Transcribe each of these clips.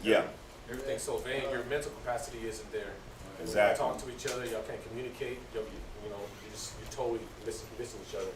Yeah. Everything's so vain. Your mental capacity isn't there. Exactly. When you talk to each other, y'all can't communicate. You know, you're totally missing each other.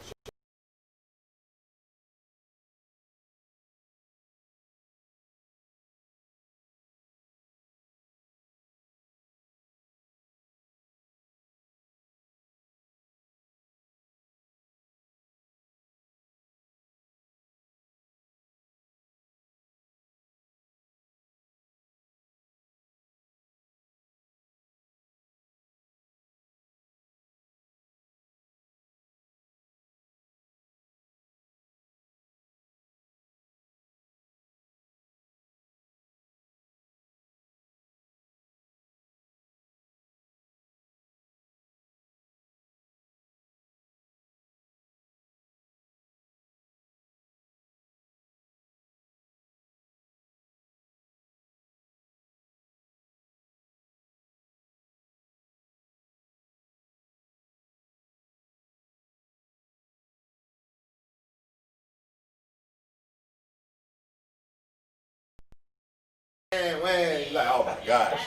When you're like, oh my gosh.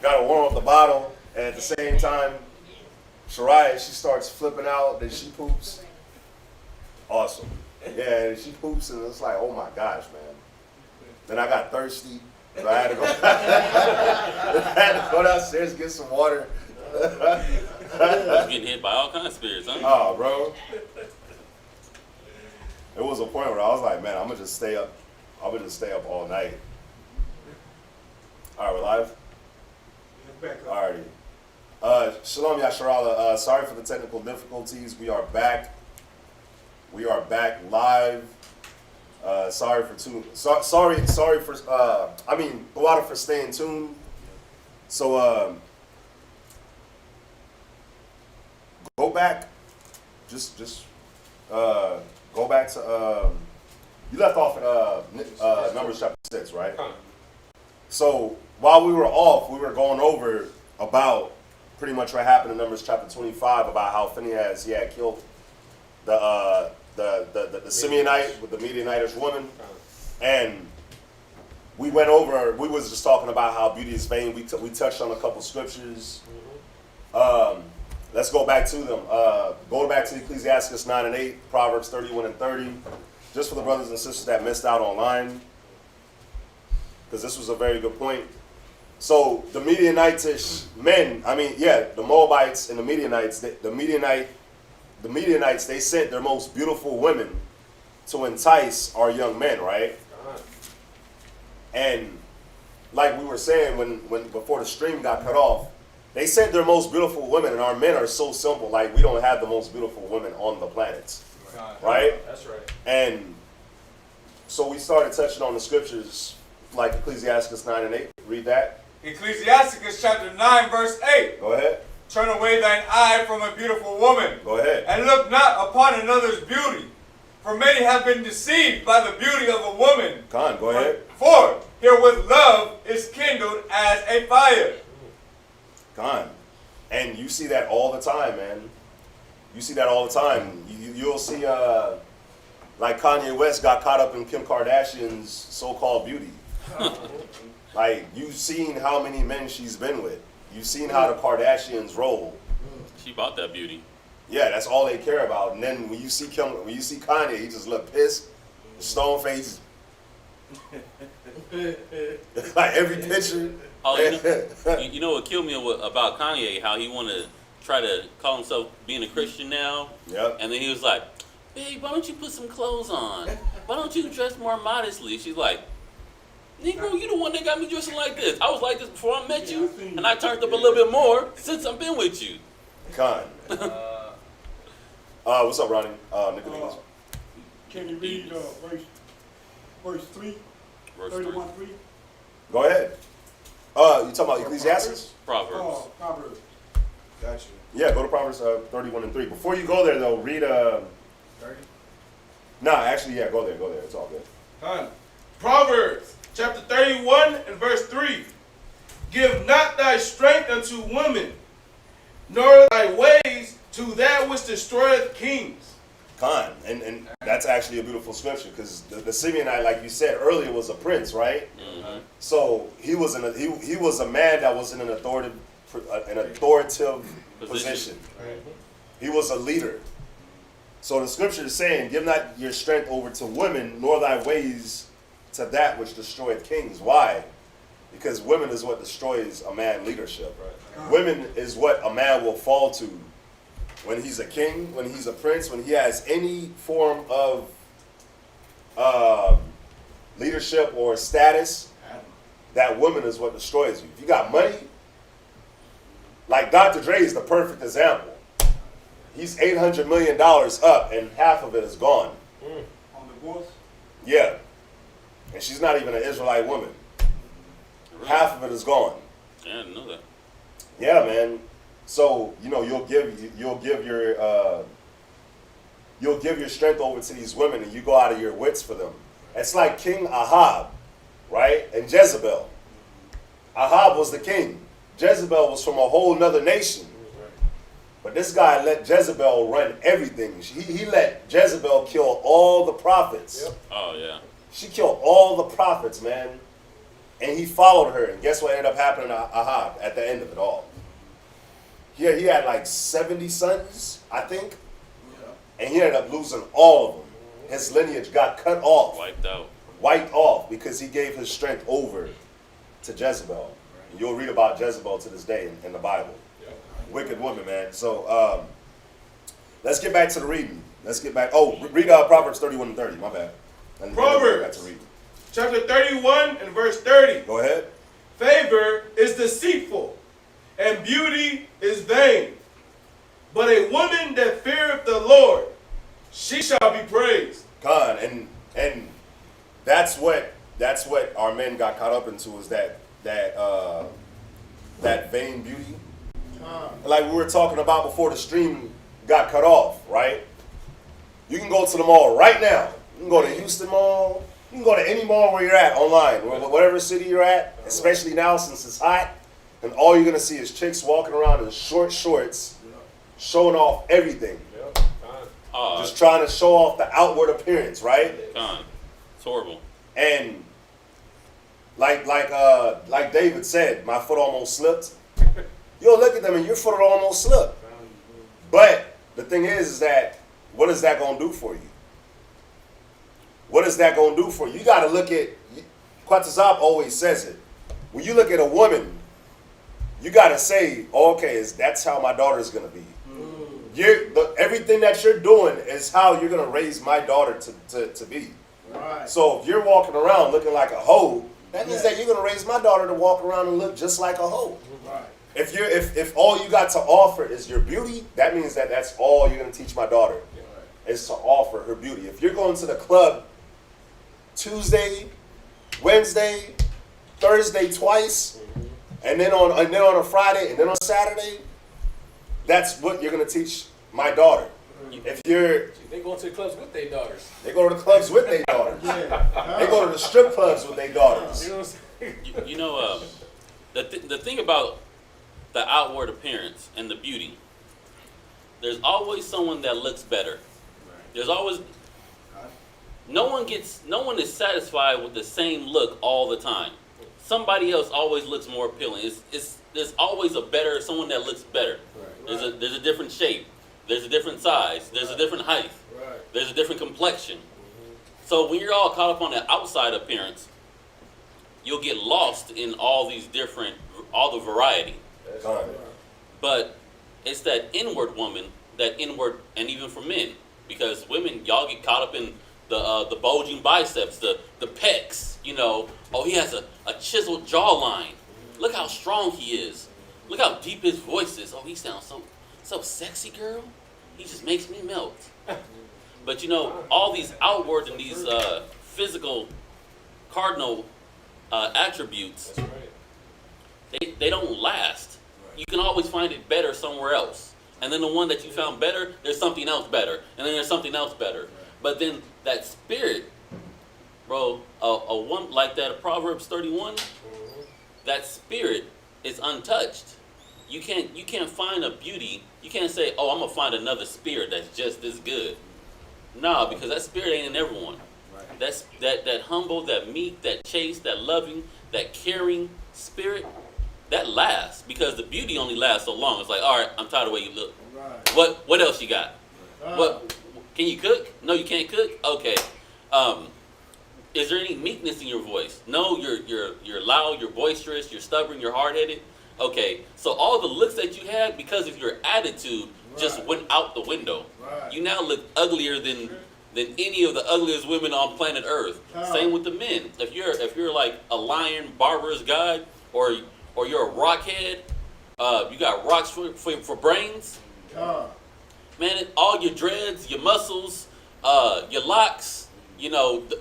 Gotta warm up the bottle, and at the same time, Shariah, she starts flipping out, then she poops. Awesome. Yeah, and she poops, and it's like, oh my gosh, man. Then I got thirsty, so I had to go, I had to go downstairs and get some water. Getting hit by all kinds of spirits, huh? Oh, bro. It was a point where I was like, man, I'm gonna just stay up. I'm gonna just stay up all night. All right, we're live? Alrighty. Shalom Yasharala. Sorry for the technical difficulties. We are back. We are back live. Sorry for Kawada for staying tuned. So go back. Just go back to you left off at Numbers chapter 6, right? So while we were off, we were going over about pretty much what happened in Numbers chapter 25 about how Phinehas had killed the Simeonite with the Midianitish woman, and we went over. We was just talking about how beauty is vain. We touched on a couple scriptures. Let's go back to them. Go back to Ecclesiasticus 9 and 8, Proverbs 31 and 30, just for the brothers and sisters that missed out online, because this was a very good point. So the Midianitish men, the Moabites and the Midianites, the Midianites, they sent their most beautiful women to entice our young men, right? And like we were saying when before the stream got cut off, they sent their most beautiful women, and our men are so simple. Like, we don't have the most beautiful women on the planet, right? That's right. And so we started touching on the scriptures, like Ecclesiasticus 9 and 8. Read that. Ecclesiasticus chapter 9, verse 8. Go ahead. Turn away thine eye from a beautiful woman. Go ahead. And look not upon another's beauty. For many have been deceived by the beauty of a woman. Khan, go ahead. For herewith love is kindled as a fire. Khan. And you see that all the time, man. You see that all the time. You'll see, like Kanye West got caught up in Kim Kardashian's so-called beauty. Like, you've seen how many men she's been with. You've seen how the Kardashians roll. She bought that beauty. Yeah, that's all they care about. And then when you see Kanye, he just look pissed, stone face. Like every picture. Oh, you know what killed me about Kanye? How he want to try to call himself being a Christian now. Yep. And then he was like, "Babe, why don't you put some clothes on? Why don't you dress more modestly?" She's like, "Negro, you the one that got me dressing like this. I was like this before I met you, and I turned up a little bit more since I've been with you." Con. What's up, Ronnie? Nicodemus. Can you read verse 3? Verse 31, 3? Go ahead. You talking about Ecclesiastes? Proverbs. Oh, Proverbs. Gotcha. Yeah, go to Proverbs 31 and 3. Before you go there, though, read 30? Nah, actually, yeah, go there. It's all good. Proverbs chapter 31 and verse 3. Give not thy strength unto women, nor thy ways to that which destroyeth kings. Khan, and that's actually a beautiful scripture because the Simeonite, like you said earlier, was a prince, right? Mm-hmm. So he was he was a man that was in an authoritative position. Right. He was a leader. So the scripture is saying, "Give not your strength over to women, nor thy ways to that which destroyeth kings." Why? Because women is what destroys a man leadership. Right. Women is what a man will fall to when he's a king, when he's a prince, when he has any form of leadership or status. That woman is what destroys you. If you got money, like Dr. Dre is the perfect example. He's $800 million up, and half of it is gone. On divorce? Yeah, and she's not even an Israelite woman. Half of it is gone. I didn't know that. Yeah, man. So you'll give your strength over to these women, and you go out of your wits for them. It's like King Ahab, right? And Jezebel. Ahab was the king. Jezebel was from a whole nother nation. But this guy let Jezebel run everything. He let Jezebel kill all the prophets. Yep. Oh yeah. She killed all the prophets, man. And he followed her. And guess what ended up happening to Ahab at the end of it all? He had like 70 sons, I think. And he ended up losing all of them. His lineage got cut off. Wiped off because he gave his strength over to Jezebel. And you'll read about Jezebel to this day in the Bible. Wicked woman, man. So let's get back to the reading. Let's get back. Oh, read Proverbs 31 and 30. My bad. Proverbs chapter 31 and verse 30. Go ahead. Favor is deceitful, and beauty is vain. But a woman that feareth the Lord, she shall be praised. God, and that's what our men got caught up into, is that vain beauty. Like we were talking about before the stream got cut off, right? You can go to the mall right now. You can go to Houston Mall. You can go to any mall where you're at online, whatever city you're at, especially now since it's hot. And all you're going to see is chicks walking around in short shorts, showing off everything. Just trying to show off the outward appearance, right? It's horrible. And like David said, my foot almost slipped. You'll look at them and your foot will almost slip. But the thing is that, what is that going to do for you? What is that going to do for you? You got to look at, Quatazab always says it. When you look at a woman, you got to say, oh, okay, that's how my daughter's going to be. Everything that you're doing is how you're going to raise my daughter to be. Right. So if you're walking around looking like a hoe, that means that you're going to raise my daughter to walk around and look just like a hoe. Right. If all you got to offer is your beauty, that means that that's all you're going to teach my daughter, is to offer her beauty. If you're going to the club Tuesday, Wednesday, Thursday twice, and then on a Friday, and then on Saturday, that's what you're going to teach my daughter. If they go to the clubs with their daughters. They go to the clubs with their daughters. They go to the strip clubs with their daughters. You know what I'm saying? The thing about the outward appearance and the beauty, there's always someone that looks better. There's always no one is satisfied with the same look all the time. Somebody else always looks more appealing. There's always someone that looks better. There's a different shape. There's a different size. There's a different height. There's a different complexion. So when you're all caught up on the outside appearance, you'll get lost in all the variety. But it's that inward woman, and even for men, because women, y'all get caught up in the bulging biceps, the pecs. Oh, he has a chiseled jawline. Look how strong he is. Look how deep his voice is. Oh, he sounds so sexy, girl. He just makes me melt. But all these outward and these physical cardinal attributes, That's right. they don't last. You can always find it better somewhere else. And then the one that you found better, there's something else better. And then there's something else better. But then that spirit, bro, a one like that, Proverbs 31, that spirit is untouched. You can't find a beauty. You can't say, oh, I'm gonna find another spirit that's just as good. No, because that spirit ain't in everyone. Right. That's that humble, that meek, that chaste, that loving, that caring spirit, that lasts. Because the beauty only lasts so long. It's like, all right, I'm tired of the way you look. Right. What else you got? What can you cook? No, you can't cook. Okay. Is there any meekness in your voice? No, you're loud, you're boisterous, you're stubborn, you're hard-headed. Okay, so all the looks that you had because of your attitude just went out the window. Right. You now look uglier than any of the ugliest women on planet Earth. Same with the men. If you're like a lion, barbarous guy, or you're a rockhead, you got rocks for brains. Man, all your dreads, your muscles, your locks,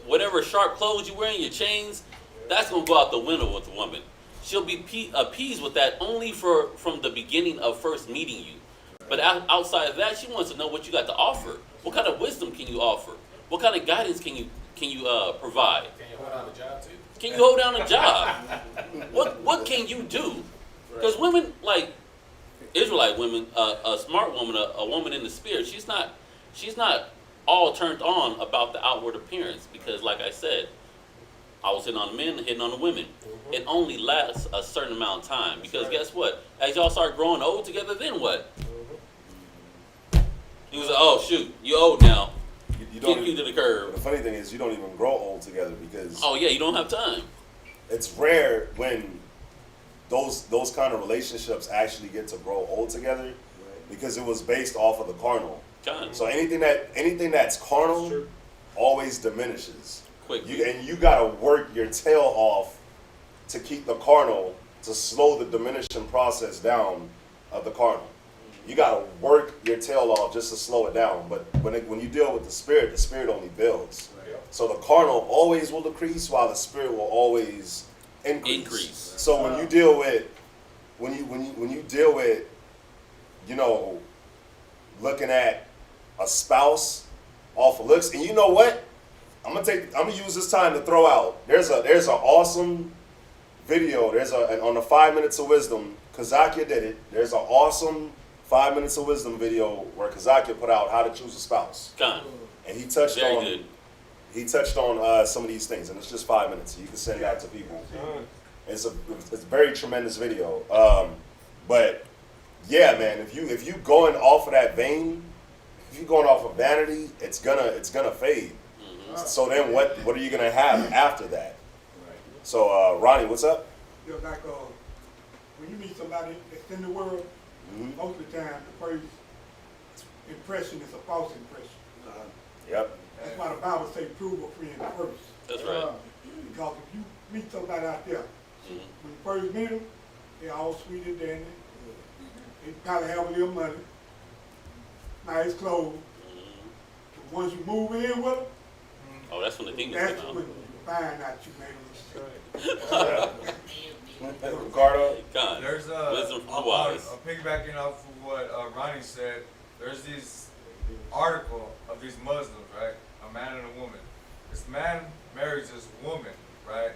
whatever sharp clothes you're wearing, your chains, that's gonna go out the window with a woman. She'll be appeased with that only from the beginning of first meeting you. But outside of that, she wants to know what you got to offer. What kind of wisdom can you offer? What kind of guidance can you provide? Can you hold down the job too? Can you hold down a job? What can you do? Because women, like Israelite women, a smart woman, a woman in the spirit, she's not all turned on about the outward appearance. Because, like I said, I was hitting on the men, hitting on the women. It only lasts a certain amount of time. Because guess what? As y'all start growing old together, then what? He was like, oh shoot, you old now. You Kick you to the curb. The funny thing is, you don't even grow old together because Oh yeah, you don't have time. it's rare when those kind of relationships actually get to grow old together because it was based off of the carnal. Kind. So anything that's carnal always diminishes. Quickly. And you gotta work your tail off to keep the carnal, to slow the diminishing process down of the carnal. You gotta work your tail off just to slow it down. But when you deal with the spirit only builds. So the carnal always will decrease while the spirit will always increase. So when you deal with looking at a spouse off of looks, and you know what? I'm gonna use this time to throw out. There's an awesome video. On the 5 minutes of wisdom, Kazakia did it. There's an awesome 5 minutes of wisdom video where Kazakia put out how to choose a spouse. Kind. And he touched Very on good. some of these things, and it's just 5 minutes. So you can send it out to people. It's a very tremendous video. But yeah, man, if you going off of that vein, if you're going off of vanity, it's gonna fade. So then what are you gonna have after that? So Ronnie, what's up? Just like when you meet somebody that's in the world, most of the time the first impression is a false impression. Yep. That's why the Bible says prove a friend first. That's right. Because if you meet somebody out there, when you first meet them, they're all sweet and dandy. They probably have a little money, nice clothes. But once you move in with them, Oh, that's when the demons that's come when out. you find out you made a mistake. Ricardo. God. There's Wisdom from the wise. piggybacking off of what Ronnie said. There's this article of these Muslims, right? A man and a woman. This man marries this woman, right?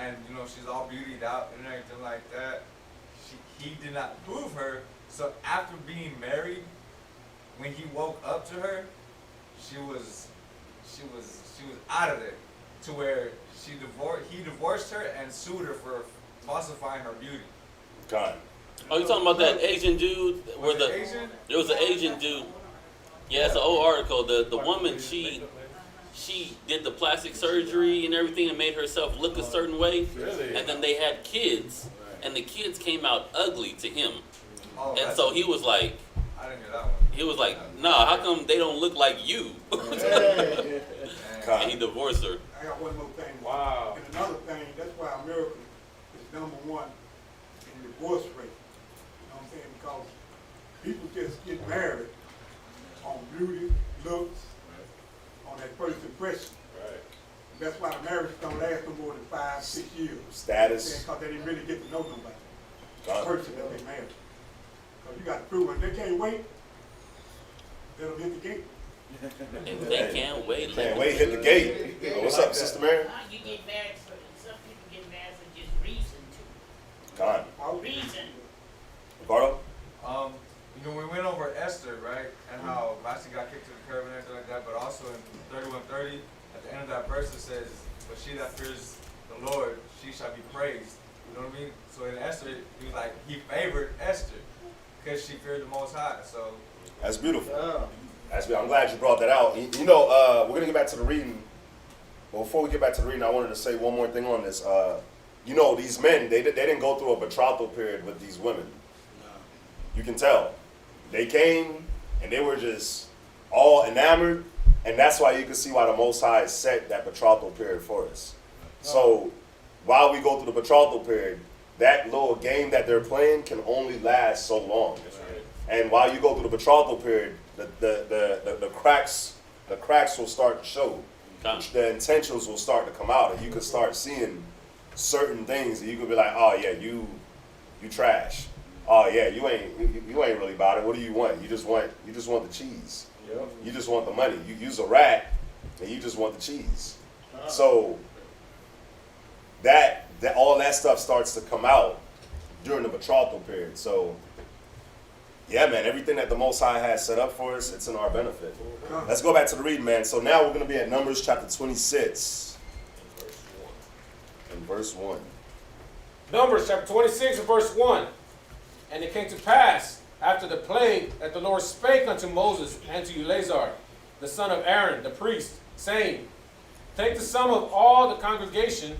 And she's all beautied out and everything like that. He did not prove her. So after being married, when he woke up to her, she was out of there, to where he divorced her and sued her for falsifying her beauty. God. Oh, you talking about that Asian dude? Asian? There was an Asian dude. Yeah, it's an old article. The woman, she did the plastic surgery and everything and made herself look a certain way. Really? And then they had kids, and the kids came out ugly to him. Oh, And so he was like, I didn't hear that one. he was like, nah, how come they don't look like you? And he divorced her. I got one more thing. Wow. And another thing, that's why America is #1 in divorce rate. You know what I'm saying? Because people just get married on beauty, looks, on that first impression. Right. That's why the marriage don't last no more than 5-6 years. Status. Because they didn't really get to know nobody. The God. person that they married. Because you got to prove when they can't wait, they'll hit the gate. If they can't wait, Can't wait, hit the gate. Oh, what's up, Sister Mary? You get married for, some people get married for just reason too. God. Reason. Ricardo? We went over Esther, right? And how Vashti got kicked to the curb and everything like that, but also she that fears the Lord, she shall be praised. You know what I mean? So in Esther, he was like, he favored Esther because she feared the Most High. So That's beautiful. I'm glad you brought that out. You know, we're going to get back to the reading. But before we get back to the reading, I wanted to say one more thing on this. You know, these men, they didn't go through a betrothal period with these women. You can tell. They came and they were just all enamored, and that's why you can see why the Most High set that betrothal period for us. So while we go through the betrothal period, that little game that they're playing can only last so long. And while you go through the betrothal period, the cracks will start to show. The intentions will start to come out, and you can start seeing certain things, and you could be like, oh yeah, you trash. Oh yeah, you ain't really about it. What do you want? You just want the cheese. Yep. You just want the money. You use a rat, and you just want the cheese. So that all that stuff starts to come out during the betrothal period. So yeah, man, everything that the Most High has set up for us, it's in our benefit. Let's go back to the reading, man. So now we're going to be at Numbers chapter 26 and verse 1. Numbers chapter 26 and verse 1. And it came to pass, after the plague, that the Lord spake unto Moses and to Eleazar, the son of Aaron, the priest, saying, Take the sum of all the congregation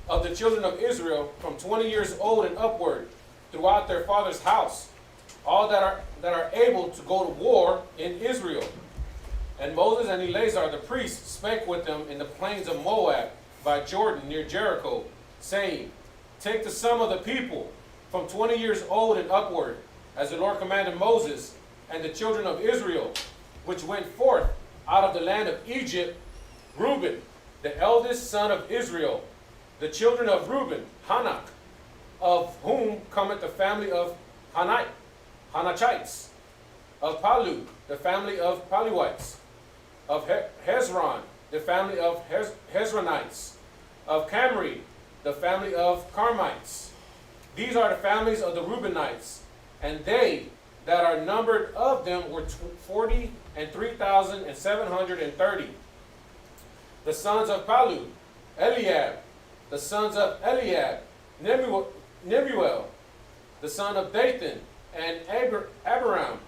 of the children of Israel from 20 years old and upward, throughout their father's house, all that are able to go to war in Israel. And Moses and Eleazar the priest spake with them in the plains of Moab by Jordan near Jericho, saying, Take the sum of the people from 20 years old and upward, as the Lord commanded Moses and the children of Israel, which went forth out of the land of Egypt, Reuben, the eldest son of Israel, the children of Reuben, Hanak, of whom cometh the family of Hanachites, of Palu, the family of Paluites, of Hezron, the family of Hezronites, of Camri, the family of Carmites. These are the families of the Reubenites, and they that are numbered of them were 43,730. The sons of Palu, Eliab. The sons of Eliab, Nemuel, the son of Dathan, and Abiram.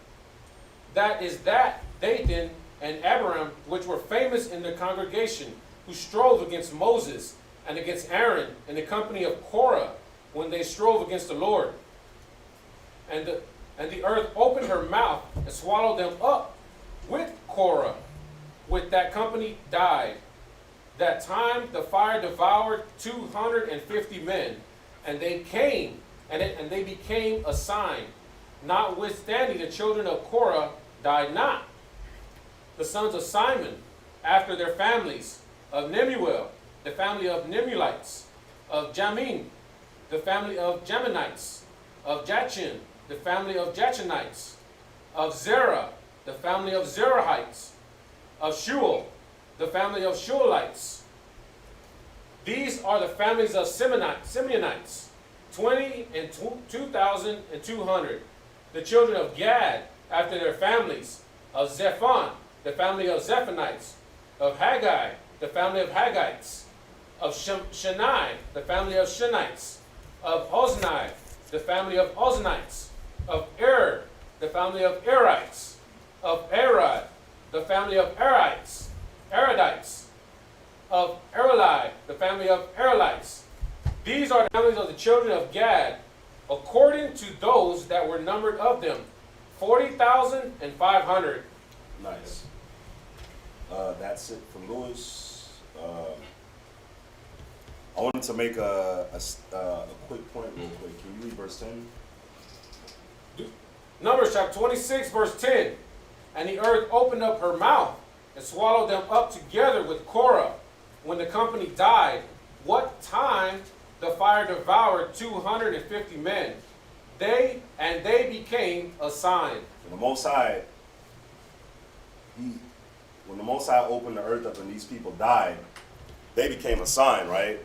That is that Dathan and Abiram, which were famous in the congregation, who strove against Moses and against Aaron in the company of Korah, when they strove against the Lord. And the earth opened her mouth and swallowed them up with Korah. With that company died. That time the fire devoured 250 men, and they came, and they became a sign. Notwithstanding, the children of Korah died not. The sons of Simon, after their families, of Nemuel, the family of Nemulites, of Jamin, the family of Jaminites, of Jachin, the family of Jachinites, of Zerah, the family of Zerahites, of Shual, the family of Shualites. These are the families of Simeonites, 2,200. The children of Gad, after their families, of Zephon, the family of Zephonites, of Haggai, the family of Haggites, of Shani, the family of Shanites, of Ozni, the family of Oznites, of the family of Erites, of Arad, the family of Aradites, of Arali, the family of Aralites. These are the families of the children of Gad, according to those that were numbered of them, 40,500. Nice. That's it for Lewis. I wanted to make a quick point real quick. Can you read verse 10? Numbers chapter 26, verse 10. And the earth opened up her mouth and swallowed them up together with Korah, when the company died. What time the fire devoured 250 men. They became a sign. When the Most High, when the Most High opened the earth up and these people died, they became a sign, right?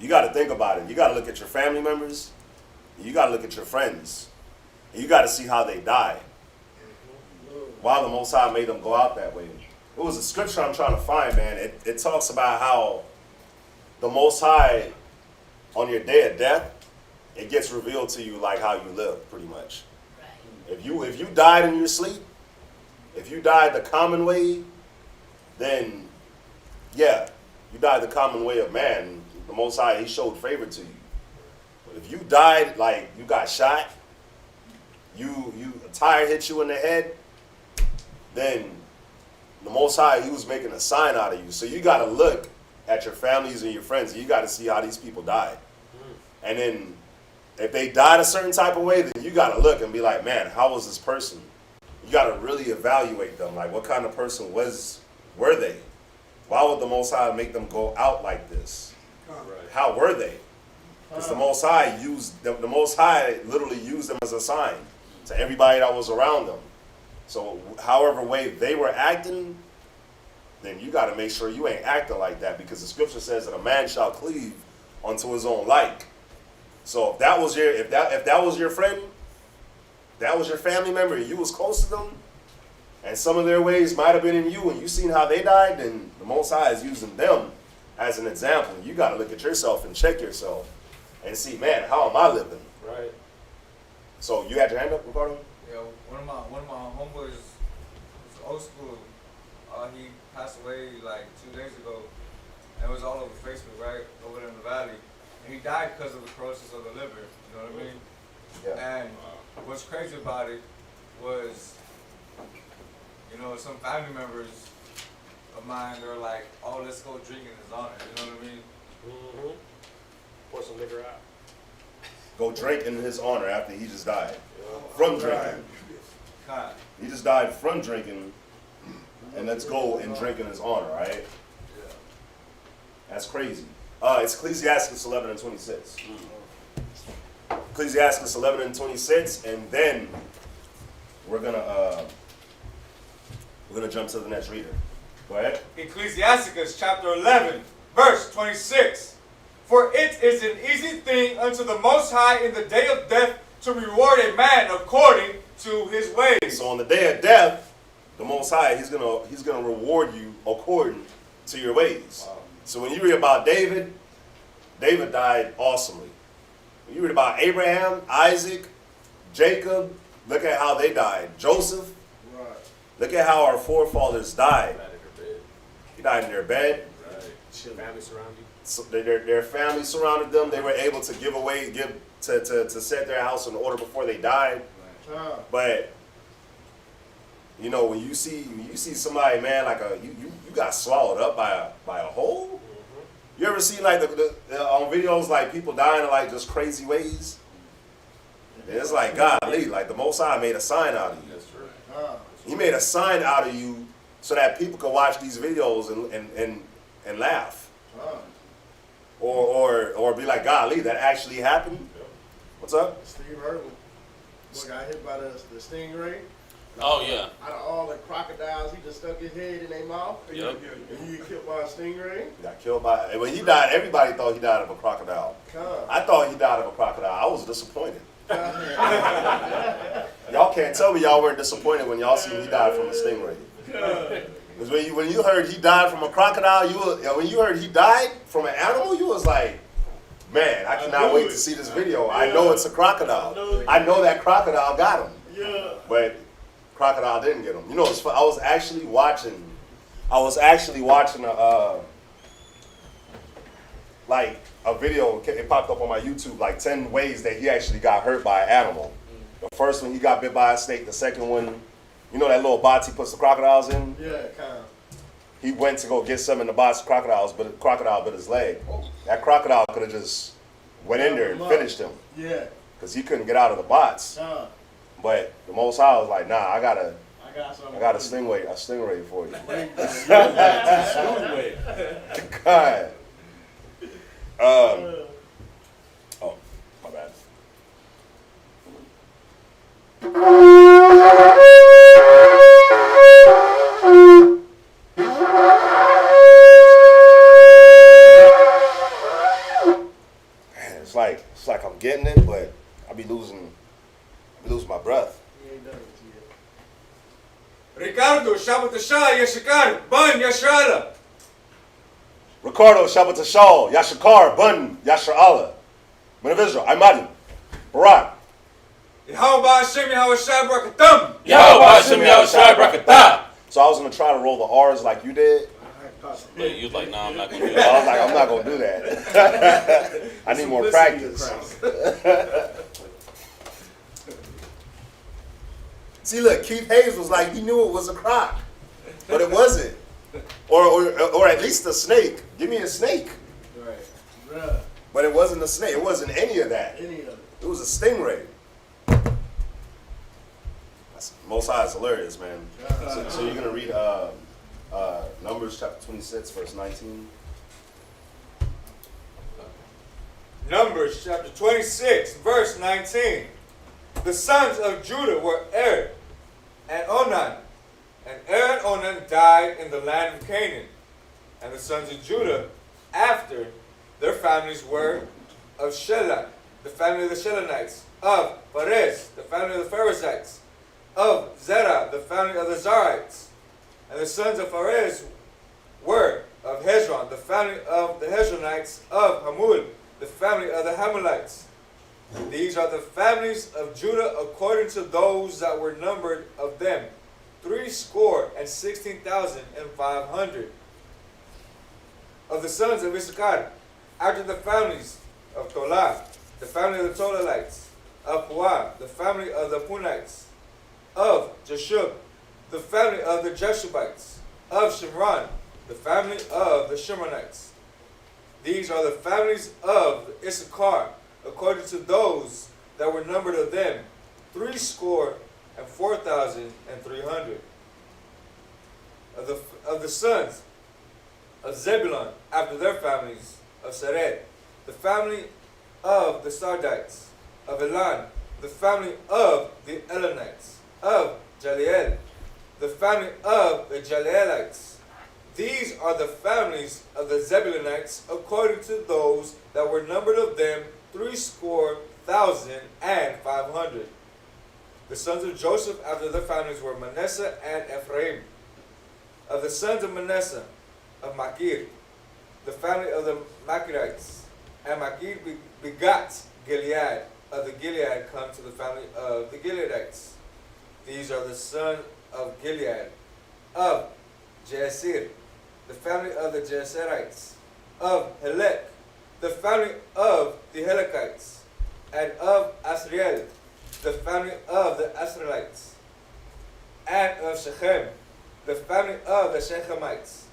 You got to think about it. You got to look at your family members. You got to look at your friends. And you got to see how they died. Why the Most High made them go out that way. It was a scripture I'm trying to find, man. It talks about how the Most High, on your day of death, it gets revealed to you like how you live, pretty much. Right. If you died in your sleep, if you died the common way, then yeah, you died the common way of man. The Most High, he showed favor to you. But if you died like you got shot, a tire hit you in the head, then the Most High, he was making a sign out of you. So you got to look at your families and your friends, and you got to see how these people died. And then if they died a certain type of way, then you got to look and be like, man, how was this person? You got to really evaluate them. Like, what kind of person were they? Why would the Most High make them go out like this? How were they? Because the Most High the Most High literally used them as a sign to everybody that was around them. So however way they were acting, then you got to make sure you ain't acting like that, because the scripture says that a man shall cleave unto his own like. So if that was your friend, that was your family member, and you was close to them, and some of their ways might have been in you, and you seen how they died, then the Most High is using them as an example. You got to look at yourself and check yourself and see, man, how am I living? Right. So you had your hand up, Ricardo? Yeah, one of my homeboys was old school. He passed away like 2 days ago, and it was all over Facebook, right, over there in the valley. And he died because of the cirrhosis of the liver. You know what I mean? Yeah. And what's crazy about it was, you know, some family members of mine, they're like, oh, let's go drink in his honor. You know what I mean? Mm-hmm. Pour some liquor out. Go drink in his honor after he just died. From drinking. God. He just died from drinking, and let's go and drink in his honor, right? Yeah. That's crazy. It's Ecclesiasticus 11 and 26. Ecclesiasticus 11 and 26, and then we're gonna jump to the next reader. Go ahead. Ecclesiasticus chapter 11, verse 26. For it is an easy thing unto the Most High in the day of death to reward a man according to his ways. So on the day of death, the Most High, he's gonna reward you according to your ways. Wow. So when you read about David died awesomely. When you read about Abraham, Isaac, Jacob, look at how they died. Joseph, Right. look at how our forefathers died. He died in their bed. Right. Family surrounded you. So their family surrounded them. They were able to to set their house in order before they died. Right. But you know, when you see somebody, man, like you got swallowed up by a hole. Mm-hmm. You ever see like the on videos like people dying in like just crazy ways? And it's like, golly, like the Most High made a sign out of you. That's right. He made a sign out of you so that people could watch these videos and laugh. Or be like, golly, that actually happened? What's up? Steve Irwin. Boy got hit by the stingray. Oh, yeah. Out of all the crocodiles, he just stuck his head in their mouth. Yep. And he got killed by a stingray. He got killed by, when he died, everybody thought he died of a crocodile. I thought he died of a crocodile. I was disappointed. Y'all can't tell me y'all weren't disappointed when y'all seen he died from a stingray. Because when you heard he died from a crocodile, when you heard he died from an animal, you was like, man, I cannot wait to see this video. Yeah. I know it's a crocodile. I know that crocodile got him. Yeah. But crocodile didn't get him. You know, I was actually watching a video. It popped up on my YouTube, like 10 ways that he actually got hurt by an animal. The first one, he got bit by a snake. The second one, you know that little box he puts the crocodiles in? Yeah, kind of. He went to go get some in the box of crocodiles, but the crocodile bit his leg. That crocodile could have just went in there and finished him. Yeah. Because he couldn't get out of the box. But the Most High was like, nah, I got a stingray for you. God. Oh, my bad. It's like I'm getting it, but I be losing my breath. Ricardo, Shabbat Shah, Yashikar, Ban Yashala. Ricardo, Shabbat Tashal, Yashakar, Bun, Yashar Allah. Men of Israel, Imadu, Barak. Yahweh Hashem, Yahweh Shai Barakatam. Yahweh Hashem Yahushua Barakatah. So I was going to try to roll the R's like you did. But you was like, nah, I'm not gonna do I that. was like, I'm not going to do that. I need more practice. See, look, Keith Hayes was like, he knew it was a croc, but it wasn't. Or at least a snake. Give me a snake. Right. But it wasn't a snake. It wasn't any of that. It was a stingray. Most High is hilarious, man. So you're going to read Numbers chapter 26, verse 19. Numbers chapter 26, verse 19. The sons of Judah were Er and Onan. And Er and Onan died in the land of Canaan. And the sons of Judah, after their families, were of Shelah, the family of the Shelanites, of Perez, the family of the Perizzites, of Zerah, the family of the Zarites. And the sons of Perez were of Hezron, the family of the Hezronites, of Hamul, the family of the Hamulites. These are the families of Judah according to those that were numbered of them, 316,500. Of the sons of Issachar, after the families of Tolah, the family of the Tolalites, of Puah, the family of the Punites, of Jeshub, the family of the Jeshubites, of Shimron, the family of the Shimronites. These are the families of Issachar, according to those that were numbered of them, 304,300. Of the sons of Zebulun, after their families, of Sered, the family of the Sardites, of Elan, the family of the Elonites, of Jaliel, the family of the Jaleelites. These are the families of the Zebulunites, according to those that were numbered of them, 300,500. The sons of Joseph after their families were Manasseh and Ephraim. Of the sons of Manasseh, of Machir, the family of the Machirites, and Machir begot Gilead. Of the Gilead come to the family of the Gileadites. These are the sons of Gilead. Of Jaasir, the family of the Jaaserites. Of Helek, the family of the Helekites. And of Asriel, the family of the Asrielites. And of Shechem, the family of the Shechemites.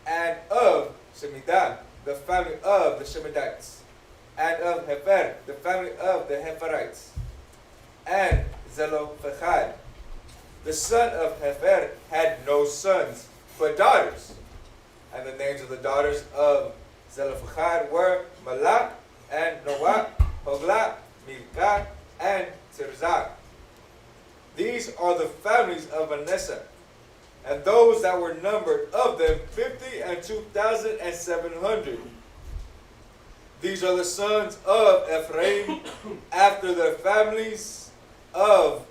And of Shemidah, the family of the Shemidites. And of Hefer, the family of the Heferites. And Zelophehad, the son of Hefer, had no sons, but daughters. And the names of the daughters of Zelophehad were Malah, and Noah, Hoglah, Milcah, and Tirzah. These are the families of Manasseh, and those that were numbered of them 52,700. These are the sons of Ephraim after their families, of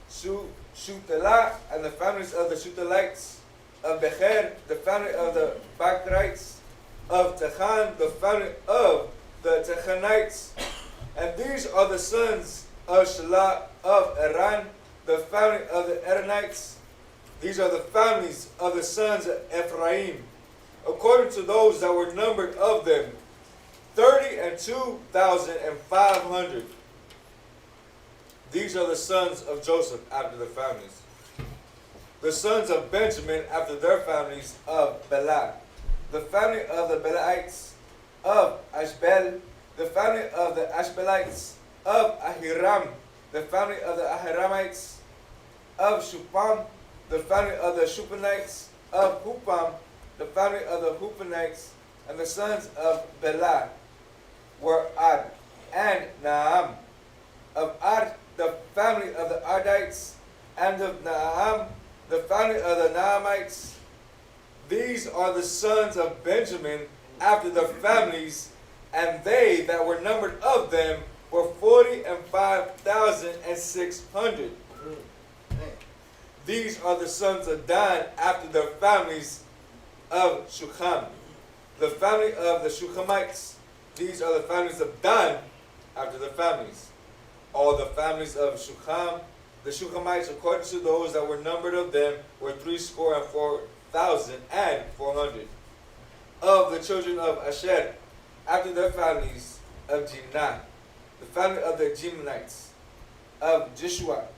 Shutelah and the families of the Shutelites, of Becher, the family of the Bachrites, of Techan, the family of the Techanites. And these are the sons of Shelah of Eran, the family of the Eranites. These are the families of the sons of Ephraim, according to those that were numbered of them, 32,500. These are the sons of Joseph after their families. The sons of Benjamin after their families, of Bela, the family of the Belaites, of Ashbel, the family of the Ashbelites, of Ahiram, the family of the Ahiramites, of Shupam, the family of the Shupanites, of Hupam, the family of the Hupanites. And the sons of Bela were Ad and Naam. Of Ad, the family of the Adites, and of Naam, the family of the Naamites. These are the sons of Benjamin after their families, and they that were numbered of them were 45,600. These are the sons of Dan after their families, of Shucham, The family of the Shuchamites. These are the families of Dan after their families. All the families of Shucham, the Shuchamites, according to those that were numbered of them, were 3,004,400. Of the children of Asher, after their families of Jimnah, the family of the Jimnites, of Jeshua,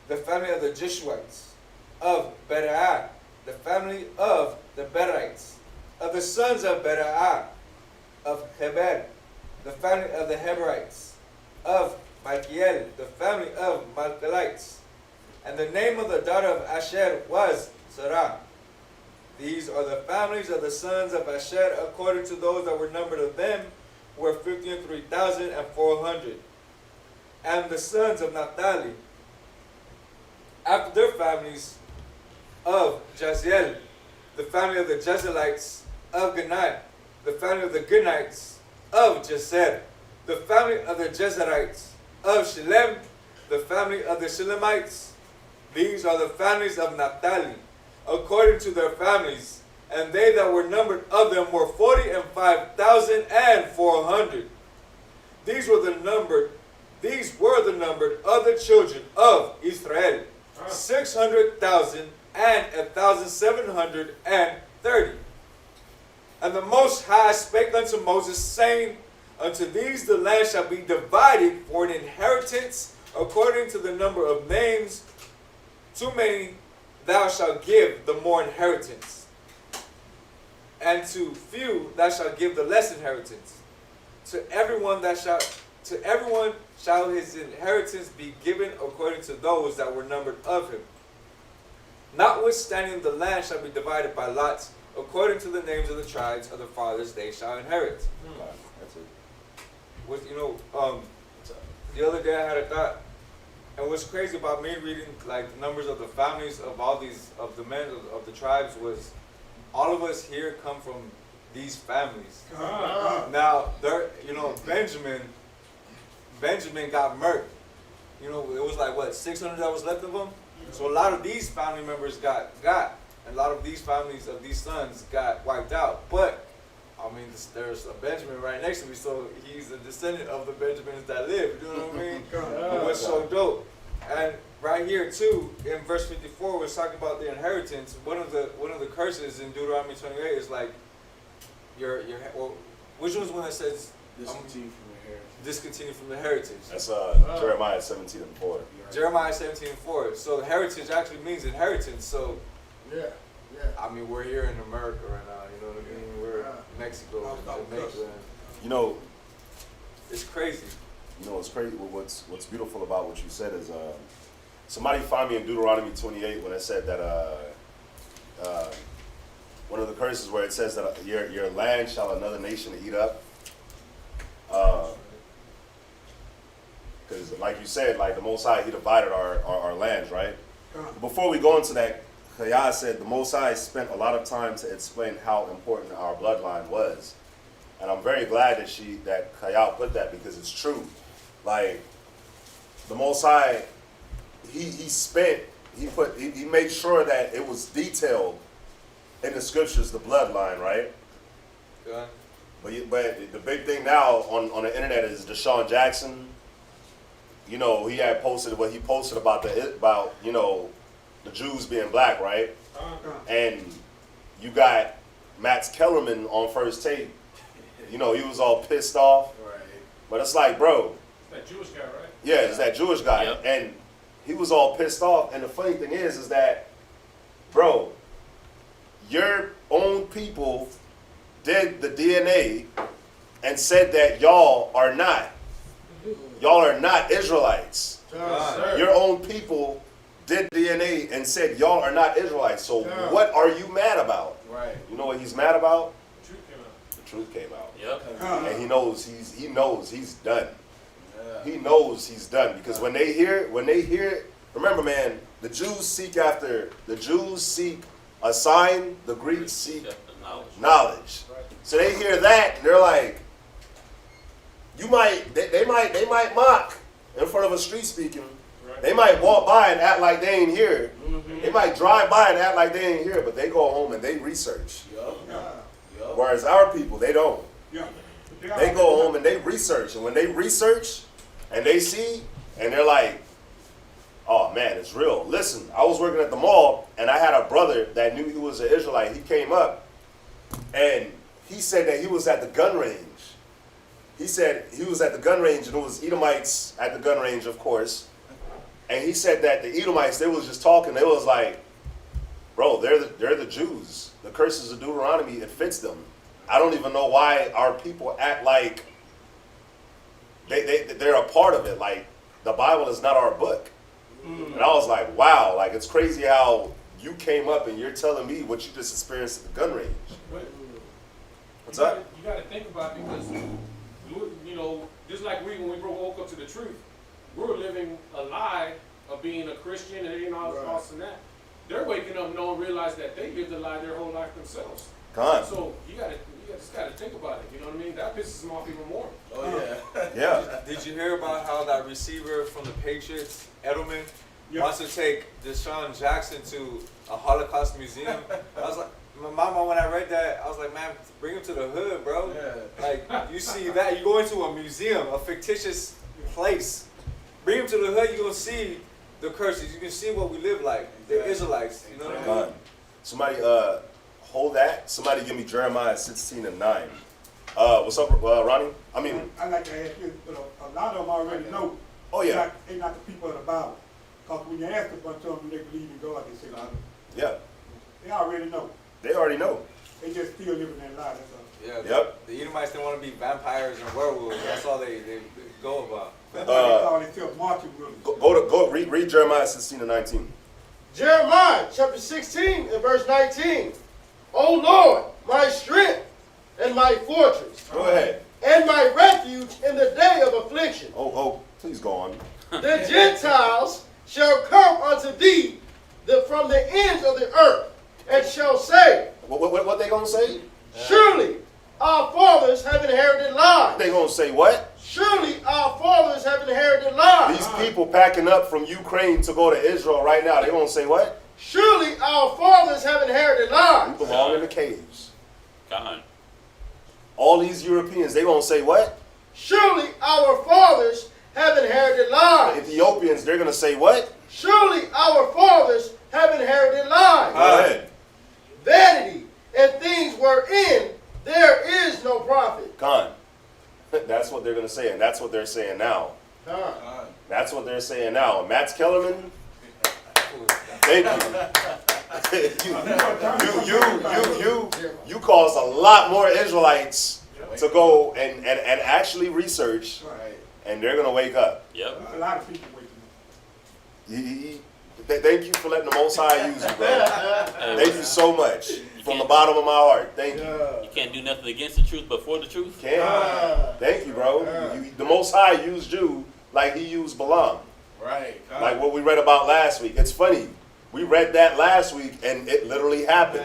the family of the Jeshuites, of Bera'ah, the family of the Berites, of the sons of Bera'ah, of Heber, the family of the Heberites, of Malkiel, the family of Malkelites. And the name of the daughter of Asher was Sarah. These are the families of the sons of Asher, according to those that were numbered of them, were 53,400. And the sons of Naphtali, after their families, of Jaziel, the family of the Jezelites, of Ganai, the family of the Gunites, of Jezer, the family of the Jezerites, of Shilem, the family of the Shilemites. These are the families of Naphtali, according to their families, and they that were numbered of them were 45,400. These were the numbered of the children of Israel, 600,000 and 1,730. And the Most High spake unto Moses, saying, Unto these the land shall be divided for an inheritance according to the number of names. Too many thou shalt give the more inheritance, and to few thou shalt give the less inheritance. To everyone shall his inheritance be given according to those that were numbered of him. Notwithstanding, the land shall be divided by lots, according to the names of the tribes of the fathers they shall inherit. That's it. The other day I had a thought, and what's crazy about me reading like the numbers of the families of all these of the men of the tribes was, all of us here come from these families. Now there, Benjamin got murked. It was like what, 600 that was left of him. So a lot of these family members got, and a lot of these families of these sons got wiped out. But I mean, there's a Benjamin right next to me, so he's a descendant of the Benjamins that live. You know what I mean? But what's so dope? And right here too, in verse 54, we're talking about the inheritance. One of the curses in Deuteronomy 28 is like which one's one that says discontinue from the heritage? That's Jeremiah 17:4. Jeremiah 17:4. So the heritage actually means inheritance. So I mean, we're here in America right now. You know what I mean? We're in Mexico, Jamaica. It's crazy. It's crazy. What's beautiful about what you said is somebody find me in Deuteronomy 28 when it said that one of the curses where it says that your land shall another nation eat up. Because like you said, like the Most High, He divided our lands, right? Before we go into that, Kaya said the Most High spent a lot of time to explain how important our bloodline was. And I'm very glad that Kaya put that, because it's true. Like, the Most High, he made sure that it was detailed in the scriptures, the bloodline, right? Yeah. But the big thing now on the internet is Deshaun Jackson. He had posted what he posted about the Jews being black, right? And you got Max Kellerman on First Take. He was all pissed off. Right. But it's like, bro. That Jewish guy, right? Yeah, it's that Jewish guy. Yep. And he was all pissed off. And the funny thing is that, bro, your own people did the DNA and said that y'all are not Israelites. Your own people did DNA and said y'all are not Israelites. So what are you mad about? Right. You know what he's mad about? The truth came out. The truth came out. Yep. And he knows he's done. He knows he's done, because when they hear remember, man, the Jews seek a sign, the Greeks seek knowledge. So they hear that and they're like, they might mock in front of a street speaking. They might walk by and act like they ain't here. They might drive by and act like they ain't here, but they go home and they research. Whereas our people, they don't. Yeah. They go home and they research. And when they research and they see, and they're like, oh man, it's real. Listen, I was working at the mall and I had a brother that knew he was an Israelite. He came up and he said that he was at the gun range. He said he was at the gun range and it was Edomites at the gun range, of course. And he said that the Edomites, they was just talking. They was like, bro, they're the Jews. The curses of Deuteronomy, it fits them. I don't even know why our people act like they're a part of it. Like, the Bible is not our book. And I was like, wow, like, it's crazy how you came up and you're telling me what you just experienced at the gun range. But What's you up? You got to think about it because, you know, just like when we woke up to the truth, we're living a lie of being a Christian and all this and that. They're waking up knowing, realize that they lived a lie their whole life themselves. God. So you just gotta think about it. You know what I mean? That pisses them off even more. Oh yeah. Yeah. Did you hear about how that receiver from the Patriots, Edelman, wants to take Deshaun Jackson to a Holocaust museum? I was like, my mama, when I read that, I was like, man, bring him to the hood, bro. Yeah. Like, you see that, you go into a museum, a fictitious place. Bring him to the hood, you're going to see the curses. You can see what we live like. The Israelites, you know what I mean? God. Somebody, hold that. Somebody give me Jeremiah 16:9. What's up, Ronnie? I mean, I like to ask you, but a lot of them already know. oh yeah, They're not the people of the Bible. Because when you ask a bunch of them, they believe in God, they say, yeah. they already know. They already know. They just still living their life, that's all. Yeah, Yep. the Edomites didn't want to be vampires and werewolves. That's all they go about. That's why they call themselves marching rulers. Go read Jeremiah 16:19. Jeremiah chapter 16 and verse 19. O Lord, my strength and my fortress, Go ahead. and my refuge in the day of affliction. Oh, please go on. The Gentiles shall come unto thee from the ends of the earth, and shall say, What they gonna say? surely our fathers have inherited lies. They gonna say what? Surely our fathers have inherited lies. These people packing up from Ukraine to go to Israel right now. They gonna say what? Surely our fathers have inherited We lies. belong in the caves. God. All these Europeans, they gonna say what? Surely our fathers have inherited The lies. Ethiopians, they're gonna say what? Surely our fathers have inherited lies. Go ahead. Vanity and things wherein there is no profit. Khan. That's what they're gonna say, and that's what they're saying now. That's what they're saying now. And Max Kellerman, thank you. You caused a lot more Israelites to go and actually research, and they're gonna wake up. Yep. A lot of people waking up. Thank you for letting the Most High use you, bro. Thank you so much from the bottom of my heart. Thank you. You can't do nothing against the truth but for the truth. Can't. Thank you, bro. The Most High used you like He used Balaam. Right. Like what we read about last week. It's funny. We read that last week, and it literally happened.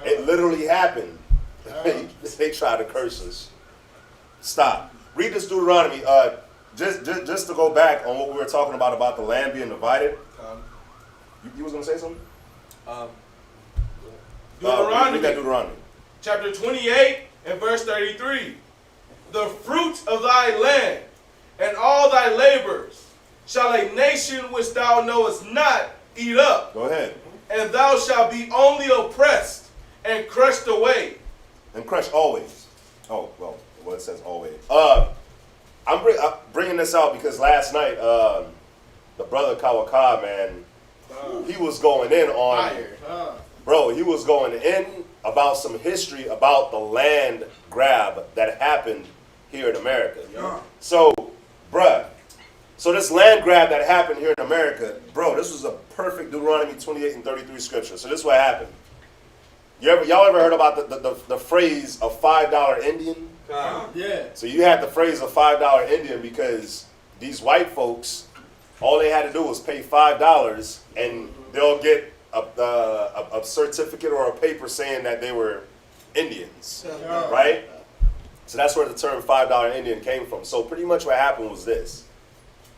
It literally happened. They tried to curse us. Stop. Read this Deuteronomy. Just to go back on what we were talking about the land being divided. You was gonna say something? Deuteronomy. Read that Deuteronomy. Chapter 28 and verse 33. The fruit of thy land and all thy labors shall a nation which thou knowest not eat up, Go ahead. and thou shalt be only oppressed and crushed away. And crush always. Oh, well, it says always. I'm bringing this out because last night, the brother Kawaka, man, he was going in on, bro, he was going in about some history about the land grab that happened here in America. So, bruh, so this land grab that happened here in America, bro, this was a perfect Deuteronomy 28 and 33 scripture. So this is what happened. Y'all ever heard about the phrase a $5 Indian? Yeah. So you had the phrase a $5 Indian because these white folks, all they had to do was pay $5 and they'll get a certificate or a paper saying that they were Indians, right? So that's where the term $5 Indian came from. So pretty much what happened was this.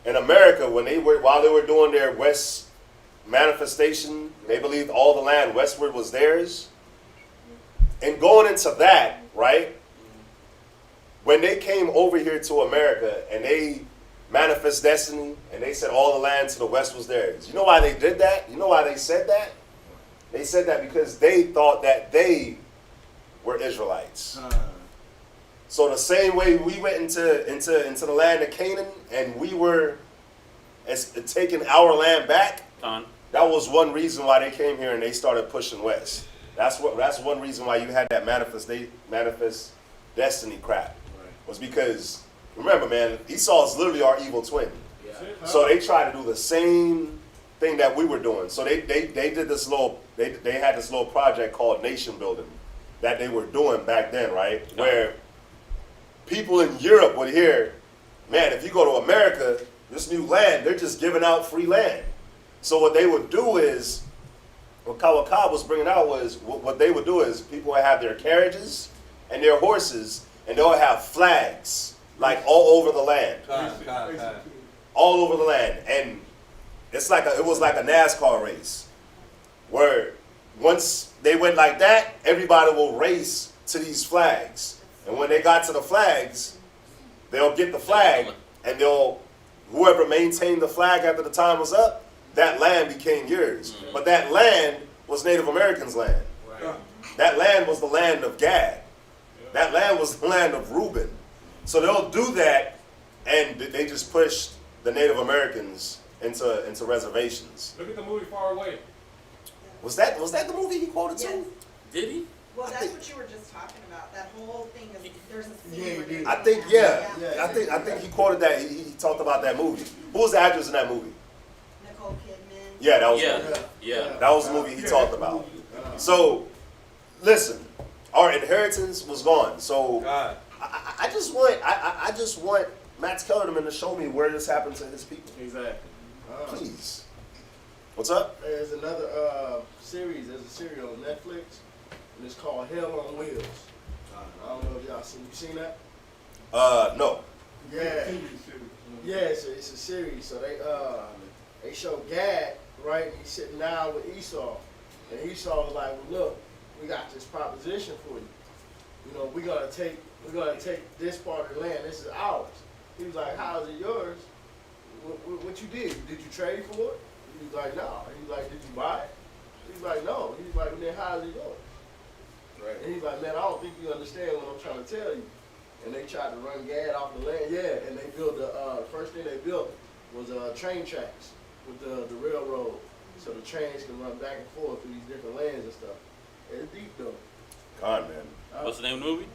In America, while they were doing their West manifestation, they believed all the land westward was theirs. And going into that, right? When they came over here to America and they manifest destiny and they said all the land to the west was theirs. You know why they did that? You know why they said that? They said that because they thought that they were Israelites. So the same way we went into the land of Canaan and we were taking our land back, that was one reason why they came here and they started pushing west. That's one reason why you had that manifest destiny crap. Was because, remember, man, Esau is literally our evil twin. So they tried to do the same thing that we were doing. So they did this little, they had this little project called nation building that they were doing back then, right? Where people in Europe would hear, man, if you go to America, this new land, they're just giving out free land. So what they would do is, what Kawakab was bringing out was, what they would do is people would have their carriages and their horses, and they'll have flags, like all over the land. All over the land. And it's like it was like a NASCAR race, where once they went like that, everybody will race to these flags. And when they got to the flags, they'll get the flag, and whoever maintained the flag after the time was up, that land became yours. But that land was Native Americans' land. That land was the land of Gad. That land was the land of Reuben. So they'll do that, and they just push the Native Americans into reservations. Look at the movie Far Away. Was that the movie he quoted Yes. too? Did he? Well, that's what you were just talking about. That whole thing is there's a scene where they're I think doing that. I think he quoted that. He talked about that movie. Who was the actress in that movie? Nicole Kidman. Yeah, that was Yeah. that was the movie he talked about. So listen, our inheritance was gone. So I just want Max Kellerman to show me where this happened to his people. Exactly. Please. What's up? There's another series. There's a series on Netflix, and it's called Hell on Wheels. I don't know if y'all seen that. No. Yeah. Yeah, it's a series. So they show Gad, right? He's sitting down with Esau, and Esau was like, "Well, look, we got this proposition for you. You know, we're gonna take this part of the land. This is ours." He was like, "How is it yours? What you did? Did you trade for it?" He was like, "No." He was like, "Did you buy it?" He was like, "No." He was like, "Then how is it yours?" Right. And he's like, "Man, I don't think you understand what I'm trying to tell you." And they tried to run Gad off the land. Yeah, and they built the first thing they built was train tracks with the railroad, so the trains can run back and forth through these different lands and stuff. It's deep though. God, man. What's the name of the movie?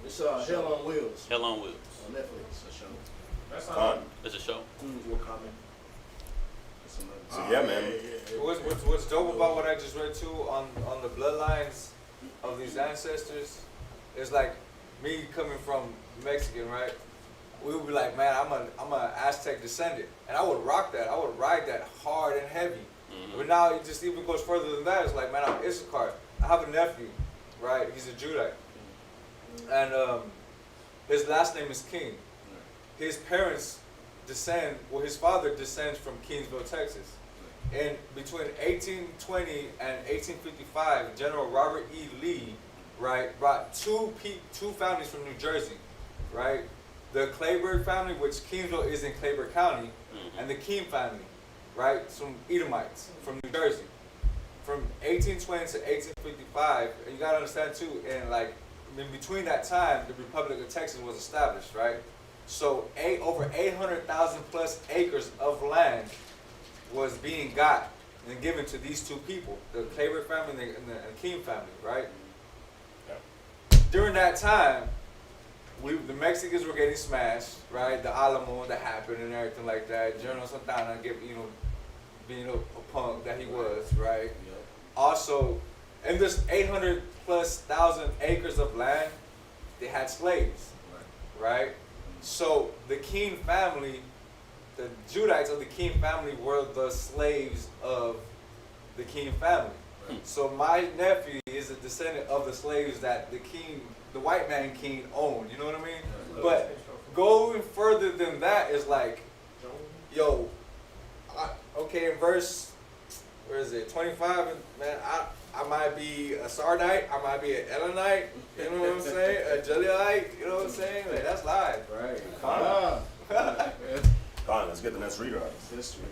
It's Hell on Wheels Hell on Wheels. on Netflix. That's God. It's a show. So yeah, man. What's dope about what I just read too on the bloodlines of these ancestors is like me coming from Mexican, right? We would be like, man, I'm an Aztec descendant, and I would rock that. I would ride that hard and heavy. But now it just even goes further than that. It's like, man, I'm Issachar. I have a nephew, right? He's a Judite, and his last name is King. His parents his father descends from Kingsville, Texas. And between 1820 and 1855, General Robert E. Lee, right, brought two families from New Jersey, right? The Clayburgh family, which Kingsville is in Clayburgh County, and the Keene family, right, some Edomites from New Jersey. From 1820 to 1855, and you gotta understand too, and like in between that time, the Republic of Texas was established, right? So over 800,000 plus acres of land was being got and given to these two people, the Clayburgh family and the Keene family, right? During that time, the Mexicans were getting smashed, right? The Alamo that happened and everything like that. General Santana, being a punk that he was, right? Also, in this 800 plus thousand acres of land, they had slaves, right? So the Keene family, the Judites of the Keene family were the slaves of the Keene family. So my nephew is a descendant of the slaves that the white man Keene owned, you know what I mean? But going further than that is like, okay, in verse where is it, 25, man, I might be a Sardite, I might be an Elanite, you know what I'm saying? A Juliite, you know what I'm saying? Like, that's live. Right. Come on, let's get the next reader out. History.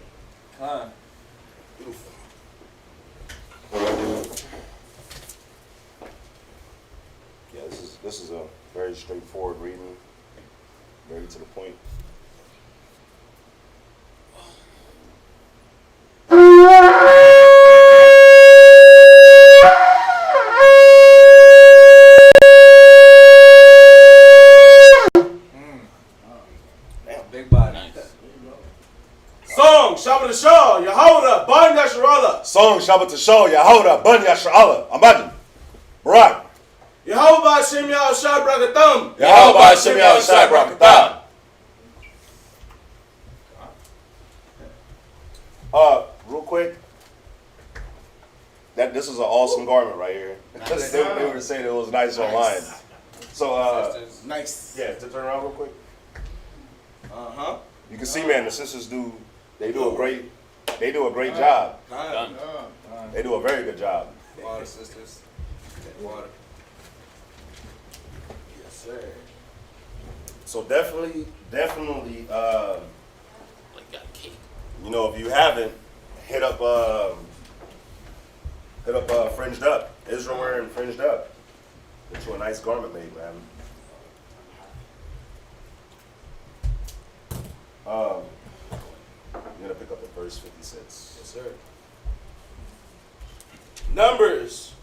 Yeah, this is a very straightforward reading, very to the point. Big body. Nice. Song, Shabbat Shah, Yehoda, Ban Yasharallah. Song Shabbat Shah, Yehoda, Ban Yasharallah. Imagine. Barak. Yehovah Shem Yahushua Brakatham. Yehovah Shem Yahushua Brakatham. Real quick. This is an awesome garment right here. They were saying it was nice online. So, Nice. yeah, to turn around real quick. Uh-huh. You can see, man, the sisters do a great job. Done. They do a very good job. Water, sisters. Water. Yes, sir. So definitely, Like got cake. you know, if you haven't, hit up Fringed Up. Israel wearing Fringed Up. Get you a nice garment made, man. You're gonna pick up at verse 56. Yes, sir. Numbers,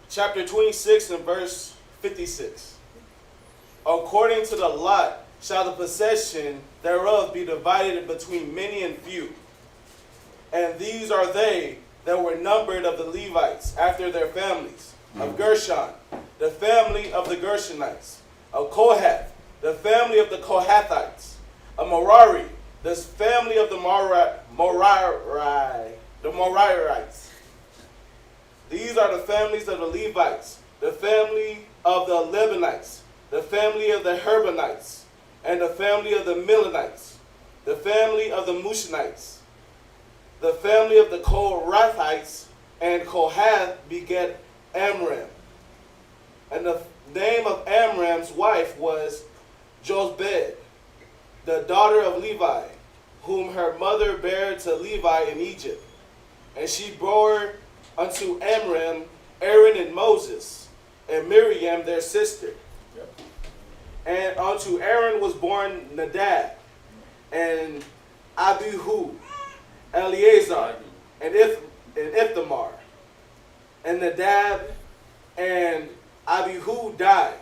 chapter 26 and verse 56. According to the lot shall the possession thereof be divided between many and few. And these are they that were numbered of the Levites after their families. Of Gershon, the family of the Gershonites. Of Kohath, the family of the Kohathites. Of Merari, the family of the Merarites. These are the families of the Levites, the family of the Lebanites, the family of the Herbanites, and the family of the Milanites, the family of the Mushanites, the family of the Korathites, and Kohath begat Amram. And the name of Amram's wife was Jozbed, the daughter of Levi, whom her mother bare to Levi in Egypt. And she bore unto Amram Aaron and Moses, and Miriam their sister. Yep. And unto Aaron was born Nadab, and Abihu, Eleazar, and Ithamar. And Nadab and Abihu died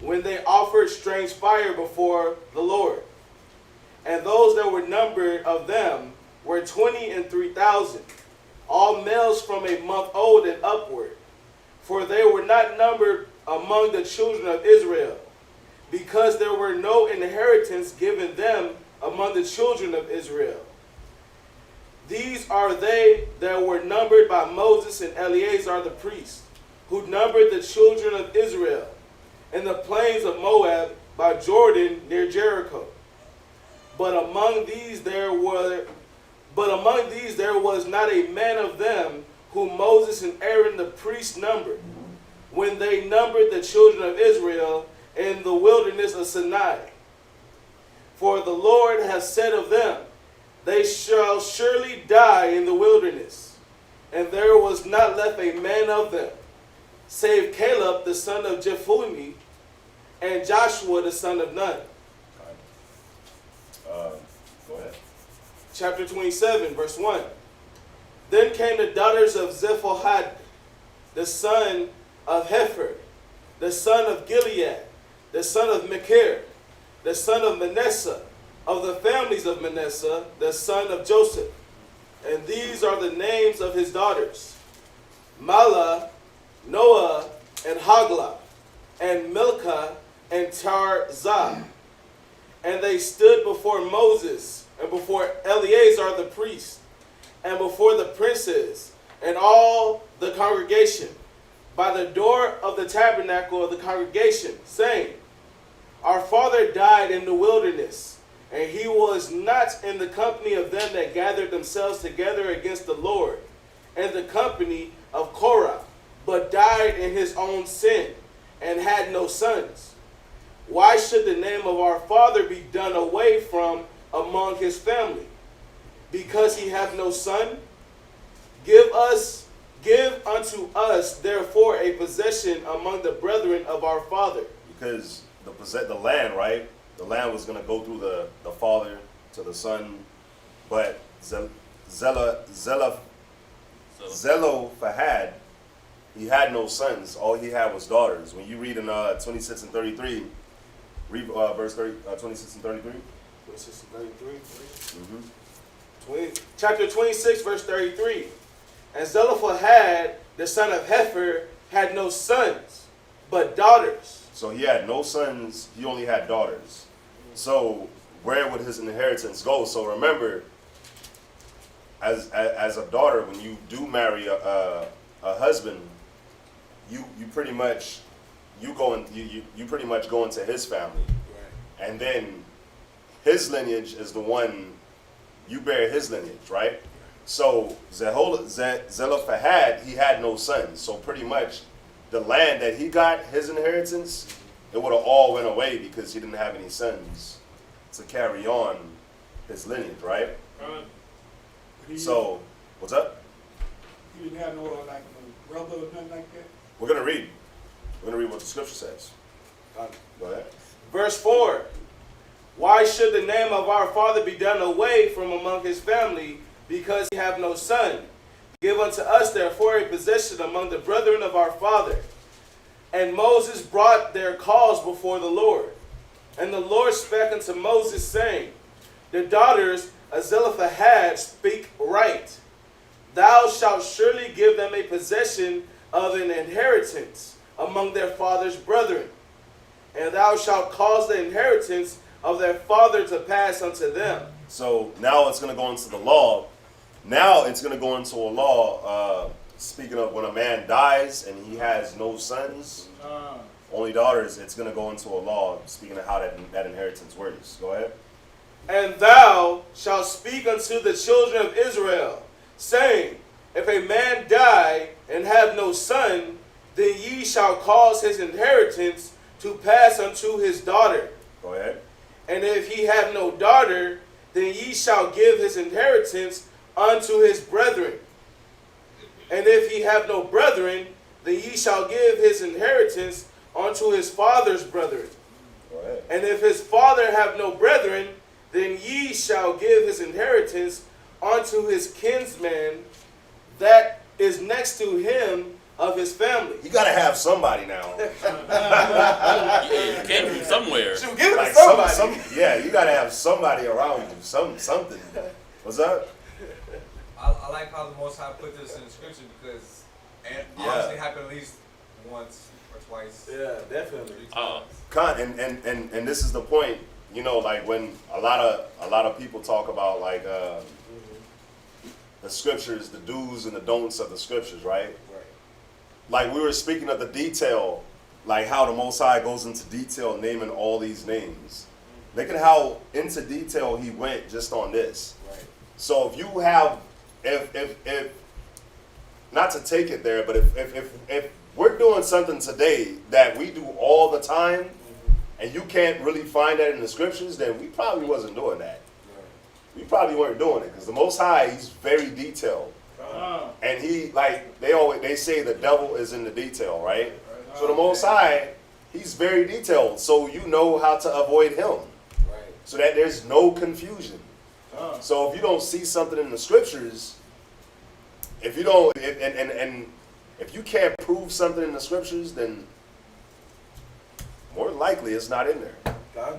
when they offered strange fire before the Lord. And those that were numbered of them were 23,000, all males from a month old and upward. For they were not numbered among the children of Israel, because there were no inheritance given them among the children of Israel. These are they that were numbered by Moses and Eleazar the priest, who numbered the children of Israel in the plains of Moab by Jordan near Jericho. But among these there was not a man of them whom Moses and Aaron the priest numbered, when they numbered the children of Israel in the wilderness of Sinai. For the Lord has said of them, they shall surely die in the wilderness. And there was not left a man of them, save Caleb the son of Jephunneh, and Joshua the son of Nun. Go ahead. Chapter 27, verse 1. Then came the daughters of Zephahad, the son of Hepher, the son of Gilead, the son of Machir, the son of Manasseh, of the families of Manasseh, the son of Joseph. And these are the names of his daughters: Mahlah, Noah, and Haglah, and Milcah, and Tarzah. And they stood before Moses, and before Eleazar the priest, and before the princes, and all the congregation, by the door of the tabernacle of the congregation, saying, Our father died in the wilderness, and he was not in the company of them that gathered themselves together against the Lord, in the company of Korah, but died in his own sin, and had no sons. Why should the name of our father be done away from among his family? Because he hath no son? Give unto us therefore a possession among the brethren of our father. Because the land, right? The land was going to go through the father to the son, but Zelophehad, he had no sons. All he had was daughters. When you read in 26 and 33, read verse 26 and 33. 26 and 33. Mm-hmm. Chapter 26, verse 33. And Zelophehad, the son of Hefer, had no sons, but daughters. So he had no sons, he only had daughters. So where would his inheritance go? So remember, as a daughter, when you do marry a husband, you pretty much pretty much go into his family. Right. And then his lineage is the one, you bear his lineage, right? So Zelophehad, he had no sons. So pretty much the land that he got, his inheritance, it would have all went away because he didn't have any sons to carry on his lineage, right? So, what's up? He didn't have no like no brother or nothing like that. We're gonna read what the scripture says. Go ahead. Verse 4. Why should the name of our father be done away from among his family, because he have no son? Give unto us therefore a possession among the brethren of our father. And Moses brought their cause before the Lord. And the Lord spake unto Moses, saying, the daughters of Zelophehad speak right. Thou shalt surely give them a possession of an inheritance among their father's brethren. And thou shalt cause the inheritance of their father to pass unto them. So now it's going to go into the law. Now it's going to go into a law, speaking of when a man dies and he has no sons, only daughters, it's going to go into a law, speaking of how that inheritance works. Go ahead. And thou shalt speak unto the children of Israel, saying, if a man die and have no son, then ye shall cause his inheritance to pass unto his daughter. Go ahead. And if he have no daughter, then ye shall give his inheritance unto his brethren. And if he have no brethren, then ye shall give his inheritance unto his father's brethren. Go ahead. And if his father have no brethren, then ye shall give his inheritance unto his kinsman that is next to him of his family. You got to have somebody now. You came from somewhere. Should give it Like to somebody. yeah, you got to have somebody around you. Something. What's up? I like how the Most High put this in the scripture because it obviously happened at least once or twice. Yeah, definitely. And this is the point. You know, like when a lot of people talk about like the scriptures, the do's and the don'ts of the scriptures, right? Right. Like we were speaking of the detail, like how the Most High goes into detail naming all these names. Look at how into detail he went just on this. Right. So if you have, if not to take it there, but if we're doing something today that we do all the time, and you can't really find that in the scriptures, then we probably wasn't doing that. We probably weren't doing it because the Most High, he's very detailed. And he, like, they say the devil is in the detail, right? So the Most High, he's very detailed. So you know how to avoid him. Right. So that there's no confusion. So if you don't see something in the scriptures, if you don't, and if you can't prove something in the scriptures, then more than likely it's not in there.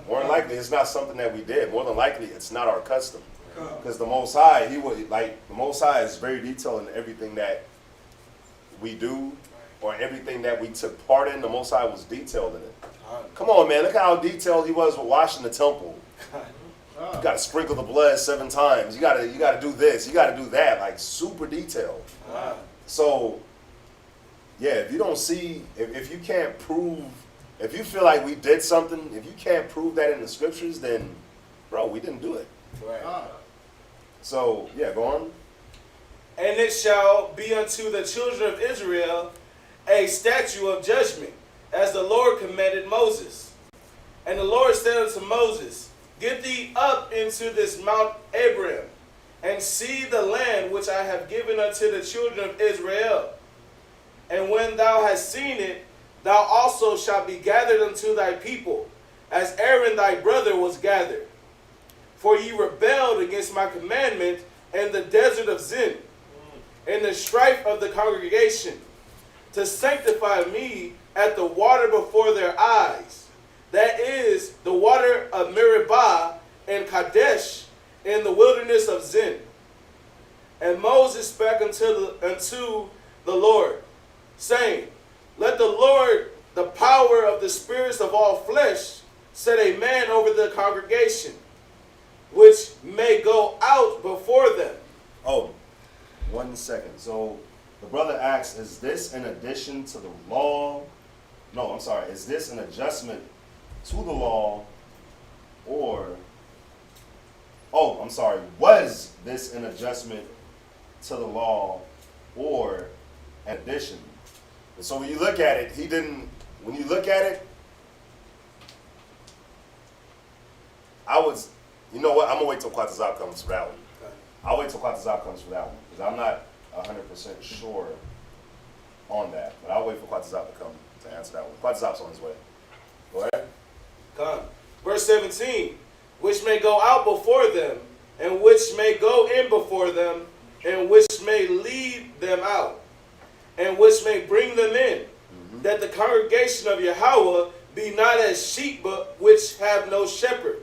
More than likely it's not something that we did. More than likely it's not our custom. Because the Most High, the Most High is very detailed in everything that we do or everything that we took part in. The Most High was detailed in it. Come on, man, look how detailed he was with washing the temple. You got to sprinkle the blood 7 times. You got to do this. You got to do that. Like super detailed. So, yeah, if you don't see, if you can't prove, if you feel like we did something, if you can't prove that in the scriptures, then, bro, we didn't do it. Right. So, yeah, go on. And it shall be unto the children of Israel a statute of judgment, as the Lord commanded Moses. And the Lord said unto Moses, Get thee up into this Mount Abraham, and see the land which I have given unto the children of Israel. And when thou hast seen it, thou also shalt be gathered unto thy people, as Aaron thy brother was gathered. For ye rebelled against my commandment in the desert of Zin, in the strife of the congregation, to sanctify me at the water before their eyes, that is, the water of Meribah and Kadesh in the wilderness of Zin. And Moses spake unto the Lord, saying, Let the Lord, the power of the spirits of all flesh, set a man over the congregation, which may go out before them. Oh, 1 second. So the brother asks, is this in addition to the law? No, I'm sorry. Is this an adjustment to the law, or, oh, I'm sorry, was this an adjustment to the law or an addition? And so when you look at it, when you look at it, you know what, I'm going to wait till Quatazop comes for that one. I'll wait till Quatazop comes for that one, because I'm not 100% sure on that. But I'll wait for Quatazop to come to answer that one. Quatazop's on his way. Go ahead. Come. Verse 17, which may go out before them, and which may go in before them, and which may lead them out, and which may bring them in, that the congregation of Yahweh be not as sheep, but which have no shepherd.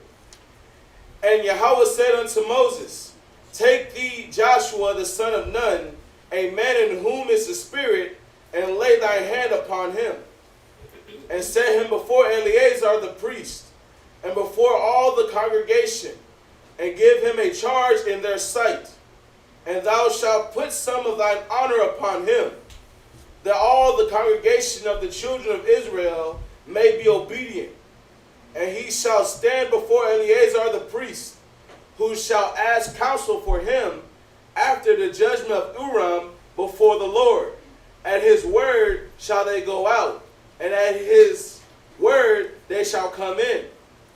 And Yahweh said unto Moses, Take thee Joshua the son of Nun, a man in whom is the Spirit, and lay thy hand upon him, and set him before Eleazar the priest, and before all the congregation, and give him a charge in their sight. And thou shalt put some of thine honor upon him, that all the congregation of the children of Israel may be obedient. And he shall stand before Eleazar the priest, who shall ask counsel for him after the judgment of Urim before the Lord. At his word shall they go out, and at his word they shall come in,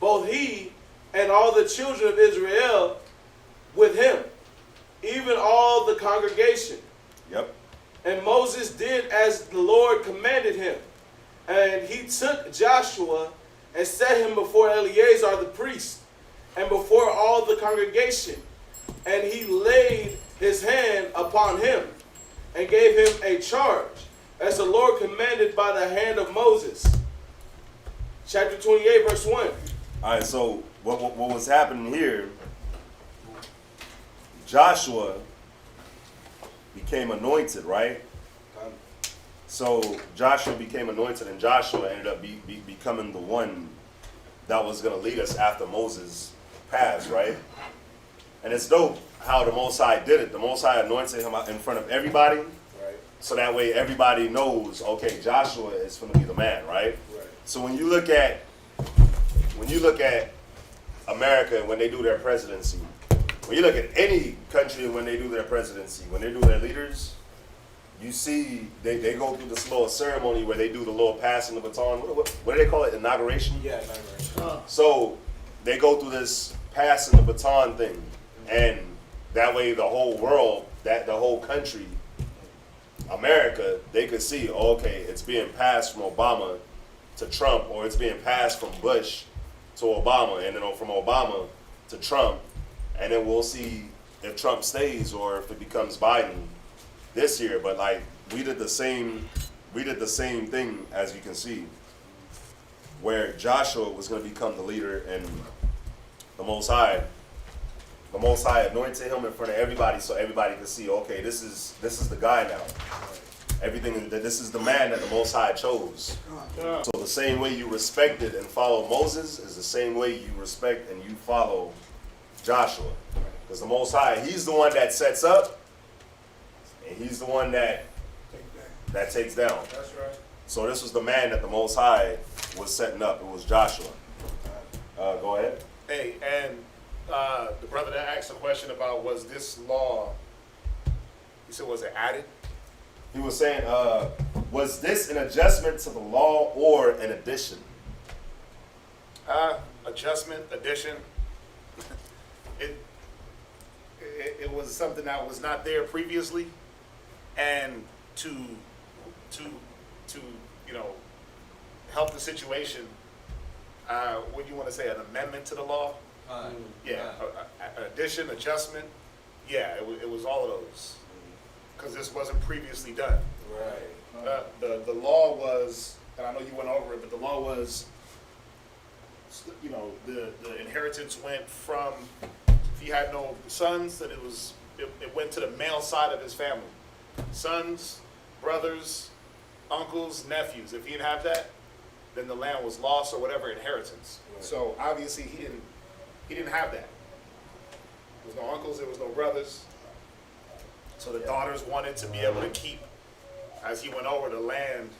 both he and all the children of Israel with him, even all the congregation. Yep. And Moses did as the Lord commanded him. And he took Joshua and set him before Eleazar the priest, and before all the congregation. And he laid his hand upon him, and gave him a charge, as the Lord commanded by the hand of Moses. Chapter 28, verse 1. All right, so what was happening here, Joshua became anointed, right? So Joshua became anointed, and Joshua ended up becoming the one that was going to lead us after Moses passed, right? And it's dope how the Most High did it. The Most High anointed him in front of everybody, Right. so that way everybody knows, okay, Joshua is going to be the man, right? Right. So when you look at America when they do their presidency, when you look at any country when they do their presidency, when they do their leaders, you see they go through this little ceremony where they do the little passing the baton. What do they call it? Inauguration? Yeah, inauguration. So they go through this passing the baton thing, and that way the whole world, the whole country, America, they could see, okay, it's being passed from Obama to Trump, or it's being passed from Bush to Obama, and then from Obama to Trump, and then we'll see if Trump stays or if it becomes Biden this year. But like we did the same thing, as you can see, where Joshua was going to become the leader, and the Most High anointed him in front of everybody, so everybody could see, okay, this is the guy now. Everything, this is the man that the Most High chose. So the same way you respected and followed Moses is the same way you respect and you follow Joshua. Because the Most High, he's the one that sets up, and he's the one that takes down. That's right. So this was the man that the Most High was setting up. It was Joshua. Go ahead. Hey, and the brother that asked a question about was this law You said, was it added? He was saying, was this an adjustment to the law or an addition? Adjustment, addition. It was something that was not there previously, and to help the situation. What do you want to say? An amendment to the law? Yeah, an addition, adjustment. Yeah, it was all of those, because this wasn't previously done. Right. The law was, and I know you went over it, but the law was, the inheritance went from, if he had no sons, then it went to the male side of his family. Sons, brothers, uncles, nephews. If he didn't have that, then the land was lost or whatever inheritance. Right. So obviously he didn't have that. There was no uncles, there was no brothers. So the daughters wanted to be able to keep, as he went over, the land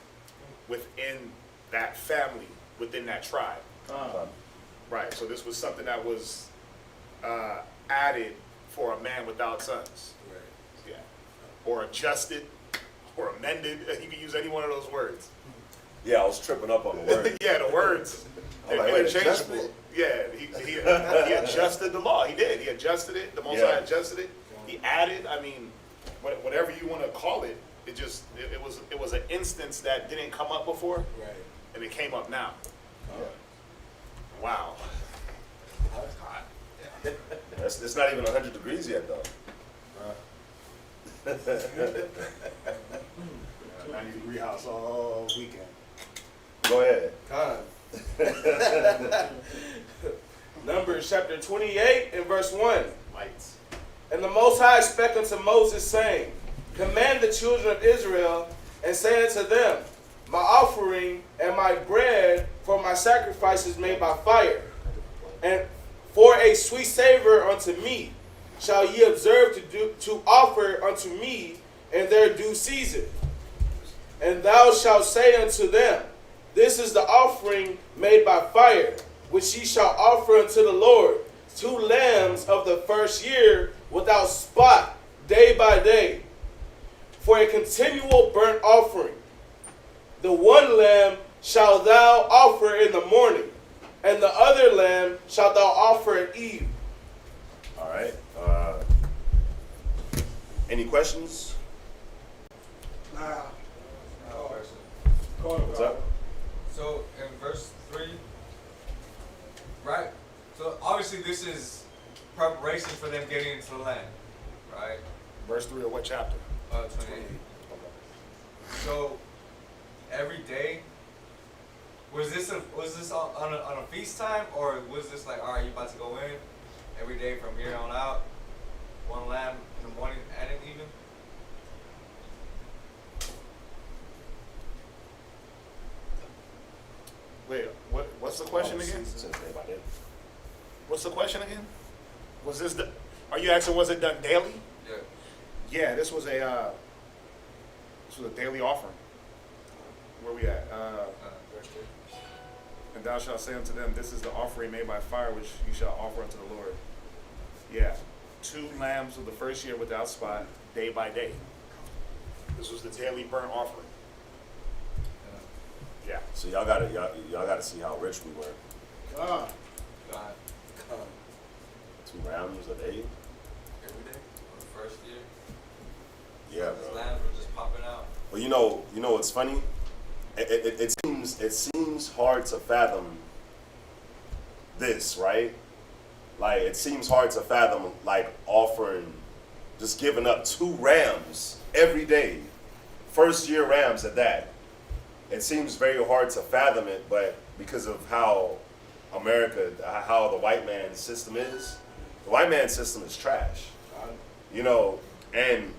within that family, within that tribe. Right, so this was something that was added for a man without sons. Right. Yeah. Or adjusted, or amended. You can use any one of those words. Yeah, I was tripping up on the word. Yeah, the words. I'm like, They're wait, interchangeable. adjustment? Yeah, he adjusted the law. He did. He adjusted it. The Most High adjusted it. He added. I mean, whatever you want to call it. It was an instance that didn't come up before, Right. and it came up now. Wow. That's hot. It's not even 100 degrees yet, though. 90-degree house all weekend. Go ahead. Numbers chapter 28 and verse 1. Lights. And the Most High spake unto Moses, saying, Command the children of Israel, and say unto them, My offering and my bread for my sacrifices made by fire, and for a sweet savor unto me, shall ye observe to offer unto me in their due season. And thou shalt say unto them, This is the offering made by fire, which ye shall offer unto the Lord, 2 lambs of the first year without spot, day by day, for a continual burnt offering. The one lamb shalt thou offer in the morning, and the other lamb shalt thou offer at eve. All right. Any questions? Now, What's up? So in verse 3, right? So obviously this is preparation for them getting into the land, right? Verse 3 of what chapter? 28. So every day, was this on a feast time, or was this like, all right, you about to go in every day from here on out, one lamb in the morning and in the evening? Wait, what's the question again? Since day by day. What's the question again? Are you asking, was it done daily? Yeah. Yeah, this was a daily offering. Where we at? Verse 3. And thou shalt say unto them, This is the offering made by fire, which you shall offer unto the Lord. Yeah, 2 lambs of the first year without spot, day by day. This was the daily burnt offering. Yeah. So y'all gotta see how rich we were. God. 2 rams a day. Every day on the first year. Yeah, These bro. lambs were just popping out. Well, you know what's funny? It seems hard to fathom this, right? Like, it seems hard to fathom, like, offering, just giving up 2 rams every day, first year rams at that. It seems very hard to fathom it, but because of how America, how the white man's system is, the white man's system is trash. And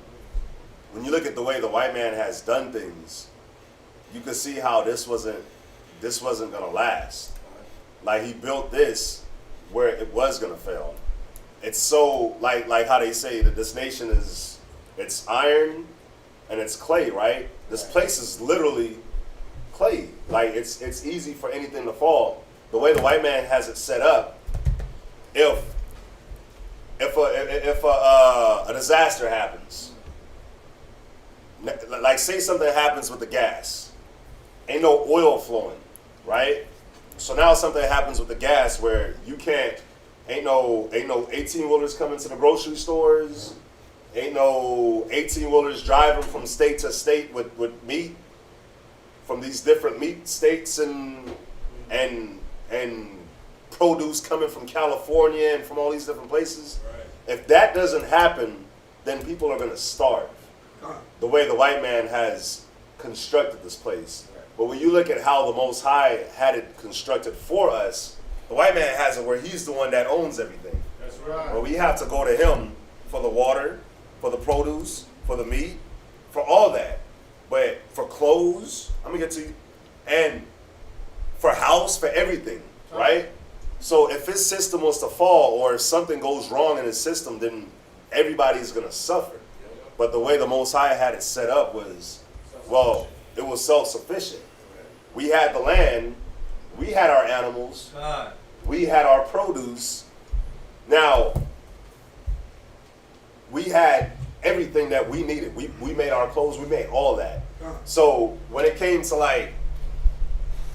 when you look at the way the white man has done things, you can see how this wasn't gonna last. Like, he built this where it was gonna fail. It's so like how they say that this nation it's iron and it's clay, right? This place is literally clay. Like, it's easy for anything to fall. The way the white man has it set up, if a disaster happens, like say something happens with the gas, ain't no oil flowing, right? So now something happens with the gas where you can't, ain't no 18-wheelers coming to the grocery stores, ain't no 18-wheelers driving from state to state with meat from these different meat states and produce coming from California and from all these different places. Right. If that doesn't happen, then people are going to starve. The way the white man has constructed this place. Right. But when you look at how the Most High had it constructed for us, the white man has it where he's the one that owns everything. That's right. But we have to go to him for the water, for the produce, for the meat, for all that. But for clothes, I'm going to get to you, and for house, for everything, right? So if his system was to fall or if something goes wrong in his system, then everybody's going to suffer. But the way the Most High had it set up was, well, it was self-sufficient. We had the land, we had our animals, we had our produce. Now, we had everything that we needed. We made our clothes, we made all that. So when it came to like,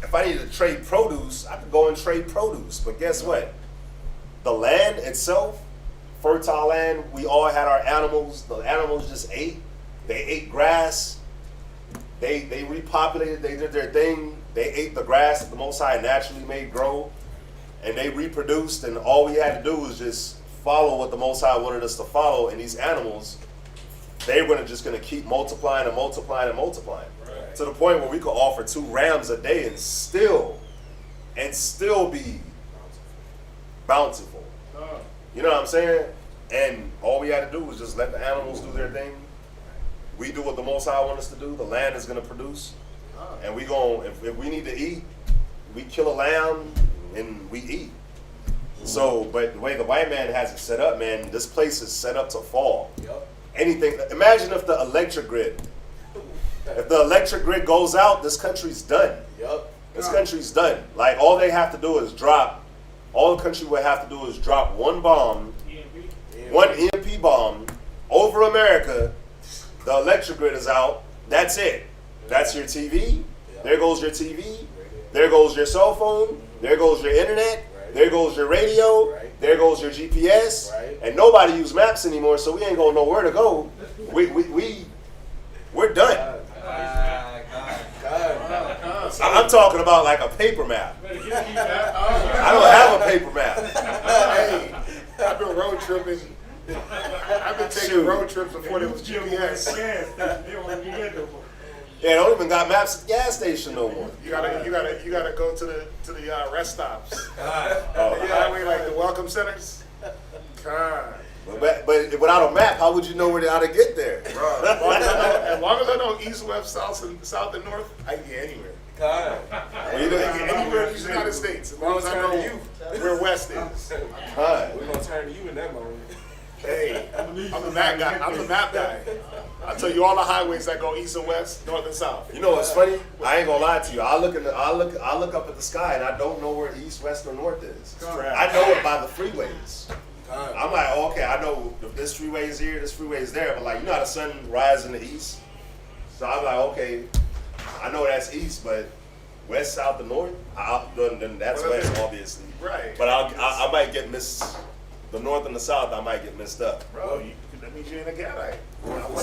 if I needed to trade produce, I could go and trade produce. But guess what? The land itself, fertile land, we all had our animals. The animals just ate. They ate grass. They repopulated. They did their thing. They ate the grass that the Most High naturally made grow. And they reproduced. And all we had to do was just follow what the Most High wanted us to follow. And these animals, they were just going to keep multiplying and multiplying and multiplying. Right. To the point where we could offer 2 rams a day and still be bountiful. You know what I'm saying? And all we had to do was just let the animals do their thing. We do what the Most High wants us to do. The land is going to produce. And we going, if we need to eat, we kill a lamb and we eat. So, but the way the white man has it set up, man, this place is set up to fall. Yep. Anything. Imagine if the electric grid goes out, this country's done. Yep. This country's done. Like all they have to do is drop. All the country would have to do is drop one bomb, one EMP bomb over America. The electric grid is out. That's it. That's your TV. There goes your TV. There goes your cell phone. There goes your internet. There goes your radio. There goes your GPS. And nobody use maps anymore, so we ain't gonna know where to go. We're done. I'm talking about like a paper map. I don't have a paper map. Hey, I've been road tripping. I've been taking road trips before there was GPS. Yeah, they don't even got maps at the gas station no more. You gotta go to the rest stops. Highway, like the welcome centers. God. But without a map, how would you know how to get there? Bro, as long as I know east, west, south, and north, I can get anywhere. I can get anywhere in the United States. As long as I know where west is. We're gonna turn to you in that moment. Hey, I'm the map guy. I'm the map guy. I'll tell you all the highways that go east and west, north and south. You know what's funny? I ain't gonna lie to you. I look up at the sky and I don't know where east, west, or north is. I know it by the freeways. I'm like, oh, okay, I know if this freeway is here, this freeway is there, but like, you know how the sun rises in the east? So I'm like, okay, I know that's east, but west, south, and north, then that's west, obviously. Right. But I might get the north and the south, I might get messed up. Bro, that means you're in a Gadite. I'm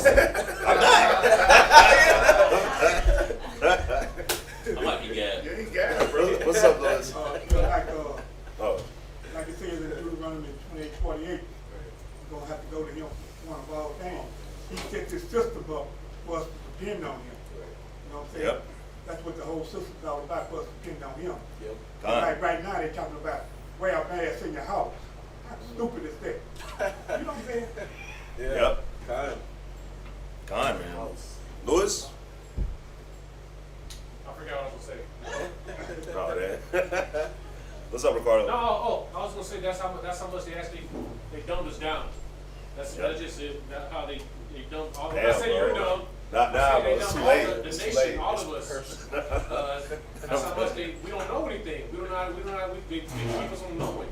I might be Gad. You ain't Gad, bro. What's up, Lewis? Like it says in Deuteronomy 28:48, we're going to have to go to him for one of all things. He set this system up for us to depend on him. You know what I'm saying? Yep. That's what the whole system's all about, for us to depend on him. Yep. Like right now, they're talking about wear a mask in your house. How stupid is that? You know what I'm saying? Yeah. Yep. Con, man. Lewis? I forgot what I was going to say. Oh, man. What's up, Ricardo? No, I was going to say that's how much they actually dumbed us down. That's just how they dumbed all of us. I say you're dumb. Not now, bro. It's too late. The nation, all of us. That's how much we don't know anything. We don't know they keep us from knowing.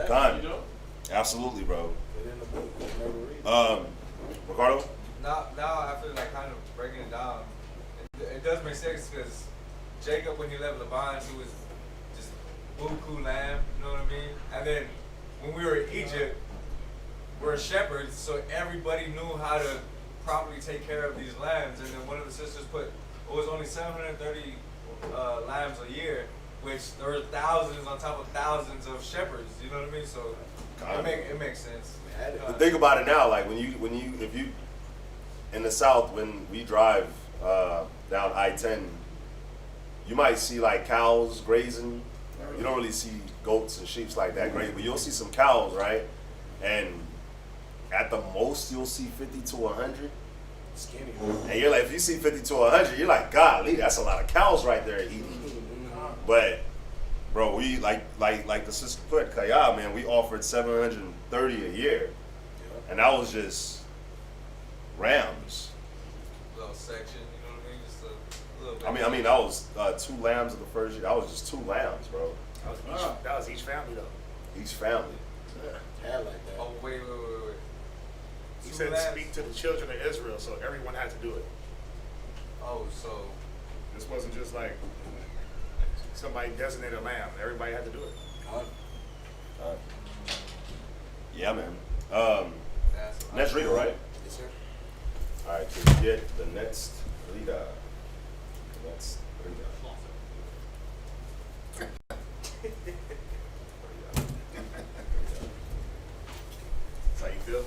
Con. You know? Absolutely, bro. Ricardo? Now I feel like kind of breaking it it down, it does make sense because Jacob, when he left Laban, he was just buku lamb, you know what I mean? And then when we were in Egypt, we're shepherds, so everybody knew how to properly take care of these lambs. And then one of the sisters put, it was only 730 lambs a year, which there were thousands on top of thousands of shepherds, you know what I mean? So it makes sense. But think about it now, like if you in the South, when we drive down I-10, you might see like cows grazing. You don't really see goats and sheep like that grazing, but you'll see some cows, right? And at the most, you'll see 50 to 100. Skinny. And you're like, if you see 50 to 100, you're like, golly, that's a lot of cows right there eating. But, bro, we like the sister put, Kaya, man, we offered 730 a year, and that was just rams. Little section, you know what I mean? Just a little bit. I mean, that was 2 lambs of the first year. That was just 2 lambs, bro. That was each family though. Each family. Had like that. Oh, wait. He 2 said lambs? speak to the children of Israel, so everyone had to do it. Oh, so. This wasn't just like somebody designated lamb. Everybody had to do it. Yeah, man. That's Next reader, right? Yes, sir. All right, to get the next reader. Next reader. That's how you feel?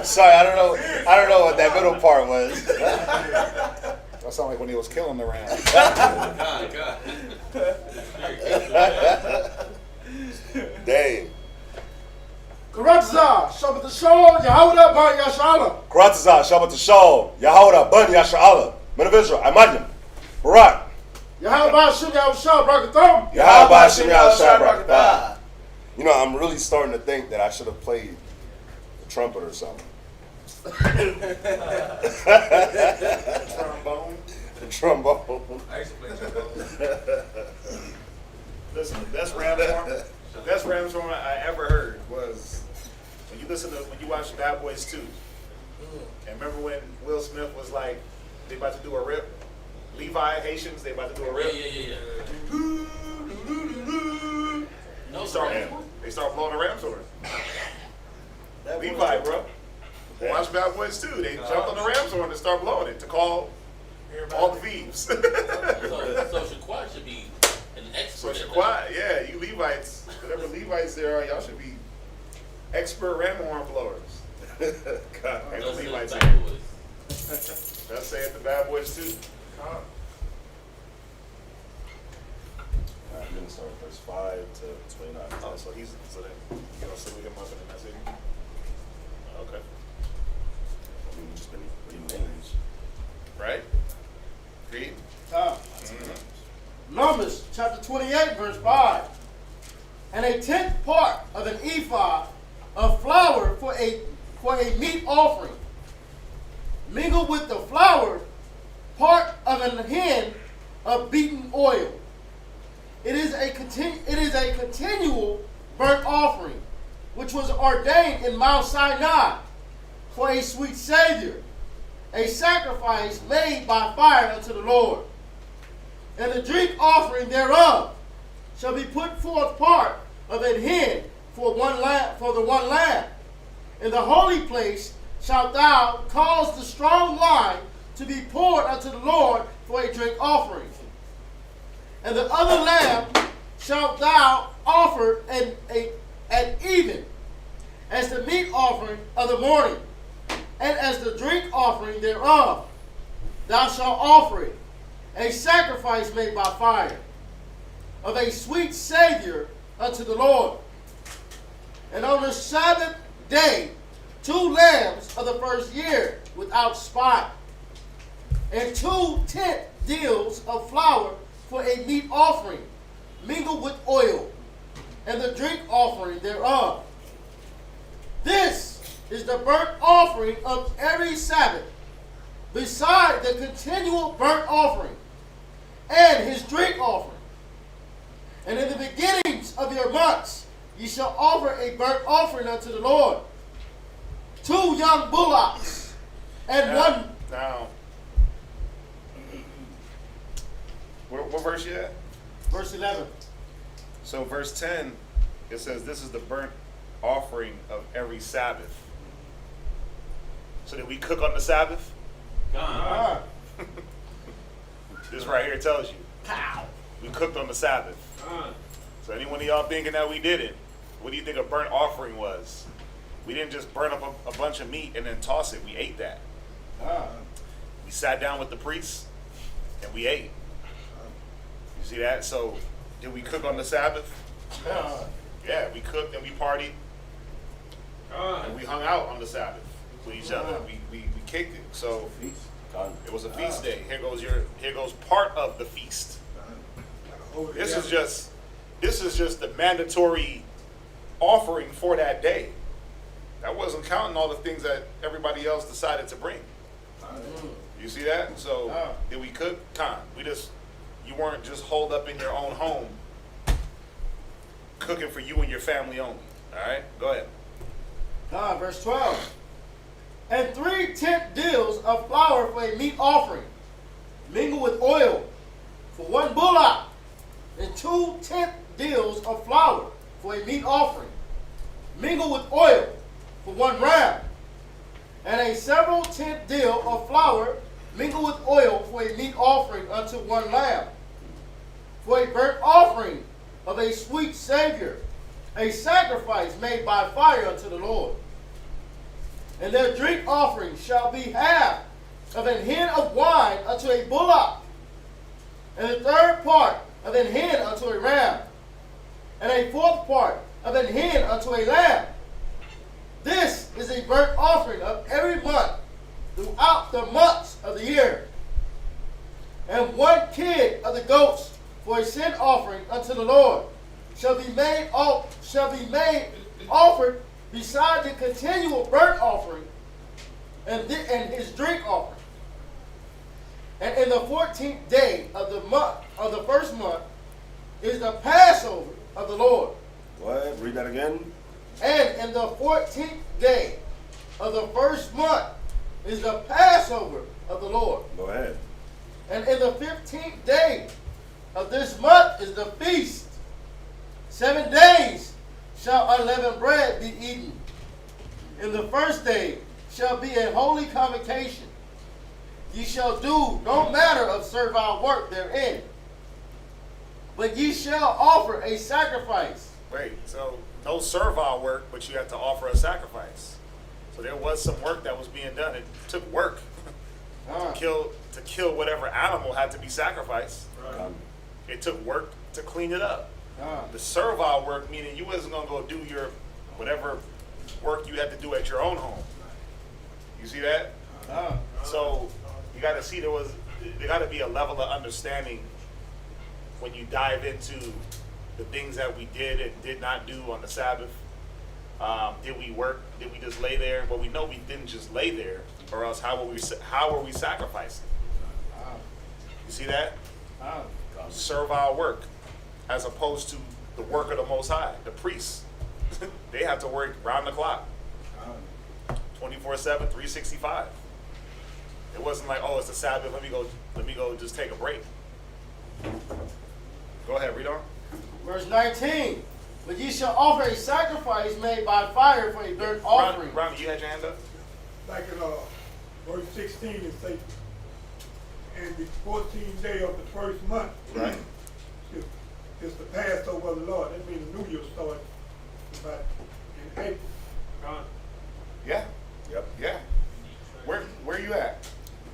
Sorry, I don't know what that middle part was. That sounded like when he was killing the ram. God. Dang. Karatza, Shabbat Shalom, Yehuda Bar Yashala. Karatza, Shabbat Shalom, Yehuda, Bun Yasha'Allah, Men of Israel, Imagine, Barak, Yehuda Shem Yahushua Brakatham. Yehuda Hashem Yahushua Barakatah. You know, I'm really starting to think that I should have played the trumpet or something. Trombone. The trombone. I used to play trombone. Listen, the best ram horn I ever heard was when you watch Bad Boys 2. And remember when Will Smith was like, they about to do a rip? Levi, Haitians, they about to do a rip? Yeah. They start blowing the ram's horn. Levi, bro. Watch Bad Boys 2. They jumped on the ram's horn and start blowing it to call all the thieves. So Shaquat should be an So expert. Shaquat, yeah, you Levites, whatever Levites there are, y'all should be expert ram horn blowers. God, ain't no Levites here. That's saying the Bad Boys 2. Alright, I'm gonna start with verse 5 to 29. Oh, so then you gonna salute him up in the message? Okay. We've just been reading names. Right? Read. Numbers chapter 28, verse 5. And a tenth part of an ephah of flour for a meat offering, mingled with the flour part of an hin of beaten oil. It is a continual burnt offering, which was ordained in Mount Sinai for a sweet Savior, a sacrifice made by fire unto the Lord. And the drink offering thereof shall be put forth part of an hin for the one lamb. In the holy place shalt thou cause the strong wine to be poured unto the Lord for a drink offering. And the other lamb shalt thou offer at even, as the meat offering of the morning, and as the drink offering thereof. Thou shalt offer it, a sacrifice made by fire, of a sweet Savior unto the Lord. And on the Sabbath day, 2 lambs of the first year without spot, and 2 tenth deals of flour for a meat offering, mingled with oil, and the drink offering thereof. This is the burnt offering of every Sabbath, beside the continual burnt offering, and his drink offering. And in the beginnings of your months ye shall offer a burnt offering unto the Lord, 2 young bullocks, and one. Now, what verse you at? Verse 11. So verse 10, it says, this is the burnt offering of every Sabbath. So did we cook on the Sabbath? Ah. This right here tells you. Pow. We cooked on the Sabbath. So anyone of y'all thinking that we didn't, what do you think a burnt offering was? We didn't just burn up a bunch of meat and then toss it. We ate that. We sat down with the priests and we ate. You see that? So did we cook on the Sabbath? Yeah, we cooked and we partied. And we hung out on the Sabbath with each other. We kicked it. So it was a feast day. Here goes part of the feast. This is just the mandatory offering for that day. That wasn't counting all the things that everybody else decided to bring. You see that? So did we cook? You weren't just holed up in your own home cooking for you and your family only. All right, go ahead. Verse 12. And 3 tenth deals of flour for a meat offering, mingled with oil, for 1 bullock, and 2 tenth deals of flour for a meat offering, mingled with oil, for 1 ram, and a several tenth deal of flour, mingled with oil, for a meat offering unto 1 lamb, for a burnt offering of a sweet Savior, a sacrifice made by fire unto the Lord. And their drink offering shall be half of an hin of wine unto a bullock, and the 3rd part of an hin unto a ram, and a 4th part of an hin unto a lamb. This is a burnt offering of every month throughout the months of the year. And 1 kid of the goats for a sin offering unto the Lord shall be made offered beside the continual burnt offering and his drink offering. And in the 14th day of the month of the first month is the Passover of the Lord. Go ahead, read that again. And in the 14th day of the first month is the Passover of the Lord. Go ahead. And in the 15th day of this month is the feast. 7 days shall unleavened bread be eaten. In the first day shall be a holy convocation. Ye shall do no manner of servile work therein, but ye shall offer a sacrifice. Wait, so no servile work, but you have to offer a sacrifice. So there was some work that was being done. It took work to kill whatever animal had to be sacrificed. It took work to clean it up. The servile work, meaning you wasn't going to go do your whatever work you had to do at your own home. You see that? So you got to see there got to be a level of understanding when you dive into the things that we did and did not do on the Sabbath. Did we work? Did we just lay there? Well, we know we didn't just lay there, or else how were we sacrificing? You see that? Servile work, as opposed to the work of the Most High, the priests. They have to work round the clock, 24/7, 365. It wasn't like, oh, it's the Sabbath. Let me go, just take a break. Go ahead, read on. Verse 19. But ye shall offer a sacrifice made by fire for a burnt offering. Ronnie, you had your hand up? Like in verse 16, it says, and the 14th day of the first month, Right. is the Passover of the Lord. That means the New Year starts about in April. Yeah. Yep. Yeah. Where you at?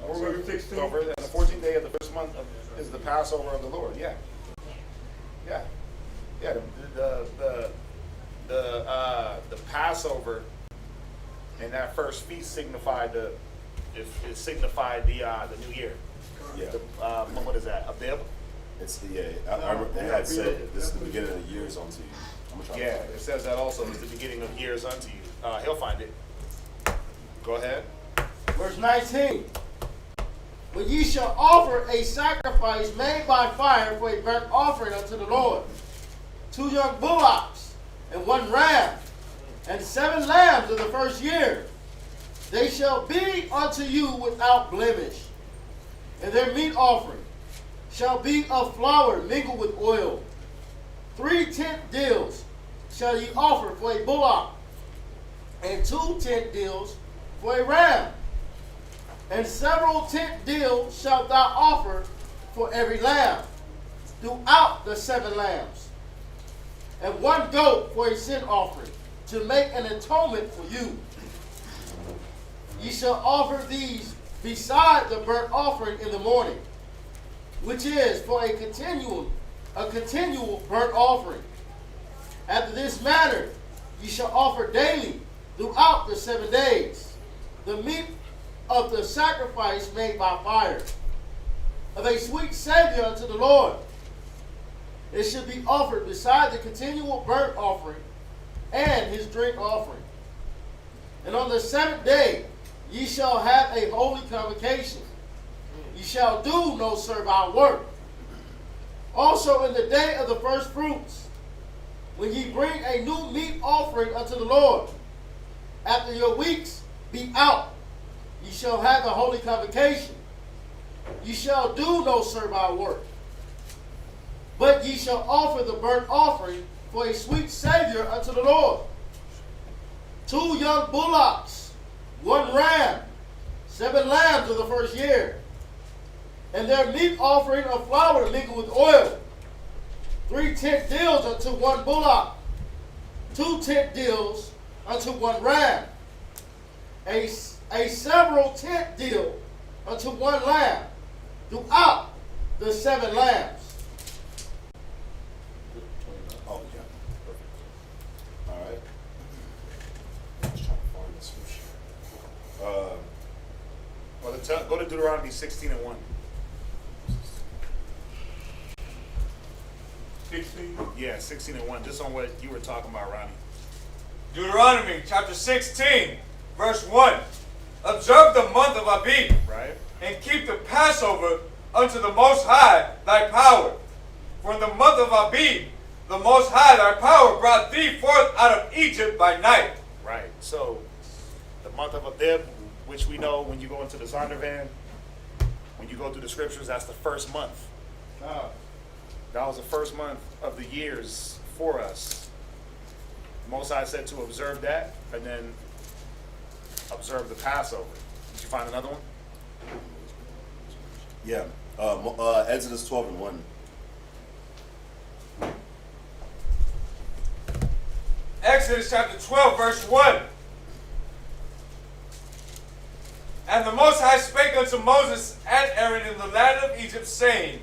Verse 16. Over there. The 14th day of the first month is the Passover of the Lord. Yeah. Yeah. Yeah. The Passover and that first feast signified the New year. Yeah. What is that? Abib? I remember they had said this is the beginning of the years unto you. I'm gonna try to Yeah, find it says that also is the beginning of years unto you. He'll find it. Go ahead. Verse 19. But ye shall offer a sacrifice made by fire for a burnt offering unto the Lord. 2 young bullocks, and 1 ram, and 7 lambs of the first year. They shall be unto you without blemish. And their meat offering shall be of flour mingled with oil. 3 tenth deals shall ye offer for a bullock, and 2 tenth deals for a ram. And several tenth deals shalt thou offer for every lamb, throughout the 7 lambs. And 1 goat for a sin offering, to make an atonement for you. Ye shall offer these beside the burnt offering in the morning, which is for a continual burnt offering. After this manner ye shall offer daily throughout the 7 days the meat of the sacrifice made by fire, of a sweet Savior unto the Lord. It should be offered beside the continual burnt offering and his drink offering. And on the 7th day ye shall have a holy convocation. Ye shall do no servile work. Also in the day of the first fruits, when ye bring a new meat offering unto the Lord, after your weeks be out, ye shall have a holy convocation. Ye shall do no servile work. But ye shall offer the burnt offering for a sweet Savior unto the Lord. 2 young bullocks, 1 ram, 7 lambs of the first year, and their meat offering of flour mingled with oil. 3 tenth deals unto 1 bullock, 2 tenth deals unto 1 ram, a several tenth deal unto 1 lamb, throughout the 7 lambs. Oh, yeah. Perfect. All right. Let's try to find this scripture. Go to Deuteronomy 16:1. 16. Yeah, 16:1. Just on what you were talking about, Ronnie. Deuteronomy chapter 16, verse 1. Observe the month of Abib, Right? and keep the Passover unto the Most High thy power. For in the month of Abib, the Most High thy power brought thee forth out of Egypt by night. Right. So, the month of Abib, which we know when you go into the Zondervan, when you go through the scriptures, that's the first month. That was the first month of the years for us. Most High said to observe that, and then observe the Passover. Did you find another one? Yeah. Exodus 12:1. Exodus chapter 12, verse 1. And the Most High spake unto Moses and Aaron in the land of Egypt, saying,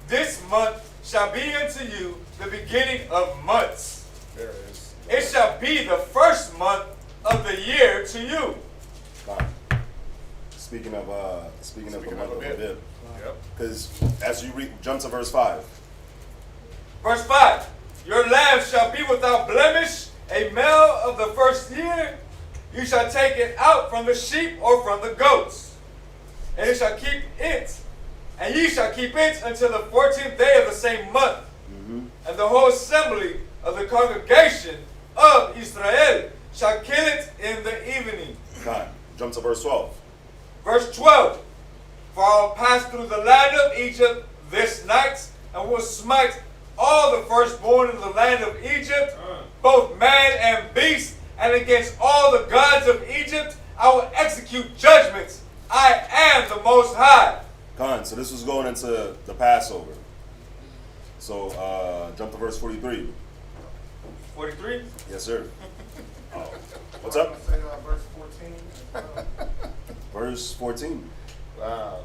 This month shall be unto you the beginning of months. There it is. It shall be the first month of the year to you. Fine. Speaking of the month of Abib, Yep. because as you jump to verse 5. Verse 5. Your lamb shall be without blemish, a male of the first year. You shall take it out from the sheep or from the goats. And you shall keep it. And ye shall keep it until the 14th day of the same month. And the whole assembly of the congregation of Israel shall kill it in the evening. Fine. Jump to verse 12. Verse 12. For I will pass through the land of Egypt this night, and will smite all the firstborn in the land of Egypt, both man and beast, and against all the gods of Egypt I will execute judgments. I am the Most High. So this was going into the Passover. So jump to verse 43. 43. Yes, sir. What's up? Say verse 14. Verse 14. Wow.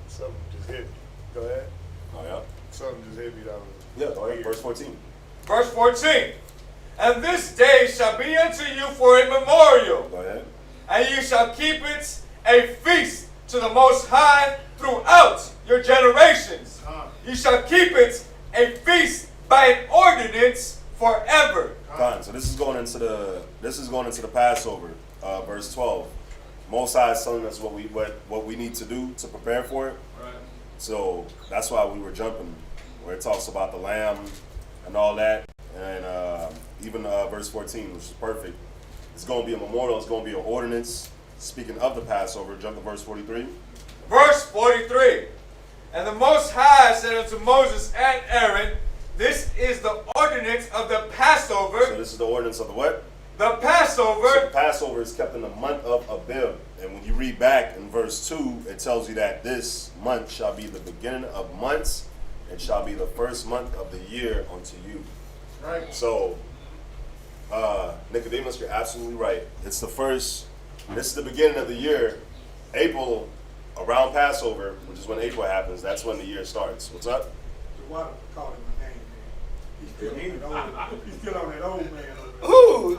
Something just hit me. Go ahead. Oh, yeah? Something just hit me. That was Yeah, go ahead. Verse 14. Verse 14. And this day shall be unto you for a memorial, Go ahead. and you shall keep it a feast to the Most High throughout your generations. You shall keep it a feast by an ordinance forever. Fine. So this is going into the Passover, verse 12. Most High is telling us what we need to do to prepare for it. Right. So that's why we were jumping, where it talks about the lamb and all that, and even verse 14, which is perfect. It's going to be a memorial. It's going to be an ordinance. Speaking of the Passover, jump to verse 43. Verse 43. And the Most High said unto Moses and Aaron, this is the ordinance of the Passover. So this is the ordinance of the what? The Passover. So the Passover is kept in the month of Abib. And when you read back in verse 2, it tells you that this month shall be the beginning of months and shall be the first month of the year unto you. Right. So, Nicodemus, you're absolutely right. It's the first, this is the beginning of the year. April, around Passover, which is when April happens, that's when the year starts. What's up? The water called him a name, man. He's still on that old man over there. Ooh.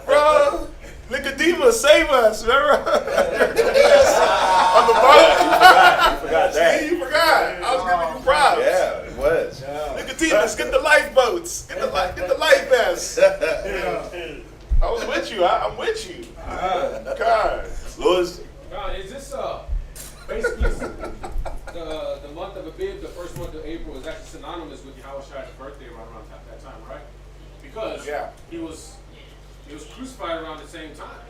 Bro, Nicodemus, save us, remember? On the boat. You forgot that. You forgot. I was giving you props. Yeah, it was. Nicodemus, get the lifeboats. Get the life vests. I was with you. I'm with you. God. Louis? Is this basically the month of Abib, the first month of April, is actually synonymous with Yahushua's birthday around that time, right? Because he was crucified around the same time.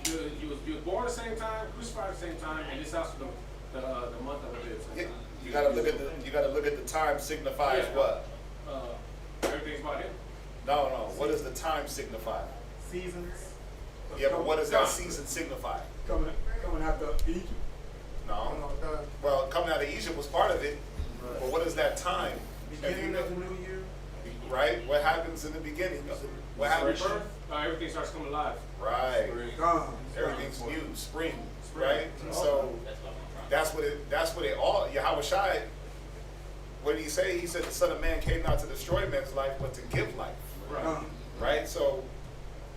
He was born at the same time, crucified at the same time, and this also the month of Abib. Yeah, you gotta look at the time signifies what? Everything's about him. No. What does the time signify? Seasons. Yeah, but what does that season signify? Coming out of Egypt. No. Well, coming out of Egypt was part of it. But what is that time? Beginning of the new year. Right? What happens in the beginning? What happens? Everything starts coming alive. Right. Gone. Everything's new. Spring. Right? So that's what it all. Yahushua. What did he say? He said the Son of Man came not to destroy man's life, but to give life. Right. Right? So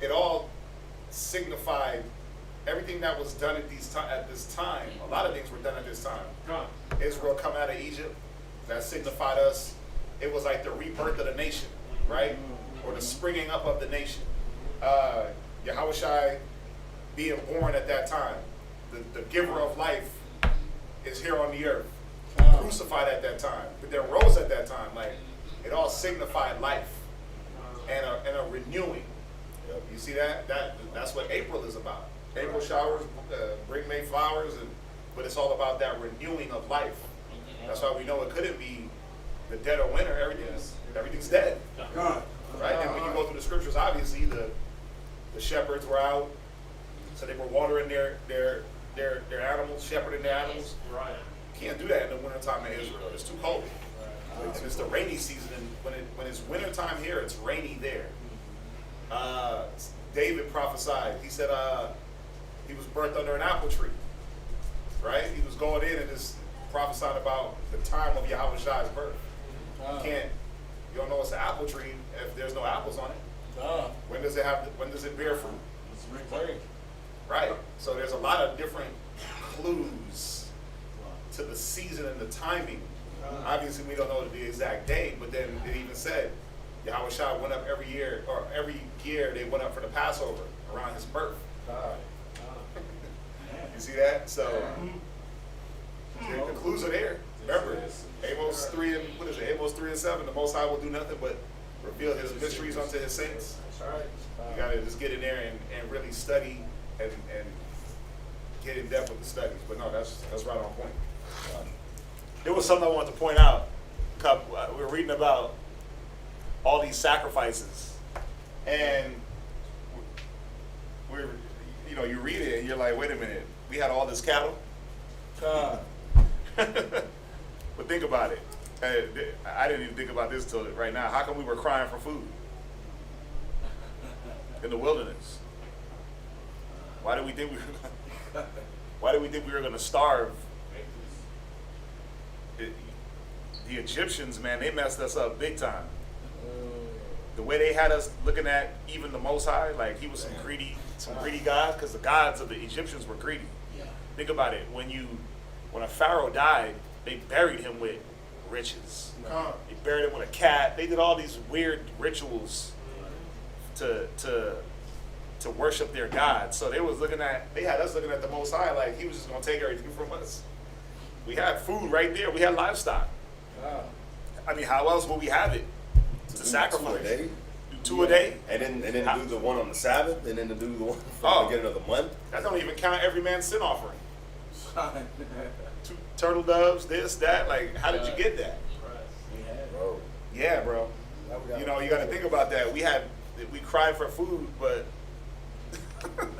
it all signified everything that was done at this time. A lot of things were done at this time. Israel coming out of Egypt, that signified us. It was like the rebirth of the nation, right? Or the springing up of the nation. Yahushua being born at that time. The giver of life is here on the earth. Crucified at that time. But then rose at that time. Like, it all signified life and a renewing. You see that? That's what April is about. April showers bring May flowers, but it's all about that renewing of life. That's why we know it couldn't be the dead of winter. Everything's dead. Right? And when you go through the scriptures, obviously the shepherds were out, so they were watering their animals, shepherding their animals. Right. You can't do that in the wintertime in Israel. It's too cold. And it's the rainy season, and when it's wintertime here, it's rainy there. David prophesied. He said he was birthed under an apple tree. Right? He was going in and just prophesying about the time of Yahushua's birth. You don't know it's an apple tree if there's no apples on it. When does it bear fruit? Right. So there's a lot of different clues to the season and the timing. Obviously, we don't know the exact date, but then it even said Yahushua went up every year they went up for the Passover around his birth. You see that? So the clues are there. Remember, Amos 3 and what is it? Amos 3 and 7. The Most High will do nothing but reveal His mysteries unto His saints. That's right. You gotta just get in there and really study and get in depth with the studies. But no, that's right on point. There was something I wanted to point out. We were reading about all these sacrifices, and you read it and you're like, wait a minute, we had all this cattle. But think about it. I didn't even think about this till right now. How come we were crying for food in the wilderness? Why did we think we were going to starve? The Egyptians, man, they messed us up big time. The way they had us looking at even the Most High, like he was some greedy God, because the gods of the Egyptians were greedy. Think about it. When you when a pharaoh died, they buried him with riches. They buried him with a cat. They did all these weird rituals to worship their God. So they had us looking at the Most High like he was just gonna take everything from us. We had food right there. We had livestock. I mean, how else would we have it? To sacrifice. 2 a day. Do 2 a day? And then do the one on the Sabbath, and then to do the one from the beginning of the month. That don't even count every man's sin offering. 2 turtle doves, this, that. Like, how did you get that? Bro. Yeah, bro. You know, you got to think about that. We cried for food, but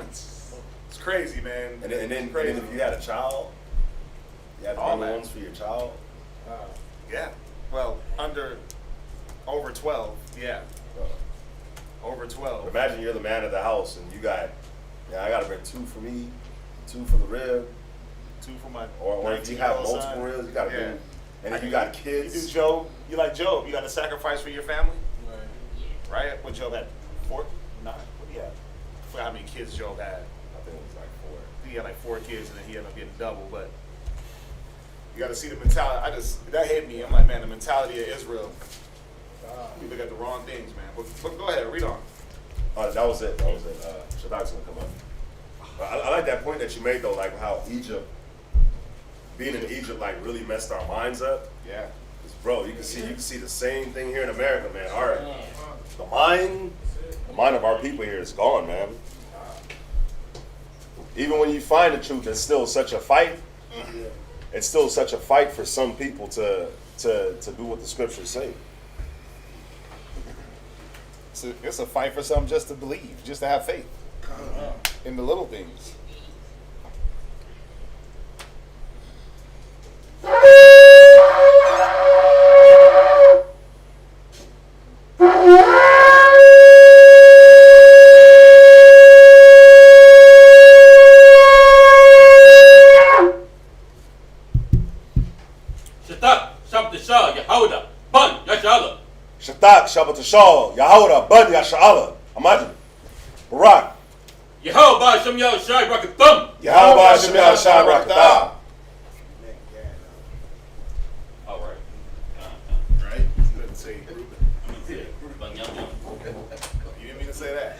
it's crazy, man. And then if you had a child, you had to bring ones for your child. Yeah. Well, over 12. Yeah. Over 12. Imagine you're the man of the house, and I got to bring 2 for me, 2 for the rib, 2 for my. or if you have multiple son. ribs, you got to bring. And if you got kids, You do Job. You like Job. You got to sacrifice for your family. Right. What Job had? 4? 9? What do you have? I forgot how many kids Job had. I think it was like 4. He had like 4 kids, and then he ended up getting double. But you got to see the mentality. That hit me. I'm like, man, the mentality of Israel. We look at the wrong things, man. But go ahead, read on. That was it. Shaddak's gonna come up. I like that point that you made though, like how being in Egypt, like really messed our minds up. Yeah. 'Cause, bro, you can see the same thing here in America, man. The mind of our people here is gone, man. Even when you find the truth, it's still such a fight. It's still such a fight for some people to do what the scriptures say. It's a fight for something just to believe, just to have faith in the little things. Shatak, Shabbat Shal, Yahweh, Bun, Yasha'Allah, Amadi, Barak. Yehovah Hashem Yahushai Brakathum. Yahweh Hashem Yahshai Rakatah. All right. Right? You didn't say Reuben. You didn't mean to say that.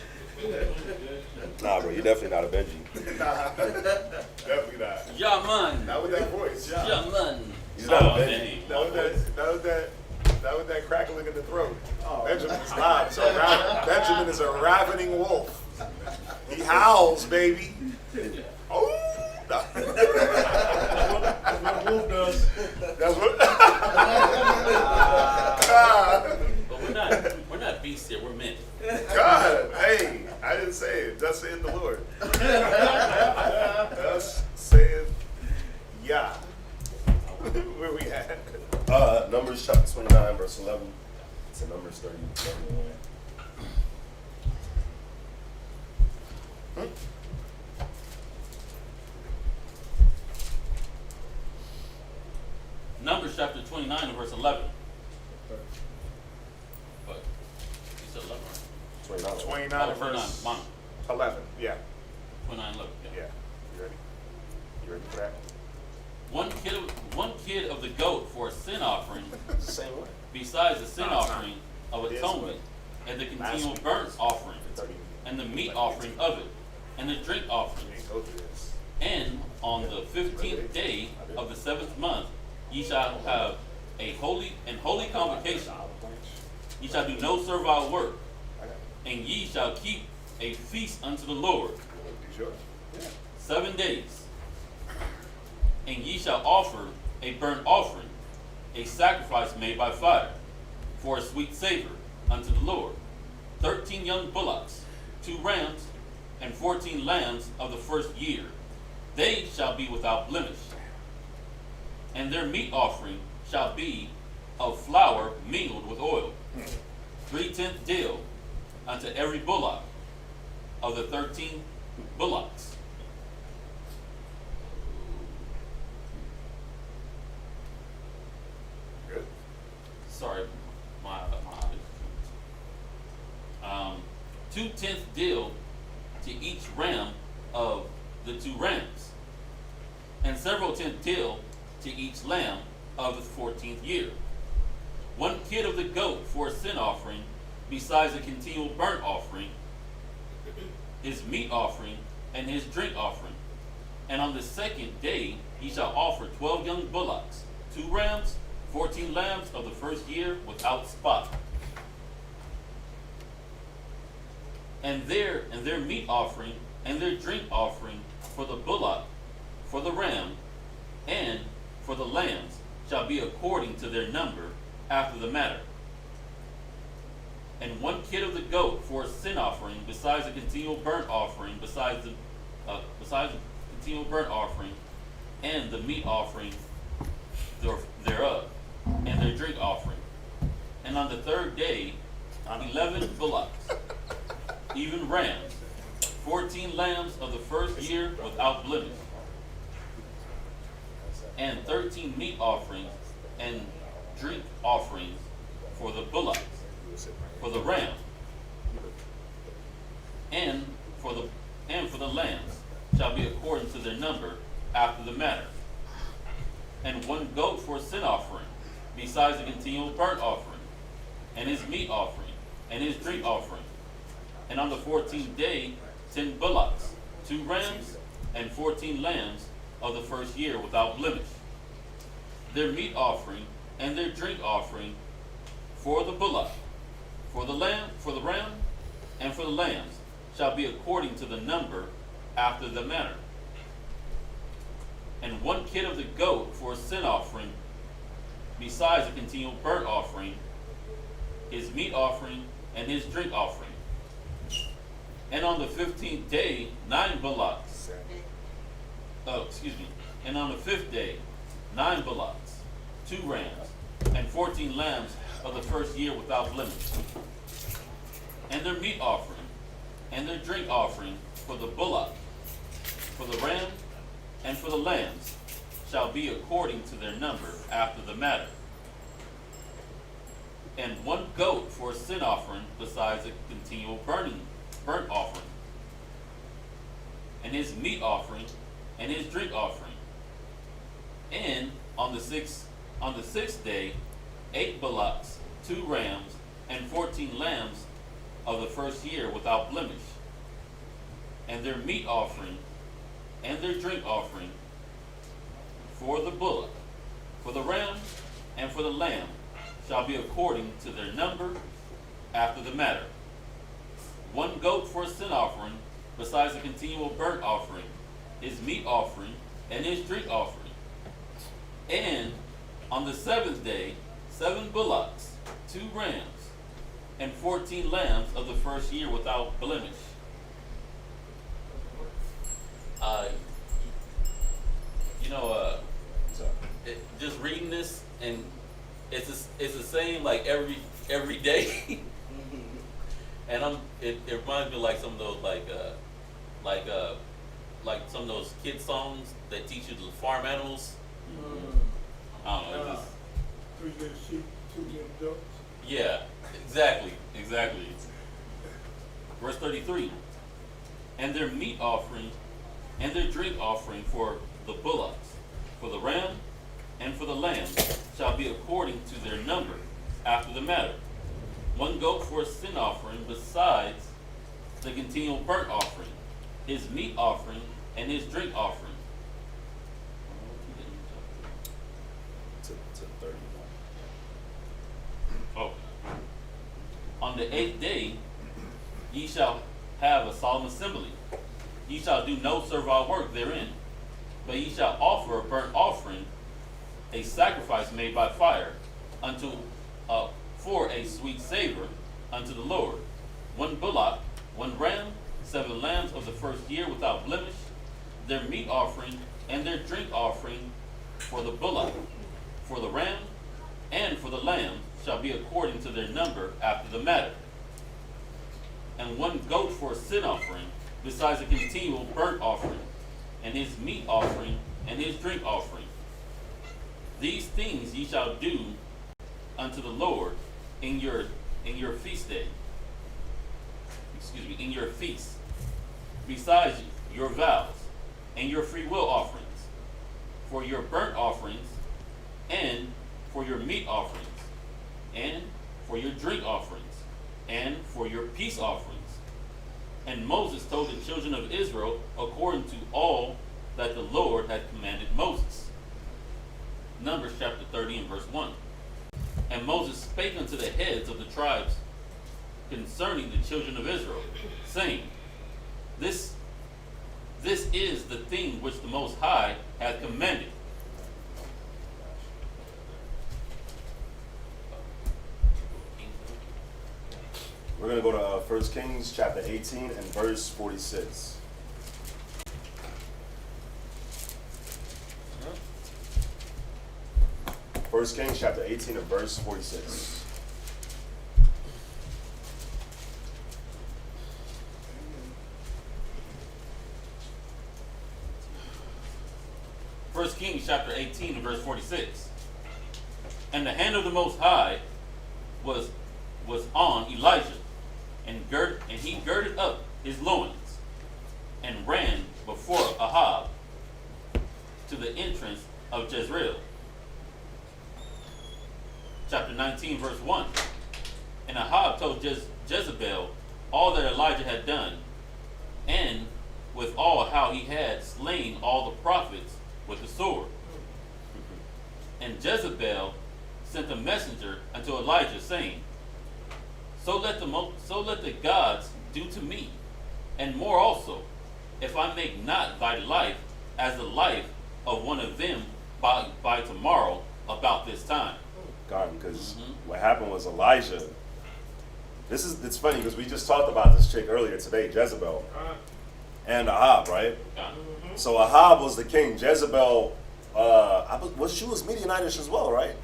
Nah, bro, you're definitely not a Benji. Nah, definitely not. Yaman. Not with that voice. Yaman. He's not a Benji. That was that crackling in the throat. Benjamin's loud. Benjamin is a ravening wolf. He howls, baby. Oh! That's what a wolf does. That's what. But we're not beasts here. We're men. God, hey, I didn't say it. Thus saith the Lord. Thus saith Yah. Where we at? Numbers chapter 29, verse 11 to Numbers 30. Numbers chapter 29 and verse 11. But you said 11, right? 29 and verse 11. Yeah. 29 11. Yeah. You ready? You ready for that? One kid of the goat for a sin offering, Same way. besides the sin No, it's offering of It is atonement, what- and the Last continual week. burnt offering, and the meat offering of it, and the drink offering. You didn't go through this. And on the 15th day of the 7th month, ye shall have a holy convocation. Ye shall do no servile work, and ye shall keep a feast unto the Lord You sure? 7 days. And ye shall offer a burnt offering, a sacrifice made by fire, for a sweet savor unto the Lord. 13 young bullocks, 2 rams, and 14 lambs of the first year. They shall be without blemish. And their meat offering shall be of flour mingled with oil, 3/10 dill unto every bullock of the 13 bullocks. Good. Sorry, my eyes. 2/10 dill to each ram of the 2 rams, and several tenth till to each lamb of the 14th year. 1 kid of the goat for a sin offering, besides a continual burnt offering, his meat offering, and his drink offering. And on the 2nd day he shall offer 12 young bullocks, 2 rams, 14 lambs of the first year without spot. And their meat offering and their drink offering for the bullock, for the ram, and for the lambs shall be according to their number after the matter. And 1 kid of the goat for a sin offering, besides a continual burnt offering, besides the continual burnt offering, and the meat offering thereof, and their drink offering. And on the 3rd day, 11 bullocks, even rams, 14 lambs of the first year without blemish, and 13 meat offerings and drink offerings for the bullocks, for the ram, and for the lambs shall be according to their number after the matter. And 1 goat for a sin offering, besides the continual burnt offering, and his meat offering, and his drink offering. And on the 14th day, 10 bullocks, 2 rams, and 14 lambs of the first year without blemish. Their meat offering and their drink offering for the bullock, for the lamb, for the ram, and for the lambs shall be according to the number after the manner. And 1 kid of the goat for a sin offering, besides a continual burnt offering, his meat offering, and his drink offering. And on the 15th day, 9 bullocks. And on the 5th day, 9 bullocks, 2 rams, and 14 lambs of the first year without blemish. And their meat offering, and their drink offering for the bullock, for the ram, and for the lambs shall be according to their number after the matter. And 1 goat for a sin offering, besides a continual burnt offering, and his meat offering, and his drink offering. And on the 6th day, 8 bullocks, 2 rams, and 14 lambs of the first year without blemish. And their meat offering, and their drink offering for the bullock, for the ram, and for the lamb shall be according to their number after the matter. 1 goat for a sin offering, besides a continual burnt offering, his meat offering, and his drink offering. And on the 7th day, 7 bullocks, 2 rams, and 14 lambs of the first year without blemish. Just reading this, and it's the same like every day. And it reminds me of like some of those like some of those kid songs that teach you the farm animals. I don't know. 3 little sheep, 2 little ducks. Yeah, exactly. Verse 33. And their meat offering and their drink offering for the bullocks, for the ram, and for the lamb shall be according to their number after the matter. 1 goat for a sin offering, besides the continual burnt offering, his meat offering, and his drink offering. To 31. Oh. On the 8th day, ye shall have a solemn assembly. Ye shall do no servile work therein, but ye shall offer a burnt offering, a sacrifice made by fire, for a sweet savor unto the Lord. 1 bullock, 1 ram, 7 lambs of the first year without blemish. Their meat offering and their drink offering for the bullock, for the ram, and for the lamb shall be according to their number after the matter. And 1 goat for a sin offering, besides a continual burnt offering, and his meat offering, and his drink offering. These things ye shall do unto the Lord in your feast day. In your feast, besides your vows and your free will offerings. for your burnt offerings, and for your meat offerings, and for your drink offerings, and for your peace offerings. And Moses told the children of Israel according to all that the Lord had commanded Moses. Numbers chapter 30 and verse 1. And Moses spake unto the heads of the tribes concerning the children of Israel, saying, This is the thing which the Most High hath commanded. We're going to go to 1 Kings chapter 18 and verse 46. First Kings chapter 18 and verse 46. First Kings chapter 18 and verse 46. And the hand of the Most High was on Elijah, and he girded up his loins, and ran before Ahab to the entrance of Jezreel. Chapter 19 verse 1. And Ahab told Jezebel all that Elijah had done, and with all how he had slain all the prophets with the sword. And Jezebel sent a messenger unto Elijah, saying, So let the gods do to me, and more also, if I make not thy life as the life of one of them by tomorrow about this time. God, because what happened was Elijah. It's funny because we just talked about this chick earlier today, Jezebel, and Ahab, right? So Ahab was the king. Jezebel, she was Midianitish as well, right?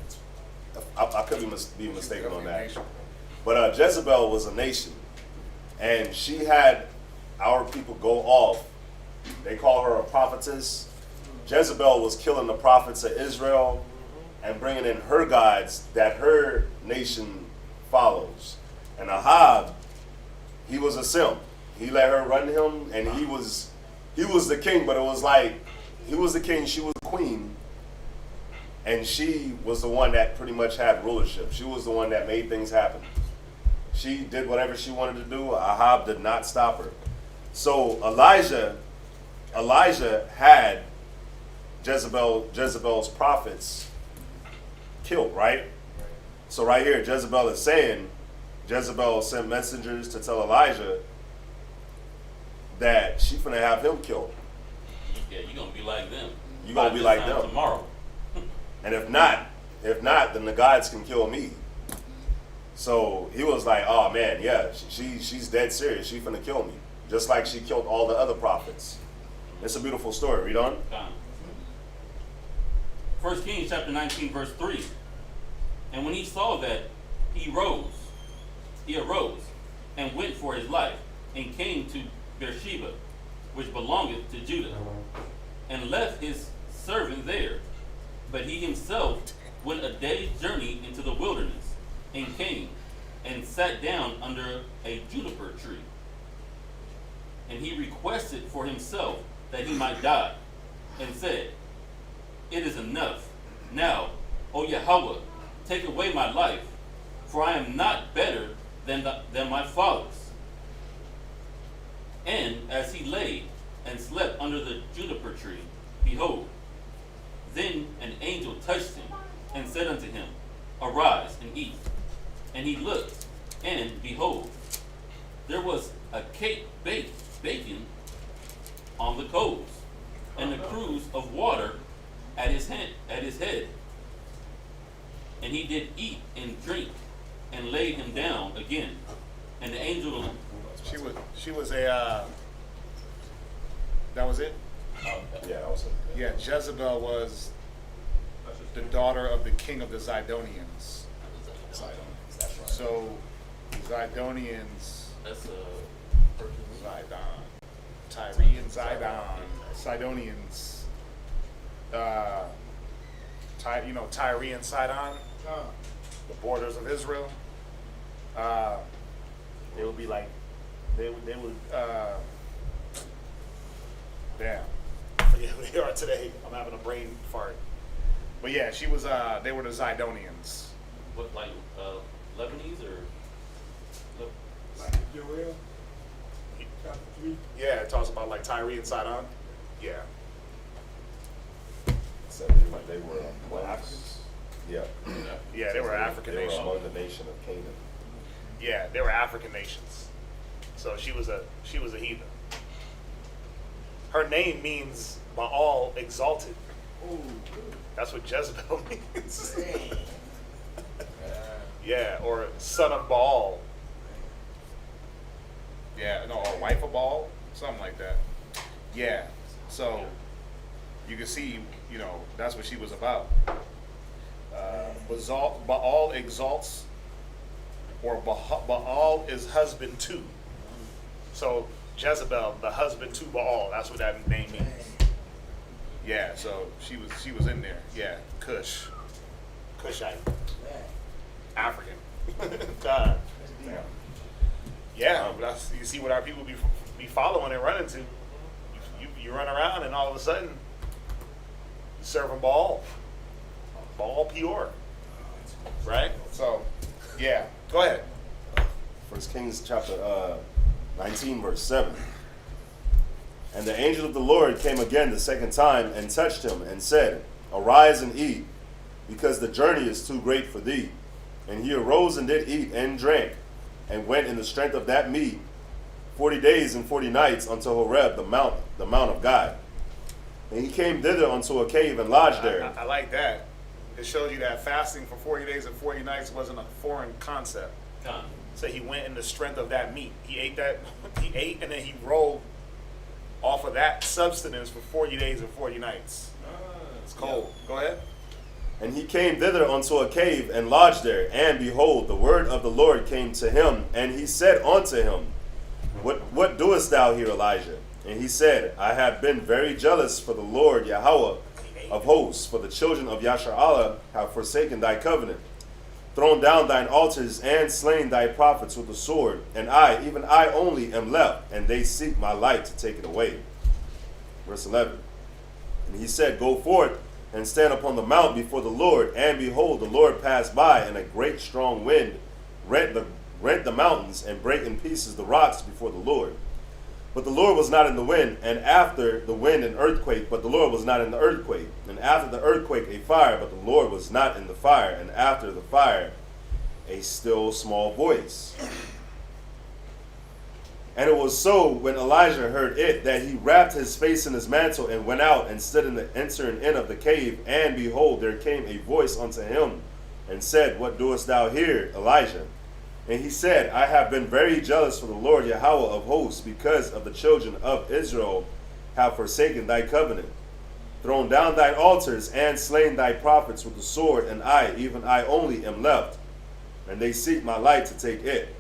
I could be mistaken on that. But Jezebel was a nation, and she had our people go off. They call her a prophetess. Jezebel was killing the prophets of Israel and bringing in her gods that her nation follows. And Ahab, he was a simp. He let her run him, and he was the king, but it was like he was the king, she was the queen, and she was the one that pretty much had rulership. She was the one that made things happen. She did whatever she wanted to do. Ahab did not stop her. So Elijah had Jezebel's prophets killed, right? So right here, Jezebel is saying, Jezebel sent messengers to tell Elijah that she finna have him killed. Yeah, you're gonna be like them. You're gonna be like them tomorrow. And if not, then the gods can kill me. So he was like, oh man, yeah, she's dead serious. She finna kill me. Just like she killed all the other prophets. It's a beautiful story. Read on. 1 Kings chapter 19 verse 3. And when he saw that, he arose and went for his life, and came to Beersheba, which belongeth to Judah, and left his servant there. But he himself went a day's journey into the wilderness, and came and sat down under a juniper tree. And he requested for himself that he might die, and said, It is enough. Now, O Yahweh, take away my life, for I am not better than my fathers. And as he lay and slept under the juniper tree, behold, then an angel touched him, and said unto him, Arise and eat. And he looked, and behold, there was a cake baking on the coals, and a cruse of water at his head. And he did eat and drink, and laid him down again. And the angel, She was a. That was it. Yeah, that was it. Yeah, Jezebel was the daughter of the king of the Zidonians. That's right. So, Zidonians, that's Zidon, Tyrian Zidon, Sidonians, Tyrian Sidon, the borders of Israel. They would be like, they would damn. forget who they are today. I'm having a brain fart. But yeah, she was. They were the Zidonians. What, like Lebanese or? Like Joel, chapter 3. Yeah, it talks about like Tyre and Sidon. Yeah. So they were Africans. Yeah. Yeah, they were African They were nations. among the nation of Canaan. Yeah, they were African nations. So she was a heathen. Her name means Baal exalted. That's what Jezebel means. Yeah, or son of Baal. Yeah, no, or wife of Baal, something like that. Yeah, so you can see, that's what she was about. Baal exalts, or Baal is husband to. So Jezebel, the husband to Baal, that's what that name means. Yeah, so she was in there. Yeah, Cushite, African. God. Yeah, but you see what our people be following and running to. You run around and all of a sudden you serving Baal Peor, right? So, yeah. Go ahead. 1 Kings chapter 19, verse 7. And the angel of the Lord came again the second time and touched him and said, Arise and eat, because the journey is too great for thee. And he arose and did eat and drank, and went in the strength of that meat 40 days and 40 nights unto Horeb, the mount of God. And he came thither unto a cave and lodged there. I like that. It shows you that fasting for 40 days and 40 nights wasn't a foreign concept. So he went in the strength of that meat. He ate and then he rolled off of that substance for 40 days and 40 nights. It's cold. Yeah. Go ahead. And he came thither unto a cave and lodged there. And behold, the word of the Lord came to him. And he said unto him, What doest thou here, Elijah? And he said, I have been very jealous for the Lord Yahweh of hosts, for the children of Yashar'Allah have forsaken thy covenant, thrown down thine altars, and slain thy prophets with the sword. And I, even I only, am left, and they seek my life to take it away. Verse 11. And he said, Go forth and stand upon the mount before the Lord. And behold, the Lord passed by, and a great strong wind rent the mountains and brake in pieces the rocks before the Lord. But the Lord was not in the wind, and after the wind an earthquake, but the Lord was not in the earthquake. And after the earthquake a fire, but the Lord was not in the fire. And after the fire a still small voice. And it was so, when Elijah heard it, that he wrapped his face in his mantle and went out and stood in the entering in of the cave. And behold, there came a voice unto him and said, What doest thou here, Elijah? And he said, I have been very jealous for the Lord Yahweh of hosts, because of the children of Israel have forsaken thy covenant, thrown down thine altars, and slain thy prophets with the sword. And I, even I only, am left, and they seek my life to take it.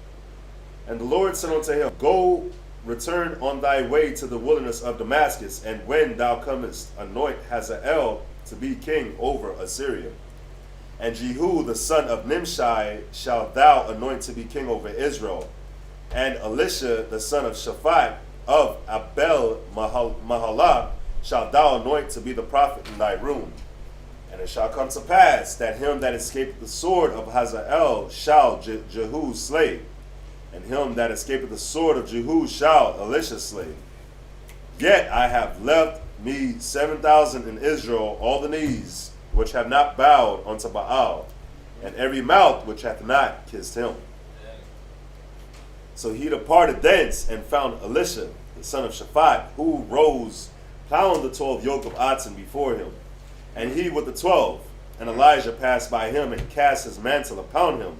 And the Lord said unto him, Go, return on thy way to the wilderness of Damascus, and when thou comest, anoint Hazael to be king over Assyria. And Jehu the son of Nimshi shalt thou anoint to be king over Israel. And Elisha the son of Shaphat of Abel Mahalah shalt thou anoint to be the prophet in thy room. And it shall come to pass that him that escapeth the sword of Hazael shall Jehu slay, and him that escapeth the sword of Jehu shall Elisha slay. Yet I have left me 7,000 in Israel, all the knees which have not bowed unto Baal, and every mouth which hath not kissed him. So he departed thence and found Elisha, the son of Shaphat, who rose, plowing the 12 yoke of oxen before him, and he with the 12. And Elijah passed by him and cast his mantle upon him.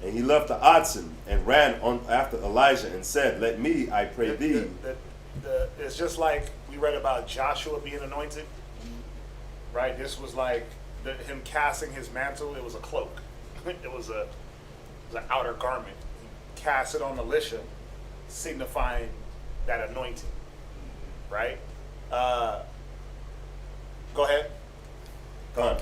And he left the oxen and ran on after Elijah and said, Let me, I pray thee. It's just like we read about Joshua being anointed. Right? This was like him casting his mantle. It was a cloak. It was an outer garment. He cast it on Elisha, signifying that anointing. Right? Go ahead. Go on.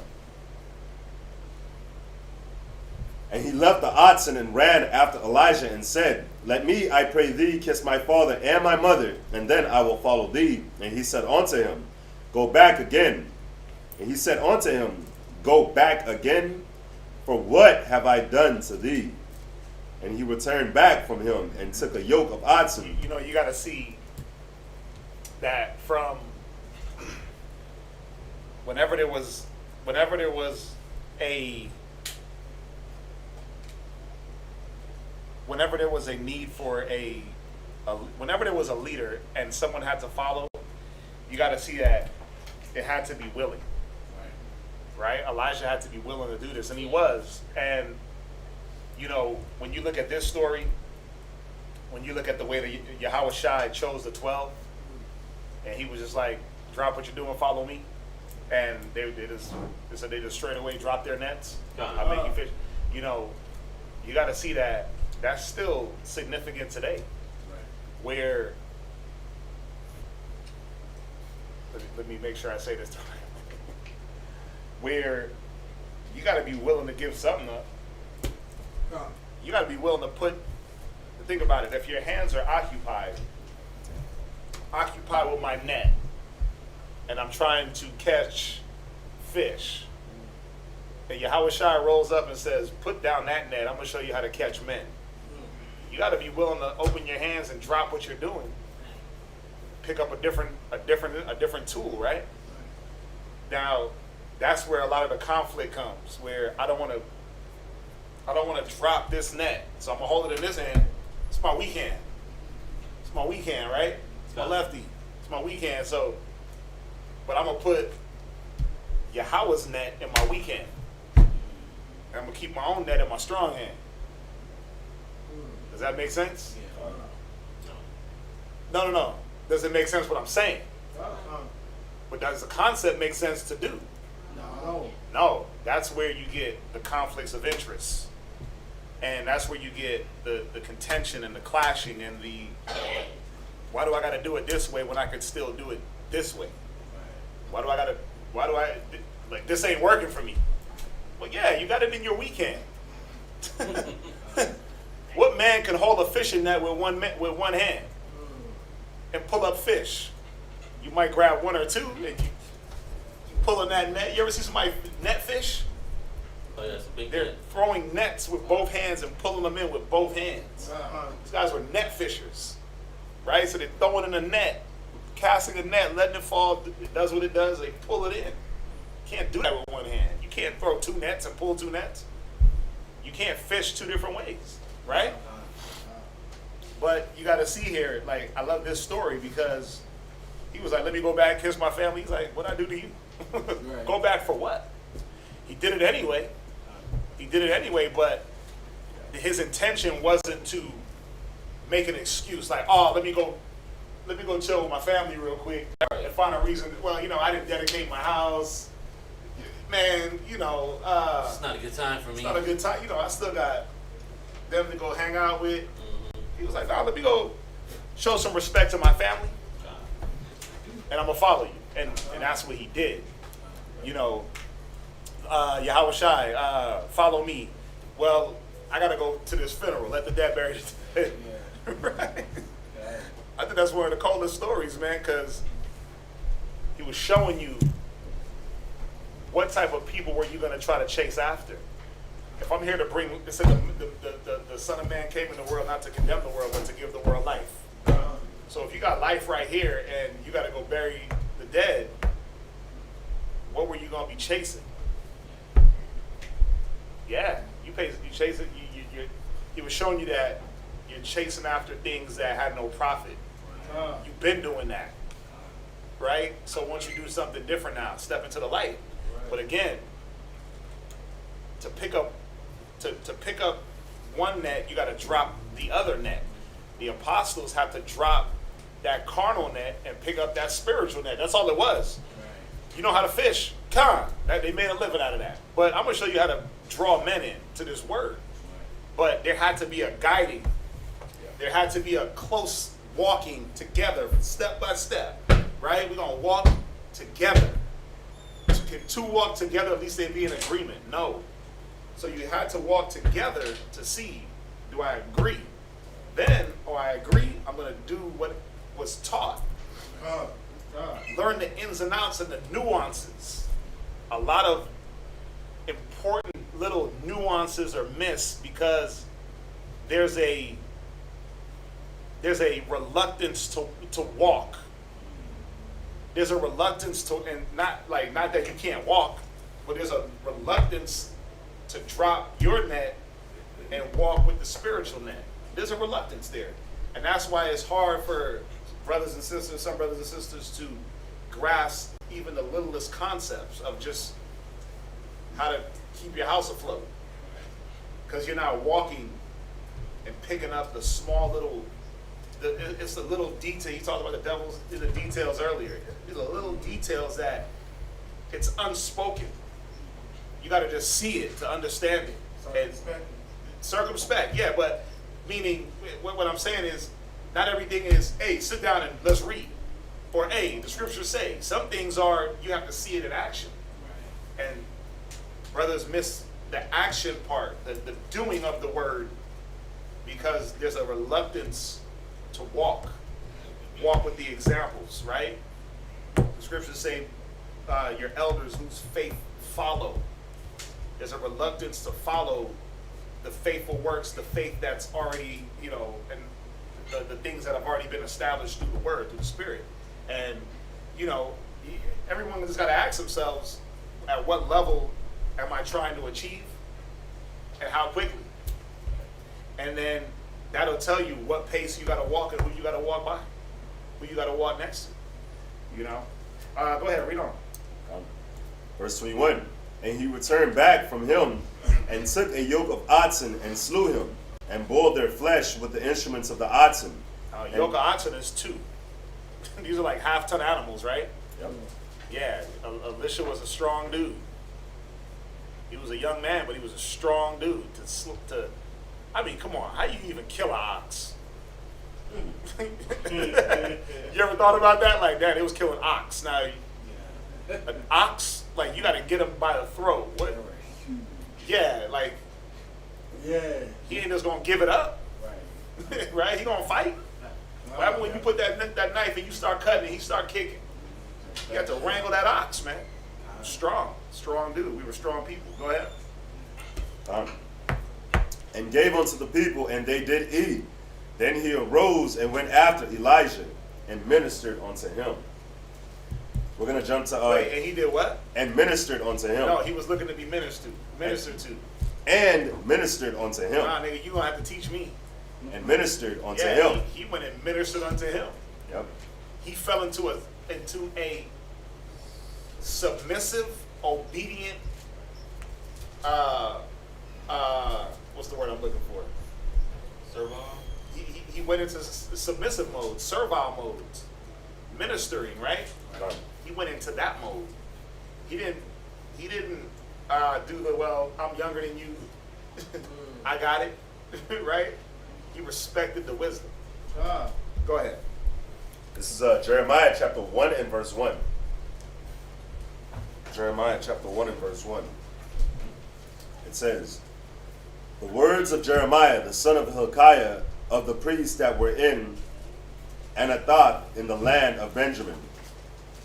And he left the oxen and ran after Elijah and said, Let me, I pray thee, kiss my father and my mother, and then I will follow thee. And he said unto him, Go back again. And he said unto him, Go back again? For what have I done to thee? And he returned back from him and took a yoke of oxen. You know, you got to see that from whenever there was a need for whenever there was a leader and someone had to follow, you got to see that it had to be willing. Right? Elijah had to be willing to do this, and he was. And you know, when you look at this story, when you look at the way that Yahushua chose the 12, and he was just like, drop what you're doing, follow me. And they just straight away dropped their nets. I make you fish. You know, you got to see that that's still significant today. Where, let me make sure I say this right. Where you got to be willing to give something up. You got to be willing to think about it. If your hands are occupied with my net, and I'm trying to catch fish, and Yahushua rolls up and says, put down that net, I'm going to show you how to catch men. You got to be willing to open your hands and drop what you're doing. Pick up a different tool, right? Now, that's where a lot of the conflict comes, where I don't want to drop this net, so I'm gonna hold it in this hand. It's my weak hand. It's my weak hand, right? It's my lefty. It's my weak hand. So, but I'm gonna put Yahweh's net in my weak hand. And I'm gonna keep my own net in my strong hand. Does that make sense? No. Does it make sense what I'm saying? But does the concept make sense to do? No. That's where you get the conflicts of interest. And that's where you get the contention and the clashing and the, why do I got to do it this way when I could still do it this way? Like, this ain't working for me. Well, yeah, you got it in your weak hand. What man can hold a fishing net with one hand and pull up fish? You might grab one or two and you pulling that net. You ever see somebody net fish? Oh, yeah, that's a big They're net. throwing nets with both hands and pulling them in with both hands. These guys were net fishers, right? So they're throwing in a net, casting a net, letting it fall. It does what it does. They pull it in. You can't do that with one hand. You can't throw two nets and pull two nets. You can't fish two different ways, right? But you got to see here, like, I love this story because he was like, let me go back, kiss my family. He's like, what'd I do to you? Go back for what? He did it anyway. But his intention wasn't to make an excuse like, oh, let me go chill with my family real quick and find a reason. Well, I didn't dedicate my house. Man, It's not a good time for me. It's not a good time. I still got them to go hang out with. He was like, nah, let me go show some respect to my family. And I'm going to follow you. And that's what he did. Yahushua, follow me. Well, I got to go to this funeral. Let the dead bury the dead. Right? I think that's one of the coolest stories, man, because he was showing you what type of people were you going to try to chase after. If I'm here to bring, it said the Son of Man came in the world not to condemn the world, but to give the world life. So if you got life right here and you got to go bury the dead, what were you going to be chasing? Yeah, you chase it. He was showing you that you're chasing after things that had no profit. You've been doing that, right? So once you do something different now, step into the light. But again, to pick up one net, you got to drop the other net. The apostles have to drop that carnal net and pick up that spiritual net. That's all it was. You know how to fish. They made a living out of that. But I'm going to show you how to draw men in to this word. But there had to be a guiding. There had to be a close walking together, step by step. Right? We're going to walk together. Can two walk together, at least they be in agreement? No. So you had to walk together to see, do I agree? Then, I agree, I'm going to do what was taught. Learn the ins and outs and the nuances. A lot of important little nuances are missed because there's a reluctance to walk. There's a reluctance to, and not that you can't walk, but there's a reluctance to drop your net and walk with the spiritual net. There's a reluctance there. And that's why it's hard for brothers and sisters, some brothers and sisters, to grasp even the littlest concepts of just how to keep your house afloat. Because you're not walking and picking up the small little, it's the little detail. You talked about the devil's in the details earlier. These are little details that it's unspoken. You got to just see it to understand it. Circumspect, yeah, but meaning what I'm saying is not everything is, hey, sit down and let's read. Or, hey, the scriptures say. Some things are, you have to see it in action. And brothers miss the action part, the doing of the word, because there's a reluctance to walk with the examples, right? The scriptures say your elders whose faith follow. There's a reluctance to follow the faithful works, the faith that's already, and the things that have already been established through the word, through the spirit. And, everyone just got to ask themselves, at what level am I trying to achieve and how quickly? And then that'll tell you what pace you got to walk and who you got to walk by, who you got to walk next to, Go ahead, read on. Verse 21. And he returned back from him and took a yoke of oxen and slew him and boiled their flesh with the instruments of the oxen. Yoke of oxen is 2. These are like half-ton animals, right? Yep. Yeah, Elisha was a strong dude. He was a young man, but he was a strong dude. I mean, come on, how you even kill an ox? You ever thought about that? Like, that, it was killing ox. Now, an ox, like, you got to get him by the throat. What? Yeah, like, he ain't just going to give it up. Right. Right? He going to fight. What happens when you put that knife and you start cutting and he start kicking? You got to wrangle that ox, man. Strong dude. We were strong people. Go ahead. And gave unto the people, and they did eat. Then he arose and went after Elijah and ministered unto him. We're going to jump to... Wait, and he did what? And ministered unto him. No, he was looking to be ministered to. And ministered unto him. Nah, nigga, you going to have to teach me. And ministered unto him. He went and ministered unto him. Yep. He fell into a submissive, obedient, what's the word I'm looking for? Servile? He went into submissive mode, servile modes, ministering, right? He went into that mode. He didn't do the, well, I'm younger than you. I got it, right? He respected the wisdom. Go ahead. This is Jeremiah chapter 1 and verse 1. Jeremiah chapter 1 and verse 1. It says, the words of Jeremiah, the son of Hilkiah, of the priests that were in Anathoth in the land of Benjamin,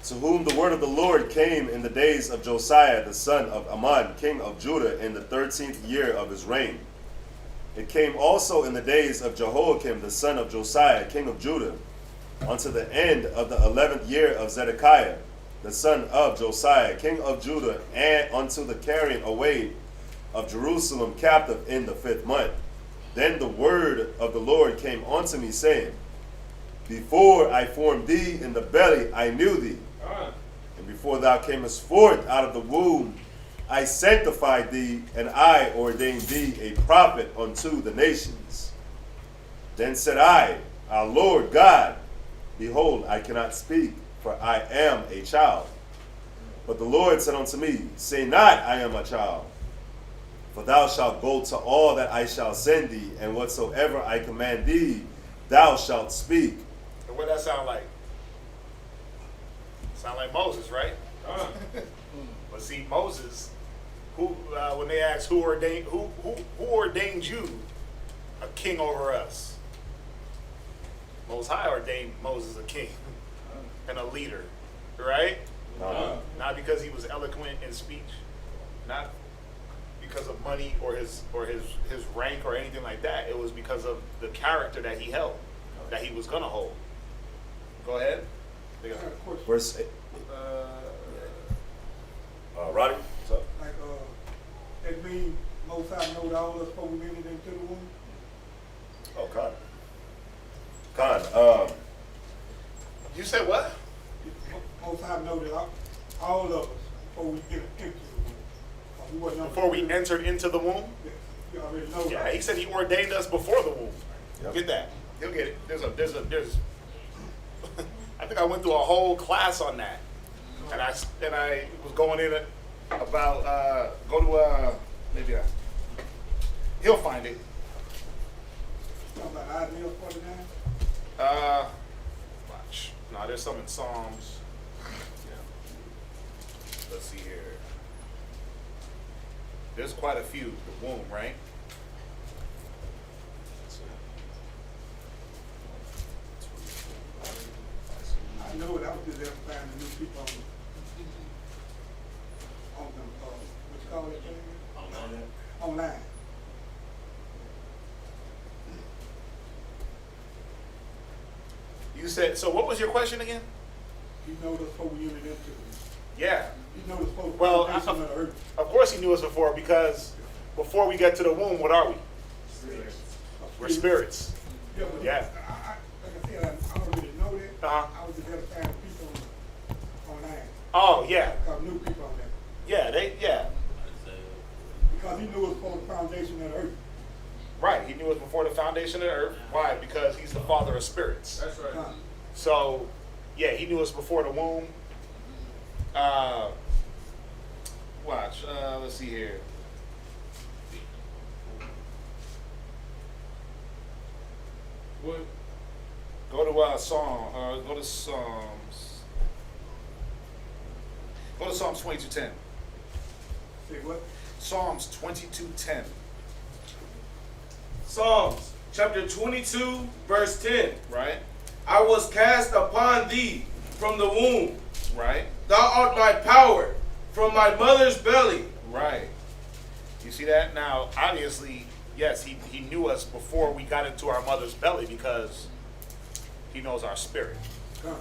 to whom the word of the Lord came in the days of Josiah, the son of Ammon, king of Judah, in the 13th year of his reign. It came also in the days of Jehoiakim, the son of Josiah, king of Judah, unto the end of the 11th year of Zedekiah, the son of Josiah, king of Judah, and unto the carrying away of Jerusalem captive in the 5th month. Then the word of the Lord came unto me, saying, before I formed thee in the belly, I knew thee. And before thou camest forth out of the womb, I sanctified thee, and I ordained thee a prophet unto the nations. Then said I, our Lord God, behold, I cannot speak, for I am a child. But the Lord said unto me, say not, I am a child. For thou shalt go to all that I shall send thee, and whatsoever I command thee, thou shalt speak. And what that sound like? Sound like Moses, right? But see, Moses, when they asked who ordained you a king over us, Most High ordained Moses a king and a leader right? No. Not because he was eloquent in speech, not because of money or his rank or anything like that. It was because of the character that he held, that he was gonna hold. Go ahead. I got a question. Verse 8. Roddy, what's up? Like, that mean Most High knowed all us before we entered into the womb? Oh, Con. You said what? Most High knowed all of us before we entered into the womb. We wasn't Before we entered into the womb? Yes, you already know Yeah, that. he said he ordained us before the womb. Yep. Get that. He'll get it. There's I think I went through a whole class on that. And I was going in it about, he'll find it. Talking about Isaiah 49? Watch. No, there's some in Psalms. Yeah. Let's see here. There's quite a few. The womb, right? I know it. I was just there finding new people on them, what you call it? Online. You said, so what was your question again? You know this before we entered into it. Yeah. You know this before Well, the foundation of the earth. Of course he knew us before, because before we get to the womb, what are we? We're spirits. Yeah, but Yeah. like I said, I already know that. Uh-huh. I was just there finding people online. Oh, yeah. Because new people on there. Yeah, Because he knew us before the foundation of the earth. Right. He knew us before the foundation of the earth. Why? Because he's the father of spirits. That's right. So, yeah, he knew us before the womb. Watch. Let's see here. What? Go to Go to Psalms. Go to Psalms 22:10. Say what? Psalms 22:10. Psalms chapter 22, verse 10. Right. I was cast upon thee from the womb. Right. Thou art my power from my mother's belly. Right. You see that? Now, obviously, yes, he knew us before we got into our mother's belly, because he knows our spirit. Come.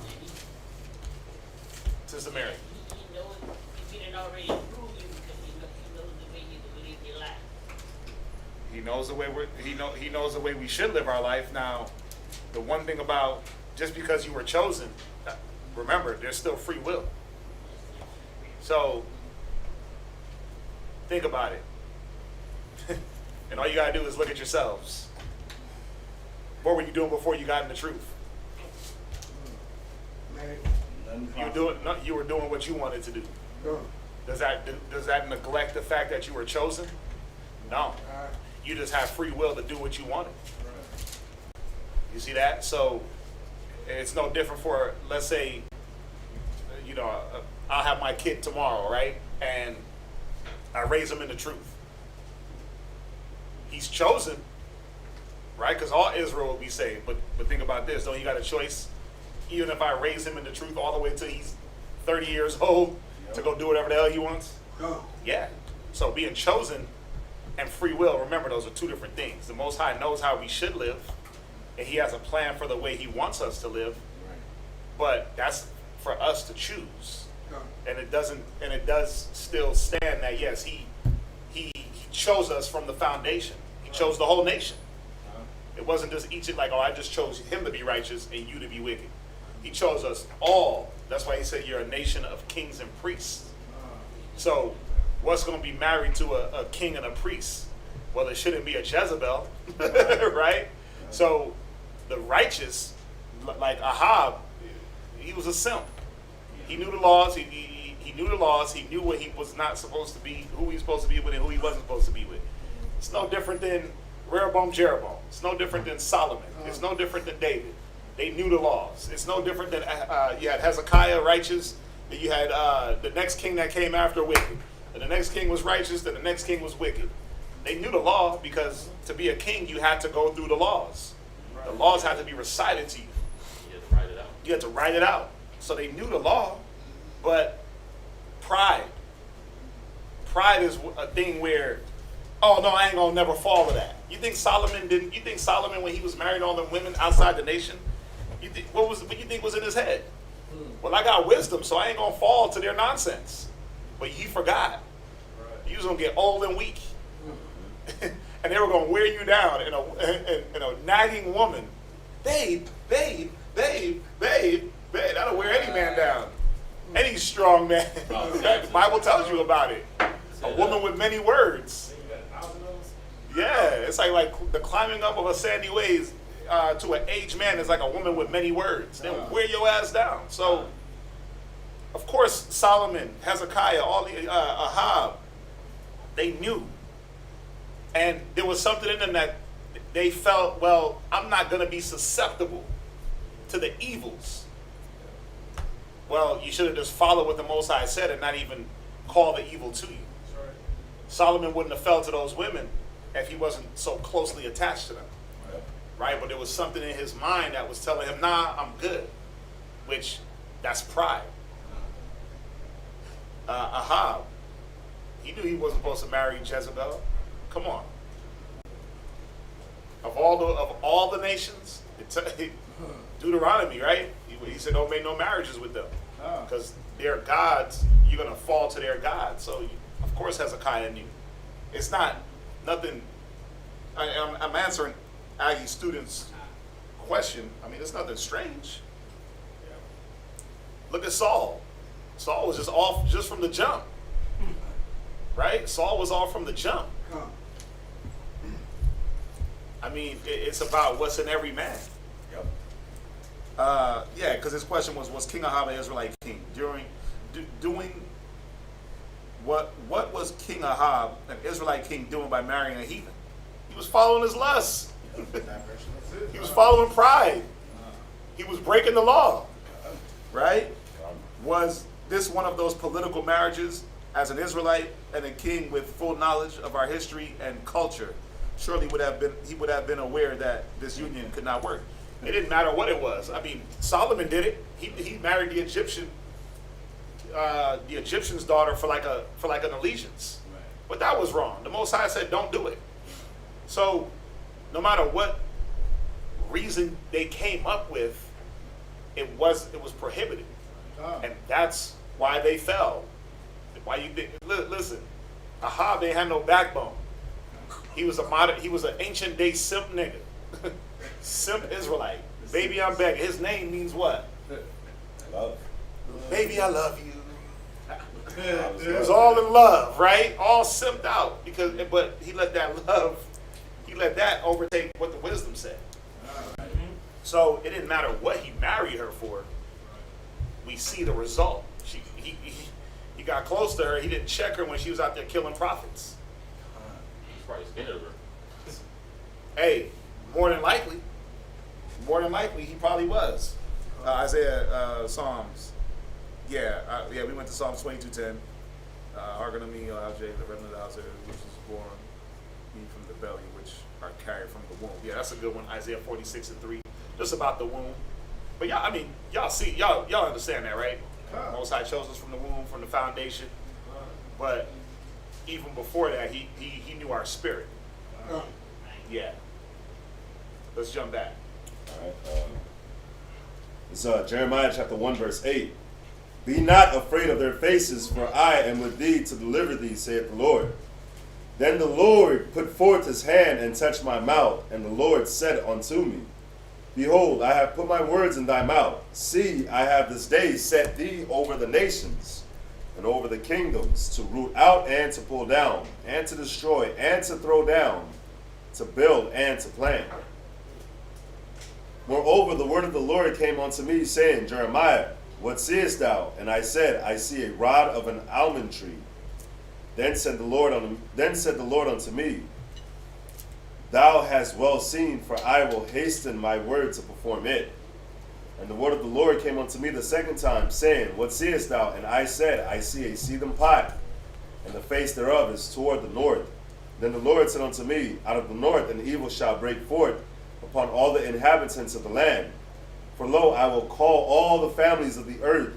Sister Mary. He knows if he didn't already prove you because he knows the way you can live your life. He knows the way he knows the way we should live our life. Now, the one thing about just because you were chosen, remember, there's still free will. So think about it. And all you gotta do is look at yourselves. What were you doing before you got in the truth? Man. You were doing what you wanted to do. Come. Does that neglect the fact that you were chosen? No. All right. You just have free will to do what you wanted. You see that? So it's no different for, let's say, I'll have my kid tomorrow, right? And I raise him in the truth. He's chosen, right? Because all Israel will be saved. But think about this. Don't you got a choice? Even if I raise him in the truth all the way till he's 30 years old to go do whatever the hell he wants? Come. Yeah. So being chosen and free will, remember, those are two different things. The Most High knows how we should live, and he has a plan for the way he wants us to live. But that's for us to choose. Come. And it does still stand that, yes, he chose us from the foundation. He chose the whole nation. It wasn't just each, like, oh, I just chose him to be righteous and you to be wicked. He chose us all. That's why he said you're a nation of kings and priests. So what's going to be married to a king and a priest? Well, it shouldn't be a Jezebel, right? So the righteous, like Ahab, he was a simp. He knew the laws. He knew the laws. He knew what he was not supposed to be, who he was supposed to be with, and who he wasn't supposed to be with. It's no different than Rehoboam, Jeroboam. It's no different than Solomon. It's no different than David. They knew the laws. It's no different than you had Hezekiah, righteous. And you had the next king that came after, wicked. And the next king was righteous. Then the next king was wicked. They knew the law, because to be a king, you had to go through the laws. The laws had to be recited to you. You had to write it out. You had to write it out. So they knew the law. But pride is a thing where, oh no, I ain't gonna never fall to that. You think Solomon when he was marrying all them women outside the nation, what you think was in his head? Well, I got wisdom, so I ain't gonna fall to their nonsense. But he forgot. You was gonna get old and weak, and they were gonna wear you down. And a nagging woman, babe, that'll wear any man down, any strong man. The Bible tells you about it. A woman with many words. Yeah, it's like the climbing up of a sandy ways to an aged man is like a woman with many words. They'll wear your ass down. So, of course, Solomon, Hezekiah, all the Ahab, they knew. And there was something in them that they felt, well, I'm not going to be susceptible to the evils. Well, you should have just followed what the Most High said and not even call the evil to you. Solomon wouldn't have fell to those women if he wasn't so closely attached to them. Right? But there was something in his mind that was telling him, nah, I'm good. Which, that's pride. Ahab, he knew he wasn't supposed to marry Jezebel. Come on. Of all the nations, Deuteronomy, right? He said, don't make no marriages with them. Because their gods, you're going to fall to their gods. So, of course, Hezekiah knew. It's not nothing. I'm answering Aggie students' question. I mean, it's nothing strange. Look at Saul. Saul was just off just from the jump. Right? Saul was off from the jump. I mean, it's about what's in every man. Yep. Yeah, because his question was King Ahab an Israelite king? Doing what was King Ahab, an Israelite king, doing by marrying a heathen? He was following his lusts. He was following pride. He was breaking the law. Right? Was this one of those political marriages as an Israelite and a king with full knowledge of our history and culture? Surely he would have been aware that this union could not work. It didn't matter what it was. I mean, Solomon did it. He married the Egyptian's daughter for like an allegiance. Right. But that was wrong. The Most High said, don't do it. So, no matter what reason they came up with, it was prohibited, and that's why they fell. Why you listen? Ahab ain't had no backbone. He was an ancient day simp nigga, simp Israelite. Baby, I'm begging. His name means what? Love. Baby, I love you. He was all in love, right? All simped out but he let that overtake what the wisdom said. So it didn't matter what he married her for. We see the result. He got close to her. He didn't check her when she was out there killing prophets. He's probably scared of her. Hey, more than likely, he probably was. Isaiah, Psalms. Yeah, we went to Psalms 22:10. Hearken unto me, O Al J, the remnant of the house which is born me from the belly, which are carried from the womb. Yeah, that's a good one. Isaiah 46:3, just about the womb. But y'all understand that, right? Most High chose us from the womb, from the foundation. But even before that, he knew our spirit. Yeah. Let's jump back. All right. It's Jeremiah chapter 1, verse 8. Be not afraid of their faces, for I am with thee to deliver thee, saith the Lord. Then the Lord put forth his hand and touched my mouth, and the Lord said unto me, Behold, I have put my words in thy mouth. See, I have this day set thee over the nations and over the kingdoms, to root out and to pull down, and to destroy and to throw down, to build and to plant. Moreover, the word of the Lord came unto me, saying, Jeremiah, what seest thou? And I said, I see a rod of an almond tree. Then said the Lord unto me, Thou hast well seen, for I will hasten my word to perform it. And the word of the Lord came unto me the second time, saying, What seest thou? And I said, I see a seething pot, and the face thereof is toward the north. Then the Lord said unto me, Out of the north an evil shall break forth upon all the inhabitants of the land. For lo, I will call all the families of the earth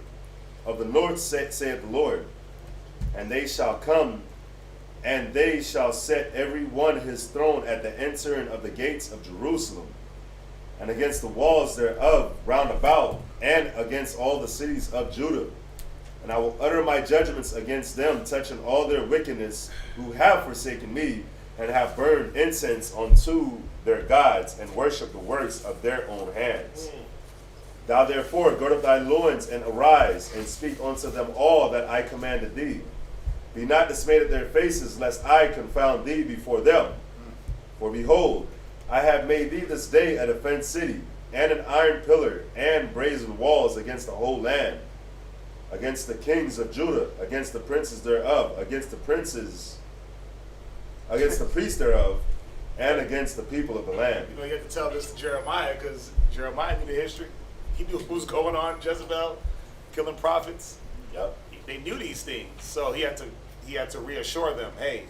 of the north, saith the Lord. And they shall come, and they shall set every one his throne at the entering of the gates of Jerusalem, and against the walls thereof round about, and against all the cities of Judah. And I will utter my judgments against them, touching all their wickedness, who have forsaken me, and have burned incense unto their gods, and worship the works of their own hands. Thou therefore gird up thy loins, and arise, and speak unto them all that I commanded thee. Be not dismayed at their faces, lest I confound thee before them. For behold, I have made thee this day a defenced city, and an iron pillar, and brazen walls against the whole land, against the kings of Judah, against the princes thereof, against the priests thereof, and against the people of the land. You know, you have to tell this to Jeremiah, because Jeremiah knew the history. He knew what was going on, Jezebel, killing prophets. Yep. They knew these things, so he had to reassure them, hey,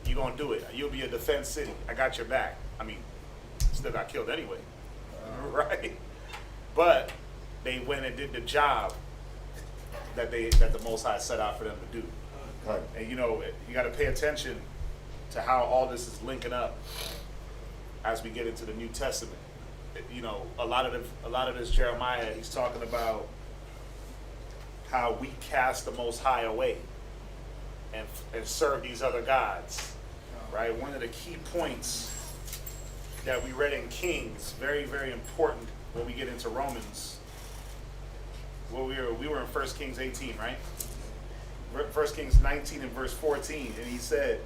you're going to do it. You'll be a defense city. I got your back. I mean, still got killed anyway, right? But they went and did the job that the Most High set out for them to do. And you know, you got to pay attention to how all this is linking up as we get into the New Testament. You know, a lot of this Jeremiah, he's talking about how we cast the Most High away and serve these other gods, right? One of the key points that we read in Kings, very, very important when we get into Romans. Well, we were in 1 Kings 18, right? 1 Kings 19 and verse 14, and he said,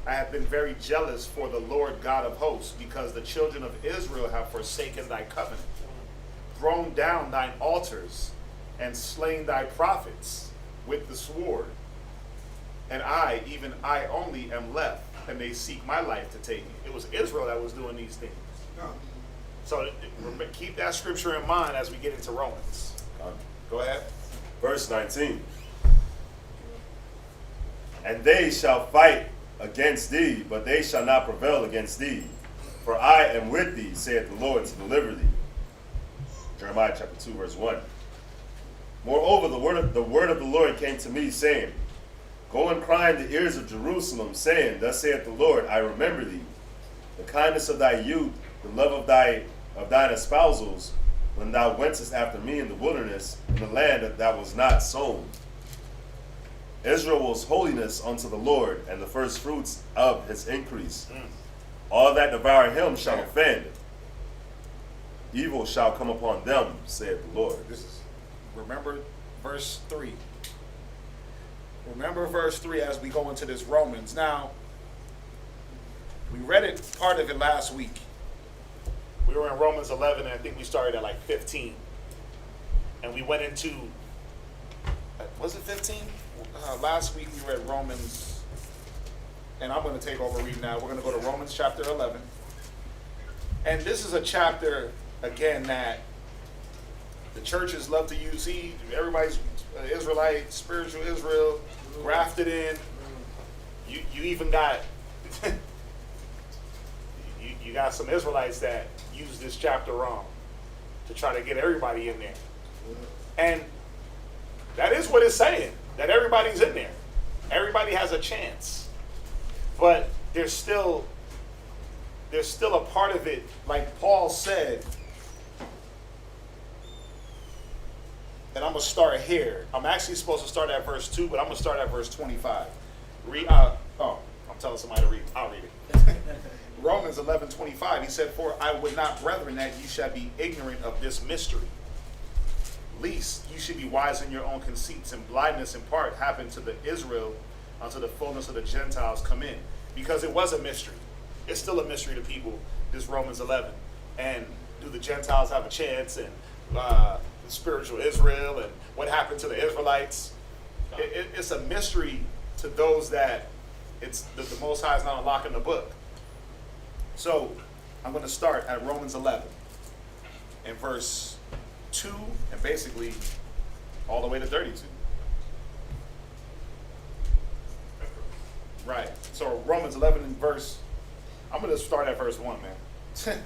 I have been very jealous for the Lord God of hosts, because the children of Israel have forsaken thy covenant, thrown down thine altars, and slain thy prophets with the sword. And I, even I only, am left, and they seek my life to take me. It was Israel that was doing these things. So keep that scripture in mind as we get into Romans. Go ahead. Verse 19. And they shall fight against thee, but they shall not prevail against thee. For I am with thee, saith the Lord, to deliver thee. Jeremiah chapter 2, verse 1. Moreover, the word of the Lord came to me, saying, Go and cry in the ears of Jerusalem, saying, Thus saith the Lord, I remember thee, the kindness of thy youth, the love of thine espousals, when thou wentest after me in the wilderness, in the land that was not sown. Israel was holiness unto the Lord, and the first fruits of his increase. All that devour him shall offend. Evil shall come upon them, saith the Lord. Remember verse 3. Remember verse 3 as we go into this Romans. Now, we read it, part of it last week. We were in Romans 11, and I think we started at like 15. And we went into, was it 15? Last week we read Romans, and I'm going to take over reading now. We're going to go to Romans chapter 11. And this is a chapter, again, that the churches love to use. See, everybody's Israelite, spiritual Israel, grafted in. You even got, you got some Israelites that use this chapter wrong to try to get everybody in there. And that is what it's saying, that everybody's in there. Everybody has a chance. But there's still a part of it, like Paul said, and I'm going to start here. I'm actually supposed to start at verse 2, but I'm going to start at verse 25. I'm telling somebody to read. I'll read it. Romans 11:25, he said, For I would not, brethren, that ye shall be ignorant of this mystery, lest you should be wise in your own conceits, and blindness in part happened to the Israel until the fullness of the Gentiles come in. Because it was a mystery. It's still a mystery to people, this Romans 11. And do the Gentiles have a chance? And the spiritual Israel, and what happened to the Israelites? It's a mystery to those that the Most High is not unlocking the book. So I'm going to start at Romans 11 and verse 2, and basically all the way to 32. Right. So Romans 11 and verse, I'm going to start at verse 1, man.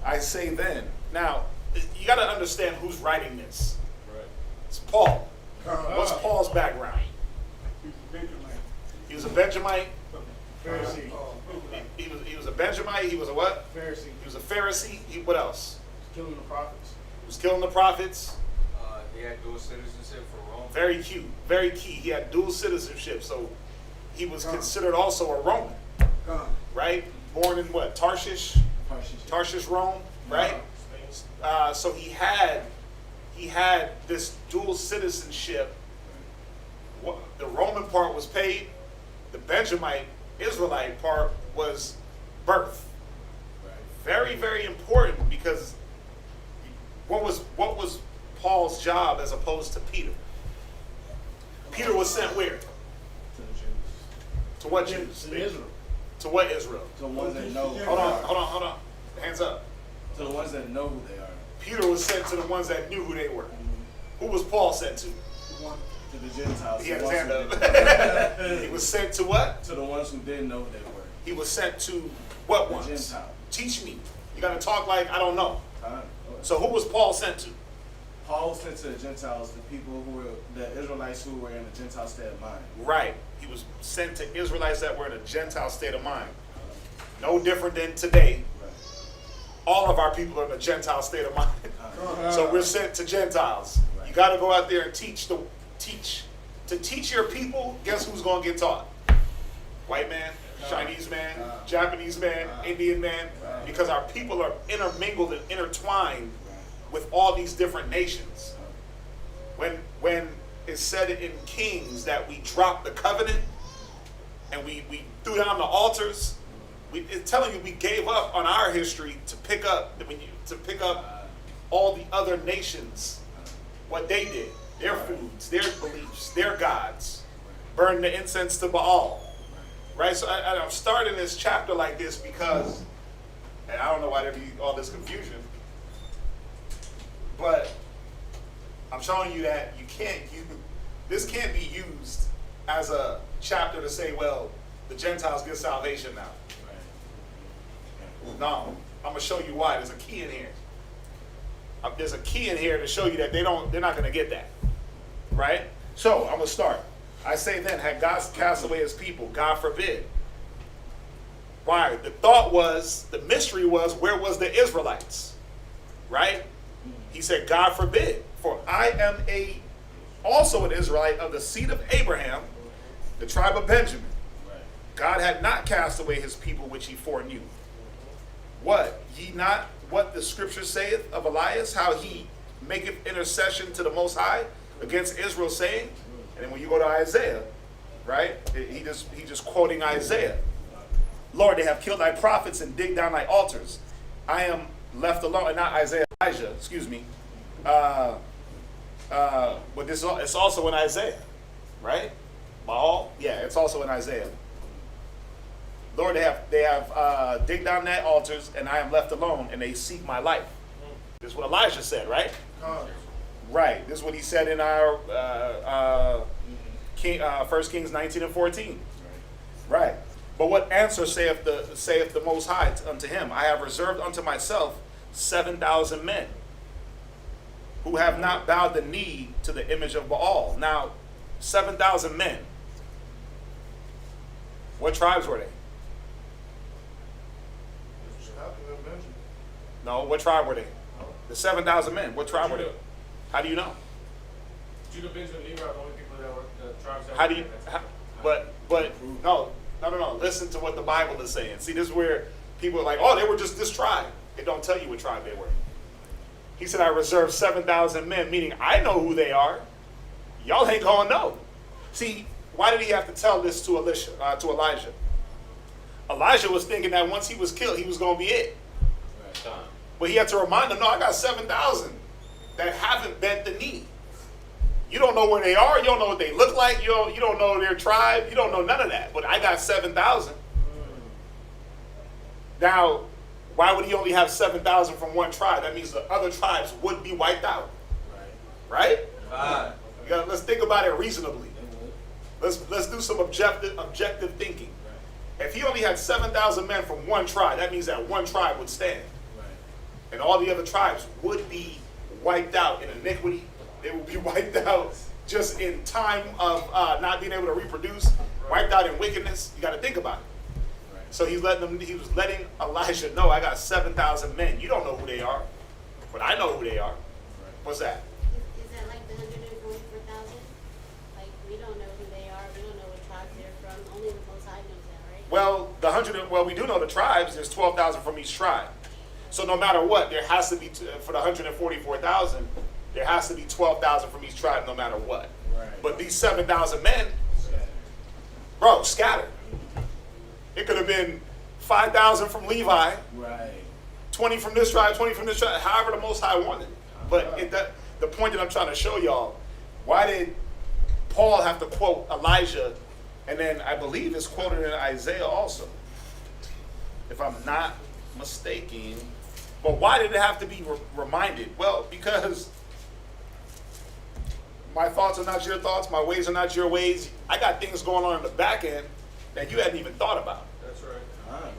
I say then. Now, you got to understand who's writing this. Right. It's Paul. What's Paul's background? He's a Benjamin. He was a Benjamite. Pharisee. He was a Benjamite. He was a what? Pharisee. He was a Pharisee. What else? Killing the prophets. He was killing the prophets. He had dual citizenship for Rome. Very cute. Very key. He had dual citizenship, so he was considered also a Roman, right? Born in what? Tarshish, Rome, right? So he had this dual citizenship. The Roman part was paid. The Benjamite Israelite part was birth. Very, very important, because what was Paul's job as opposed to Peter? Peter was sent where? To the Jews. To what Jews? To Israel. To what Israel? To the ones that know. Hold on. Hands up. To the ones that know who they are. Peter was sent to the ones that knew who they were. Who was Paul sent to? To the Gentiles. He had his hand up. He was sent to what? To the ones who didn't know who they were. He was sent to what The ones? Gentiles. Teach me. You got to talk like I don't know. Time. So who was Paul sent to? Paul was sent to the Gentiles, the people who were the Israelites who were in a Gentile state of mind. Right. He was sent to Israelites that were in a Gentile state of mind. No different than today. Right. All of our people are in a Gentile state of mind. So we're sent to Gentiles. You got to go out there and teach. To teach your people, guess who's going to get taught? White man, Chinese man, Japanese man, Indian man. Because our people are intermingled and intertwined with all these different nations. When it's said in Kings that we dropped the covenant and we threw down the altars, it's telling you we gave up on our history to pick up all the other nations, what they did, their foods, their beliefs, their gods, burn the incense to Baal, right? So I'm starting this chapter like this because, and I don't know why there be all this confusion, but I'm showing you that this can't be used as a chapter to say, well, the Gentiles get salvation now. No, I'm gonna show you why. There's a key in here. There's a key in here to show you that they're not gonna get that, right? So I'm gonna start. I say then, had God cast away his people? God forbid. Why? The thought was, the mystery was, where was the Israelites? Right? He said, God forbid. For I am also an Israelite of the seed of Abraham, the tribe of Benjamin. God had not cast away his people which he foreknew. What? Ye not what the scripture saith of Elias, how he maketh intercession to the Most High against Israel, saying, and then when you go to Isaiah, right, he just quoting Isaiah. Lord, they have killed thy prophets and digged down thy altars. I am left alone, and not Isaiah, Elijah, excuse me. But it's also in Isaiah, right? Baal? Yeah, it's also in Isaiah. Lord, they have digged down their altars, and I am left alone, and they seek my life. This is what Elijah said, right? Right. This is what he said in our 1 Kings 19 and 14. Right. But what answer saith the Most High unto him? I have reserved unto myself 7,000 men who have not bowed the knee to the image of Baal. Now, 7,000 men. What tribes were they? No, what tribe were they? The 7,000 men. What tribe were they? How do you know? Judah, Benjamin, Levi are the only people that were the tribes that How were do you? in that. But no. Listen to what the Bible is saying. See, this is where people are like, oh, they were just this tribe. It don't tell you what tribe they were. He said, I reserved 7,000 men, meaning I know who they are. Y'all ain't gonna know. See, why did he have to tell this to Elijah? Elijah was thinking that once he was killed, he was gonna be it. But he had to remind them, no, I got 7,000 that haven't bent the knee. You don't know where they are. You don't know what they look like. You don't know their tribe. You don't know none of that. But I got 7,000. Now, why would he only have 7,000 from one tribe? That means the other tribes would be wiped out. Right? Let's think about it reasonably. Let's do some objective thinking. If he only had 7,000 men from one tribe, that means that one tribe would stand. And all the other tribes would be wiped out in iniquity. They would be wiped out just in time of not being able to reproduce, wiped out in wickedness. You got to think about it. So he was letting Elijah know, I got 7,000 men. You don't know who they are, but I know who they are. What's that? Is that like the 144,000? Like, we don't know who they are. We don't know what tribes they're from. Only the Most High knows that, right? Well, we do know the tribes. There's 12,000 from each tribe. So no matter what, there has to be, for the 144,000, there has to be 12,000 from each tribe no matter what. Right. But these 7,000 men, bro, scattered. It could have been 5,000 from Levi, Right. 20 from this tribe, 20 from this tribe, however the Most High wanted. But the point that I'm trying to show y'all, why did Paul have to quote Elijah, and then I believe it's quoted in Isaiah also, if I'm not mistaken. But why did it have to be reminded? Well, because my thoughts are not your thoughts, my ways are not your ways. I got things going on in the back end that you hadn't even thought about. That's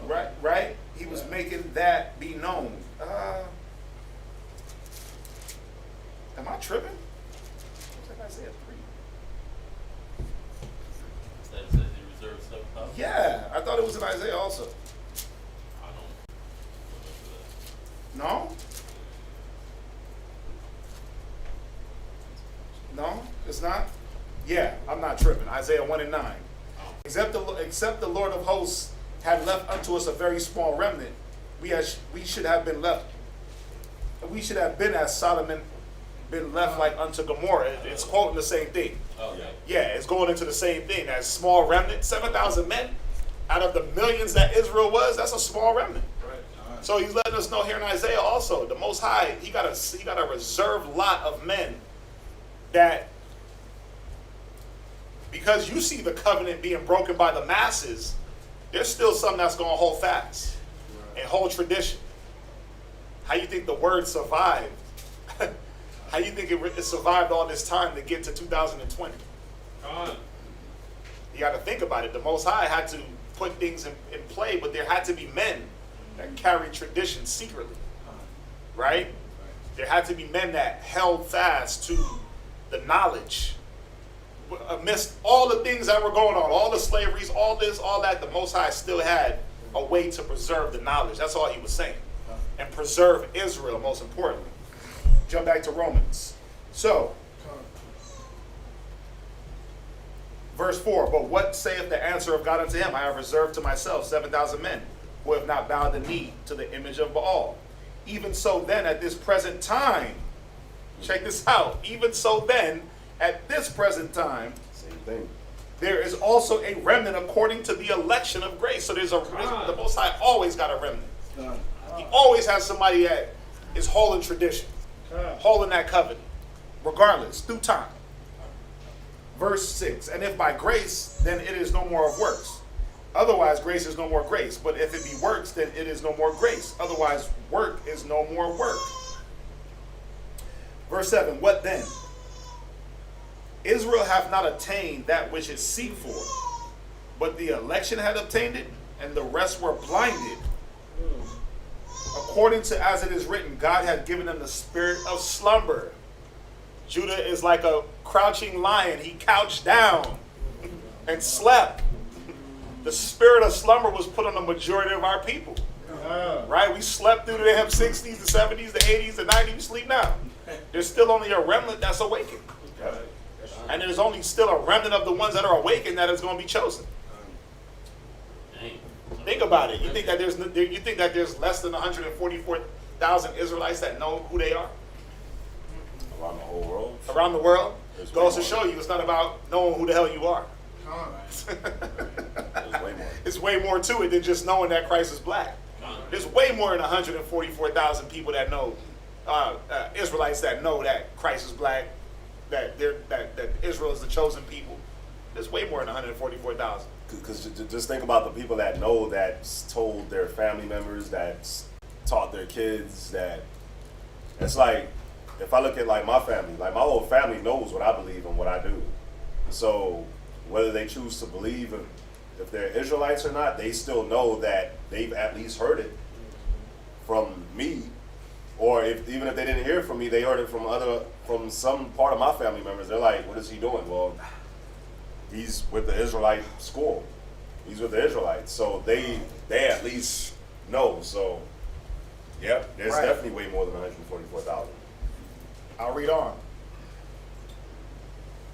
right. Right? He was making that be known. Am I tripping? Looks like Isaiah 3. That says he reserves 7,000. Yeah, I thought it was in Isaiah also. I don't No? No, it's not? Yeah, I'm not tripping. Isaiah 1 and 9. Except the Lord of hosts had left unto us a very small remnant, we should have been left. We should have been as Solomon been left like unto Gomorrah. It's quoting the same thing. Okay. Yeah, it's going into the same thing. That small remnant, 7,000 men out of the millions that Israel was. That's a small remnant. Right. So he's letting us know here in Isaiah also, the Most High, he got a reserved lot of men that, because you see the covenant being broken by the masses, there's still some that's going to hold fast and hold tradition. How you think the word survived? How you think it survived all this time to get to 2020? You got to think about it. The Most High had to put things in play, but there had to be men that carried tradition secretly, right? There had to be men that held fast to the knowledge. Amidst all the things that were going on, all the slaveries, all this, all that, the Most High still had a way to preserve the knowledge. That's all he was saying. And preserve Israel, most importantly. Jump back to Romans. So, verse 4, but what saith the answer of God unto him? I have reserved to myself 7,000 men who have not bowed the knee to the image of Baal. Even so then, at this present time, check this out, even so then, at this present time, Same thing. there is also a remnant according to the election of grace. So the Most High always got a remnant. He always has somebody that is holding tradition, holding that covenant, regardless, through time. Verse 6, and if by grace, then it is no more of works. Otherwise, grace is no more grace. But if it be works, then it is no more grace. Otherwise, work is no more work. Verse 7, what then? Israel hath not attained that which it seek for, but the election had obtained it, and the rest were blinded. According to as it is written, God had given them the spirit of slumber. Judah is like a crouching lion. He couched down and slept. The spirit of slumber was put on the majority of our people. Right? We slept through the 60s, the 70s, the 80s, the 90s. We sleep now. There's still only a remnant that's awakened. And there's only still a remnant of the ones that are awakened that is going to be chosen. Think about it. You think that there's less than 144,000 Israelites that know who they are? Around the whole world? Around the world? There's Goes to way show you it's not about knowing who the hell you are. There's way more. It's way more to it than just knowing that Christ is black. There's way more than 144,000 people that know, Israelites that know that Christ is black, that Israel is the chosen people. There's way more than 144,000. Because just think about the people that know, that told their family members, that taught their kids, that it's like, if I look at like my family, like my whole family knows what I believe and what I do. So whether they choose to believe if they're Israelites or not, they still know that they've at least heard it from me Or even if they didn't hear it from me, they heard it from some part of my family members. They're like, what is he doing? Well, he's with the Israelite school. He's with the Israelites. So they at least know. So, yep, there's Right. definitely way more than 144,000. I'll read on.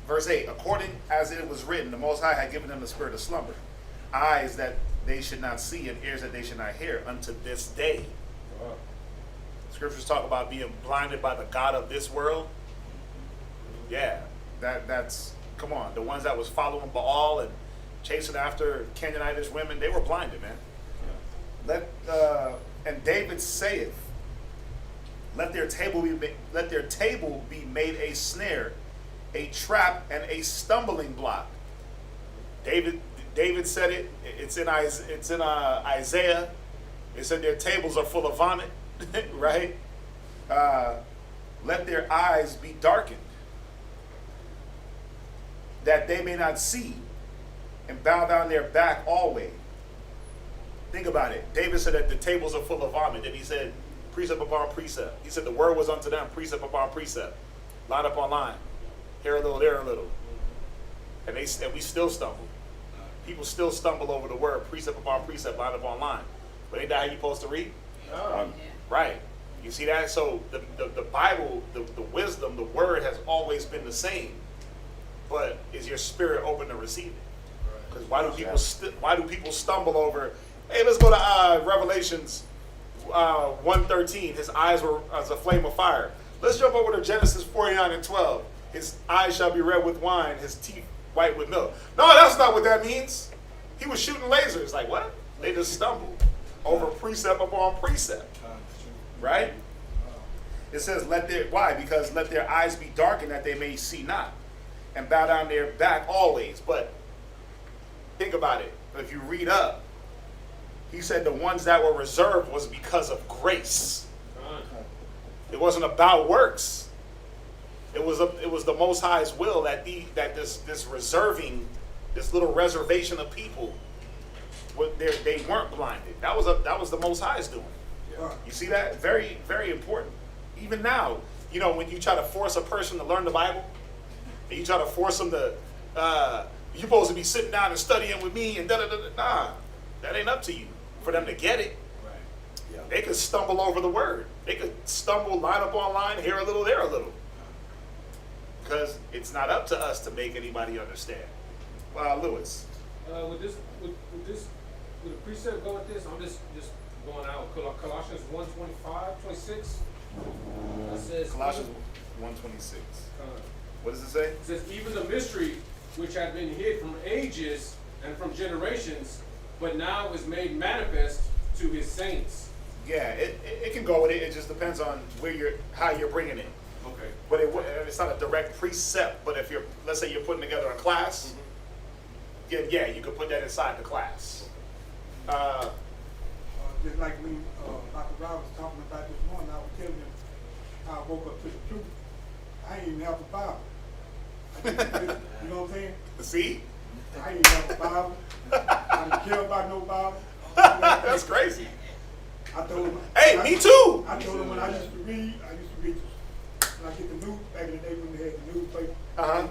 Verse 8, according as it was written, the Most High had given them the spirit of slumber, eyes that they should not see and ears that they should not hear unto this day. Wow. Scriptures talk about being blinded by the God of this world. Yeah, that's, come on, the ones that was following Baal and chasing after Canaanitish women, they were blinded, man. And David saith, let their table be made a snare, a trap, and a stumbling block. David said it. It's in Isaiah. It said their tables are full of vomit, right? Let their eyes be darkened, that they may not see, and bow down their back always. Think about it. David said that the tables are full of vomit. Then he said precept upon precept. He said the word was unto them precept upon precept, line upon line, here a little, there a little, and we still stumble. People still stumble over the word precept upon precept, line upon line. But ain't that how you supposed to read? Right. You see that? So the Bible, the wisdom, the word has always been the same. But is your spirit open to receive it? Because why do people stumble over? Hey, let's go to Revelations 1:13. His eyes were as a flame of fire. Let's jump over to Genesis 49:12. His eyes shall be red with wine, his teeth white with milk. No, that's not what that means. He was shooting lasers. Like what? They just stumbled over precept upon precept. Right? It says, why? Because let their eyes be darkened that they may see not, and bow down their back always. But think about it. If you read up, he said the ones that were reserved was because of grace. It wasn't about works. It was the Most High's will that this reserving, this little reservation of people, they weren't blinded. That was the Most High's doing. You see that? Very, very important. Even now, when you try to force a person to learn the Bible, and you try to force them to, you're supposed to be sitting down and studying with me, and da-da-da-da. Nah, that ain't up to you. For them to get it, they could stumble over the word. They could stumble line upon line, here a little, there a little. Because it's not up to us to make anybody understand. Lewis. With the precept go with this, I'm just going out. Colossians 1:25-26. It says Colossians 1:26. What does it say? It says, even the mystery which had been hid from ages and from generations, but now is made manifest to his saints. Yeah, it can go with it. It just depends on how you're bringing it. Okay. But it's not a direct precept. But if let's say you're putting together a class, yeah, you could put that inside the class. Just like when Dr. Rob was talking about this morning, I was telling him how I woke up to the truth. I ain't even have a Bible. You know what I'm saying? See? I ain't have a Bible. I didn't care about no Bible. That's crazy. I told him. Hey, me too. I told him when I used to read when I get the news back in the day when they had the newspaper.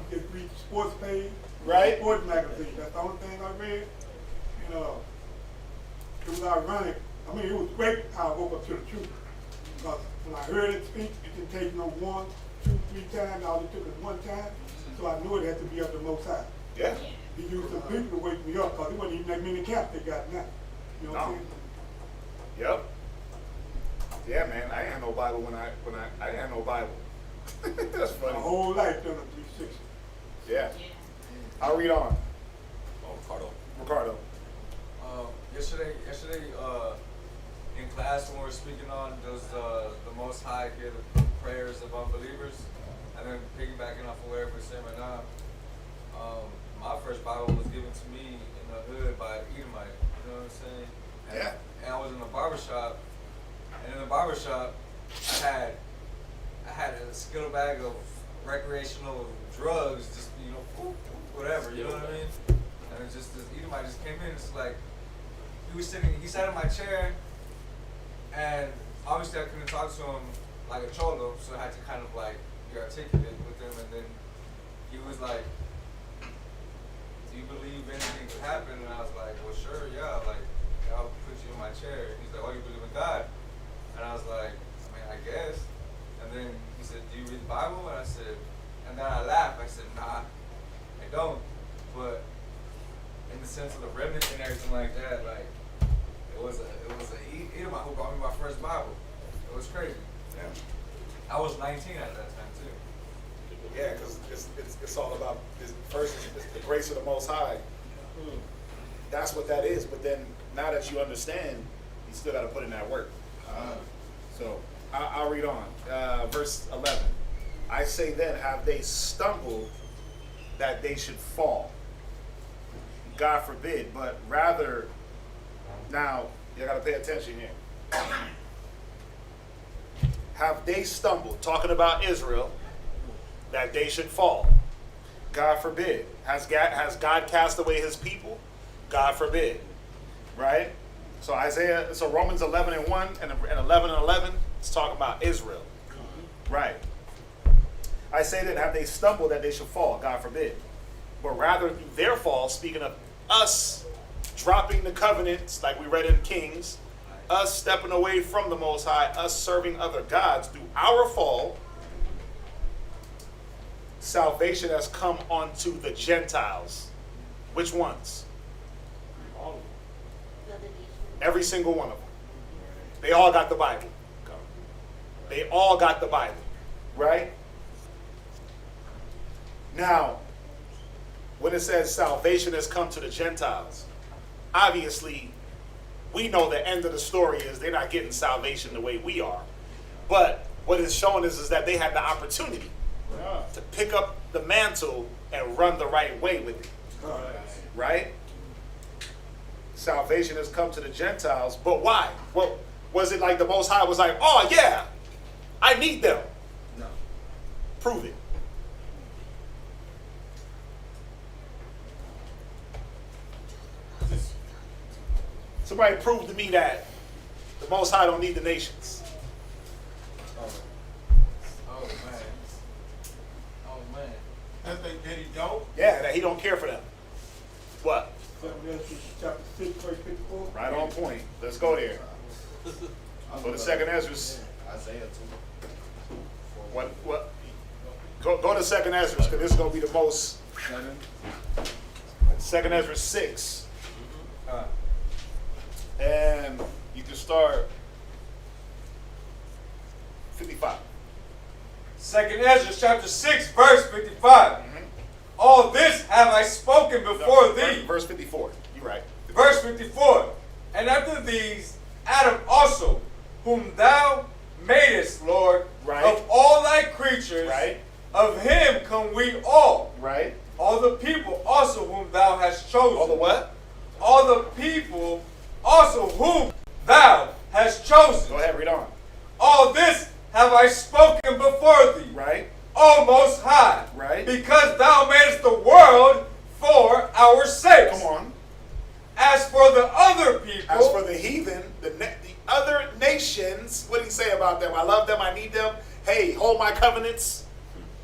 Just read the sports page, right? Sports magazine. That's the only thing I read. It was ironic. I mean, it was great how I woke up to the truth. Because when I heard it speak, it didn't take no 1, 2, 3 times. All it took was one time. So I knew it had to be up the Most High. Yeah. He used some people to wake me up because it wasn't even that many cats they got now. You know what I'm saying? Yep. Yeah, man. I ain't had no Bible when I didn't have no Bible. That's funny. My whole life done a 360. Yeah. I'll read on. Ricardo. Yesterday, in class when we were speaking on does the Most High hear the prayers of unbelievers, and then piggybacking off of whatever we're saying right now, my first Bible was given to me in the hood by an Edomite. You know what I'm saying? And I was in the barbershop, and in the barbershop, I had a skittle bag of recreational drugs, just whatever. You know what I mean? And it just this Edomite just came in. It's like he sat in my chair, and obviously I couldn't talk to him like a cholo, so I had to kind of like be articulate with him, and then he was like, do you believe anything could happen? And I was like, well, sure, yeah, like, I'll put you in my chair. He's like, oh, you believe in God? And I was like, I mean, I guess. And then he said, do you read the Bible? And I said, and then I laughed. I said, nah, I don't. But in the sense of the remnant and everything like that, like, it was a Edomite who brought me my first Bible. It was crazy. Yeah. I was 19 at that time too. Yeah, because it's all about this. First, it's the grace of the Most High. That's what that is. But then, now that you understand, you still got to put in that work. So I'll read on. Verse 11. I say then, have they stumbled that they should fall? God forbid, but rather, now you got to pay attention here. Have they stumbled, talking about Israel, that they should fall? God forbid. Has God cast away his people? God forbid. Right? So Romans 11:1 and 11:11, it's talking about Israel. Right. I say then, have they stumbled that they should fall? God forbid. But rather through their fall, speaking of us dropping the covenants, like we read in Kings, us stepping away from the Most High, us serving other gods, through our fall, salvation has come unto the Gentiles. Which ones? Other nations. Every single one of them. They all got the Bible. They all got the Bible. Right? Now, when it says salvation has come to the Gentiles, obviously, we know the end of the story is they're not getting salvation the way we are. But what it's showing us is that they had the opportunity to pick up the mantle and run the right way with it. Right? Salvation has come to the Gentiles, but why? Well, was it like the Most High was like, oh yeah, I need them? No. Prove it. Somebody prove to me that the Most High don't need the nations. Oh man. That he don't? Yeah, that he don't care for them. What? Chapter 6, verse 54. Right on point. Let's go there. Go to 2nd Esdras. Isaiah 2. What? Go to 2nd Esdras, because this is going to be the most. 2nd Esdras 6. And you can start 55. 2nd Ezra chapter 6, verse 55. All this have I spoken before thee. Verse 54. You're right. Verse 54. And after these, Adam also, whom thou madest, Lord, right, of all thy creatures, right, of him come we all. Right. All the people also whom thou hast chosen. All the what? All the people also whom thou hast chosen. Go ahead, read on. All this have I spoken before thee. Right. O Most High. Right. Because thou madest the world for our sakes. Come on. As for the other people. As for the heathen, the other nations, what did he say about them? I love them, I need them. Hey, hold my covenants.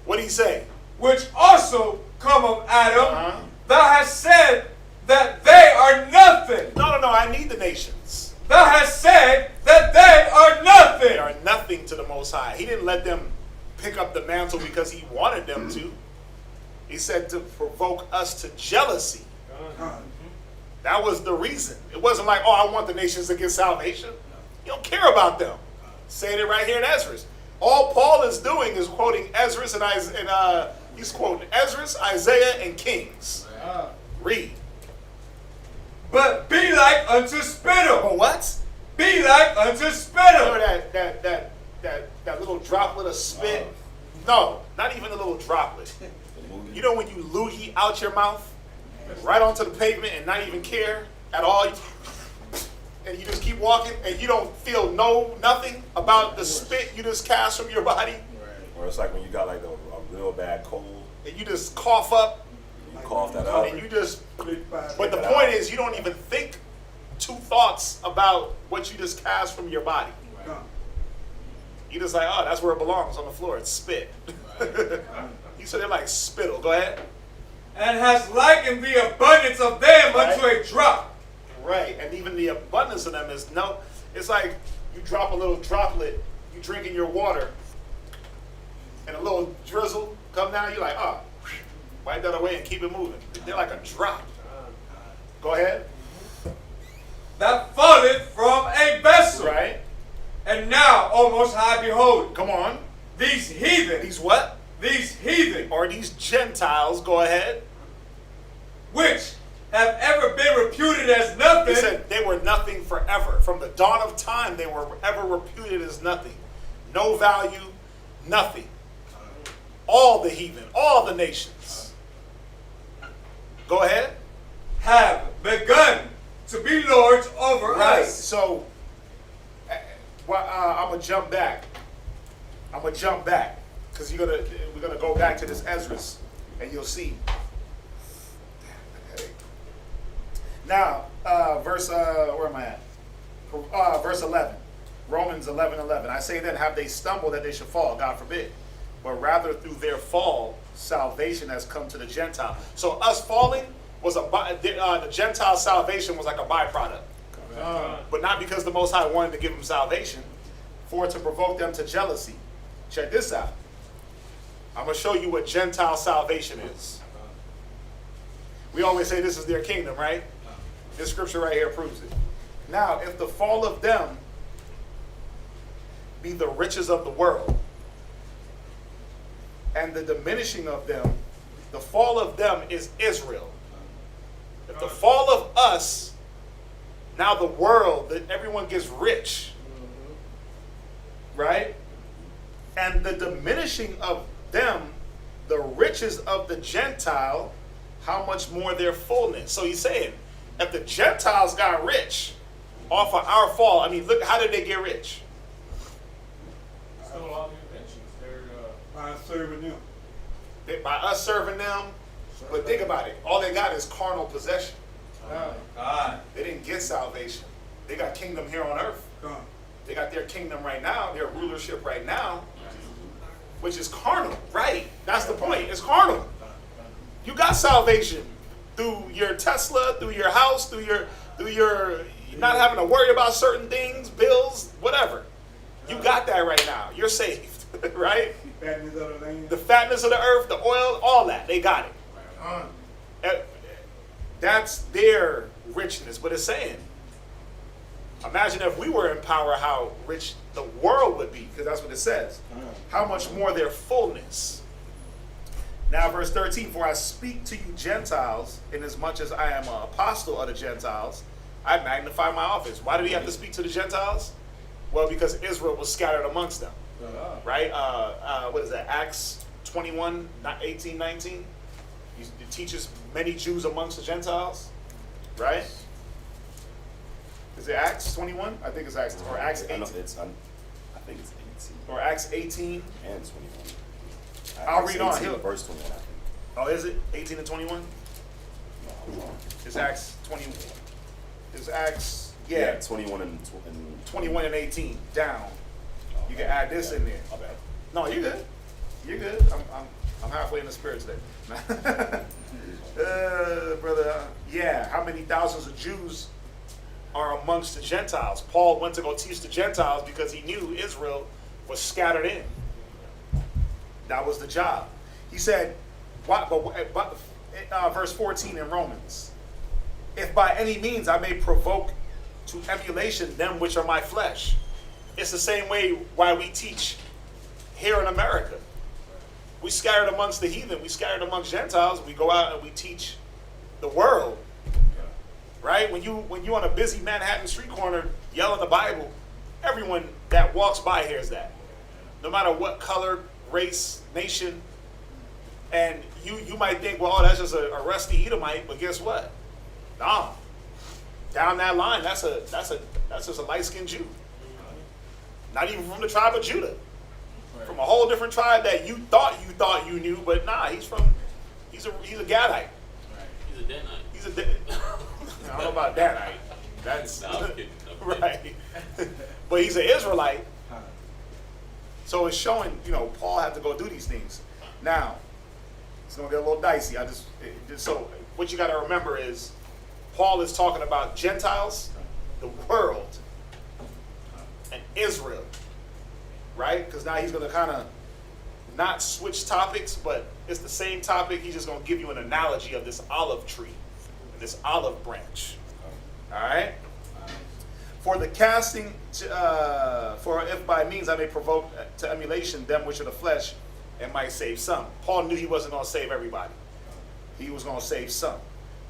What did he say? Which also come of Adam. Thou hast said that they are nothing. No, I need the nations. Thou hast said that they are nothing. They are nothing to the Most High. He didn't let them pick up the mantle because he wanted them to. He said to provoke us to jealousy. That was the reason. It wasn't like, oh, I want the nations to get salvation. You don't care about them. Saying it right here in Esdras. All Paul is doing is quoting Esdras and he's quoting Esdras, Isaiah, and Kings. Read. But be like unto spittle. But what? Be like unto spittle. Remember that little droplet of spit? No, not even a little droplet. You know when you loogie out your mouth, right onto the pavement and not even care at all, and you just keep walking and you don't feel nothing about the spit you just cast from your body? Or it's like when you got like a real bad cold. And you just cough up. You cough that up. And you just, but the point is you don't even think two thoughts about what you just cast from your body. You just like, oh, that's where it belongs, on the floor. It's spit. You said they're like spittle. Go ahead. And has likened the abundance of them Right. unto a drop. Right, and even the abundance of them is no. It's like you drop a little droplet, you drink in your water, and a little drizzle come down. You're like, oh, wipe that away and keep it moving. They're like a drop. Go ahead. That falleth from a vessel. Right. And now, O Most High, behold, Come on. these heathen, These what? these heathen, Or these Gentiles. Go ahead. which have ever been reputed as nothing. He said they were nothing forever. From the dawn of time, they were ever reputed as nothing. No value, nothing. All the heathen, all the nations. Go ahead. Have begun to be lords over Right. us. So, I'm gonna jump back. Because we're gonna go back to this Esdras, and you'll see. Now, where am I at? Verse 11. Romans 11:11. I say then, have they stumbled that they should fall? God forbid. But rather through their fall, salvation has come to the Gentile. So us falling was the Gentile salvation was like a byproduct. But not because the Most High wanted to give them salvation, for to provoke them to jealousy. Check this out. I'm going to show you what Gentile salvation is. We always say this is their kingdom, right? This scripture right here proves it. Now, if the fall of them be the riches of the world, and the diminishing of them, the fall of them is Israel. If the fall of us, now the world, that everyone gets rich, right? And the diminishing of them, the riches of the Gentile, how much more their fullness. So he's saying, if the Gentiles got rich off of our fall, I mean, look, how did they get rich? Stole all the inventions. By serving them. By us serving them. But think about it. All they got is carnal possession. God. They didn't get salvation. They got kingdom here on earth. They got their kingdom right now, their rulership right now, which is carnal, right? That's the point. It's carnal. You got salvation through your Tesla, through your house, through your not having to worry about certain things, bills, whatever. You got that right now. You're saved, right? The fatness of the land. The fatness of the earth, the oil, all that. They got it. That's their richness. But it's saying, imagine if we were in power, how rich the world would be, because that's what it says. How much more their fullness. Now, verse 13, for I speak to you Gentiles, inasmuch as I am an apostle of the Gentiles, I magnify my office. Why do we have to speak to the Gentiles? Well, because Israel was scattered amongst them. Right? What is that? Acts 21, 18, 19? It teaches many Jews amongst the Gentiles. Right? Is it Acts 21? I think it's Acts, or Acts 18. I think it's 18 Or Acts 18. and 21. I'll read on. 18, verse 21, I think. Oh, is it 18 and 21? No, I'm wrong. It's Acts 20. It's Acts, Yeah, 21 and 21 and 18 down. You can add this in there. My bad. No, you're good. You're good. I'm halfway in the spirit today. Brother, yeah. How many thousands of Jews are amongst the Gentiles? Paul went to go teach the Gentiles because he knew Israel was scattered in. That was the job. He said, verse 14 in Romans, if by any means I may provoke to emulation them which are my flesh. It's the same way why we teach here in America. We scattered amongst the heathen. We scattered amongst Gentiles. We go out and we teach the world. Right? When you on a busy Manhattan street corner yelling the Bible, everyone that walks by hears that. No matter what color, race, nation. And you might think, well, that's just a rusty Edomite, but guess what? Nah. Down that line, that's just a light-skinned Jew. Not even from the tribe of Judah. From a whole different tribe that you thought you knew, but nah, he's a Gadite. He's a Danite. He's I don't know about Danite. That's No, I'm kidding. right. But he's an Israelite. So it's showing, Paul had to go do these things. Now, it's going to get a little dicey. So what you got to remember is Paul is talking about Gentiles, the world, and Israel, right? Because now he's going to kind of not switch topics, but it's the same topic. He's just going to give you an analogy of this olive tree, this olive branch. All right? For the casting, for if by means I may provoke to emulation them which are the flesh, and might save some. Paul knew he wasn't going to save everybody. He was going to save some.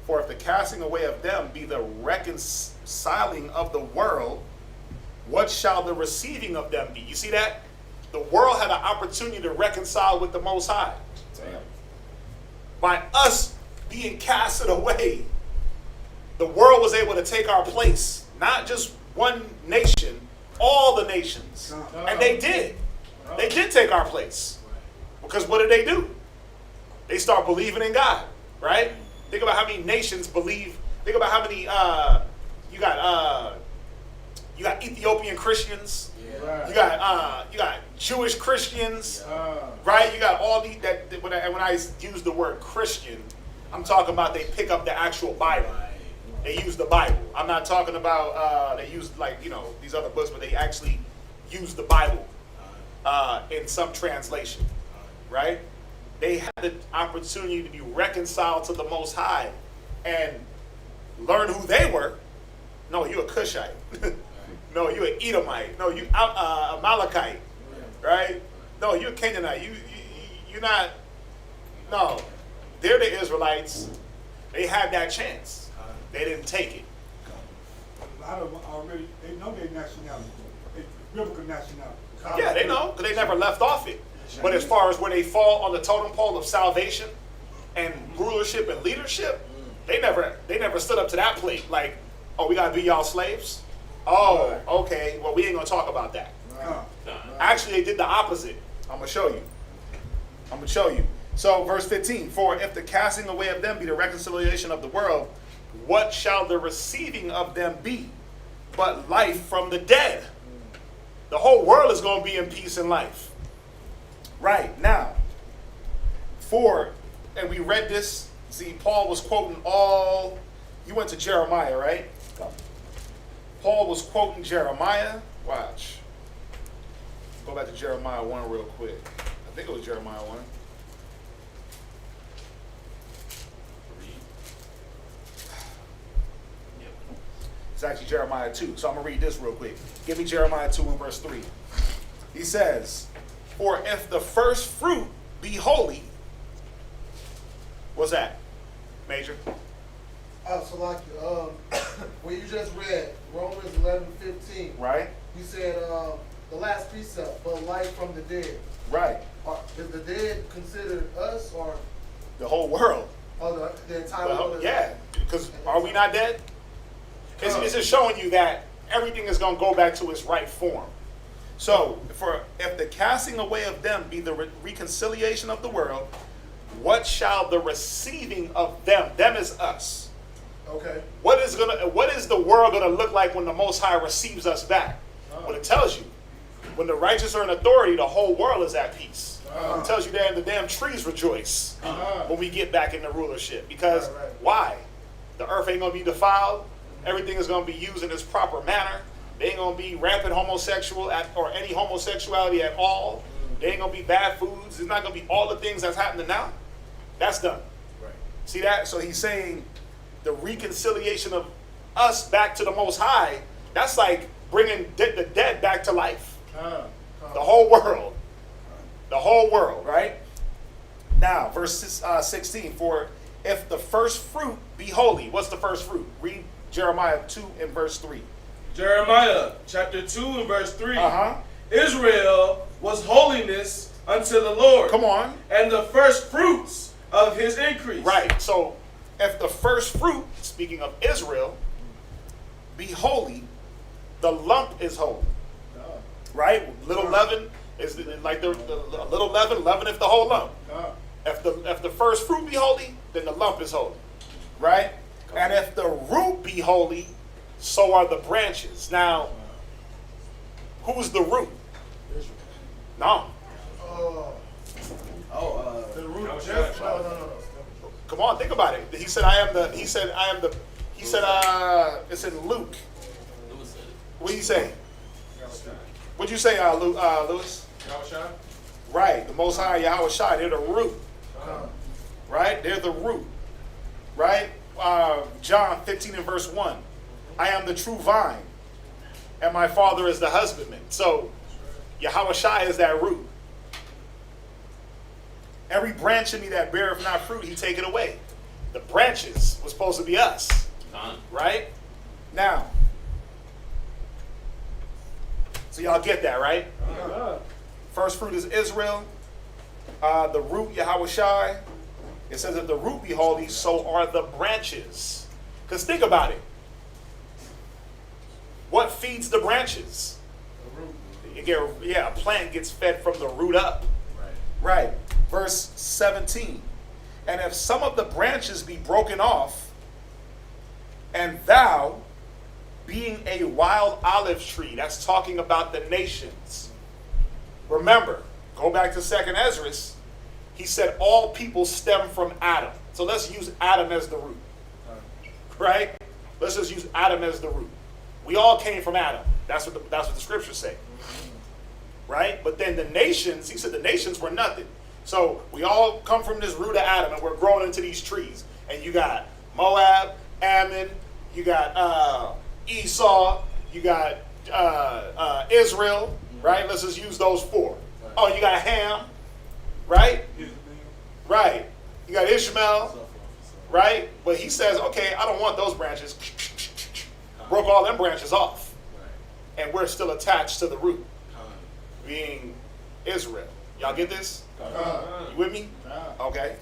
For if the casting away of them be the reconciling of the world, what shall the receiving of them be? You see that? The world had an opportunity to reconcile with the Most High. Damn. By us being casted away, the world was able to take our place. Not just one nation, all the nations. And they did. They did take our place. Because what did they do? They start believing in God, right? Think about how many nations believe. Think about how many you got Ethiopian Christians. Yeah. You got Jewish Christians, right? You got all these that when I use the word Christian, I'm talking about they pick up the actual Bible. They use the Bible. I'm not talking about they use these other books, but they actually use the Bible in some translation, right? They had the opportunity to be reconciled to the Most High and learn who they were. No, you're a Cushite. No, you're an Edomite. No, you a Amalekite, right? No, you're a Canaanite. You're not. No, they're the Israelites. They had that chance. They didn't take it. A lot of them already, they know their nationality. It's biblical nationality. Yeah, they know, because they never left off it. But as far as where they fall on the totem pole of salvation and rulership and leadership, they never stood up to that plate. Like, oh, we gotta be y'all slaves? Oh, okay. Well, we ain't gonna talk about that. Actually, they did the opposite. I'm gonna show you. So, verse 15, for if the casting away of them be the reconciliation of the world, what shall the receiving of them be but life from the dead? The whole world is going to be in peace and life. Right, now, and we read this, see, Paul was quoting you went to Jeremiah, right? Paul was quoting Jeremiah. Watch. Go back to Jeremiah 1 real quick. I think it was Jeremiah 1. It's actually Jeremiah 2. So I'm going to read this real quick. Give me Jeremiah 2 and verse 3. He says, for if the first fruit be holy, what's that? Major? So like when you just read Romans 11:15, right? You said the last precept, but life from the dead. Right. Is the dead considered us or the whole world? Oh, the entire world. Yeah, because are we not dead? It's just showing you that everything is going to go back to its right form. So, if the casting away of them be the reconciliation of the world, what shall the receiving of them? Them is us. Okay. What is the world going to look like when the Most High receives us back? Well, it tells you, when the righteous are in authority, the whole world is at peace. It tells you that the damn trees rejoice when we get back into rulership. Because why? The earth ain't going to be defiled. Everything is going to be used in its proper manner. They ain't going to be rampant homosexual or any homosexuality at all. They ain't going to be bad foods. It's not going to be all the things that's happening now. That's done. Right. See that? So he's saying the reconciliation of us back to the Most High, that's like bringing the dead back to life. The whole world. The whole world, right? Now, verse 16, for if the first fruit be holy, what's the first fruit? Read Jeremiah 2 and verse 3. Jeremiah chapter 2 and verse 3. Israel was holiness unto the Lord. Come on. And the first fruits of his increase. Right. So if the first fruit, speaking of Israel, be holy, the lump is holy. Right? Little leaven is like the little leaveneth the whole lump. If the first fruit be holy, then the lump is holy. Right? And if the root be holy, so are the branches. Now, who's the root? No. The root No, of shut Jesse. up. No. Come on, think about it. He said, it's in Luke. Lewis said it. What do you say? What'd you say, Lewis? Yahushua? Right, the Most High Yahweh Shai, they're the root. Right? They're the root. Right? John 15 and verse 1. I am the true vine, and my Father is the husbandman. So, Yahweh Shai is that root. Every branch in me that beareth not fruit, he take it away. The branches was supposed to be us. Right? Now, so y'all get that, right? First fruit is Israel. The root, Yahweh Shai. It says, if the root be holy, so are the branches. Because think about it. What feeds the branches? A plant gets fed from the root up. Right. Verse 17. And if some of the branches be broken off, and thou, being a wild olive tree, that's talking about the nations. Remember, go back to 2nd Esdras. He said all people stem from Adam. So let's use Adam as the root. Right? Let's just use Adam as the root. We all came from Adam. That's what the scriptures say. Right? But then the nations, he said the nations were nothing. So we all come from this root of Adam, and we're growing into these trees. And you got Moab, Ammon, you got Esau, you got Israel, right? Let's just use those four. Oh, you got Ham, right? Right. You got Ishmael, right? But he says, okay, I don't want those branches. Broke all them branches off. And we're still attached to the root, being Israel. Y'all get this? You with me? Okay.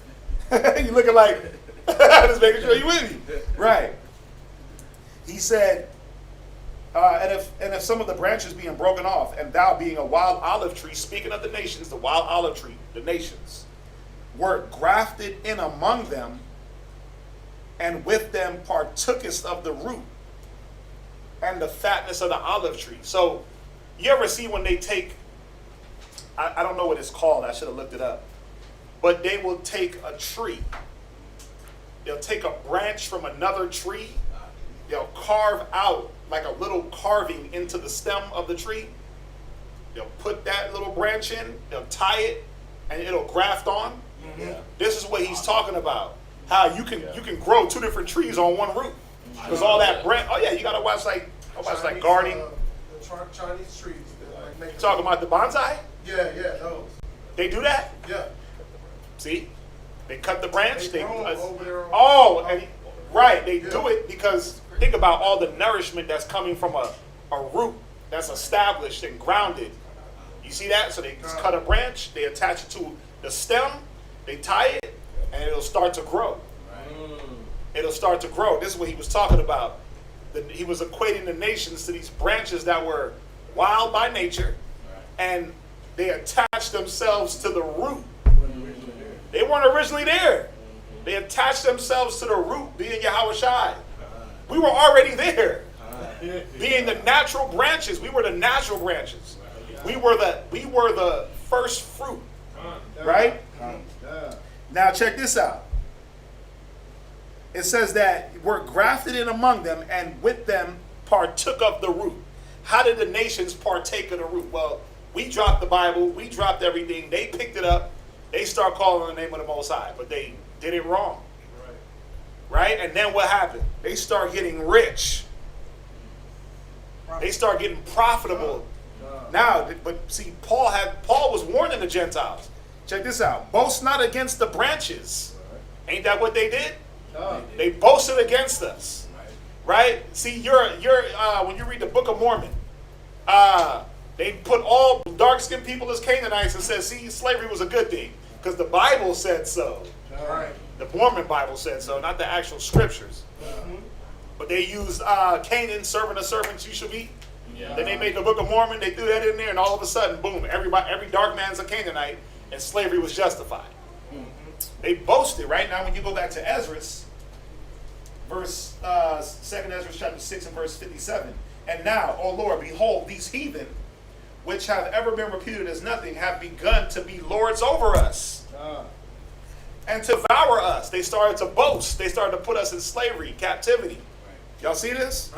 You looking like, just making sure you with me. Right. He said, and if some of the branches being broken off, and thou being a wild olive tree, speaking of the nations, the wild olive tree, the nations, were grafted in among them, and with them partookest of the root and the fatness of the olive tree. So, you ever see when they take, I don't know what it's called, I should have looked it up, but they will take a tree, they'll take a branch from another tree, they'll carve out like a little carving into the stem of the tree, they'll put that little branch in, they'll tie it, and it'll graft on. Yeah. This is what he's talking about, how you can grow two different trees on one root, because all that branch, oh yeah, you gotta watch like gardening. The Chinese trees. That make Talking about the bonsai? Yeah, those. They do that? Yeah. See? They cut the branch. They grow over there. Right. They do it because think about all the nourishment that's coming from a root that's established and grounded. You see that? So they just cut a branch, they attach it to the stem, they tie it, and it'll start to grow. It'll start to grow. This is what he was talking about. He was equating the nations to these branches that were wild by nature, and they attached themselves to the root. They weren't originally there. They attached themselves to the root, being Yahweh Shai. We were already there, being the natural branches. We were the natural branches. We were the first fruit, right? Now check this out. It says that we're grafted in among them, and with them partook of the root. How did the nations partake of the root? Well, we dropped the Bible, we dropped everything, they picked it up, they start calling on the name of the Most High, but they did it wrong. Right? And then what happened? They start getting rich. They start getting profitable. Now, but see, Paul was warning the Gentiles. Check this out. Boast not against the branches. Ain't that what they did? They boasted against us. Right? See, when you read the Book of Mormon, they put all dark-skinned people as Canaanites and said, see, slavery was a good thing because the Bible said so. The Mormon Bible said so, not the actual scriptures. But they used Canaan, servant of servants you shall be. Then they made the Book of Mormon, they threw that in there, and all of a sudden, boom, every dark man's a Canaanite, and slavery was justified. They boasted, right? Now when you go back to Esdras, verse 2nd Esdras chapter 6 and verse 57, and now, O Lord, behold, these heathen which have ever been reputed as nothing, have begun to be lords over us and to devour us. They started to boast. They started to put us in slavery, captivity. Y'all see this?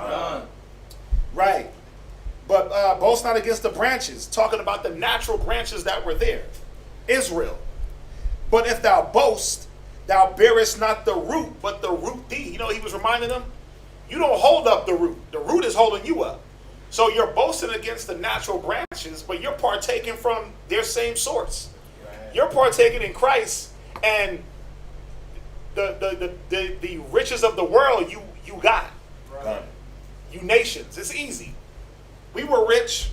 Right. But boast not against the branches, talking about the natural branches that were there. Israel. But if thou boast, thou bearest not the root, but the root thee. You know, he was reminding them, you don't hold up the root. The root is holding you up. So you're boasting against the natural branches, but you're partaking from their same source. You're partaking in Christ, and the riches of the world you got. You nations. It's easy. We were rich.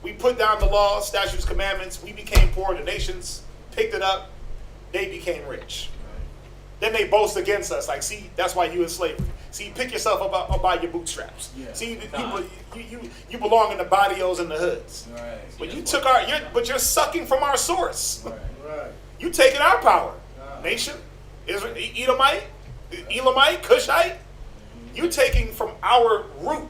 We put down the laws, statutes, commandments. We became poor. The nations picked it up. They became rich. Then they boast against us. Like, see, that's why you in slavery. See, pick yourself up by your bootstraps. Yeah. See, you belong in the barrios and the hoods. Right. But you took but you're sucking from our source. Right. You taking our power. Nation, Israel, Elamite, Cushite. You taking from our root.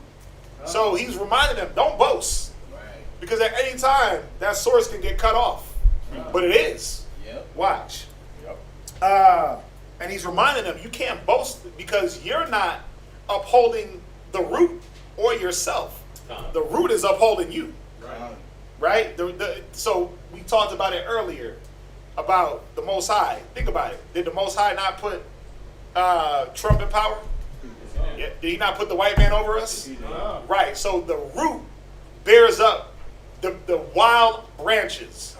So he's reminding them, don't boast. Right. Because at any time, that source can get cut off. But it is. Yep. Watch. Yep. And he's reminding them, you can't boast because you're not upholding the root or yourself. The root is upholding you. Right? So we talked about it earlier, about the Most High. Think about it. Did the Most High not put Trump in power? Yeah. Did he not put the white man over us? Right. So the root bears up the wild branches.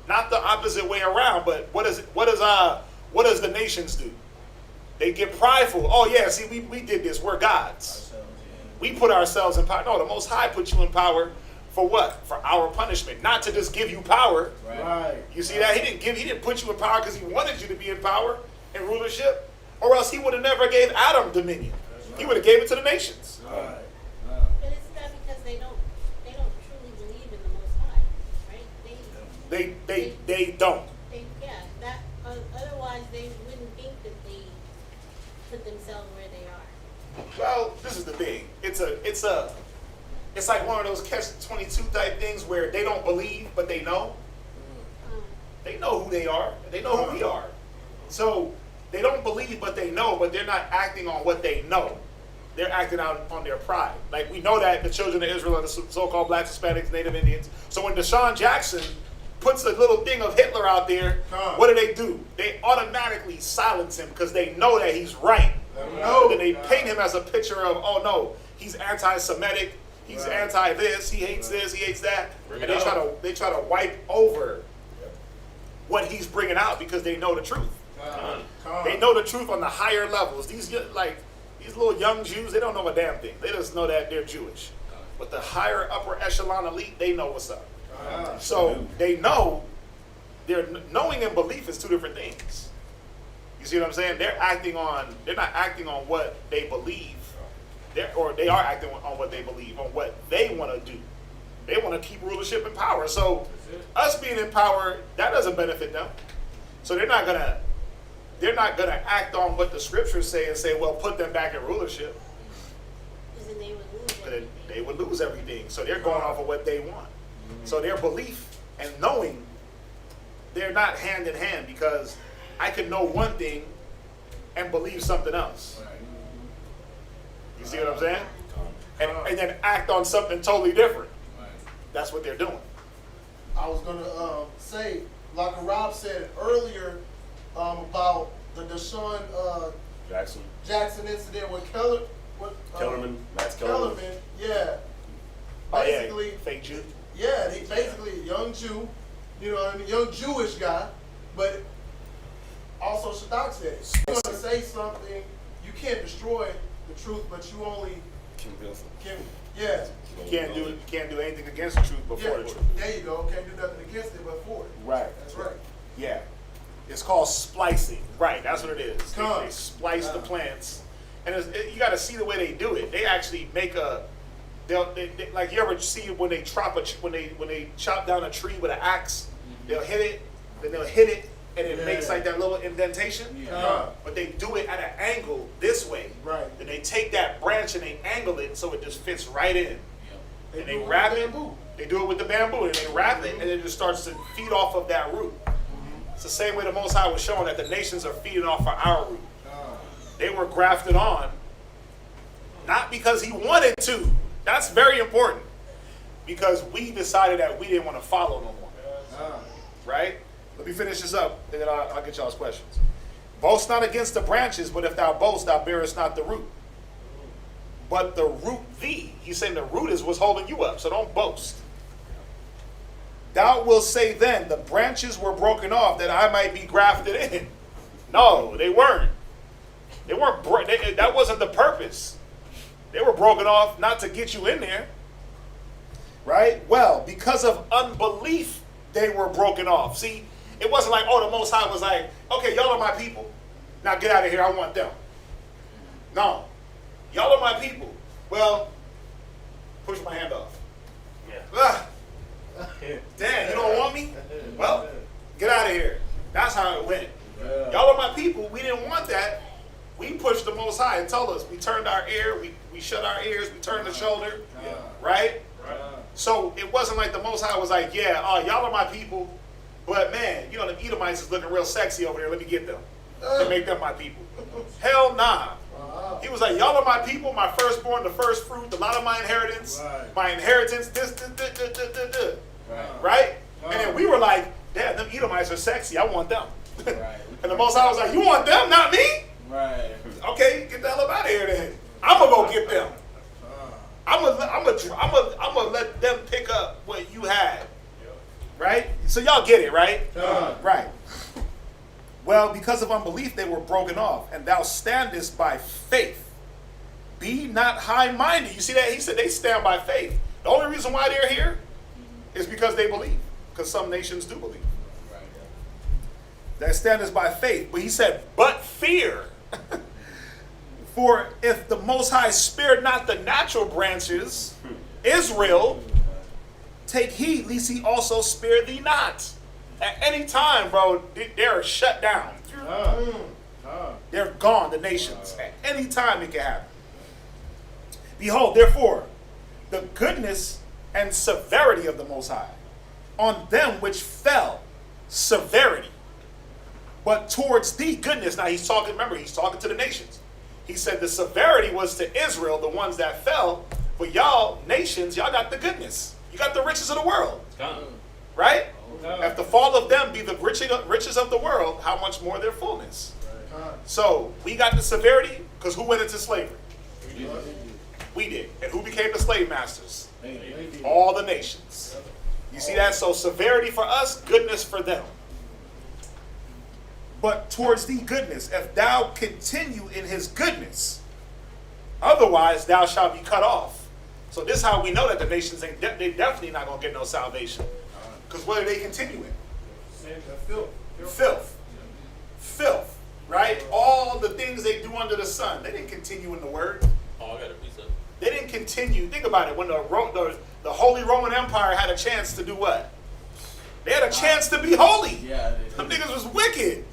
Not the opposite way around, but what does the nations do? They get prideful. Oh yeah, see, we did this. We're gods. We put ourselves in power. No, the Most High put you in power for what? For our punishment, not to just give you power. Right. You see that? He didn't put you in power because he wanted you to be in power and rulership, or else he would have never gave Adam dominion. He would have gave it to the nations. But isn't that because they don't truly believe in the Most High, right? They don't. Otherwise they wouldn't think that they put themselves where they are. Well, this is the thing. It's like one of those catch-22 type things where they don't believe, but they know. They know who they are. They know who we are. So they don't believe, but they know, but they're not acting on what they know. They're acting out on their pride. Like, we know that the children of Israel are the so-called blacks, Hispanics, Native Indians. So when Deshaun Jackson puts a little thing of Hitler out there, what do? They automatically silence him because they know that he's right. Then they paint him as a picture of, oh no, he's anti-Semitic, he's anti-this, he hates this, he hates that. And they try to wipe over what he's bringing out because they know the truth. They know the truth on the higher levels. These little young Jews, they don't know a damn thing. They just know that they're Jewish. But the higher upper echelon elite, they know what's up. So they know, their knowing and belief is two different things. You see what I'm saying? They're not acting on what they believe. They are acting on what they believe, on what they want to do. They want to keep rulership and power. So us being in power, that doesn't benefit them. So they're not gonna act on what the scriptures say and say, well, put them back in rulership. Because then they would lose everything. So they're going off of what they want. So their belief and knowing, they're not hand in hand, because I could know one thing and believe something else. You see what I'm saying? And then act on something totally different. That's what they're doing. I was gonna say, like Rob said earlier, about the Deshaun Jackson incident with Kellerman, Max Kellerman. Yeah. Basically, fake Jew. Yeah, he basically a young Jew, you know what I mean, young Jewish guy, but also Shadak said it. You're gonna say something, you can't destroy the truth, but you only can You can't do anything against the truth before the truth. There you go. Can't do nothing against it but for it. Right. That's right. Yeah. It's called splicing. Right. That's what it is. They splice the plants, and you got to see the way they do it. They actually make like, you ever see when they when they chop down a tree with an axe, they'll hit it, then they'll hit it, and it makes like that little indentation. But they do it at an angle this way. Right. Then they take that branch and they angle it so it just fits right in. And they wrap it. They do it with the bamboo, and they wrap it, and it just starts to feed off of that root. It's the same way the Most High was showing that the nations are feeding off of our root. They were grafted on, not because he wanted to. That's very important. Because we decided that we didn't want to follow no more. Right? Let me finish this up, and then I'll get y'all's questions. Boast not against the branches, but if thou boast, thou bearest not the root. But the root thee. He's saying the root is what's holding you up, so don't boast. Thou wilt say then, the branches were broken off that I might be grafted in. No, they weren't. They weren't. That wasn't the purpose. They were broken off not to get you in there. Right? Well, because of unbelief, they were broken off. See, it wasn't like, oh, the Most High was like, okay, y'all are my people. Now get out of here. I want them. No. Y'all are my people. Well, push my hand off. Yeah. Damn, you don't want me? Well, get out of here. That's how it went. Y'all are my people. We didn't want that. We pushed the Most High and told us. We turned our ear. We shut our ears. We turned the shoulder. Right? So it wasn't like the Most High was like, yeah, y'all are my people. But man, you know, the Edomites is looking real sexy over there. Let me get them. And make them my people. Hell nah. He was like, y'all are my people, my firstborn, the first fruit, a lot of my inheritance. My inheritance, this. Right? And then we were like, damn, them Edomites are sexy. I want them. And the Most High was like, you want them, not me? Right. Okay, get the hell up out of here then. I'm going to go get them. I'm gonna let them pick up what you had. Right? So y'all get it, right? Right. Well, because of unbelief, they were broken off, and thou standest by faith. Be not high-minded. You see that? He said they stand by faith. The only reason why they're here is because they believe, because some nations do believe. That standest by faith. But he said, but fear. For if the Most High spared not the natural branches, Israel, take heed, lest he also spare thee not. At any time, bro, they're shut down. They're gone, the nations. At any time it can happen. Behold, therefore, the goodness and severity of the Most High on them which fell, severity. But towards thee, goodness. Now he's talking, remember, he's talking to the nations. He said the severity was to Israel, the ones that fell. But y'all, nations, y'all got the goodness. You got the riches of the world. Right? If the fall of them be the riches of the world, how much more their fullness? So, we got the severity, because who went into slavery? We did. And who became the slave masters? All the nations. You see that? So, severity for us, goodness for them. But towards thee goodness, if thou continue in his goodness, otherwise thou shalt be cut off. So this is how we know that the nations they definitely not going to get no salvation. Because what are they continuing? Filth. Right? All the things they do under the sun. They didn't continue in the word. Oh, I got a piece of it. They didn't continue. Think about it. When the Holy Roman Empire had a chance to do what? They had a chance to be holy. Yeah, them niggas was wicked.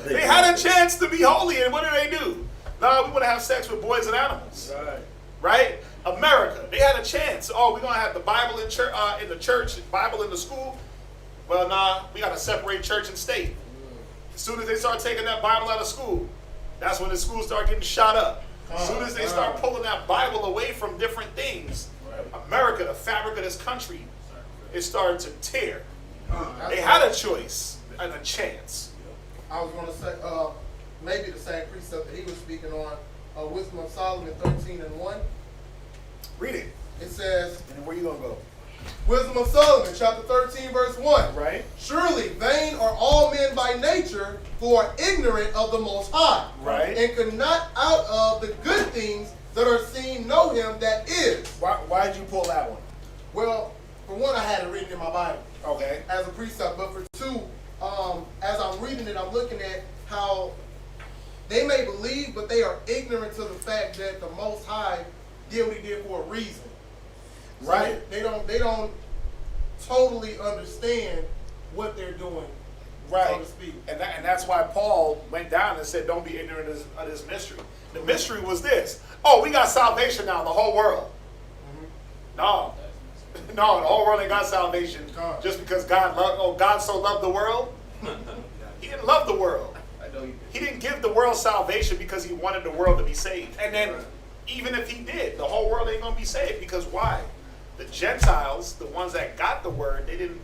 They had a chance to be holy, and what do? No, we want to have sex with boys and animals. Right? America, they had a chance. Oh, we're going to have the Bible in the church, Bible in the school. Well, nah, we got to separate church and state. As soon as they start taking that Bible out of school, that's when the schools start getting shot up. As soon as they start pulling that Bible away from different things, America, the fabric of this country, is starting to tear. They had a choice and a chance. I was going to say, maybe the same precept that he was speaking on, Wisdom of Solomon 13:1. Read it. It says, and where you going to go? Wisdom of Solomon, chapter 13, verse 1. Right. Surely vain are all men by nature who are ignorant of the Most High. Right. And could not out of the good things that are seen know him that is. Why did you pull that one? Well, for one, I had it written in my Bible. Okay. As a precept. But for two, as I'm reading it, I'm looking at how they may believe, but they are ignorant to the fact that the Most High did what he did for a reason. So right. They don't totally understand what they're doing, right, so to speak. And that's why Paul went down and said, don't be ignorant of this mystery. The mystery was this. Oh, we got salvation now, the whole world. No. No, the whole world ain't got salvation just because God so loved the world. He didn't love the world. He didn't give the world salvation because he wanted the world to be saved. And then even if he did, the whole world ain't going to be saved because why? The Gentiles, the ones that got the word, they didn't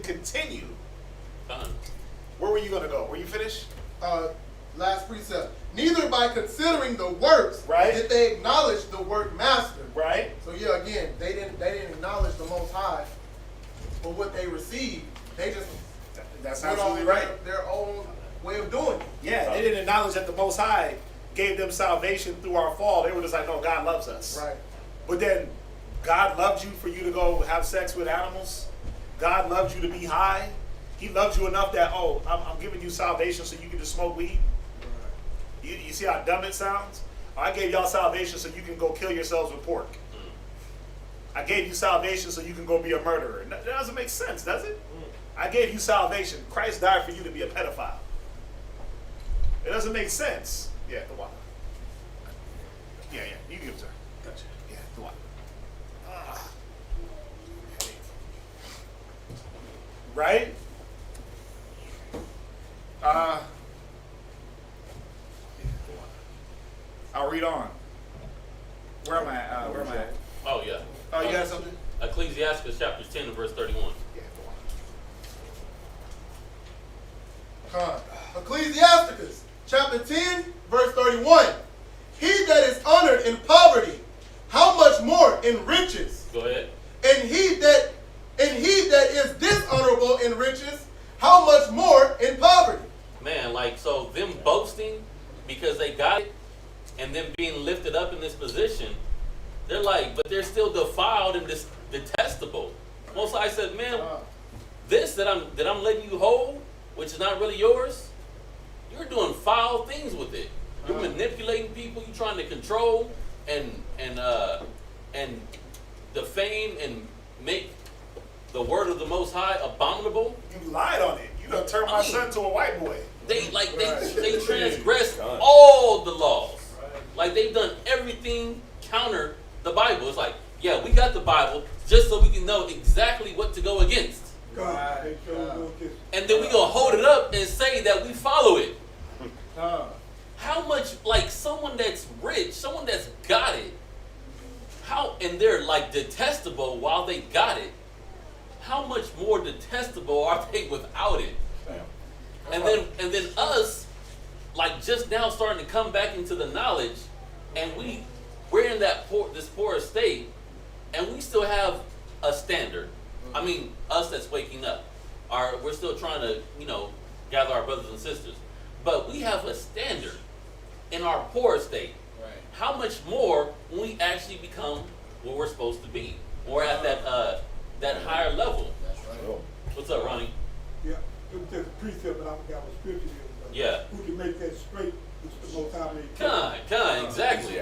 continue. Where were you going to go? Were you finished? Last precept. Neither by considering the works did they acknowledge the work master. Right. So yeah, again, they didn't acknowledge the Most High for what they received. They just that's went absolutely on right. Their own way of doing it. Yeah, they didn't acknowledge that the Most High gave them salvation through our fall. They were just like, no, God loves us. Right. But then God loved you for you to go have sex with animals. God loved you to be high. He loves you enough that, I'm giving you salvation so you can just smoke weed. You see how dumb it sounds? I gave y'all salvation so you can go kill yourselves with pork. I gave you salvation so you can go be a murderer. That doesn't make sense, does it? I gave you salvation. Christ died for you to be a pedophile. It doesn't make sense. Yeah, the water. Yeah, you give it to her. Gotcha. Yeah, the water. Right? I'll read on. Where am I at? Oh, yeah. Oh, you got something? Ecclesiasticus chapter 10 and verse 31. Yeah, Ecclesiasticus chapter 10, verse 31. He that is honored in poverty, how much more in riches? Go ahead. And he that is dishonorable in riches, how much more in poverty? Man, so them boasting because they got it and them being lifted up in this position, they're but they're still defiled and detestable. Most High said, man, this that I'm letting you hold, which is not really yours, you're doing foul things with it. You're manipulating people. You're trying to control and defame and make the word of the Most High abominable. You lied on it. You done turned my son to a white boy. They transgressed all the laws. They've done everything counter the Bible. It's yeah, we got the Bible just so we can know exactly what to go against. And then we gonna hold it up and say that we follow it. How much someone that's rich, someone that's got it, and they're detestable while they got it, how much more detestable are they without it? And then us, just now starting to come back into the knowledge, and we're in this poor state, and we still have a standard. I mean, us that's waking up, we're still trying to gather our brothers and sisters, but we have a standard in our poor state. Right. How much more when we actually become what we're supposed to be, or at that higher level? That's right. What's up, Ronnie? Yeah, it was just a precept, but I forgot what scripture it is. Yeah. Who can make that straight, which the Most High made. Con, exactly.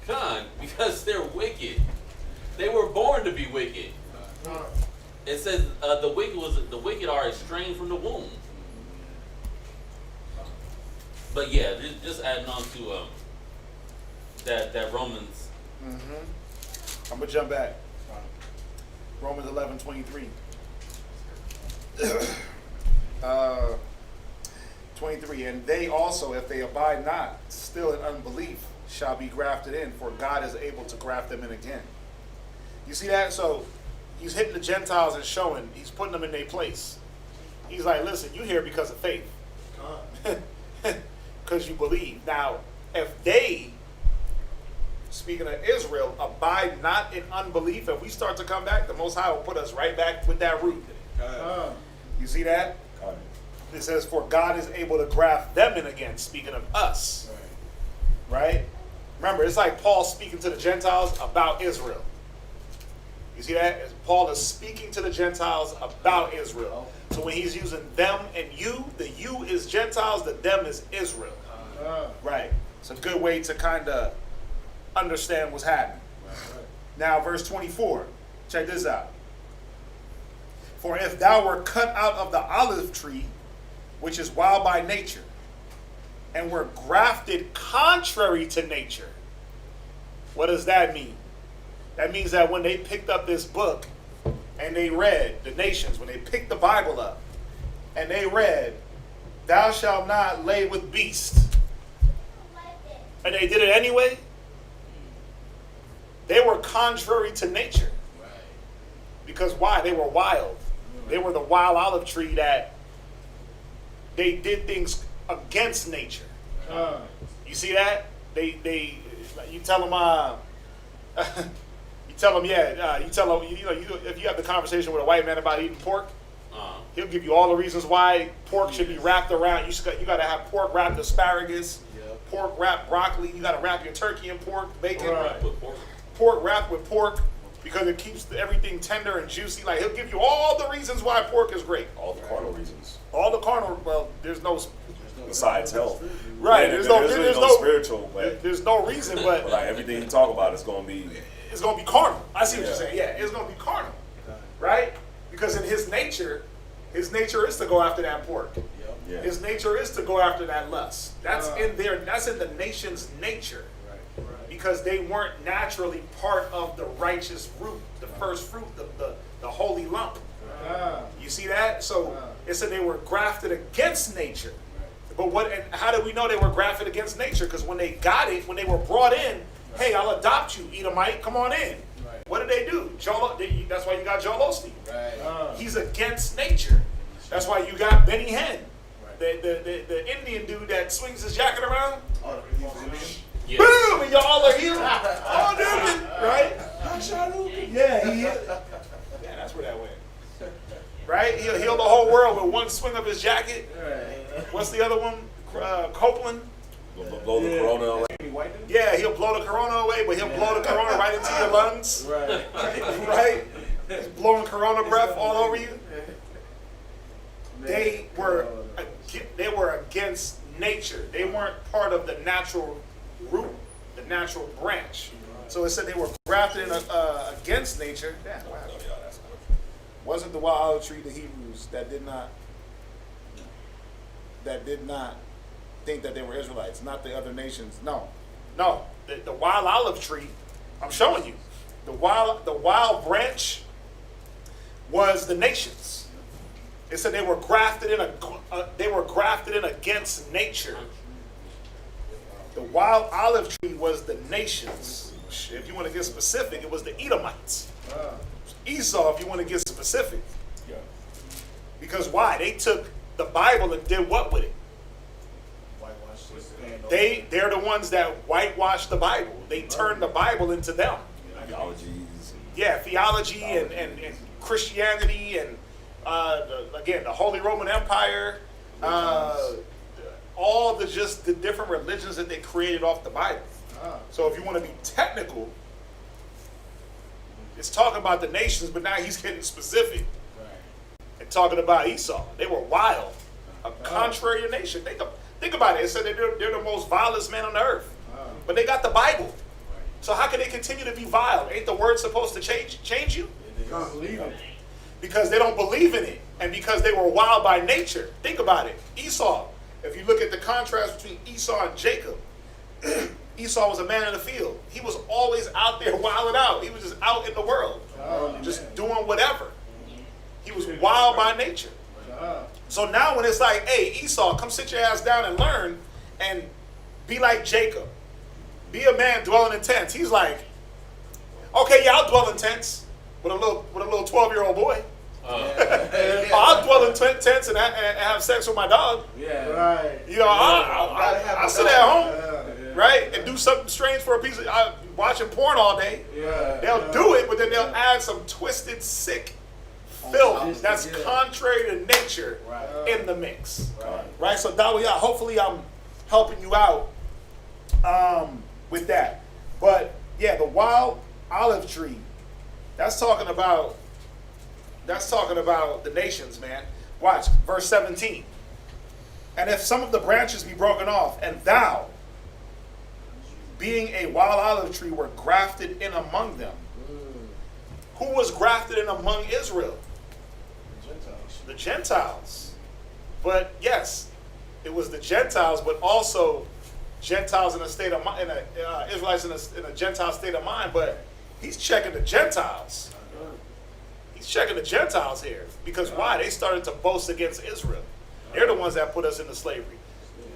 Con, because they're wicked. They were born to be wicked. It says the wicked are estranged from the womb. But yeah, just adding on to that Romans. I'm gonna jump back. Romans 11:23. 23. And they also, if they abide not still in unbelief, shall be grafted in, for God is able to graft them in again. You see that? So he's hitting the Gentiles and showing, he's putting them in their place. He's like, listen, you here because of faith. Because you believe. Now, if they, speaking of Israel, abide not in unbelief, if we start to come back, the Most High will put us right back with that root. You see that? It says, for God is able to graft them in again, speaking of us. Right? Remember, it's like Paul speaking to the Gentiles about Israel. You see that? Paul is speaking to the Gentiles about Israel. So when he's using them and you, the you is Gentiles, the them is Israel. Right. It's a good way to kind of understand what's happening. Now, verse 24. Check this out. For if thou were cut out of the olive tree, which is wild by nature, and were grafted contrary to nature, What does that mean? That means that when they picked up this book and they read, the nations, when they picked the Bible up and they read, thou shalt not lay with beasts, and they did it anyway, they were contrary to nature. Because why? They were wild. They were the wild olive tree that they did things against nature. You see that? You tell them, if you have the conversation with a white man about eating pork, he'll give you all the reasons why pork should be wrapped around. You got to have pork wrapped asparagus, pork wrapped broccoli. You got to wrap your turkey in pork, bacon, pork wrapped with pork, because it keeps everything tender and juicy. Like, he'll give you all the reasons why pork is great. All the carnal reasons. All the carnal. Well, there's no. Besides health. Right. There's no spiritual way. There's no reason, but like everything you talk about, it's gonna be carnal. I see what you're saying. Yeah, it's gonna be carnal, right? Because in his nature is to go after that pork. Yeah. His nature is to go after that lust. That's in the nation's nature. Because they weren't naturally part of the righteous root, the first fruit, the holy lump. You see that? So it said they were grafted against nature. But how do we know they were grafted against nature? Because when they got it, when they were brought in, hey, I'll adopt you, Edomite, come on in. What did they do? That's why you got Joel Osteen. He's against nature. That's why you got Benny Hinn, the Indian dude that swings his jacket around. Yes. Boom! And y'all are healed. Oh, dude, right? Yeah, he healed. Yeah, that's where that went. Right? He'll heal the whole world with one swing of his jacket. What's the other one? Copeland. Blow the corona away. Yeah, he'll blow the corona away, but he'll blow the corona right into your lungs. Right? He's blowing corona breath all over you. They were against nature. They weren't part of the natural root, the natural branch. So it said they were grafted in against nature. Damn, wow. Wasn't the wild olive tree the Hebrews that did not think that they were Israelites, not the other nations? No. The wild olive tree, I'm showing you, the wild branch was the nations. It said they were grafted in against nature. The wild olive tree was the nations. If you want to get specific, it was the Edomites. Esau, if you want to get specific. Yeah. Because why? They took the Bible and did what with it? They're the ones that whitewashed the Bible. They turned the Bible into them. Theologies. Yeah, theology and Christianity and again the Holy Roman Empire, all the different religions that they created off the Bible. So if you want to be technical, it's talking about the nations, but now he's getting specific and talking about Esau. They were wild, a contrary nation. Think about it. It said they're the most vilest man on the earth, but they got the Bible. So how can they continue to be vile? Ain't the word supposed to change you? They don't believe it. Because they don't believe in it, and because they were wild by nature. Think about it. Esau. If you look at the contrast between Esau and Jacob, Esau was a man in the field. He was always out there wilding out. He was just out in the world, just doing whatever. He was wild by nature. So now when it's like, hey, Esau, come sit your ass down and learn and be like Jacob. Be a man dwelling in tents. He's like, okay, yeah, I'll dwell in tents with a little 12-year-old boy. I'll dwell in tents and have sex with my dog. Yeah, right. You know, I'll sit at home, right, and do something strange for a piece of watching porn all day. Yeah. They'll do it, but then they'll add some twisted, sick filth that's contrary to nature in the mix. Right? So, Dawiyah, hopefully I'm helping you out with that. But, yeah, the wild olive tree, that's talking about the nations, man. Watch, verse 17. And if some of the branches be broken off, and thou, being a wild olive tree, were grafted in among them. Who was grafted in among Israel? The Gentiles. But yes, it was the Gentiles, but also Gentiles in a state of mind, Israelites in a Gentile state of mind, but he's checking the Gentiles. He's checking the Gentiles here. Because why? They started to boast against Israel. They're the ones that put us into slavery.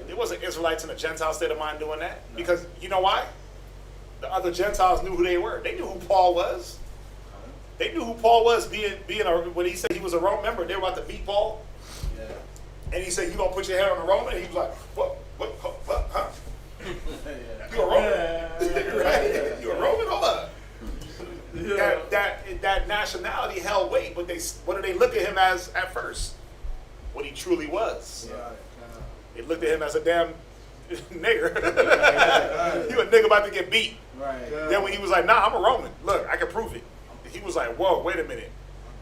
It wasn't Israelites in a Gentile state of mind doing that. Because you know why? The other Gentiles knew who they were. They knew who Paul was. They knew who Paul was when he said he was a Roman. Remember, they were about to beat Paul? Yeah. And he said, you going to put your head on a Roman? And he was like, what, huh? You a Roman? Right? You a Roman? Hold up. That nationality held weight, but what did they look at him as at first? What he truly was. They looked at him as a damn nigger. You a nigga about to get beat. Right. Then when he was like, nah, I'm a Roman. Look, I can prove it. He was like, whoa, wait a minute.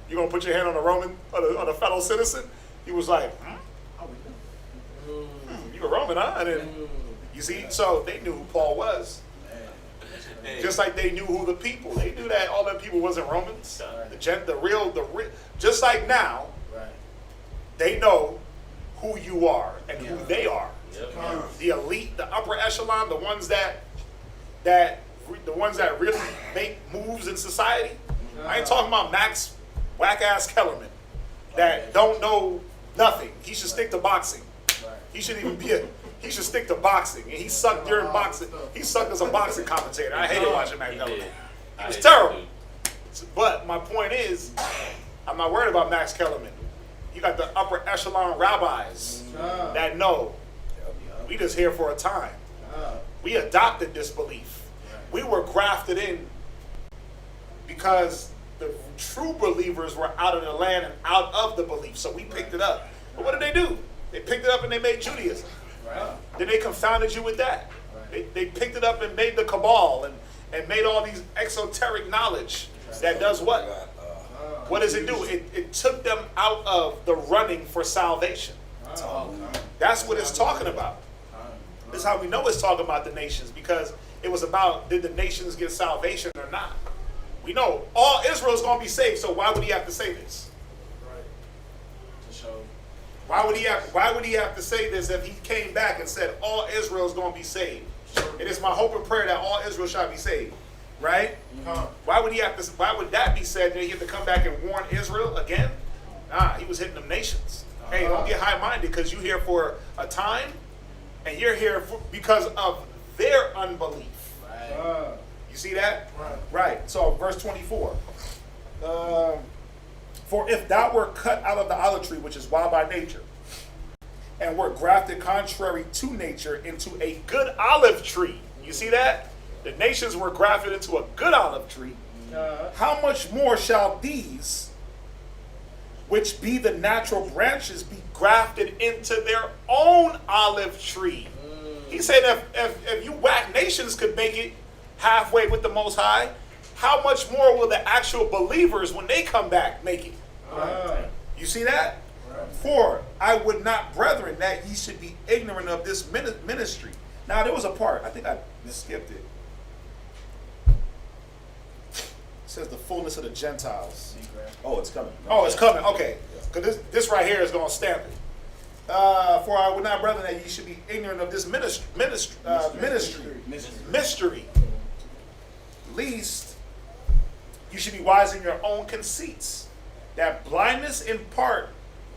You gonna put your hand on a Roman, on a fellow citizen? He was like, you a Roman, huh? And then, you see, so they knew who Paul was. Just like they knew who the people. They knew that all the people wasn't Romans. The real, just like now, they know who you are and who they are. The elite, the upper echelon, the ones that really make moves in society. I ain't talking about Max whack-ass Kellerman that don't know nothing. He should stick to boxing. He should stick to boxing. And he sucked during boxing. He sucked as a boxing commentator. I hated watching Max Kellerman. He was terrible. But my point is, I'm not worried about Max Kellerman. You got the upper echelon rabbis that know we just here for a time. We adopted this belief. We were grafted in because the true believers were out of the land and out of the belief. So we picked it up. But what did they do? They picked it up and they made Judaism. Then they confounded you with that. They picked it up and made the cabal and made all these exoteric knowledge that does what? What does it do? It took them out of the running for salvation. That's what it's talking about. This is how we know it's talking about the nations, because it was about, did the nations get salvation or not? We know all Israel is going to be saved, so why would he have to say this? To show. Why would he have to say this if he came back and said all Israel is going to be saved? It is my hope and prayer that all Israel shall be saved. Right? Why would that be said that he had to come back and warn Israel again? Nah, he was hitting them nations. Hey, don't get high-minded because you're here for a time and you're here because of their unbelief. Right. You see that? Right. So verse 24. For if thou were cut out of the olive tree, which is wild by nature, and were grafted contrary to nature into a good olive tree. You see that? The nations were grafted into a good olive tree. How much more shall these, which be the natural branches, be grafted into their own olive tree? He said if you whack nations could make it halfway with the Most High, how much more will the actual believers, when they come back, make it? You see that? For I would not, brethren, that ye should be ignorant of this ministry. Now there was a part, I think I skipped it. It says the fullness of the Gentiles. Oh, it's coming. Oh, it's coming. Okay. Because this right here is going to stamp it. For I would not, brethren, that ye should be ignorant of this mystery. Least you should be wise in your own conceits. That blindness in part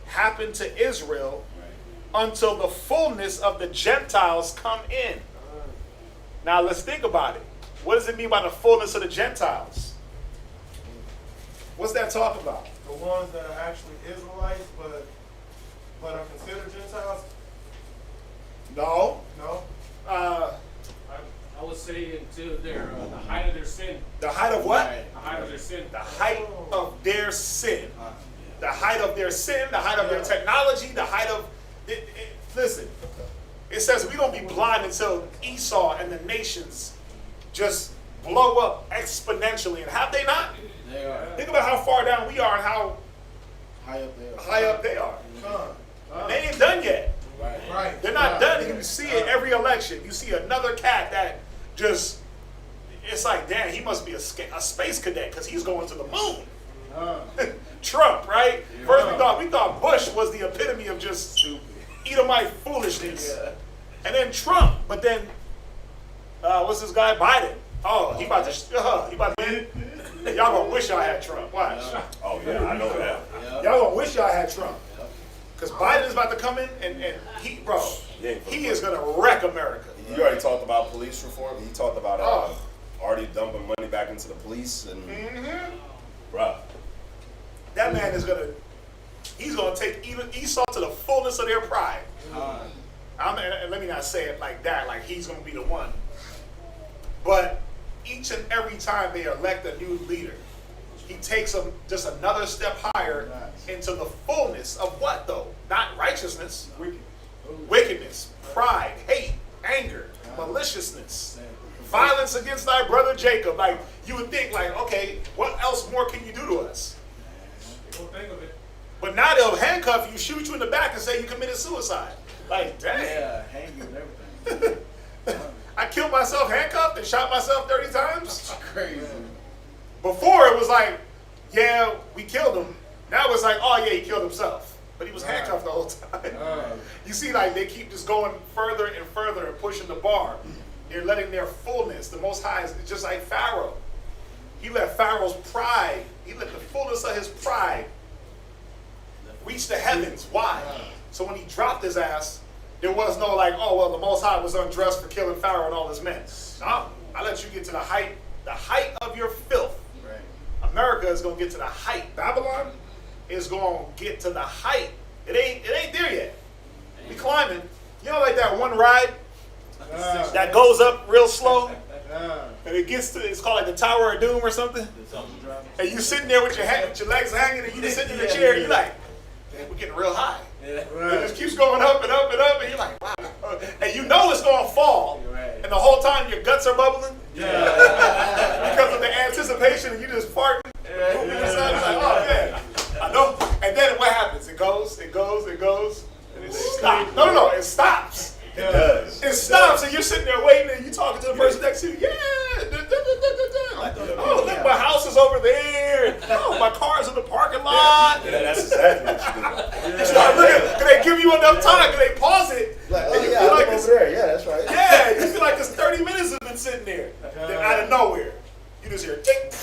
happened to Israel until the fullness of the Gentiles come in. Now let's think about it. What does it mean by the fullness of the Gentiles? What's that talk about? The ones that are actually Israelites, but are considered Gentiles? No. I would say until their the height of their sin. The height of what? The height of their sin. The height of their sin. The height of their sin, the height of their technology, the height of... listen, it says we're going to be blind until Esau and the nations just blow up exponentially. And have they not? They are. Think about how far down we are and how high up they are. They ain't done yet. Right. They're not done. You see it every election. You see another cat that just... It's like, damn, he must be a space cadet because he's going to the moon. Trump, right? First we thought Bush was the epitome of just Edomite foolishness. And then Trump, but then, what's this guy, Biden? Oh, he about to win. Y'all gonna wish y'all had Trump. Watch. Oh yeah, I know that. Y'all gonna wish y'all had Trump. Because Biden is about to come in and he, bro, he is gonna wreck America. You already talked about police reform. He talked about already dumping money back into the police and, bruh. That man is he's gonna take even Esau to the fullness of their pride. And let me not say it like that, like he's gonna be the one. But each and every time they elect a new leader, he takes them just another step higher into the fullness of what though? Not righteousness, wickedness, pride, hate, anger, maliciousness, violence against thy brother Jacob. Like you would think, like, okay, what else more can you do to us? But now they'll handcuff you, shoot you in the back, and say you committed suicide. Like, dang. Yeah, hang you and everything. I killed myself handcuffed and shot myself 30 times? That's crazy. Before it was like, yeah, we killed him. Now it's like, oh yeah, he killed himself. But he was handcuffed the whole time. You see, like, they keep just going further and further and pushing the bar. They're letting their fullness, the Most High, is just like Pharaoh. He let Pharaoh's pride, he let the fullness of his pride reach the heavens. Why? So when he dropped his ass, there was no like, oh, well, the Most High was undressed for killing Pharaoh and all his men. No, I let you get to the height of your filth. Right. America is going to get to the height. Babylon is going to get to the height. It ain't there yet. We climbing. You know, like that one ride that goes up real slow, and it gets to, it's called like the Tower of Doom or something. And you sitting there with your legs hanging, and you just sitting in the chair, and you like, man, we're getting real high. Yeah. It just keeps going up and up and up, and you're like, wow. And you know it's going to fall. Right. And the whole time your guts are bubbling. Yeah. Because of the anticipation, and you just farting. Yeah. You're like, oh, man. I know. And then what happens? It goes, and it stops. No, it stops. It does. It stops, and you're sitting there waiting, and you're talking to the person next to you. Yeah. Like, oh, look, my house is over there. Oh, my car's in the parking lot. Yeah, that's exactly what you do. You start looking, because they give you enough time, because they pause it. Like, and you feel like over there. Yeah, that's right. Yeah, you feel like it's 30 minutes has been sitting there. Then out of nowhere, you just hear tick,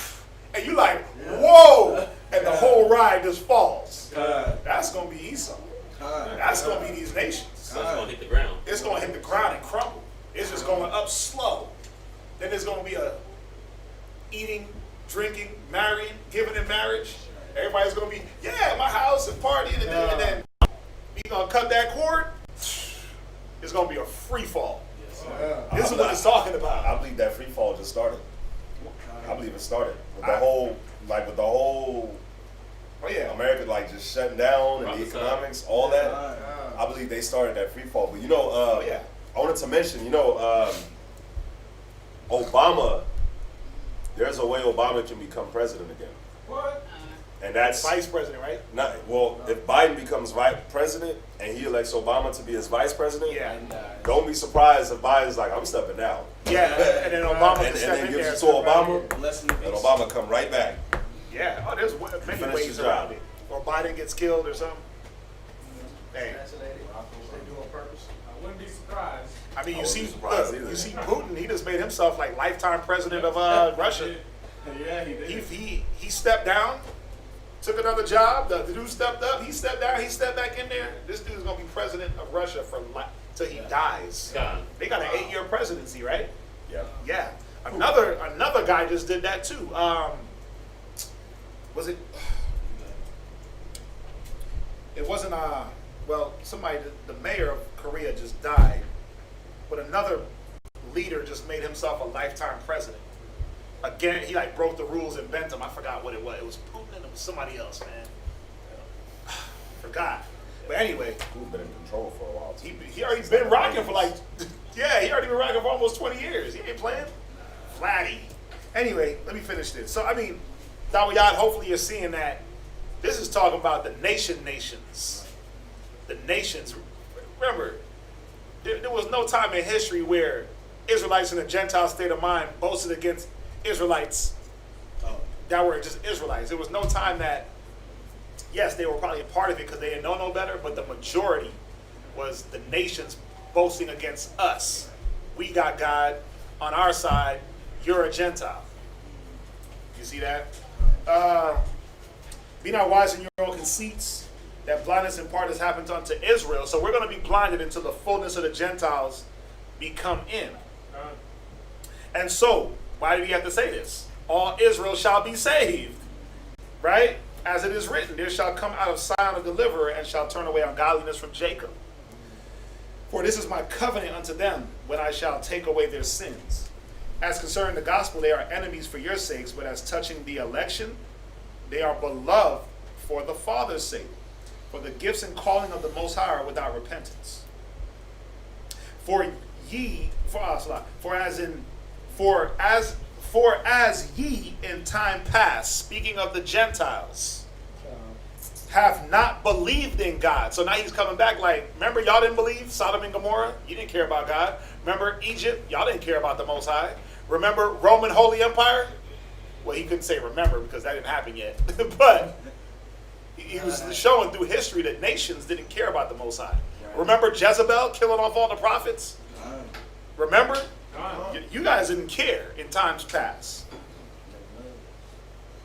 and you like, whoa, and the whole ride just falls. That's going to be Esau. That's going to be these nations. So it's going to hit the ground. It's going to hit the ground and crumble. It's just going up slow. Then there's going to be a eating, drinking, marrying, giving in marriage. Everybody's going to be, yeah, my house and partying, and then we going to cut that cord. It's going to be a free fall. This is what it's talking about. I believe that free fall just started. I believe it started with the whole, oh yeah, America like just shutting down and the economics, all that. I believe they started that free fall. But you know, I wanted to mention, you know, Obama. There's a way Obama can become president again. What? And that's vice president, right? If Biden becomes vice president and he elects Obama to be his vice president, don't be surprised if Biden's like, I'm stepping down. Yeah, and then Obama and then gives it to Obama, and Obama come right back. Yeah, there's many ways around it. Or Biden gets killed or something. Hey. They do on purpose. I wouldn't be surprised. I mean, you see Putin. He just made himself like lifetime president of Russia. Yeah, he did. He stepped down, took another job. The dude stepped up. He stepped down. He stepped back in there. This dude's gonna be president of Russia for till he dies. God. They got an 8-year presidency, right? Yeah. Yeah. Another guy just did that too. Was it? It wasn't. Somebody. The mayor of Korea just died, but another leader just made himself a lifetime president. Again, he like broke the rules and bent them. I forgot what it was. It was Putin and it was somebody else, man. Forgot. But anyway, Who's been in control for a while too. he already been rocking for like, he already been rocking for almost 20 years. He ain't playing. Flatty. Anyway, let me finish this. So I mean, Dawiyad, hopefully you're seeing that. This is talking about the nations. The nations. Remember, there was no time in history where Israelites in a Gentile state of mind boasted against Israelites that were just Israelites. There was no time that, yes, they were probably a part of it because they didn't know no better, but the majority was the nations boasting against us. We got God on our side. You're a Gentile. You see that? Be not wise in your own conceits, that blindness in part has happened unto Israel. So we're going to be blinded until the fullness of the Gentiles become in. And so, why did he have to say this? All Israel shall be saved. Right? As it is written, there shall come out of Zion a deliverer, and shall turn away ungodliness from Jacob. For this is my covenant unto them, when I shall take away their sins. As concerning the gospel, they are enemies for your sakes, but as touching the election, they are beloved for the Father's sake. For the gifts and calling of the Most High are without repentance. For as ye in time past, speaking of the Gentiles, have not believed in God. So now he's coming back like, remember y'all didn't believe Sodom and Gomorrah? You didn't care about God. Remember Egypt? Y'all didn't care about the Most High. Remember Roman Holy Empire? Well, he couldn't say remember because that didn't happen yet. But he was showing through history that nations didn't care about the Most High. Remember Jezebel killing off all the prophets? Remember? You guys didn't care in times past.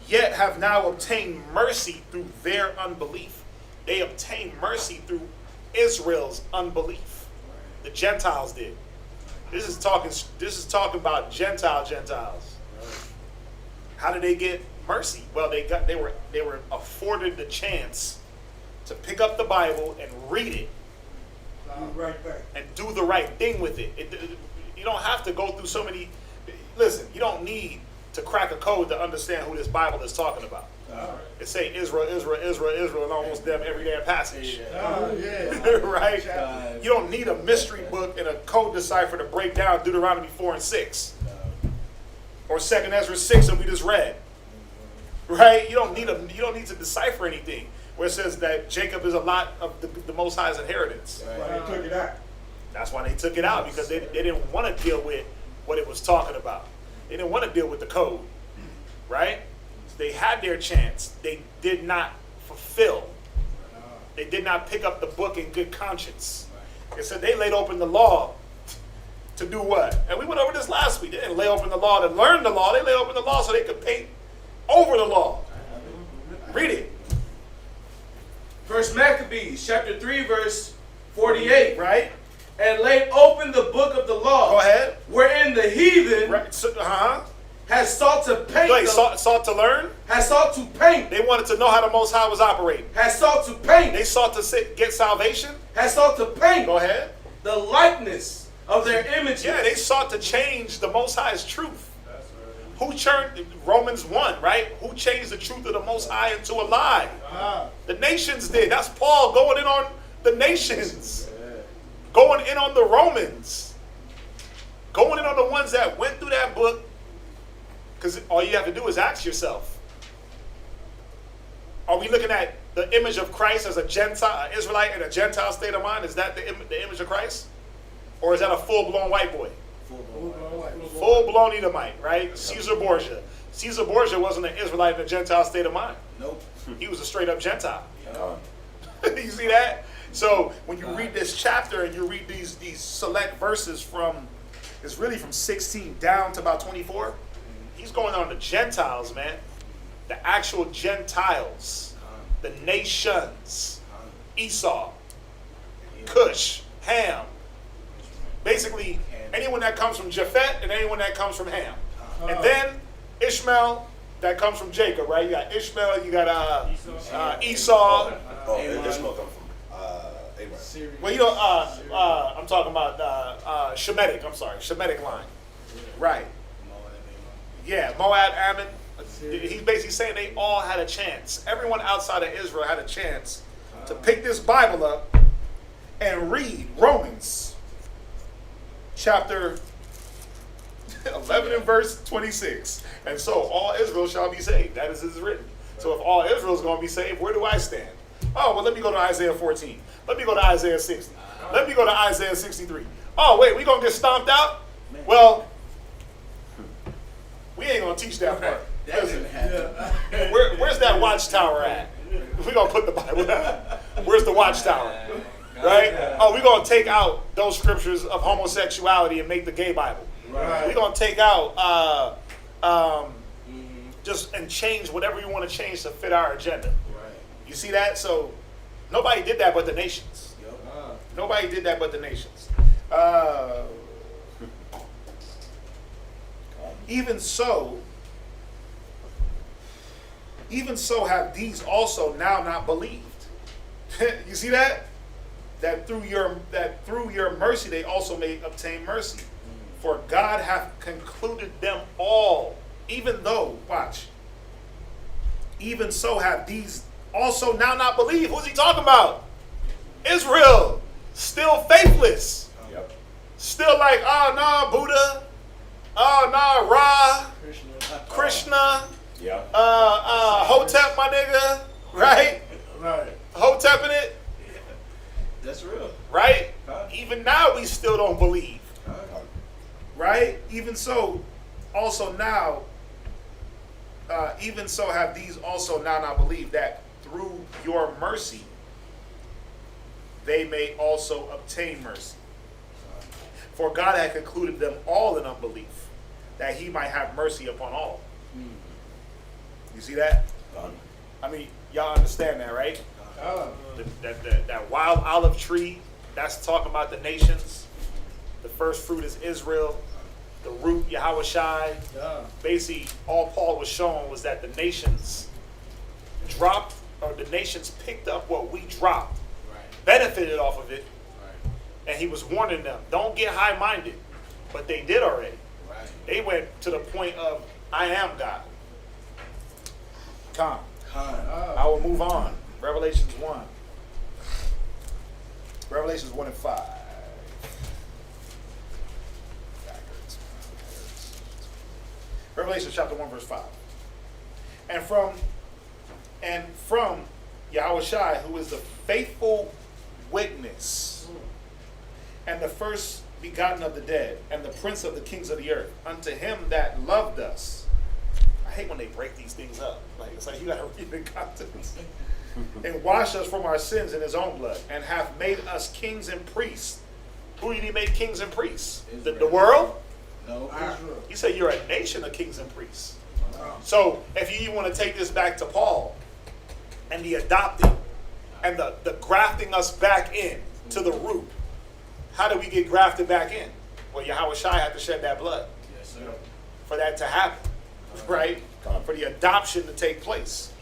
Yet have now obtained mercy through their unbelief. They obtained mercy through Israel's unbelief. The Gentiles did. This is talking about Gentiles. How did they get mercy? Well, they were afforded the chance to pick up the Bible and read it. And do the right thing with it. You don't have to go through so many. Listen, you don't need to crack a code to understand who this Bible is talking about. It say Israel, and almost them every damn passage. Right? You don't need a mystery book and a code decipher to break down Deuteronomy 4 and 6. Or 2nd Ezra 6 that we just read. Right? You don't need to decipher anything where it says that Jacob is a lot of the Most High's inheritance. That's why they took it out. That's why they took it out, because they didn't want to deal with what it was talking about. They didn't want to deal with the code, right? They had their chance. They did not fulfill. They did not pick up the book in good conscience. It said they laid open the law to do what? And we went over this last week. They didn't lay open the law to learn the law. They laid open the law so they could paint over the law. Read it. First Maccabees, chapter 3, verse 48. Right? And laid open the book of the law. Go ahead. Wherein the heathen has sought to paint. Sought to learn? Has sought to paint. They wanted to know how the Most High was operating. Has sought to paint. They sought to get salvation. Has sought to paint. Go ahead. The likeness of their images. Yeah, they sought to change the Most High's truth. Who turned Romans 1, right? Who changed the truth of the Most High into a lie? The nations did. That's Paul going in on the nations. Going in on the Romans. Going in on the ones that went through that book. Because all you have to do is ask yourself, are we looking at the image of Christ as a Gentile, an Israelite in a Gentile state of mind? Is that the image of Christ? Or is that a full-blown white boy? Full-blown Edomite, right? Caesar Borgia. Caesar Borgia wasn't an Israelite in a Gentile state of mind. Nope. He was a straight-up Gentile. You see that? So when you read this chapter and you read these select verses it's really from 16 down to about 24, he's going on the Gentiles, man. The actual Gentiles. The nations. Esau. Cush. Ham. Basically, anyone that comes from Japhet and anyone that comes from Ham. And then Ishmael, that comes from Jacob, right? You got Ishmael, you got Esau. Ishmael comes from Abraham. Well, I'm talking about Shemitic. I'm sorry, Shemitic line. Right. Yeah, Moab, Ammon. He's basically saying they all had a chance. Everyone outside of Israel had a chance to pick this Bible up and read Romans chapter 11 and verse 26. And so all Israel shall be saved. That is written. So if all Israel is going to be saved, where do I stand? Oh, well, let me go to Isaiah 14. Let me go to Isaiah 60. Let me go to Isaiah 63. Oh, wait, we going to get stomped out? Well, we ain't going to teach that part. Listen, where's that watchtower at? We're going to put the Bible down. Where's the watchtower? right? Oh, we're going to take out those scriptures of homosexuality and make the gay Bible. Right. We're going to take out, just and change whatever you want to change to fit our agenda. Right. You see that? So nobody did that but the nations. Yep. Nobody did that but the nations. Even so have these also now not believed. You see that? That through your mercy they also may obtain mercy. For God hath concluded them all, even though, watch, even so have these also now not believed. Who's he talking about? Israel, still faithless. Yep. Still like, oh no, Buddha. Oh no, Ra, Krishna. Yeah. Hotep, my nigga. Right? Right. Hotep in it. That's real. Right? Even now we still don't believe. Right? Even so, also now, even so have these also now not believed, that through your mercy they may also obtain mercy. For God had concluded them all in unbelief, that he might have mercy upon all. You see that? I mean, y'all understand that, right? That wild olive tree, that's talking about the nations. The first fruit is Israel. The root, Yahushai. Basically, all Paul was showing was that the nations dropped, or the nations picked up what we dropped, benefited off of it, and he was warning them, don't get high-minded. But they did already. They went to the point of, I am God. Come. I will move on. Revelations 1. Revelations 1 and 5. Revelation chapter 1 verse 5. And from Yahushai, who is the faithful witness and the first begotten of the dead and the prince of the kings of the earth, unto him that loved us. I hate when they break these things up. Like, it's like you gotta read the context. And wash us from our sins in his own blood, and hath made us kings and priests. Who did he make kings and priests? The world? No, Israel. He said you're a nation of kings and priests. So if you want to take this back to Paul and the adopting and the grafting us back in to the root, how do we get grafted back in? Well, Yahushai had to shed that blood. Yes, sir. For that to happen, right? For the adoption to take place.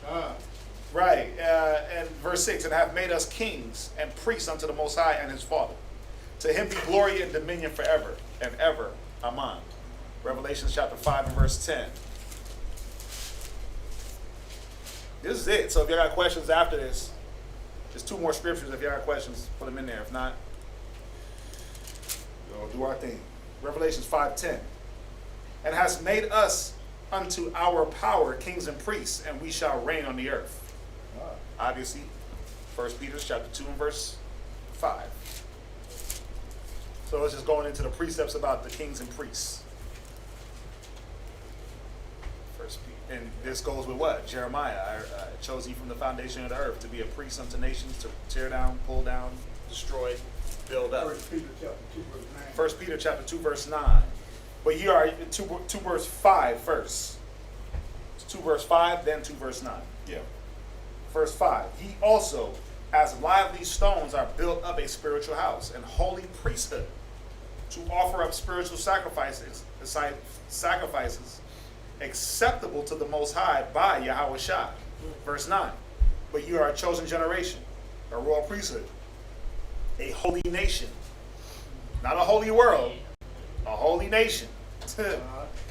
Right. And verse 6, and have made us kings and priests unto the Most High and his Father. To him be glory and dominion forever and ever. Amen. Revelation chapter 5 and verse 10. This is it. So if y'all got questions after this, there's 2 more scriptures. If y'all got questions, put them in there. If not, we'll do our thing. Revelation 5:10. And has made us unto our power kings and priests, and we shall reign on the earth. Obviously, 1 Peter chapter 2 and verse 5. So it's just going into the precepts about the kings and priests. And this goes with what? Jeremiah, I chose you from the foundation of the earth to be a priest unto nations, to tear down, pull down, destroy, build up. 1 Peter chapter 2 verse 9. But you are 2 verse 5 first. 2 verse 5, then 2 verse 9. Yeah. Verse 5. Ye also, as lively stones, are built up a spiritual house and holy priesthood, to offer up spiritual sacrifices acceptable to the Most High by Yahushua. Verse 9. But you are a chosen generation, a royal priesthood, a holy nation, not a holy world, a holy nation,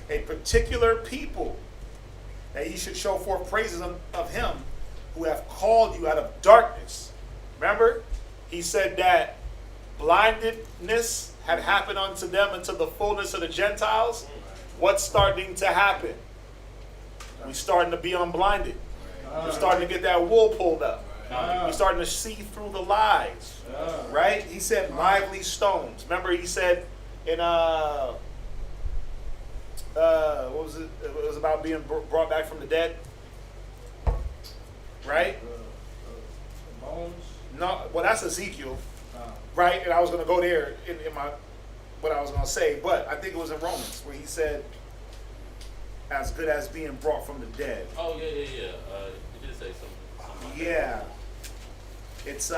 a particular people, that ye should show forth praises of him who have called you out of darkness. Remember, he said that blindness had happened unto them unto the fullness of the Gentiles. What's starting to happen? We're starting to be unblinded. We're starting to get that wool pulled up. We're starting to see through the lies. Right? He said lively stones. Remember he said in what was it? It was about being brought back from the dead. Right? Bones? No, well that's Ezekiel. Right? And I was going to go there in my what I was going to say, but I think it was in Romans where he said, as good as being brought from the dead. Oh, yeah. You did say something like Yeah. It's,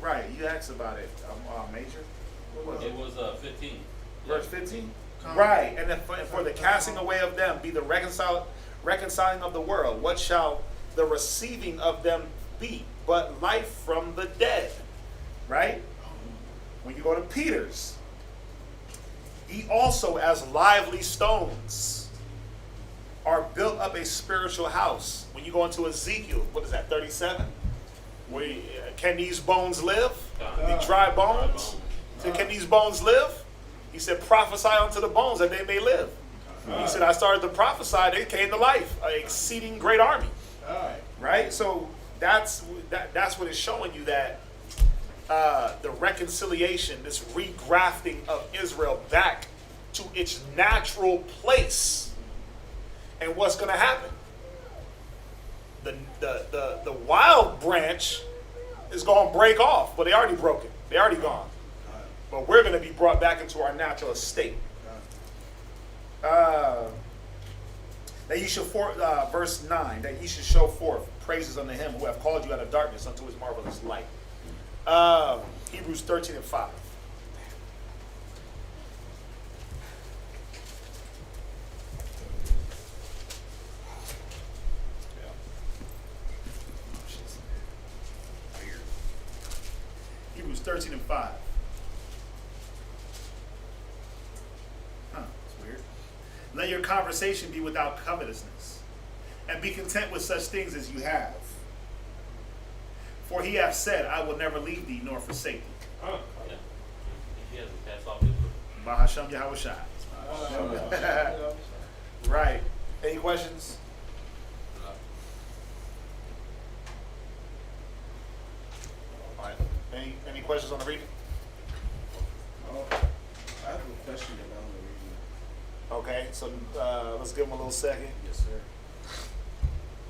right, you asked about it, Major. What was it? It was 15. Verse 15? Right, and then for the casting away of them be the reconciling of the world. What shall the receiving of them be? But life from the dead. Right? When you go to Peter's, ye also as lively stones are built up a spiritual house. When you go into Ezekiel, what is that, 37? Can these bones live? The dry bones? So can these bones live? He said, prophesy unto the bones that they may live. He said, I started to prophesy, they came to life, an exceeding great army. Right? So that's what it's showing you, that the reconciliation, this regrafting of Israel back to its natural place. And what's going to happen? The wild branch is going to break off. But they already broke it. They already gone. But we're going to be brought back into our natural estate. That you should, verse 9, that you should show forth praises unto him who have called you out of darkness unto his marvelous light. Hebrews 13 and 5. Hebrews 13 and 5. It's weird. Let your conversation be without covetousness, and be content with such things as you have. For he hath said, I will never leave thee nor forsake thee. Yeah. He hasn't cast off his Bahasham Yahushua. Right. Any questions? All right. Any questions on the reading? I have a question about the reading. Okay, so let's give them a little second. Yes, sir.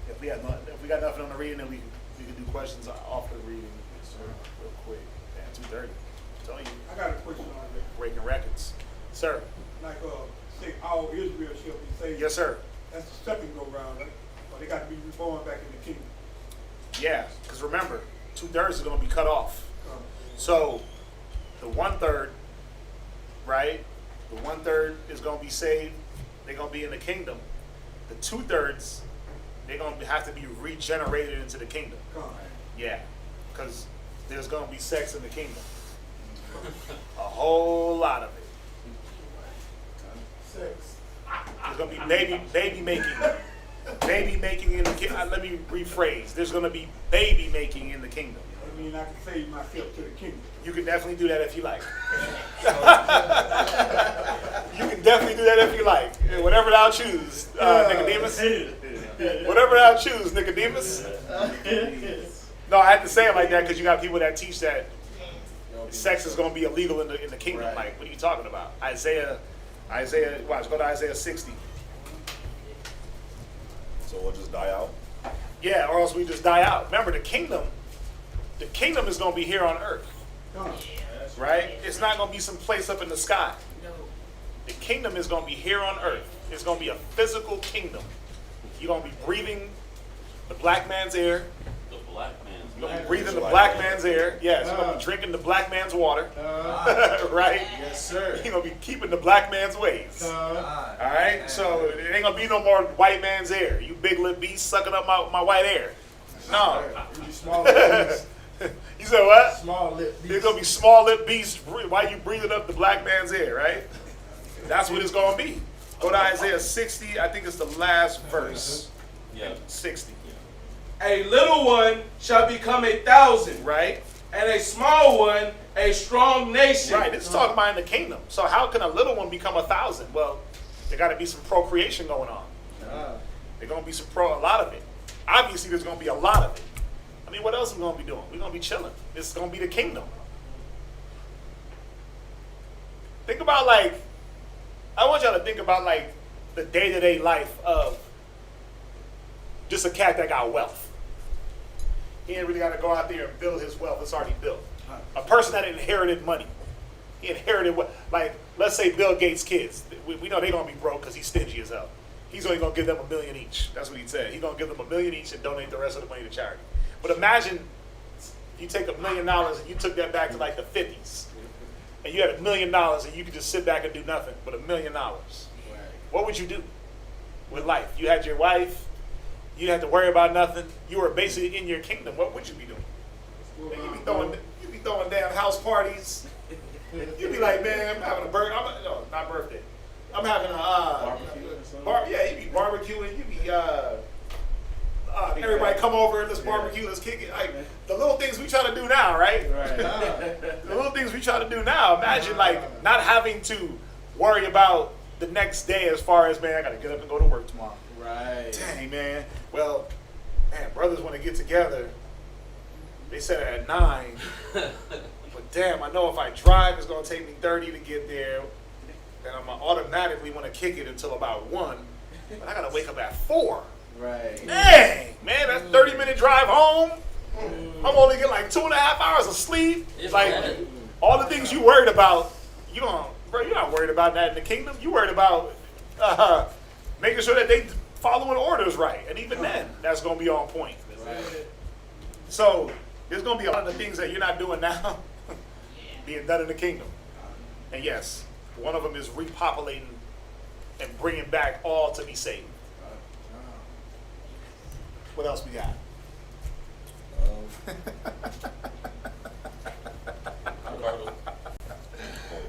If we got nothing on the reading, then we can do questions off the reading. Yes, sir. Real quick. Man, 2:30. I'm telling you. I got a question on that. Breaking records. Sir. Like, say all Israel shall be saved. Yes, sir. That's the second go round, right? Or they got to be reborn back in the kingdom. Yeah, because remember, 2/3 is going to be cut off. So the 1/3, right? The 1/3 is going to be saved. They're going to be in the kingdom. The 2/3, they're going to have to be regenerated into the kingdom. Yeah, because there's going to be sex in the kingdom. A whole lot of it. Sex. There's going to be baby making. Baby making in the kingdom. Let me rephrase. There's going to be baby making in the kingdom. I mean, I can save myself to the kingdom. You can definitely do that if you like. You can definitely do that if you like. Whatever thou choose, Nicodemus. Whatever thou choose, Nicodemus. No, I had to say it like that because you got people that teach that sex is going to be illegal in the kingdom. Right. Like, what are you talking about? Isaiah, watch, go to Isaiah 60. So we'll just die out? Yeah, or else we just die out. Remember, the kingdom is going to be here on earth. Right? It's not going to be some place up in the sky. The kingdom is going to be here on earth. It's going to be a physical kingdom. You're going to be breathing the black man's air. The black man's You're going to be breathing the black man's air. Yes, you're going to be drinking the black man's water. Right? Yes, sir. You're going to be keeping the black man's ways. All right? So it ain't going to be no more white man's air. You big lip beast sucking up my white air. No. You small lip beast. You said what? Small lip beast. There's going to be small lip beasts while you breathing up the black man's air, right? That's what it's going to be. Go to Isaiah 60. I think it's the last verse. Yeah. 60. A little one shall become 1,000. Right? And a small one, a strong nation. Right. It's talking about in the kingdom. So how can a little one become 1,000? Well, there got to be some procreation going on. There's going to be a lot of it. Obviously, there's going to be a lot of it. I mean, what else are we going to be doing? We're going to be chilling. This is going to be the kingdom. Think about, like, I want y'all to think about, like, the day-to-day life of just a cat that got wealth. He ain't really got to go out there and build his wealth. It's already built. A person that inherited money. He inherited what? Like, let's say Bill Gates' kids. We know they're going to be broke because he's stingy as hell. He's only going to give them $1 million each. That's what he said. He's going to give them $1 million each and donate the rest of the money to charity. But imagine you take $1 million and you took that back to like the 50s. And you had $1 million and you could just sit back and do nothing but $1 million. What would you do with life? You had your wife. You didn't have to worry about nothing. You were basically in your kingdom. What would you be doing? Man, you'd be throwing damn house parties. You'd be like, man, I'm having a birthday. No, not birthday. I'm having a you'd be barbecuing. You'd be everybody come over, let's barbecue, let's kick it. Like the little things we try to do now, right? The little things we try to do now. Imagine like not having to worry about the next day as far as, man, I gotta get up and go to work tomorrow. Right. Dang, man. Well, man, brothers want to get together. They said it at 9. But damn, I know if I drive, it's gonna take me 30 to get there. And I'm gonna automatically want to kick it until about 1. But I gotta wake up at 4. Right. Dang, man, that's 30-minute drive home. I'm only getting like 2.5 hours of sleep. It's Like bad. all the things you worried about, you're not worried about that in the kingdom. You worried about making sure that they following orders right. And even then, that's gonna be on point. Right. So there's gonna be a lot of the things that you're not doing now being done in the kingdom. And yes, one of them is repopulating and bringing back all to be saved. What else we got?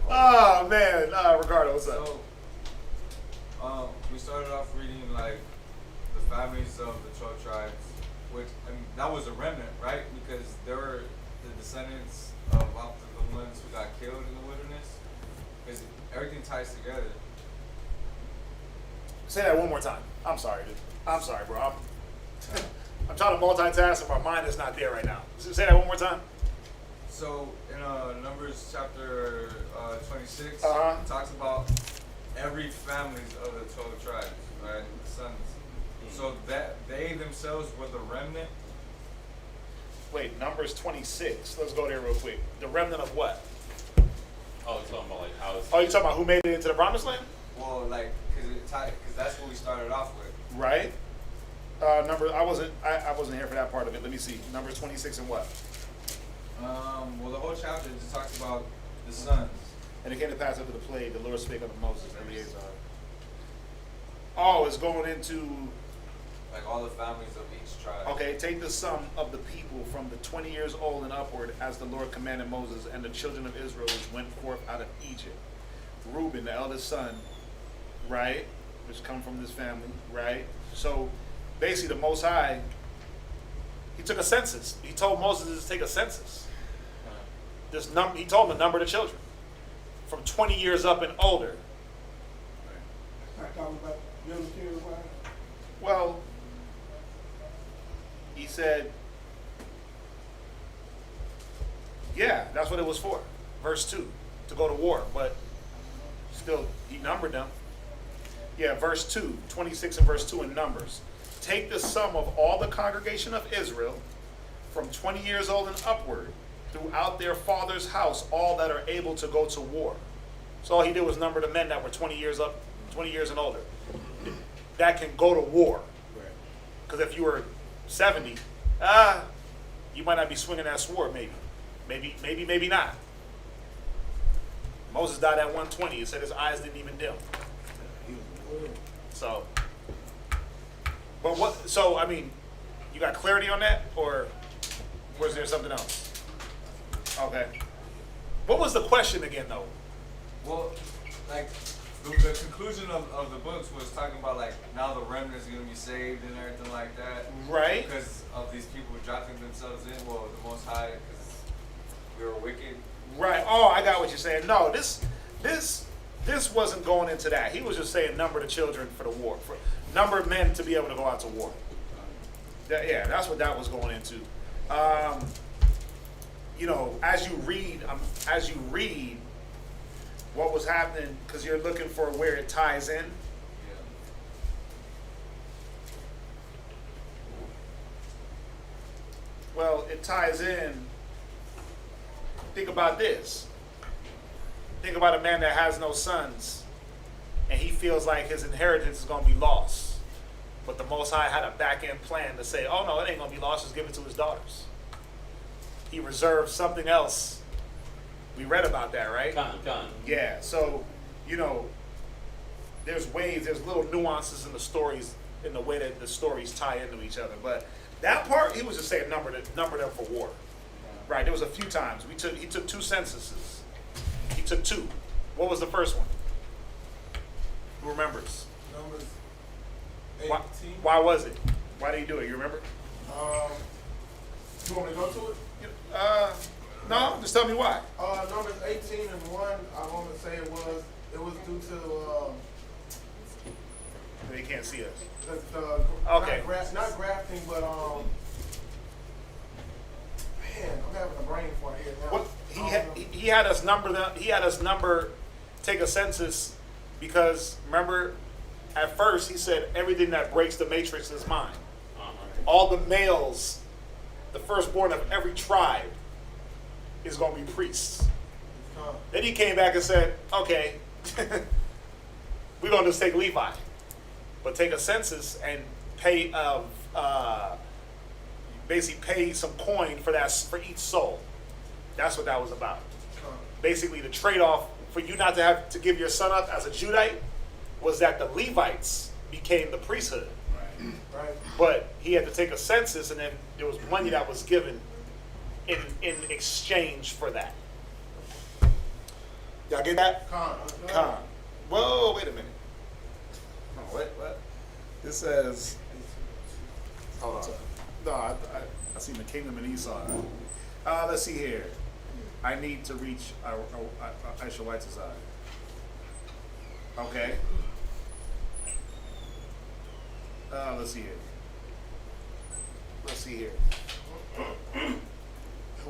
Oh man, Ricardo, what's up? So, we started off reading like the families of the 12 tribes, which that was a remnant, right? Because they were the descendants of the ones who got killed in the wilderness. Because everything ties together. Say that one more time. I'm sorry, dude. I'm sorry, bro. I'm trying to multitask and my mind is not there right now. Say that one more time. So in Numbers chapter 26, it talks about every family of the 12 tribes, right? The sons. So that they themselves were the remnant. Wait, Numbers 26. Let's go there real quick. The remnant of what? Oh, you're talking about like how it's... Oh, you talking about who made it into the promised land? Well, like, because that's what we started off with. Right. I wasn't here for that part of it. Let me see. Numbers 26 and what? Well, the whole chapter just talks about the sons. And it came to pass after the plague, the Lord spake unto Moses, Eleazar. Oh, it's going into... Like all the families of each tribe. Okay, take the sum of the people from the 20 years old and upward, as the Lord commanded Moses, and the children of Israel which went forth out of Egypt. Reuben, the eldest son, right, which come from this family, right? So basically the Most High, he took a census. He told Moses to take a census. He told him to number the children from 20 years up and older. Not talking about military wise. Well, he said, yeah, that's what it was for. Verse 2, to go to war. But still, he numbered them. Yeah, verse 2, 26 and verse 2 in Numbers. Take the sum of all the congregation of Israel from 20 years old and upward throughout their father's house, all that are able to go to war. So all he did was number the men that were 20 years up, 20 years and older, that can go to war. Because if you were 70, you might not be swinging that sword, maybe not. Moses died at 120. It said his eyes didn't even dim. So, but what? So I mean, you got clarity on that, or was there something else? Okay. What was the question again, though? Well, like the conclusion of the books was talking about like now the remnant is going to be saved and everything like that. Right. Because of these people dropping themselves in. Well, the Most High, because we were wicked. Right. Oh, I got what you're saying. No, this wasn't going into that. He was just saying number the children for the war, for number of men to be able to go out to war. Yeah, that's what that was going into. You know, as you read what was happening, because you're looking for where it ties in. it ties in. Think about this. Think about a man that has no sons, and he feels like his inheritance is going to be lost. But the Most High had a back-end plan to say, oh no, it ain't going to be lost, just give it to his daughters. He reserved something else. We read about that, right? Con. Yeah, so, you know, there's little nuances in the stories, in the way that the stories tie into each other. But that part, he was just saying number them for war. Right, there was a few times. He took 2 censuses. He took 2. What was the first one? Who remembers? Numbers 18. Why was it? Why did he do it? You remember? You want me to go to it? No, just tell me why. Numbers 18 and 1, I want to say it was due to They can't see us. okay. Not grafting, but man, I'm having a brain fart here now. What he had us number them. He had us take a census because remember, at first he said everything that breaks the matrix is mine. All the males, the firstborn of every tribe, is going to be priests. Then he came back and said, okay, we're going to just take Levi, but take a census and pay basically pay some coin for each soul. That's what that was about. Basically, the trade-off for you not to have to give your son up as a Judite was that the Levites became the priesthood. Right. But he had to take a census, and then there was money that was given in exchange for that. Y'all get that? Con. Whoa, wait a minute. Oh, what? This says. Hold on. No, I seen the kingdom in Esau. Let's see here. I need to reach Aisha White's side. Okay. Let's see here.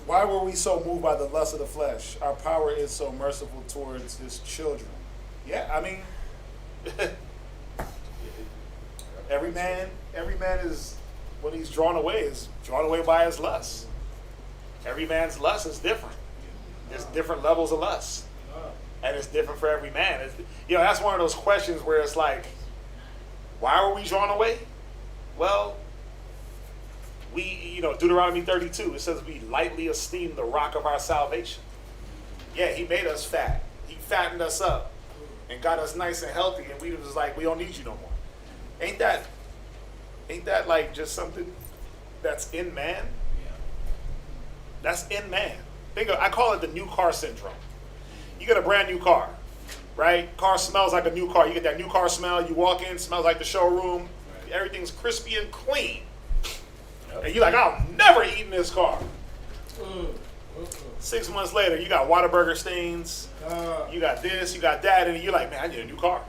Why were we so moved by the lust of the flesh? Our power is so merciful towards his children. Yeah, I mean, every man is, when he's drawn away, is drawn away by his lust. Every man's lust is different. There's different levels of lust. And it's different for every man. That's one of those questions where it's like, why were we drawn away? Well, Deuteronomy 32, it says we lightly esteem the rock of our salvation. Yeah, he made us fat. He fattened us up and got us nice and healthy, and we was like, we don't need you no more. Ain't that like just something that's in man? That's in man. I call it the new car syndrome. You get a brand new car, right? Car smells like a new car. You get that new car smell. You walk in, smells like the showroom. Everything's crispy and clean. And you're like, I'll never eat in this car. 6 months later, you got Whataburger stains. You got this, you got that. And you're like, man, I need a new car.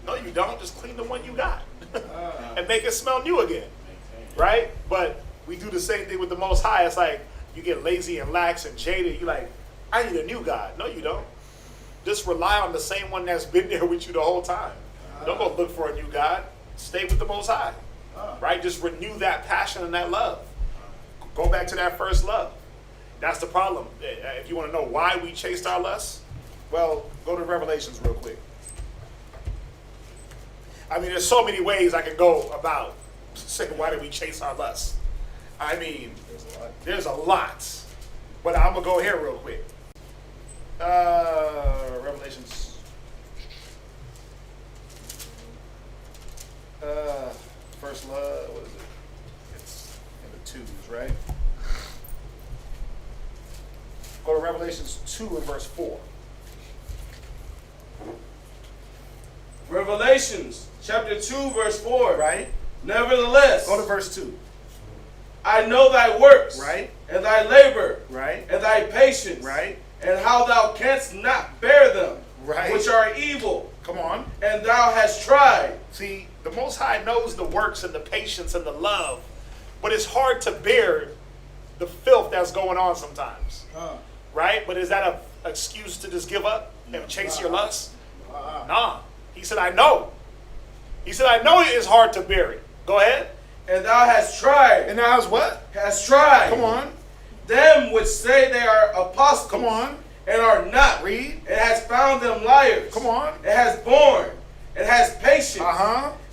No, you don't. Just clean the one you got. And make it smell new again. Right? But we do the same thing with the Most High. It's like, you get lazy and lax and jaded. You're like, I need a new God. No, you don't. Just rely on the same one that's been there with you the whole time. Don't go look for a new God. Stay with the Most High. Right? Just renew that passion and that love. Go back to that first love. That's the problem. If you want to know why we chased our lust, well, go to Revelations real quick. I mean, there's so many ways I can go about saying why did we chase our lust. I mean, there's a lot. But I'm going to go here real quick. Revelations. First love, what is it? It's in the twos, right? Go to Revelations 2 and verse 4. Revelations chapter 2 verse 4. Right? Nevertheless. Go to verse 2. I know thy works. Right? And thy labor. Right? And thy patience. Right? And how thou canst not bear them. Right? Which are evil. Come on. And thou hast tried. See, the Most High knows the works and the patience and the love, but it's hard to bear the filth that's going on sometimes. Right? But is that an excuse to just give up and chase your lust? Nah. He said, I know. He said, I know it is hard to bear it. Go ahead. And thou hast tried. And thou hast what? Hast tried. Come on. them which say they are apostles. Come on. And are not. Read. It has found them liars. Come on. It has borne. It has patience.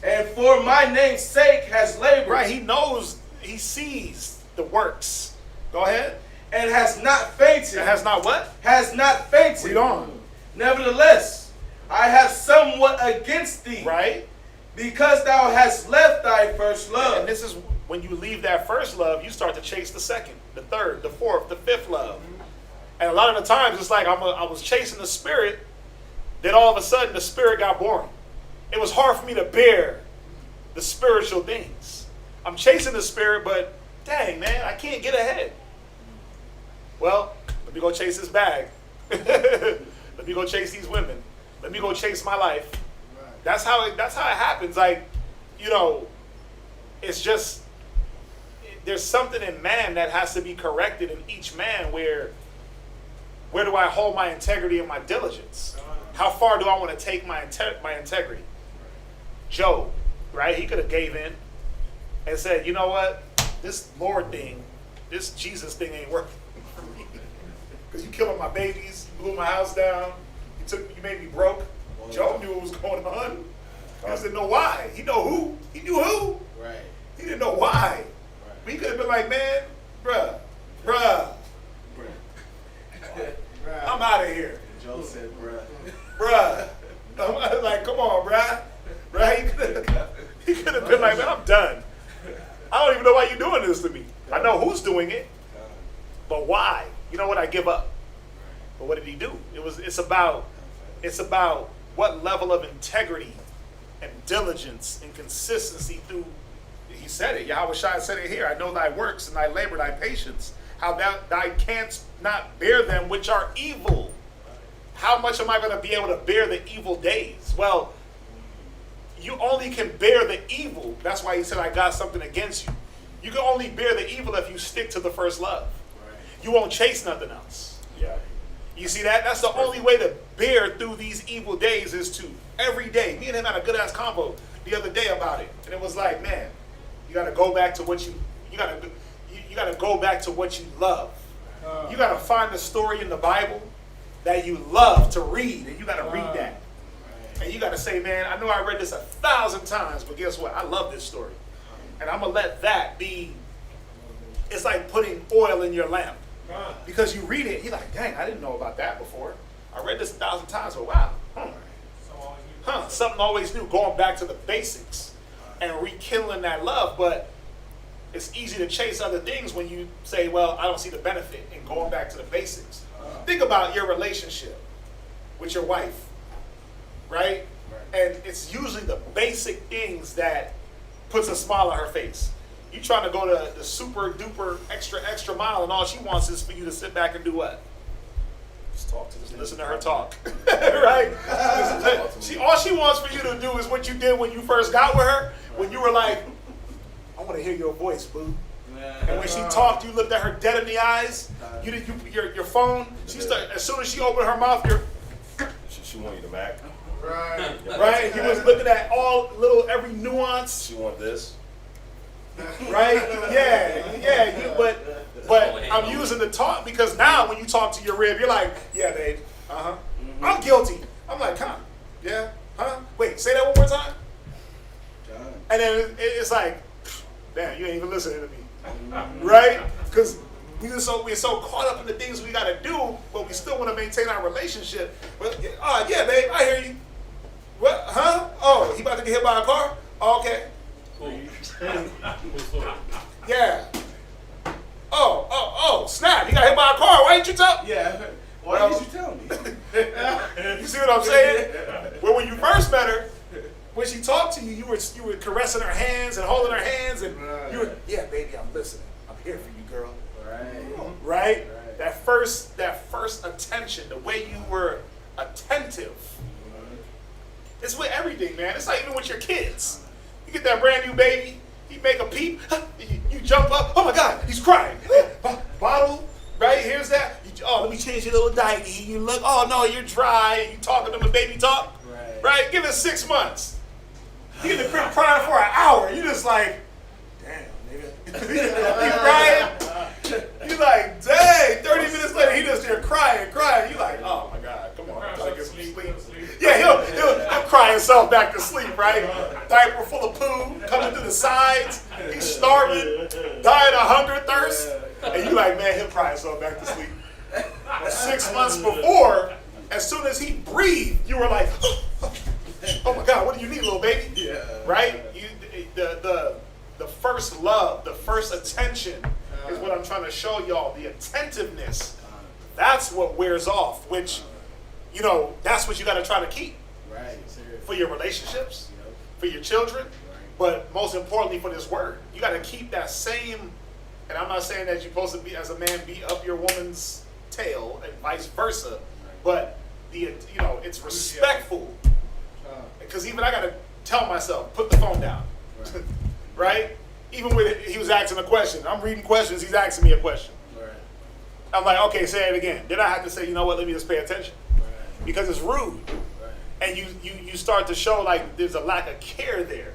And for my name's sake has labored. Right, he knows, he sees the works. Go ahead. And has not fainted. It has not what? Has not fainted. Read on. Nevertheless, I have somewhat against thee. Right. Because thou hast left thy first love. And this is when you leave that first love, you start to chase the second, the third, the fourth, the fifth love. And a lot of the times, it's like I was chasing the spirit, then all of a sudden the spirit got boring. It was hard for me to bear the spiritual things. I'm chasing the spirit, but dang, man, I can't get ahead. Well, let me go chase this bag. Let me go chase these women. Let me go chase my life. That's how it happens. Like, you know, it's just, there's something in man that has to be corrected in each man where do I hold my integrity and my diligence? How far do I want to take my integrity? Job, right? He could have gave in and said, you know what? This Lord thing, this Jesus thing ain't working for me. Because you killing my babies, you blew my house down, you made me broke. Job knew what was going on. He just didn't know why. He know who. He knew who. Right. He didn't know why. But he could have been like, man, bruh. I'm out of here. Joe said, Bruh. I'm like, come on, bruh. Right? He could have been like, man, I'm done. I don't even know why you're doing this to me. I know who's doing it, but why? You know what? I give up. But what did he do? It's about what level of integrity and diligence and consistency through. He said it. Yahweh Shai said it here. I know thy works and thy labor, thy patience. How thou canst not bear them which are evil. How much am I going to be able to bear the evil days? Well, you only can bear the evil. That's why he said, I got something against you. You can only bear the evil if you stick to the first love. You won't chase nothing else. Yeah. You see that? That's the only way to bear through these evil days is to every day. Me and him had a good ass convo the other day about it. And it was like, man, you got to go back to what you got to go back to what you love. You got to find the story in the Bible that you love to read, and you got to read that. And you got to say, man, I know I read this 1,000 times, but guess what? I love this story. And I'm going to let that be, it's like putting oil in your lamp. Because you read it, you're like, dang, I didn't know about that before. I read this 1,000 times, but wow. Something always new. Going back to the basics and rekindling that love. But it's easy to chase other things when you say, well, I don't see the benefit in going back to the basics. Think about your relationship with your wife, right? And it's usually the basic things that puts a smile on her face. You trying to go to the super duper extra mile, and all she wants is for you to sit back and do what? Just talk to her. Listen to her talk, right? All she wants for you to do is what you did when you first got with her, when you were like, I want to hear your voice, boo. And when she talked, you looked at her dead in the eyes. Your phone. As soon as she opened her mouth, she wanted you to Mac. Right. Right. You was looking at every nuance. She want this. Right? Yeah. But I'm using the talk because now when you talk to your rib, you're like, yeah, babe. I'm guilty. I'm like, huh? Yeah. Huh? Wait, say that one more time. And then it's like, damn, you ain't even listening to me. Right? Because we're so caught up in the things we got to do, but we still want to maintain our relationship. But, yeah, babe, I hear you. What? Huh? Oh, he about to get hit by a car? Oh, okay. Yeah. Oh, snap. You got hit by a car. Why didn't you tell? Yeah. Why didn't you tell me? You see what I'm saying? Well, when you first met her, when she talked to you, you were caressing her hands and holding her hands, and you were, yeah, baby, I'm listening. I'm here for you, girl. Right? That first attention, the way you were attentive. It's with everything, man. It's like even with your kids. You get that brand new baby, he make a peep, you jump up, oh my God, he's crying. Bottle, right? Here's that. Let me change your little diaper. You look, oh no, you're dry. You talking to him a baby talk, right? Give it 6 months. You in the crib crying for an hour. You just like, damn, nigga. You crying? You like, dang, 30 minutes later, he just there crying. You like, oh my God, come on, try to get some sleep. Yeah, he'll cry himself back to sleep, right? Diaper full of poo, coming through the sides. He's starving, dying of hunger, thirst. And you like, man, he'll cry himself back to sleep. 6 months before, as soon as he breathed, you were like, oh my God, what do you need, little baby? Yeah. Right? The first love, the first attention is what I'm trying to show y'all. The attentiveness, that's what wears off, which, you know, that's what you got to try to keep. Right. For your relationships, for your children, but most importantly for this word. You got to keep that same, and I'm not saying that you're supposed to be, as a man, beat up your woman's tail and vice versa, but it's respectful. Because even I got to tell myself, put the phone down. Right? Even when he was asking a question. I'm reading questions, he's asking me a question. Right. I'm like, okay, say it again. Then I have to say, you know what, let me just pay attention. Right. Because it's rude. Right. And you start to show like there's a lack of care there.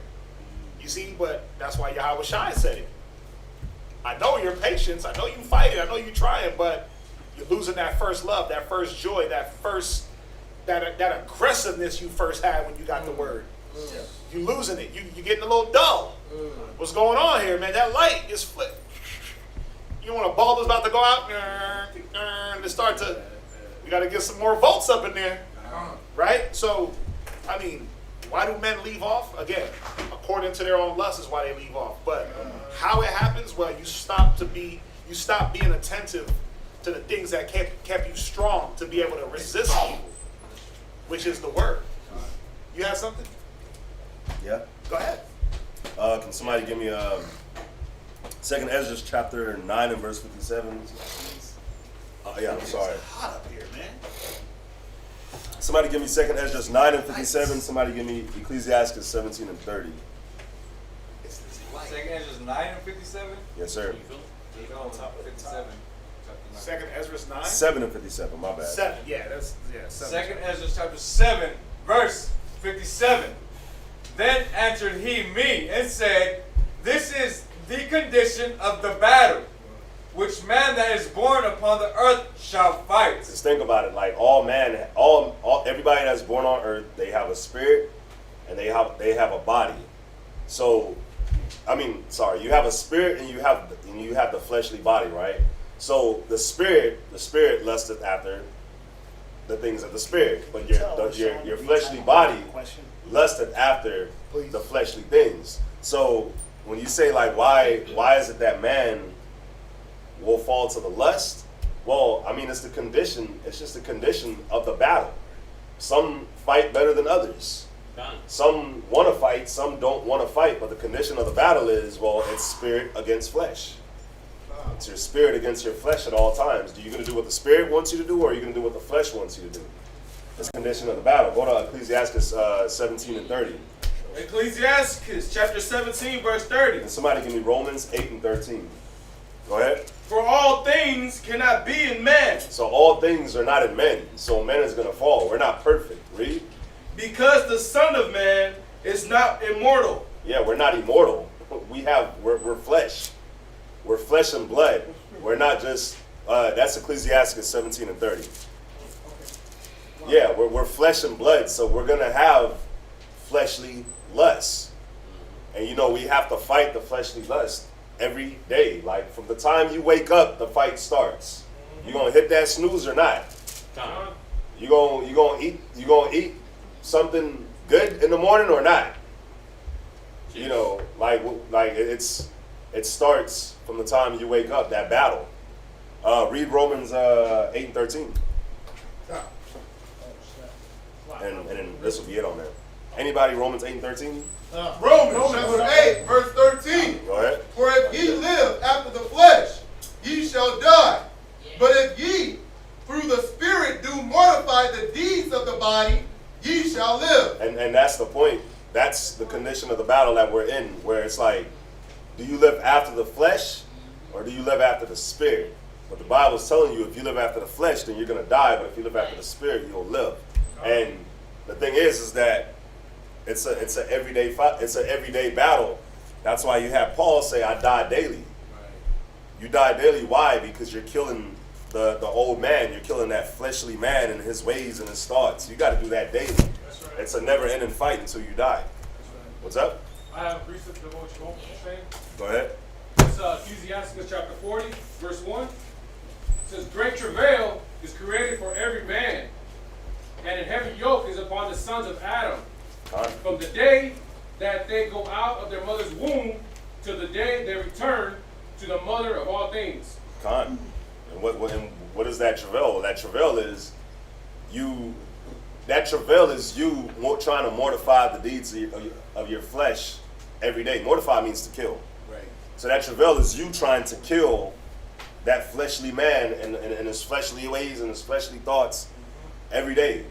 You see, but that's why Yahweh Shai said it. I know your patience, I know you fighting, I know you trying, but you're losing that first love, that first joy, that aggressiveness you first had when you got the word. Yeah. You losing it. You getting a little dull. What's going on here, man? That light is flipped. You know when a bulb is about to go out, and start to, we got to get some more volts up in there, right? So, I mean, why do men leave off? Again, according to their own lust is why they leave off. But how it happens? Well, you stop being attentive to the things that kept you strong to be able to resist evil, which is the word. You have something? Yeah. Go ahead. Can somebody give me 2nd Esdras chapter 9 and verse 57? Yeah, I'm sorry. It's hot up here, man. Somebody give me 2nd Esdras 9 and 57. Somebody give me Ecclesiasticus 17 and 30. 2nd Esdras 9 and 57? Yes, sir. 57. 2nd Esdras 9? 7 and 57, my bad. 7, yeah, that's, yeah. 2nd Esdras chapter 7, verse 57. Then answered he me and said, this is the condition of the battle, which man that is born upon the earth shall fight. Just think about it, like everybody that's born on earth, they have a spirit and they have a body. So, you have a spirit and you have the fleshly body, right? So the spirit lusteth after the things of the spirit, but your fleshly body lusteth after the fleshly things. So when you say like why is it that man will fall to the lust? Well, it's the condition. It's just the condition of the battle. Some fight better than others. Some want to fight, some don't want to fight. But the condition of the battle is, it's spirit against flesh. It's your spirit against your flesh at all times. Are you going to do what the spirit wants you to do, or are you going to do what the flesh wants you to do? That's the condition of the battle. Go to Ecclesiasticus 17 and 30. Ecclesiasticus chapter 17, verse 30. And somebody give me Romans 8 and 13. Go ahead. For all things cannot be in man. So all things are not in men. So man is going to fall. We're not perfect. Read. Because the Son of Man is not immortal. Yeah, we're not immortal. We're flesh. We're flesh and blood. We're not just, that's Ecclesiasticus 17 and 30. Yeah, we're flesh and blood, so we're going to have fleshly lusts. And we have to fight the fleshly lust every day. Like from the time you wake up, the fight starts. You going to hit that snooze or not? You going to eat something good in the morning or not? It starts from the time you wake up, that battle. Read Romans 8 and 13. And then this will be it on there. Anybody, Romans 8 and 13? Romans chapter 8, verse 13. Go ahead. For if ye live after the flesh, ye shall die. But if ye through the Spirit do mortify the deeds of the body, ye shall live. And that's the point. That's the condition of the battle that we're in, where it's like, do you live after the flesh or do you live after the spirit? But the Bible is telling you if you live after the flesh, then you're going to die. But if you live after the spirit, you'll live. And the thing is that it's an everyday fight. It's an everyday battle. That's why you have Paul say, I die daily. You die daily. Why? Because you're killing the old man. You're killing that fleshly man and his ways and his thoughts. You got to do that daily. It's a never-ending fight until you die. What's up? I have a precept of what you're saying. Go ahead. It's Ecclesiasticus chapter 40, verse 1. It says, great travail is created for every man, and a heavy yoke is upon the sons of Adam. From the day that they go out of their mother's womb till the day they return to the mother of all things. And what is that travail? That travail is you. That travail is you trying to mortify the deeds of your flesh every day. Mortify means to kill. Right. So that travail is you trying to kill that fleshly man and his fleshly ways and his fleshly thoughts every day.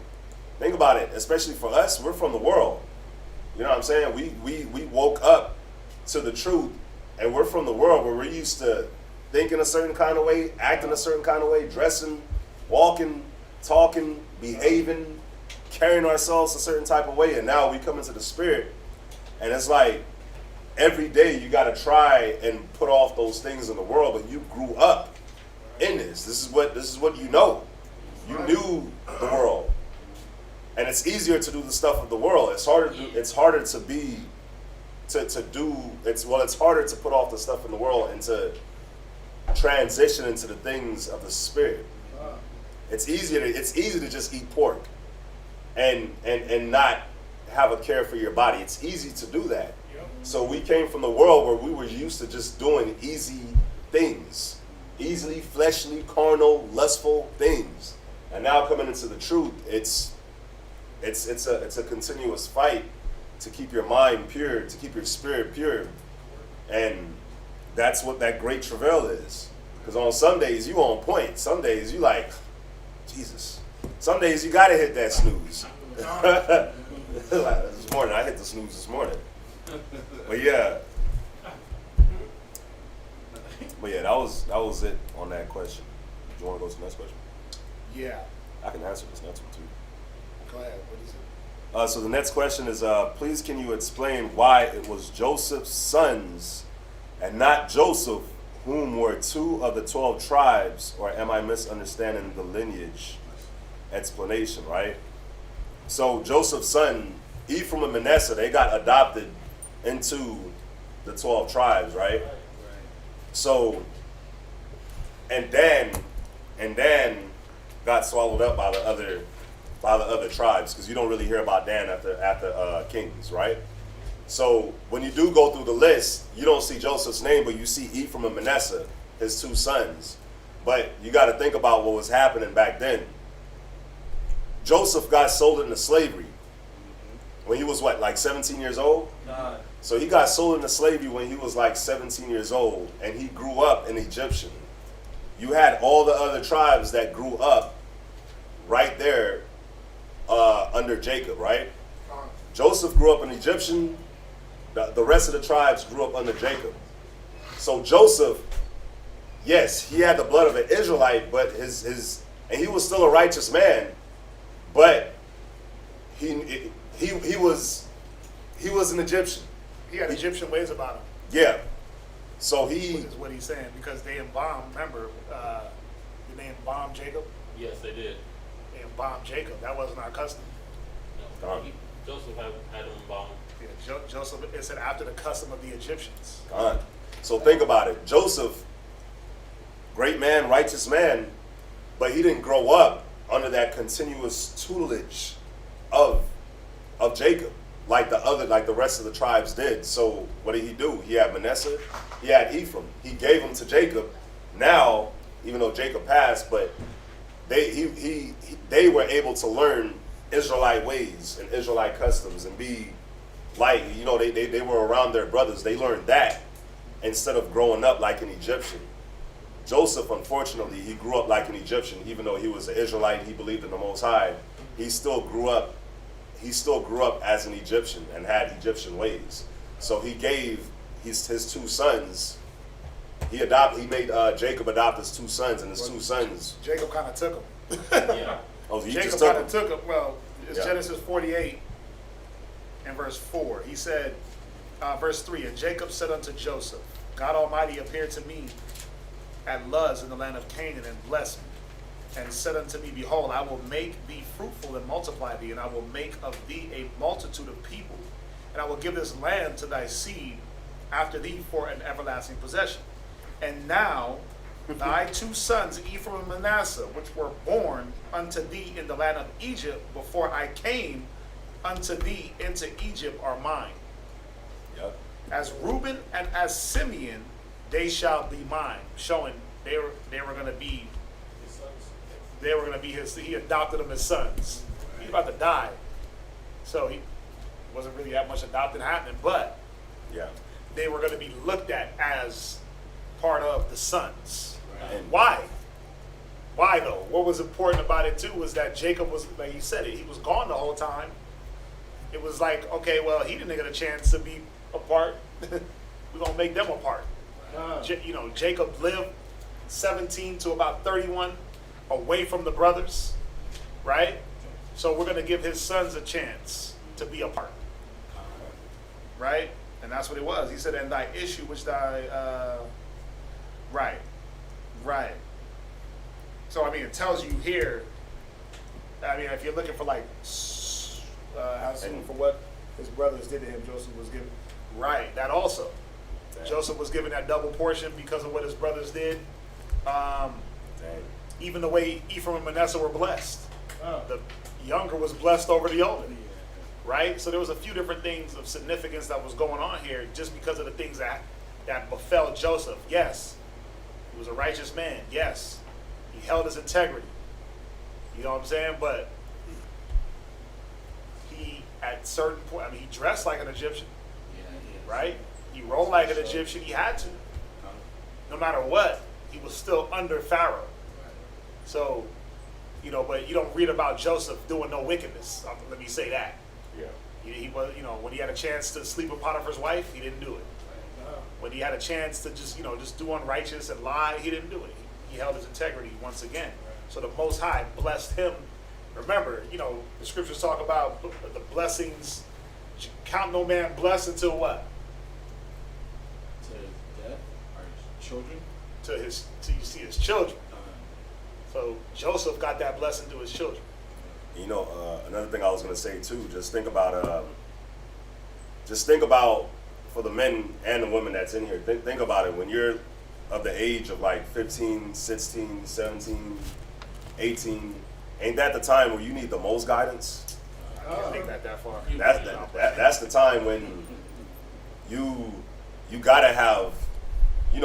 Think about it, especially for us, we're from the world. You know what I'm saying? We woke up to the truth, and we're from the world where we're used to thinking a certain kind of way, acting a certain kind of way, dressing, walking, talking, behaving, carrying ourselves a certain type of way. And now we come into the spirit, and it's like every day you got to try and put off those things in the world, but you grew up in this. This is what you know. You knew the world. And it's easier to do the stuff of the world. It's harder to do, it's harder to put off the stuff in the world and to transition into the things of the spirit. It's easy to just eat pork and not have a care for your body. It's easy to do that. So we came from the world where we were used to just doing easy things, easily fleshly, carnal, lustful things. And now coming into the truth, it's a continuous fight to keep your mind pure, to keep your spirit pure. And that's what that great travail is. Because on some days you on point. Some days you like, Jesus. Some days you gotta hit that snooze. This morning, I hit the snooze this morning. But yeah, that was it on that question. Do you want to go to the next question? Yeah. I can answer this next one too. Go ahead. What is it? So the next question is, please can you explain why it was Joseph's sons and not Joseph whom were 2 of the 12 tribes, or am I misunderstanding the lineage explanation, right? So Joseph's son, Ephraim and Manasseh, they got adopted into the 12 tribes, right? So, and Dan got swallowed up by the other tribes, because you don't really hear about Dan after Kings, right? So when you do go through the list, you don't see Joseph's name, but you see Ephraim and Manasseh, his 2 sons. But you got to think about what was happening back then. Joseph got sold into slavery when he was like 17 years old? So he got sold into slavery when he was like 17 years old, and he grew up an Egyptian. You had all the other tribes that grew up right there under Jacob, right? Joseph grew up an Egyptian. The rest of the tribes grew up under Jacob. So Joseph, yes, he had the blood of an Israelite, but and he was still a righteous man, but he was an Egyptian. He had Egyptian ways about him. Yeah. So he is what he's saying, because they embalmed. Remember, did they embalm Jacob? Yes, they did. They embalmed Jacob. That wasn't our custom. No, Joseph had him embalmed. Yeah, Joseph. It said after the custom of the Egyptians. So think about it. Joseph, great man, righteous man, but he didn't grow up under that continuous tutelage of Jacob like the rest of the tribes did. So what did he do? He had Manasseh, he had Ephraim. He gave them to Jacob. Now, even though Jacob passed, but they were able to learn Israelite ways and Israelite customs and be like, they were around their brothers. They learned that instead of growing up like an Egyptian. Joseph, unfortunately, he grew up like an Egyptian, even though he was an Israelite, he believed in the Most High. He still grew up as an Egyptian and had Egyptian ways. So he gave his 2 sons. He made Jacob adopt his 2 sons, and his 2 sons. Jacob kind of took him. Yeah. Oh, he Jacob just kind of took him. Well, it's Yeah. Genesis 48 and verse 4. He said, verse 3, and Jacob said unto Joseph, God Almighty appeared to me at Luz in the land of Canaan, and blessed me, and said unto me, Behold, I will make thee fruitful and multiply thee, and I will make of thee a multitude of people, and I will give this land to thy seed after thee for an everlasting possession. And now thy 2 sons, Ephraim and Manasseh, which were born unto thee in the land of Egypt before I came unto thee into Egypt, are mine. Yep. As Reuben and as Simeon, they shall be mine. Showing they were going to be his. He adopted them as sons. He's about to die, so he wasn't really that much adopting happening. But Yeah. they were going to be looked at as part of the sons. And Why? Why though? What was important about it too was that Jacob was, like he said it, he was gone the whole time. It was like, okay, well, he didn't get a chance to be a part. We're gonna make them a part. Jacob lived 17 to about 31 away from the brothers, right? So we're gonna give his sons a chance to be a part, right? And that's what it was. He said, and thy issue which thy, right. So, I mean, it tells you here, I mean, if you're looking for like, for what his brothers did to him, Joseph was given. Right, that also. Dang. Joseph was given that double portion because of what his brothers did. Dang. Even the way Ephraim and Manasseh were blessed. The younger was blessed over the older. Right? So there was a few different things of significance that was going on here just because of the things that befell Joseph. Yes, he was a righteous man. Yes, he held his integrity. You know what I'm saying? But he, at certain point, I mean, he dressed like an Egyptian. Right? He rolled like an Egyptian. He had to. No matter what, he was still under Pharaoh. So, but you don't read about Joseph doing no wickedness. Let me say that. Yeah. He was, when he had a chance to sleep with Potiphar's wife, he didn't do it. When he had a chance to just do unrighteous and lie, he didn't do it. He held his integrity once again. So the Most High blessed him. Remember, the scriptures talk about the blessings. Count no man blessed until what? To death or children? Till you see his children. So Joseph got that blessing to his children. Another thing I was going to say too, just think about for the men and the women that's in here, think about it when you're of the age of like 15, 16, 17, 18, ain't that the time where you need the most guidance? I can't think that far. That's the time when you gotta have, you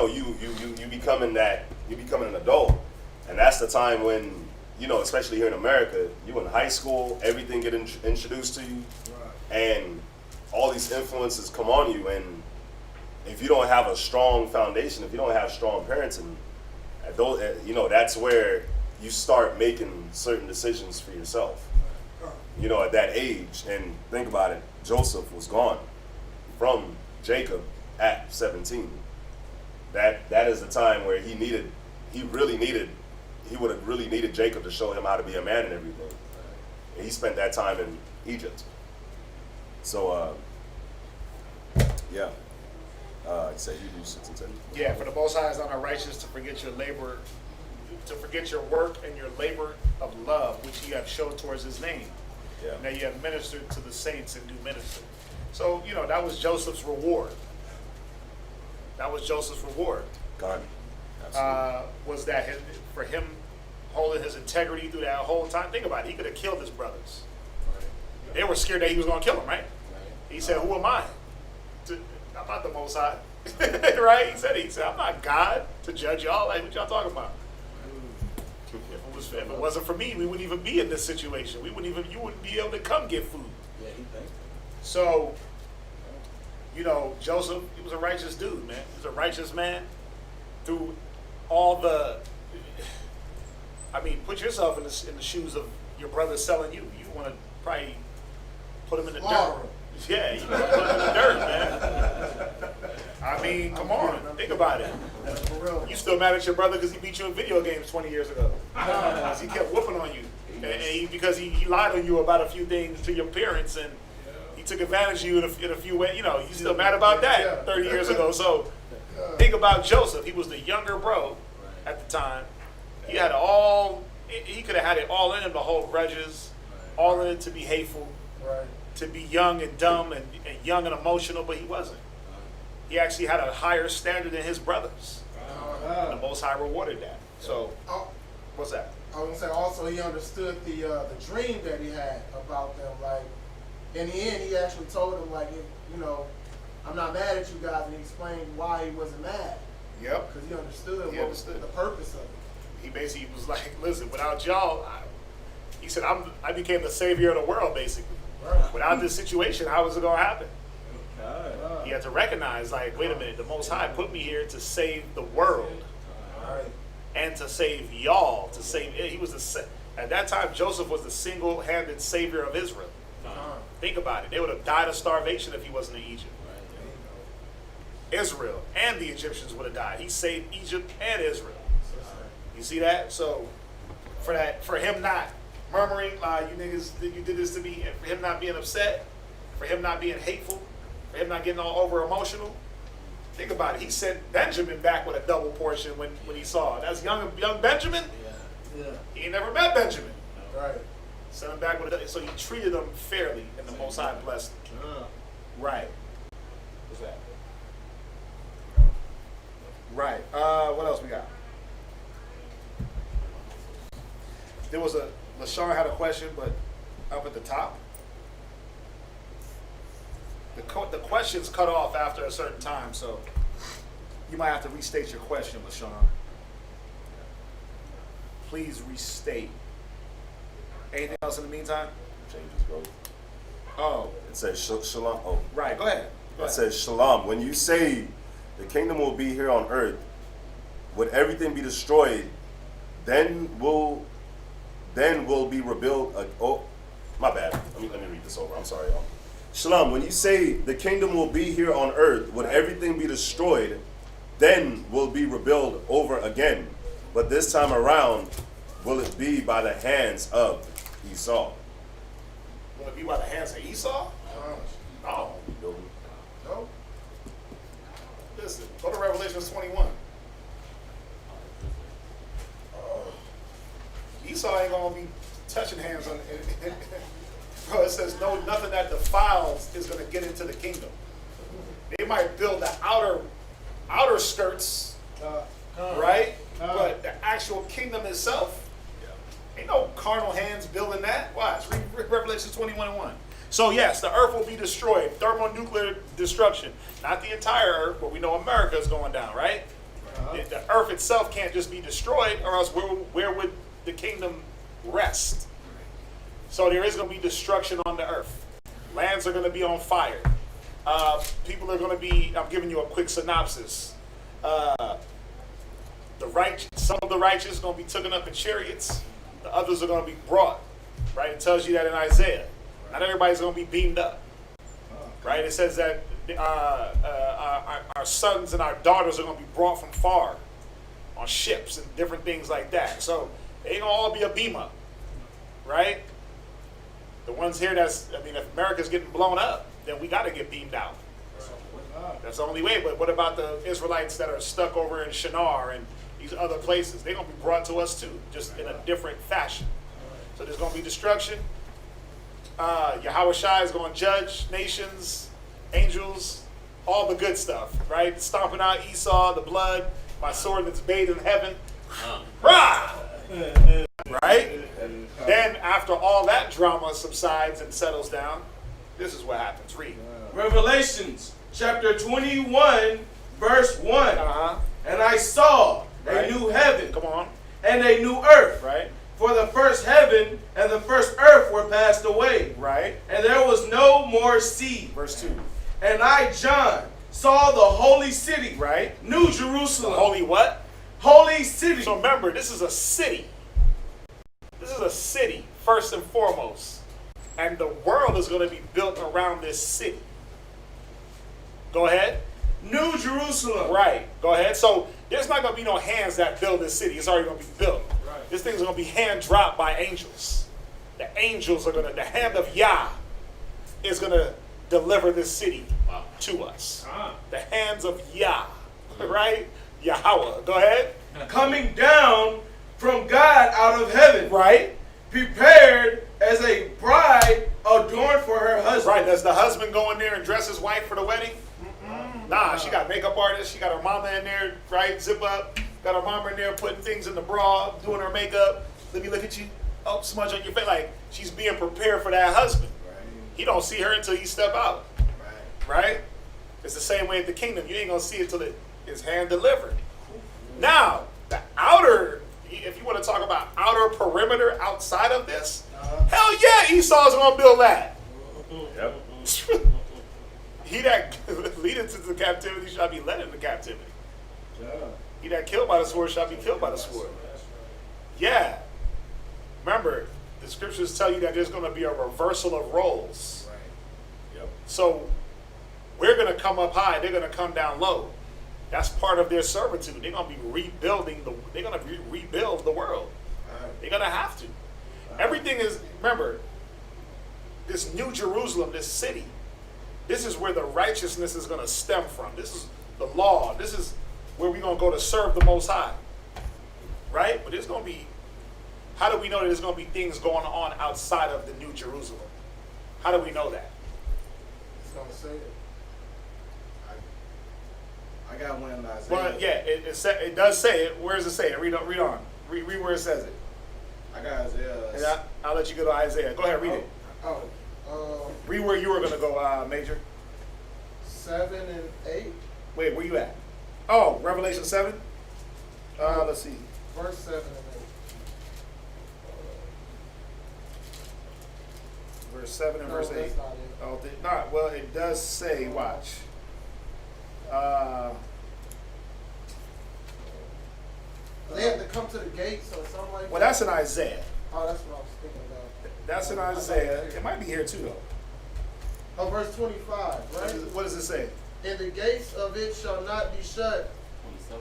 becoming an adult, and that's the time when, especially here in America, you in high school, everything get introduced to you, and all these influences come on you, and if you don't have a strong foundation, if you don't have strong parents, and that's where you start making certain decisions for yourself. At that age, and think about it, Joseph was gone from Jacob at 17. That is the time where he would have really needed Jacob to show him how to be a man and everything. And he spent that time in Egypt. So, he said Hebrews 6 and 10. Yeah, for the Most High is not unrighteous to forget your labor, to forget your work and your labor of love, which you have showed towards his name. Yeah. Now you have ministered to the saints and do minister. So, that was Joseph's reward. That was Joseph's reward. God. Absolutely. Was that for him holding his integrity through that whole time? Think about it. He could have killed his brothers. They were scared that he was going to kill them, right? He said, who am I? I'm not the Most High. Right? He said, I'm not God to judge y'all. Like, what y'all talking about? If it wasn't for me, we wouldn't even be in this situation. You wouldn't be able to come get food. Yeah, he thanked him. So, Joseph, he was a righteous dude, man. He was a righteous man through all the, put yourself in the shoes of your brother selling you. You want to probably put him in the dirt. Yeah, you want to put him in the dirt, man. Come on, think about it. You still mad at your brother because he beat you in video games 20 years ago. Because he kept whooping on you. Because he lied on you about a few things to your parents, and he took advantage of you in a few ways. You still mad about that 30 years ago. So think about Joseph. He was the younger bro, at the time. He had all, he could have had it all in him to hold grudges, all in it to be hateful, to be young and dumb and young and emotional, but he wasn't. He actually had a higher standard than his brothers. And the Most High rewarded that. So, what's that? I was gonna say also he understood the dream that he had about them. Like in the end, he actually told them like, you know, I'm not mad at you guys, and he explained why he wasn't mad. Yep. Because he understood the purpose of it. He basically was like, listen, without y'all, he said, I became the savior of the world, basically. Right. Without this situation, how was it going to happen? He had to recognize, like, wait a minute, the Most High put me here to save the world. And to save y'all, to save, he was at that time, Joseph was the single-handed savior of Israel. Think about it. They would have died of starvation if he wasn't in Egypt. Israel and the Egyptians would have died. He saved Egypt and Israel. You see that? So, for him not murmuring, like, you niggas, you did this to me, and for him not being upset, for him not being hateful, for him not getting all over emotional, think about it. He sent Benjamin back with a double portion when he saw it. That's young Benjamin. Yeah. He ain't never met Benjamin. Right. Sent him back with a, so he treated them fairly, and the Most High blessed him. Right. What's that? Right. What else we got? There was LaShawn had a question, but up at the top. The questions cut off after a certain time, so you might have to restate your question, LaShawn. Please restate. Anything else in the meantime? Changes, bro. Oh. It says shalom. Oh. Right, go ahead. It says shalom. When you say the kingdom will be here on earth, would everything be destroyed, then will be rebuilt. Oh, my bad. Let me read this over. I'm sorry, y'all. Shalom, when you say the kingdom will be here on earth, would everything be destroyed, then will be rebuilt over again. But this time around, will it be by the hands of Esau? Will it be by the hands of Esau? No. No. Listen, go to Revelation 21. Esau ain't going to be touching hands on it. Bro, it says no, nothing that defiles is going to get into the kingdom. They might build the outer skirts, right? But the actual kingdom itself, ain't no carnal hands building that. Watch, read Revelation 21:1. So yes, the earth will be destroyed, thermonuclear destruction. Not the entire earth, but we know America is going down, right? The earth itself can't just be destroyed, or else where would the kingdom rest? So there is going to be destruction on the earth. Lands are going to be on fire. People are going to be, I'm giving you a quick synopsis. Some of the righteous are going to be taken up in chariots. The others are going to be brought. Right? It tells you that in Isaiah. Not everybody's going to be beamed up. Right? It says that our sons and our daughters are going to be brought from far on ships and different things like that. So they ain't going to all be a beam up. Right? The ones here if America's getting blown up, then we got to get beamed out. That's the only way. But what about the Israelites that are stuck over in Shinar and these other places? They're going to be brought to us too, just in a different fashion. So there's going to be destruction. Yahweh Shai is going to judge nations, angels, all the good stuff, right? Stomping out Esau, the blood, my sword that's bathed in heaven. Rah! Right? Then after all that drama subsides and settles down, this is what happens. Read. Revelations chapter 21, verse 1. And I saw a new heaven. Come on. And a new earth. Right. For the first heaven and the first earth were passed away. Right. And there was no more sea. Verse 2. And I, John, saw the holy city. Right. New Jerusalem. The holy what? Holy city. So remember, this is a city. This is a city, first and foremost. And the world is going to be built around this city. Go ahead. New Jerusalem. Right. Go ahead. So there's not going to be no hands that build this city. It's already going to be built. Right. This thing's going to be hand dropped by angels. The angels are going to, the hand of Yah is going to deliver this city to us. The hands of Yah. Right? Yahweh. Go ahead. coming down from God out of heaven. Right. Prepared as a bride adorned for her husband. Right. Does the husband go in there and dress his wife for the wedding? Nah, she got makeup artists. She got her mama in there, right? Zip up. Got her mama in there putting things in the bra, doing her makeup. Let me look at you. Oh, smudge on your face. Like, she's being prepared for that husband. Right. He don't see her until he step out. Right? It's the same way at the kingdom. You ain't going to see it till it's hand delivered. Now, the outer, if you want to talk about outer perimeter outside of this, hell yeah, Esau's going to build that. Yep. He that leadeth into captivity shall be led into captivity. He that killed by the sword shall be killed by the sword. Yeah. Remember, the scriptures tell you that there's going to be a reversal of roles. Yep. So we're going to come up high. They're going to come down low. That's part of their servitude. They're going to be rebuilding they're going to rebuild the world. They're going to have to. Everything is, remember, this New Jerusalem, this city, this is where the righteousness is going to stem from. This is the law. This is where we're going to go to serve the Most High. Right? But there's going to be, how do we know that there's going to be things going on outside of the New Jerusalem? How do we know that? It's gonna say it. I got one in Isaiah. Well, yeah, it does say it. Where does it say it? Read on. Read where it says it. I got Isaiah. And I'll let you go to Isaiah. Go ahead, read it. Read where you were going to go, Major. 7 and 8. Wait, where you at? Oh, Revelation 7? Let's see. Verse 7 and 8. Verse 7 and verse 8. That's not it. Oh, not. Well, it does say, watch. They have to come to the gates or something like that. Well, that's in Isaiah. Oh, that's what I was thinking about. That's in Isaiah. It might be here too, though. Oh, verse 25, right? What does it say? And the gates of it shall not be shut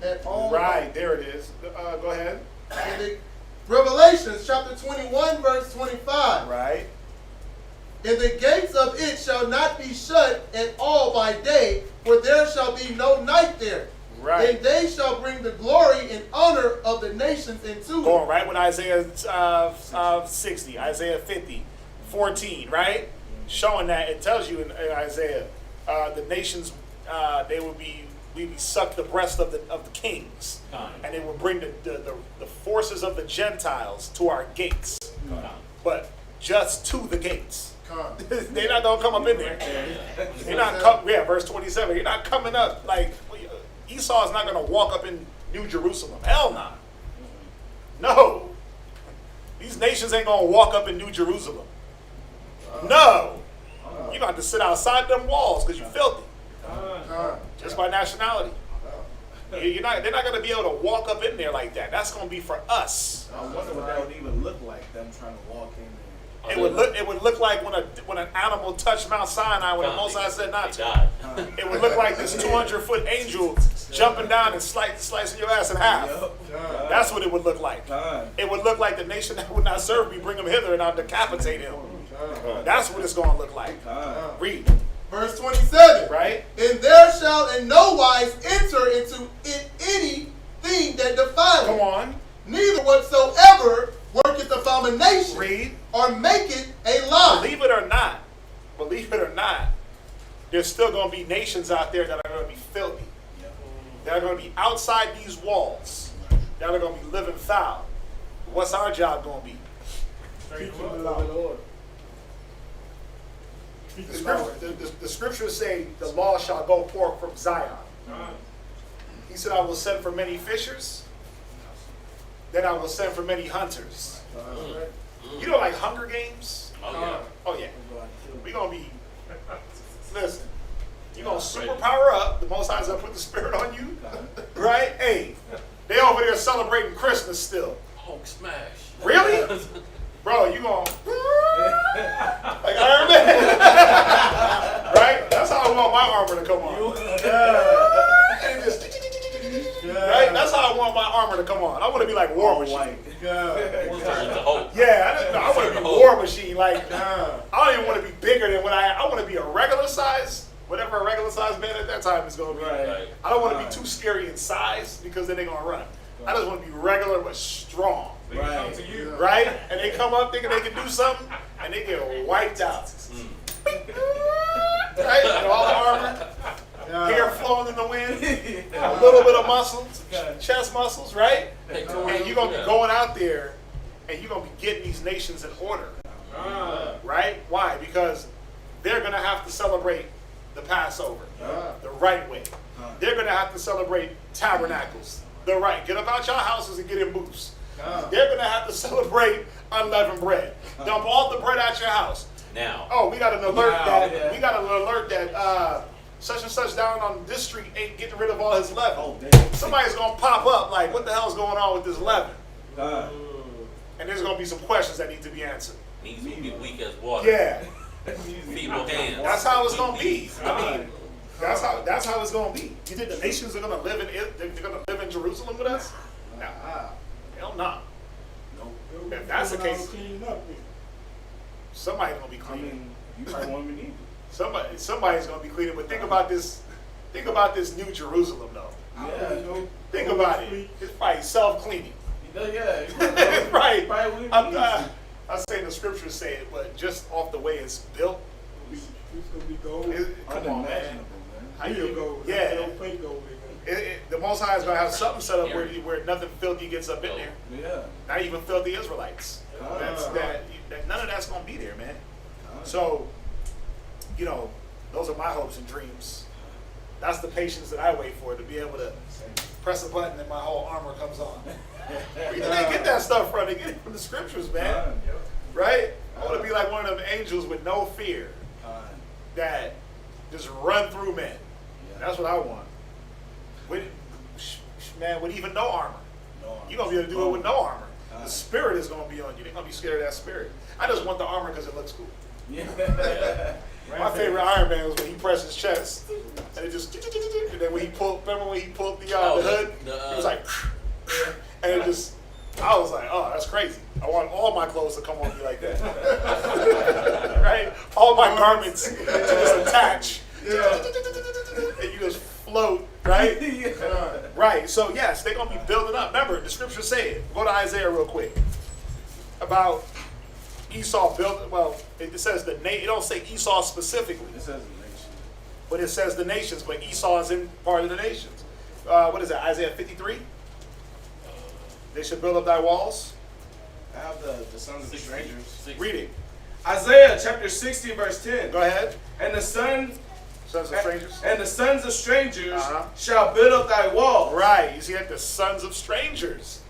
at all. Right, there it is. Go ahead. And the Revelations chapter 21, verse 25. Right. And the gates of it shall not be shut at all by day, for there shall be no night there. Right. And they shall bring the glory and honor of the nations into it. Going right with Isaiah 60, Isaiah 50, 14, right? Showing that it tells you in Isaiah, the nations, we be sucked the breast of the kings, and they will bring the forces of the Gentiles to our gates, but just to the gates. They're not gonna come up in there. They're not come. Yeah, verse 27. You're not coming up like Esau is not gonna walk up in New Jerusalem. Hell no. No. These nations ain't gonna walk up in New Jerusalem. No. You're gonna have to sit outside them walls because you're filthy. Just by nationality. They're not gonna be able to walk up in there like that. That's gonna be for us. I wonder what that would even look like, them trying to walk in there. It would look like when an animal touched Mount Sinai when the Most High said not to. It would look like this 200-foot angel jumping down and slicing your ass in half. That's what it would look like. It would look like the nation that would not serve me, bring him hither, and I'll decapitate him. That's what it's going to look like. Read. Verse 27. Right? And there shall in no wise enter into it anything that defileth. Come on. Neither whatsoever worketh abomination. Read. Or maketh a lie. Believe it or not, there's still going to be nations out there that are going to be filthy. That are going to be outside these walls. That are going to be living foul. What's our job going to be? The scriptures say the law shall go forth from Zion. He said, I will send for many fishers, then I will send for many hunters. You know, like Hunger Games? Oh yeah. We're going to be, listen, you're going to super power up. The Most High's going to put the Spirit on you. Right? Hey, they over there celebrating Christmas still. Hulk smash. Really? Bro, you going like Iron Man. Right? That's how I want my armor to come on. And just, right? That's how I want my armor to come on. I want to be like War Machine. Yeah, I want to be War Machine. Like, I don't even want to be bigger than what I want to be a regular size, whatever a regular size man at that time is going to be. Right. I don't want to be too scary in size because then they're going to run. I just want to be regular but strong. They come to you. Right? And they come up thinking they can do something, and they get wiped out. Right? And all the armor, hair flowing in the wind, a little bit of muscles, chest muscles, right? And you're going to be going out there, and you're going to be getting these nations in order. Right? Why? Because they're going to have to celebrate the Passover the right way. They're going to have to celebrate tabernacles the right. Get up out your houses and get in booths. They're going to have to celebrate unleavened bread. Dump all the bread out your house. Now. Oh, we got an alert that we got an alert that such and such down on this street ain't getting rid of all his leaven. Somebody's going to pop up like, what the hell's going on with this leaven? And there's going to be some questions that need to be answered. Needs to be weak as water. Yeah. Feeble hands. That's how it's going to be. I mean, that's how it's going to be. You think the nations are going to live in they're going to live in Jerusalem with us? Nah. Hell no. Nope. If that's the case, somebody's going to be cleaning. You probably won't even need it. Somebody's going to be cleaning. But think about this. Think about this New Jerusalem, though. Yeah. Think about it. It's probably self-cleaning. Yeah. Right. I'm saying the scriptures say it, but just off the way it's built. It's gonna be gold. Come on, man. How you gold. Yeah. Fake gold. The Most High is gonna have something set up where nothing filthy gets up in there. Yeah. Not even filthy Israelites. None of that's gonna be there, man. So, those are my hopes and dreams. That's the patience that I wait for, to be able to press a button and my whole armor comes on. Where do they get that stuff from? They get it from the scriptures, man. Right? I want to be like one of them angels with no fear that just run through men. That's what I want. With even no armor. You're going to be able to do it with no armor. The spirit is going to be on you. They're going to be scared of that spirit. I just want the armor because it looks cool. My favorite Iron Man was when he pressed his chest and it just, and then when he pulled, remember when he pulled the hood? He was like, and it just, I was like, oh, that's crazy. I want all my clothes to come on me like that. Right? All my garments to just attach. And you just float, right? Right. So, yes, they're going to be building up. Remember, the scripture said, go to Isaiah real quick, about Esau built, well, it says it don't say Esau specifically. It says the nation. But it says the nations, but Esau is in part of the nations. What is that, Isaiah 53? They should build up thy walls. I have the sons of the strangers. Read it. Isaiah chapter 60 verse 10. Go ahead. And the sons of strangers. And the sons of strangers shall build up thy walls. Right. You see that? The sons of strangers.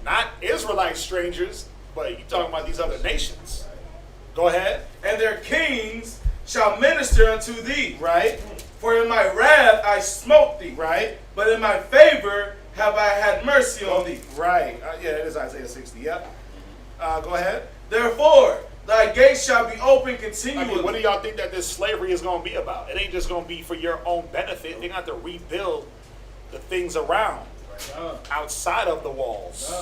Not Israelite strangers, but you're talking about these other nations. Go ahead. And their kings shall minister unto thee. Right. For in my wrath I smote thee. Right. But in my favor have I had mercy on thee. Right. Yeah, it is Isaiah 60. Yep. Go ahead. Therefore, thy gates shall be open continually. I mean, what do y'all think that this slavery is going to be about? It ain't just going to be for your own benefit. They're going to have to rebuild the things around, outside of the walls.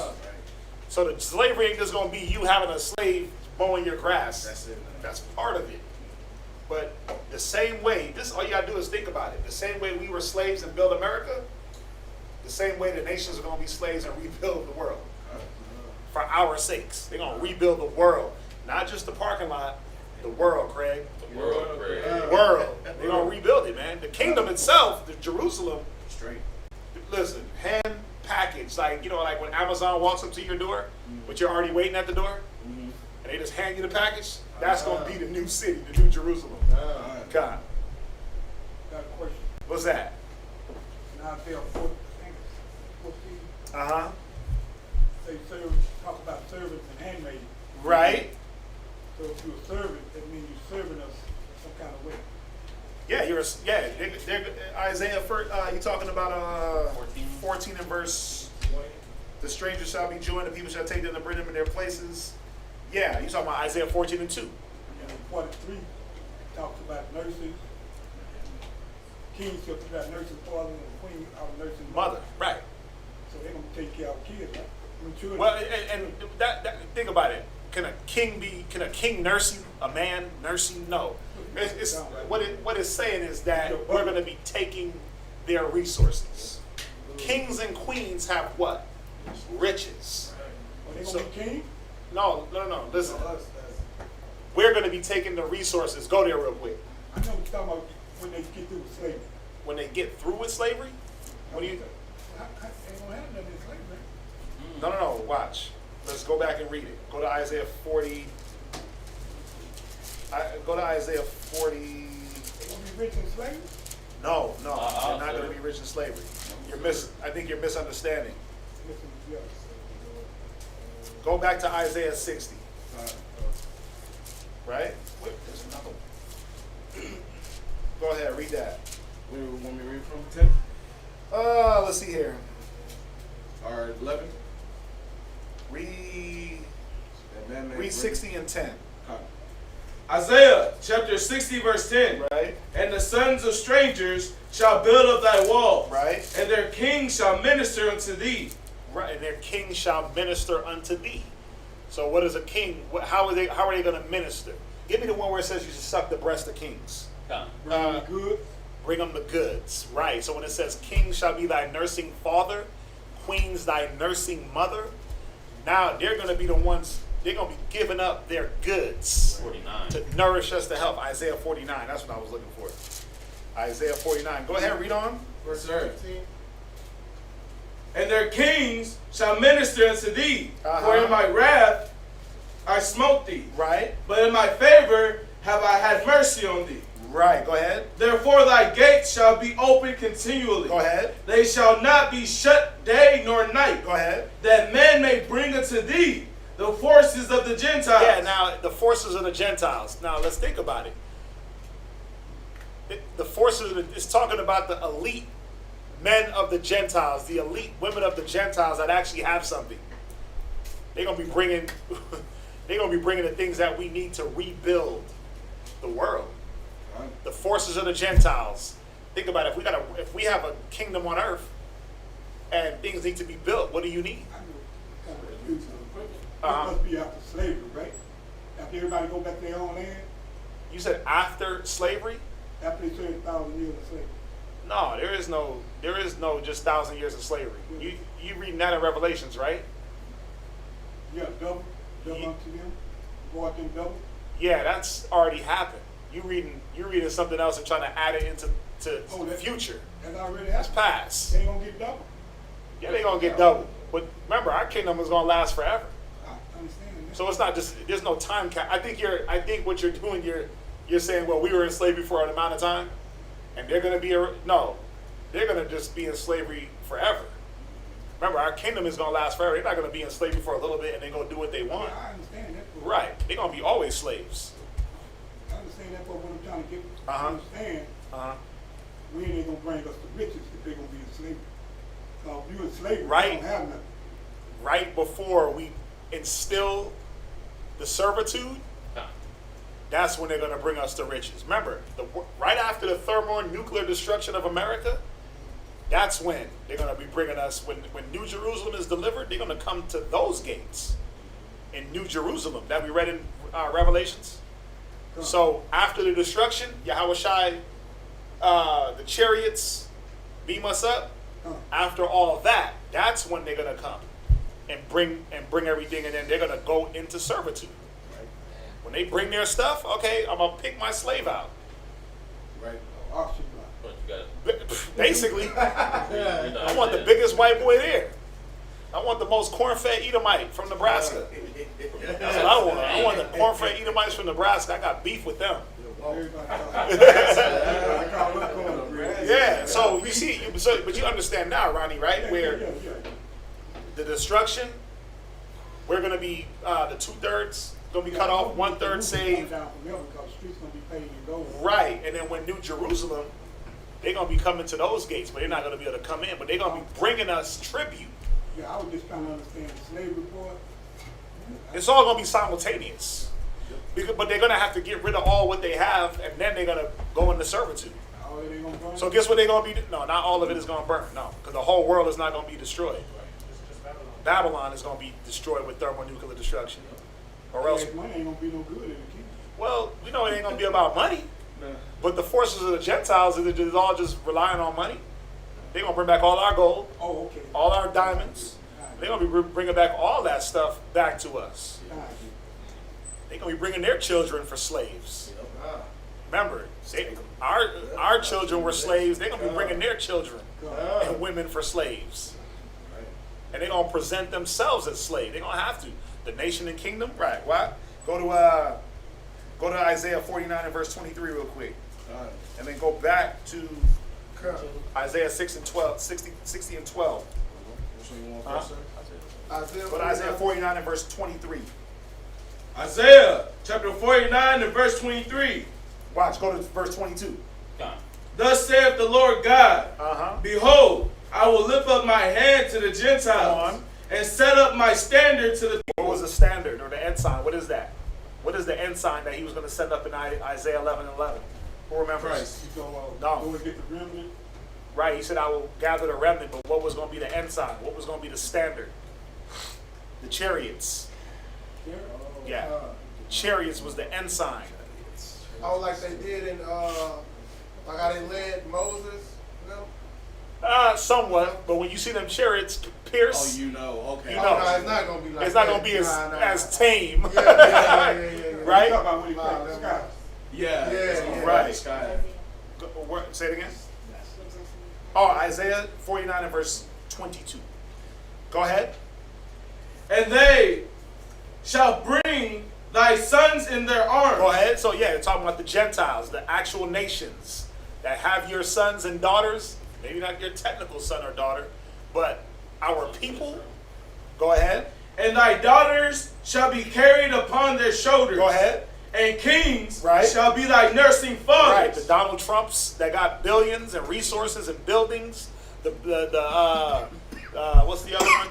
So the slavery ain't just going to be you having a slave mowing your grass. That's it. That's part of it. But the same way, all you got to do is think about it. The same way we were slaves and built America, the same way the nations are going to be slaves and rebuild the world. For our sakes. They're going to rebuild the world. Not just the parking lot, the world, Craig. The world, Craig. The world. They're going to rebuild it, man. The kingdom itself, the Jerusalem, Straight. listen, hand packaged, like when Amazon walks up to your door, but you're already waiting at the door, and they just hand you the package. That's going to be the new city, the new Jerusalem. God. Got a question. What's that? Now Isaiah 14. They talk about servants and handmaids. Right. So if you're a servant, that means you're serving us some kind of way. Yeah, Isaiah, you talking about 14 and verse, the strangers shall be joined, the people shall take them and bring them in their places. Yeah, you talking about Isaiah 14 and 2. And 43 talks about nurses. Kings talks about nursing father and queen are nursing Mother, right. So they're going to take care of kids, right? Well, and that think about it. Can a king nurse you? A man nurse you? No. What it's saying is that we're going to be taking their resources. Kings and queens have what? Riches. Are they So- gonna be king? No. Listen. We're going to be taking the resources. Go there real quick. I know what you're talking about when they get through with slavery. When they get through with slavery, what do you? They ain't gonna have nothing in slavery. No. Watch. Let's go back and read it. Go to Isaiah 40. Go to Isaiah 40. They gonna be rich in slavery? No. They're not going to be rich in slavery. I think you're misunderstanding. Listen, yeah. Go back to Isaiah 60. Right? Wait, there's another one. Go ahead, read that. Where you want me to read from? 10? Let's see here. Or 11? Read And then 60 and 10. Isaiah chapter 60 verse 10. Right? And the sons of strangers shall build up thy walls. Right? And their king shall minister unto thee. Right, and their king shall minister unto thee. So what is a king? How are they going to minister? Give me the one where it says you should suck the breast of kings. Bring the goods. Bring them the goods. Right. So when it says king shall be thy nursing father, queens thy nursing mother, now they're going to be the ones, they're going to be giving up their goods 49. to nourish us to help. Isaiah 49. That's what I was looking for. Isaiah 49. Go ahead, read on. Verse 15. And their kings shall minister unto thee. For in my wrath I smote thee. Right. But in my favor have I had mercy on thee. Right. Go ahead. Therefore thy gates shall be open continually. Go ahead. They shall not be shut day nor night. Go ahead. That men may bring unto thee the forces of the Gentiles. Yeah, now the forces of the Gentiles. Now let's think about it. The forces it's talking about the elite men of the Gentiles, the elite women of the Gentiles that actually have something. They're gonna be bringing the things that we need to rebuild the world. The forces of the Gentiles. Think about it. If we have a kingdom on earth and things need to be built, what do you need? I know kind of confused. It must be after slavery, right? After everybody go back to their own land, You said after slavery? after they served 1,000 years of slavery. No, there is no just 1,000 years of slavery. You reading that in Revelations, right? Yeah, double unto them, brought them double. Yeah, that's already happened. You reading something else and trying to add it into the future. That's already That's happened. past. They ain't gonna get double. Yeah, they're gonna get double. But remember, our kingdom is gonna last forever. I understand that. So it's not just there's no time cap. I think what you're doing, you're saying, well, we were in slavery for an amount of time, and they're gonna be they're gonna just be in slavery forever. Remember, our kingdom is gonna last forever. They're not gonna be in slavery for a little bit and then go do what they want. Yeah, I understand that. But Right? They're gonna be always slaves. I understand that, but what I'm trying to get to Uh-huh. understand, when they gonna bring us the riches if they're gonna be in slavery? So if you in slavery, Right. you don't have nothing. Right before we instill the servitude, that's when they're going to bring us the riches. Remember, right after the thermonuclear destruction of America, that's when they're going to be bringing us, when New Jerusalem is delivered, they're going to come to those gates in New Jerusalem that we read in Revelations. So after the destruction, Yahushai, the chariots beam us up. After all of that, that's when they're going to come and bring everything, and then they're going to go into servitude. When they bring their stuff, okay, I'm going to pick my slave out. Right. Auction block. Basically, I want the biggest white boy there. I want the most corn-fed Edomite from Nebraska. That's what I want. I want the corn-fed Edomites from Nebraska. I got beef with them. Yeah, so you see, but you understand now, Ronnie, right? Where the destruction, we're going to be the 2/3 going to be cut off, 1/3 saved. Right, and then when New Jerusalem, they're going to be coming to those gates, but they're not going to be able to come in, but they're going to be bringing us tribute. Yeah, I was just trying to understand the slavery part. It's all going to be simultaneous. But they're going to have to get rid of all what they have, and then they're going to go into servitude. All of it ain't gonna burn? So guess what they're going to be? No, not all of it is going to burn. No, because the whole world is not going to be destroyed. Babylon is going to be destroyed with thermonuclear destruction. Or else, money ain't gonna be no good in the kingdom. well, we know it ain't going to be about money. But the forces of the Gentiles is all just relying on money. They're going to bring back all our gold, Oh, okay. all our diamonds, They're going to be bringing back all that stuff back to us. They're going to be bringing their children for slaves. Remember, our children were slaves. They're going to be bringing their children and women for slaves. And they're going to present themselves as slaves. They're going to have to. The nation and kingdom, right? What? Go to Isaiah 49 and verse 23 real quick. And then go back to Isaiah 60 and 12. Which one you want first, sir? Go to Isaiah 49 and verse 23. Isaiah chapter 49 and verse 23. Watch, go to verse 22. Thus saith the Lord God, Behold, I will lift up my hand to the Gentiles and set up my standard to the people. What was the standard or the ensign? What is that? What is the ensign that he was going to send up in Isaiah 11:11? Who remembers? Christ. He's going to go and get the remnant. Right, he said, I will gather the remnant, but what was going to be the ensign? What was going to be the standard? The chariots. Yeah. The chariots was the ensign. Oh, like they did in, like how they led Moses, you know? Somewhat, but when you see them chariots pierce, Oh, you know, okay. You know. No, it's not going to be like it's not that. going to be Nah. as tame. Yeah. Right? Talk about when he cracked the sky. Yeah. Right. Sky. Say it again. Oh, Isaiah 49 and verse 22. Go ahead. And they shall bring thy sons in their arms. Go ahead. So yeah, they're talking about the Gentiles, the actual nations that have your sons and daughters. Maybe not your technical son or daughter, but our people. Go ahead. And thy daughters shall be carried upon their shoulders. Go ahead. And kings Right. shall be thy nursing fathers. Right, the Donald Trumps that got billions and resources and buildings. The what's the other one?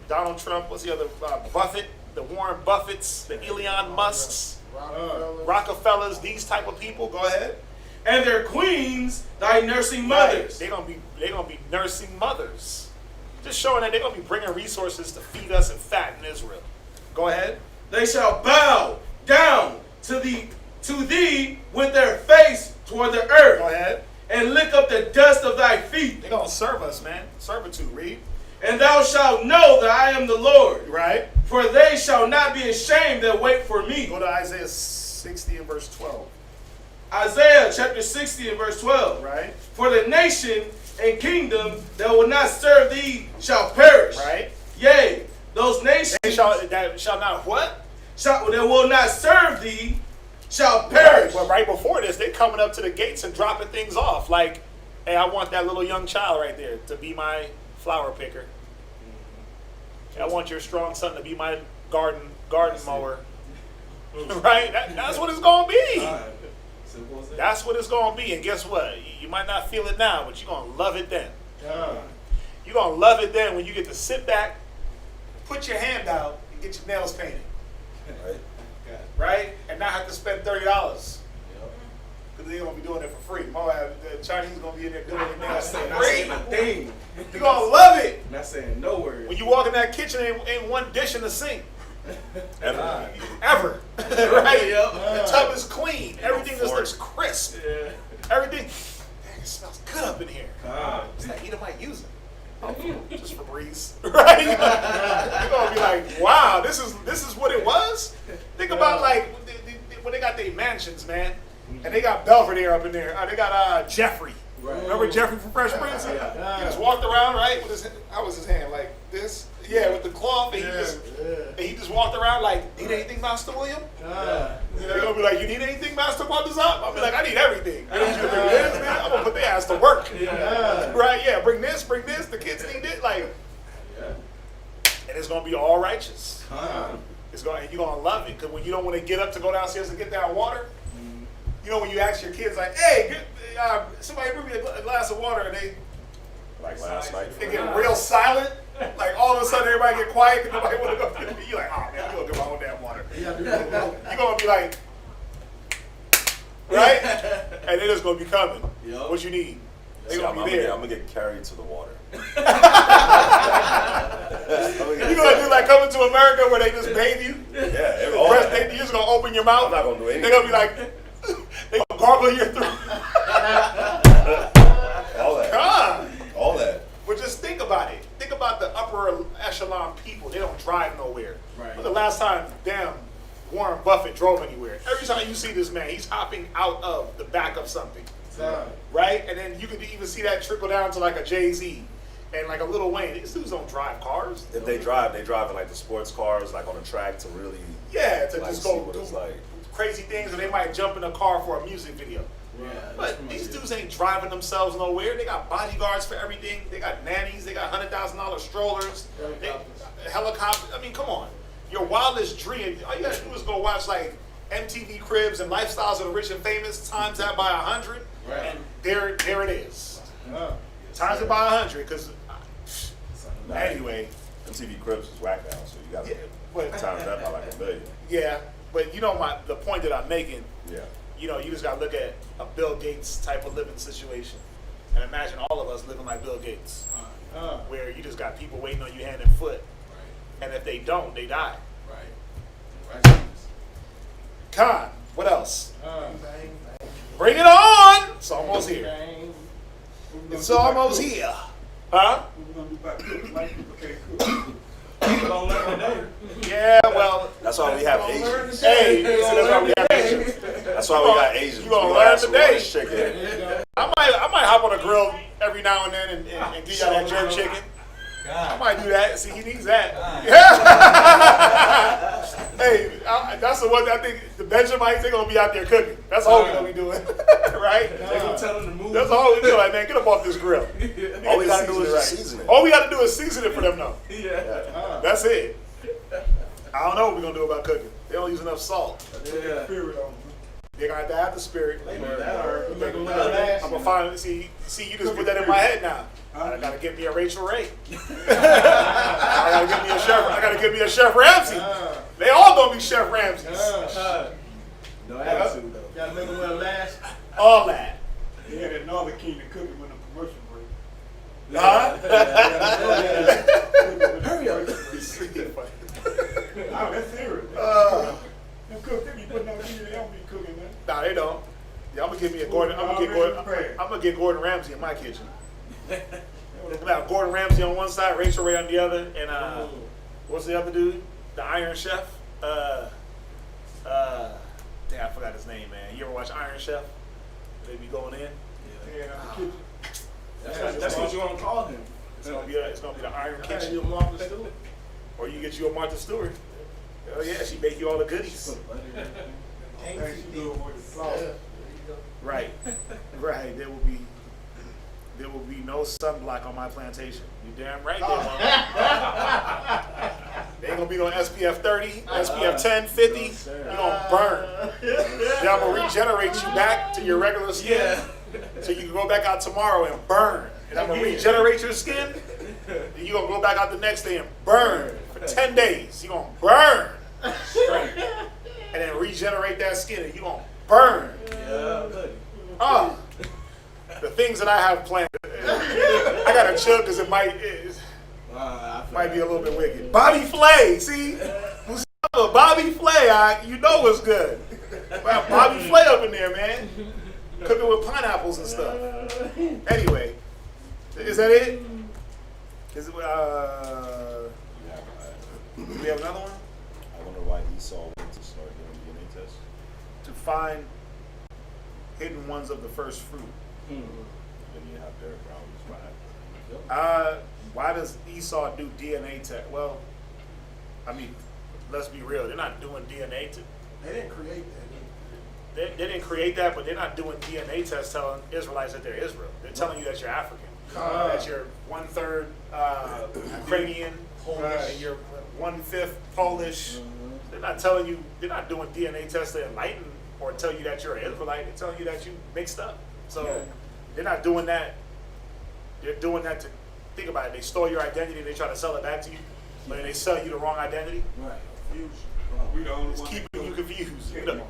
Donald Trump. What's the other? Buffett. The Warren Buffetts. The Elon Musks. Rockefellers. These type of people. Go ahead. And their queens thy nursing mothers. Right. They're gonna be nursing mothers. Just showing that they're gonna be bringing resources to feed us and fatten Israel. Go ahead. They shall bow down to thee with their face toward the earth. Go ahead. And lick up the dust of thy feet. They're gonna serve us, man. Servitude. Read. And thou shalt know that I am the Lord. Right. For they shall not be ashamed that wait for me. Go to Isaiah 60 and verse 12. Isaiah chapter 60 and verse 12. Right. For the nation and kingdom that will not serve thee shall perish. Right. Yea, those nations that shall not what? That will not serve thee shall perish. But right before this, they coming up to the gates and dropping things off. Like, hey, I want that little young child right there to be my flower picker. I want your strong son to be my garden mower. Right? That's what it's going to be. That's what it's going to be. And guess what? You might not feel it now, but you're going to love it then. You're going to love it then when you get to sit back, put your hand out, and get your nails painted. Right? And not have to spend $30. Because they're going to be doing it for free. The Chinese going to be in there doing it now. Thing. You're going to love it. Not saying no word. When you walk in that kitchen, ain't one dish in the sink. Ever. Right? The tub is clean. Everything just looks crisp. Everything. Dang, it smells good up in here. What's that Edomite using? Oh, just Febreze. Right? You're going to be like, wow, this is what it was? Think about like when they got their mansions, man. And they got Belvedere up in there. They got Jeffrey. Right. Remember Jeffrey from Fresh Prince? He just walked around, right? With his, how was his hand? Like this? Yeah, with the cloth. And he just walked around like, need anything, Master William? They're going to be like, you need anything, Master Wonders up? I'll be like, I need everything. I need you to bring this, man. I'm going to put their ass to work. Right? Yeah, bring this. The kids need it. Like, and it's going to be all righteous. You're going to love it. Because when you don't want to get up to go downstairs and get that water, you know when you ask your kids like, hey, somebody bring me a glass of water, and they Like last night. they get real silent. Like all of a sudden everybody get quiet because nobody want to go get it. You're like, oh man, I'm going to get my own damn water. You're going to be like, right? And they're just going to be coming. What you need? They're going to be there. I'm going to get carried to the water. You're going to do like Coming to America where they just bathe you? Yeah. You're just going to open your mouth? I'm not going to do anything. They're going to be like, they're going to gargle your throat. All that. God. All that. But just think about it. Think about the upper echelon drive nowhere. Right. When's the last time damn Warren Buffett drove anywhere? Every time you see this man, he's hopping out of the back of something. Right? And then you could even see that trickle down to like a Jay-Z and like a Lil Wayne. These dudes don't drive cars. If they drive in like the sports cars, like on the track to really to like, just see go what do it's like. crazy things, or they might jump in a car for a music video. Yeah, But these dudes ain't driving themselves nowhere. They got bodyguards for everything. They got nannies. They got $100,000 strollers. Helicopters. I mean, come on. Your wildest dream, all you gotta do is go watch like MTV Cribs and Lifestyles of the Rich and Famous, times that by 100, and there it is. Times it by 100, because anyway. MTV Cribs is whack now, so you got to times that by like $1 million. Yeah, but you know the point that I'm making. Yeah. You know, you just gotta look at a Bill Gates type of living situation, and imagine all of us living like Bill Gates, where you just got people waiting on you hand and foot, and if they don't, they die. Right. Con, what else? Bring it on! It's almost here. It's almost here. Huh? Yeah, well, that's why we have Asians. Hey, that's why we have Asians. That's why we got Asians. You gonna learn today? Chicken. I might hop on a grill every now and then and give y'all that jerk chicken. I might do that. See, he needs that. Hey, that's the one I think the Benjamites, they're going to be out there cooking. That's all we're going to be doing. Right? They're going to tell them to move. That's all we're doing. Like, man, get up off this grill. All we got to do is season it. All we got to do is season it for them, though. Yeah. That's it. I don't know what we're going to do about cooking. They don't use enough salt. Yeah. They're going to have the spirit. I'm going to find, see, you just put that in my head now. I gotta get me a Rachel Ray. I gotta get me a Chef Ramsay. They all gonna be Chef Ramsays. No attitude though. Gotta make them well last. All that. They had another king that cooking when the commercial break. Hurry up. Oh, that's serious. Them cooks, they be putting on TV, they don't be cooking, man. Nah, they don't. Yeah, I'm gonna get me a Gordon. I'm gonna get Gordon Ramsay in my kitchen. I'm gonna have Gordon Ramsay on one side, Rachel Ray on the other, and what's the other dude? The Iron Chef. Damn, I forgot his name, man. You ever watch Iron Chef? They be going in. That's what you want to call him. It's gonna be the Iron Kitchen. You Martha Stewart? Or you get you a Martha Stewart. Oh yeah, she make you all the goodies. Right. There will be no sunblock on my plantation. You damn right there, Mama. There ain't gonna be no SPF 30, SPF 10, 50. You're gonna burn. Then I'm gonna regenerate you back to your regular skin. So you can go back out tomorrow and burn. And I'm gonna regenerate your skin. And you're gonna go back out the next day and burn for 10 days. You're gonna burn. And then regenerate that skin and you're gonna burn. The things that I have planned. I gotta chill because it might be a little bit wicked. Bobby Flay, see? Bobby Flay, you know what's good. Bobby Flay up in there, man. Cooking with pineapples and stuff. Anyway, is that it? Is it do we have another one? I wonder why Esau went to start doing DNA tests. To find hidden ones of the first fruit. Then you have Derek Brown. Why does Esau do DNA test? Well, I mean, let's be real. They're not doing DNA test. They didn't create that. They didn't create that, but they're not doing DNA tests telling Israelites that they're Israel. They're telling you that you're African. That you're 1/3 Ukrainian, and you're 1/5 Polish. They're not telling you. They're not doing DNA tests to enlighten or tell you that you're an Israelite. They're telling you that you mixed up. So they're not doing that. They're doing that to think about it. They stole your identity. They try to sell it back to you, but they sell you the wrong identity. Right. We the only It's ones keeping you confused. Yeah,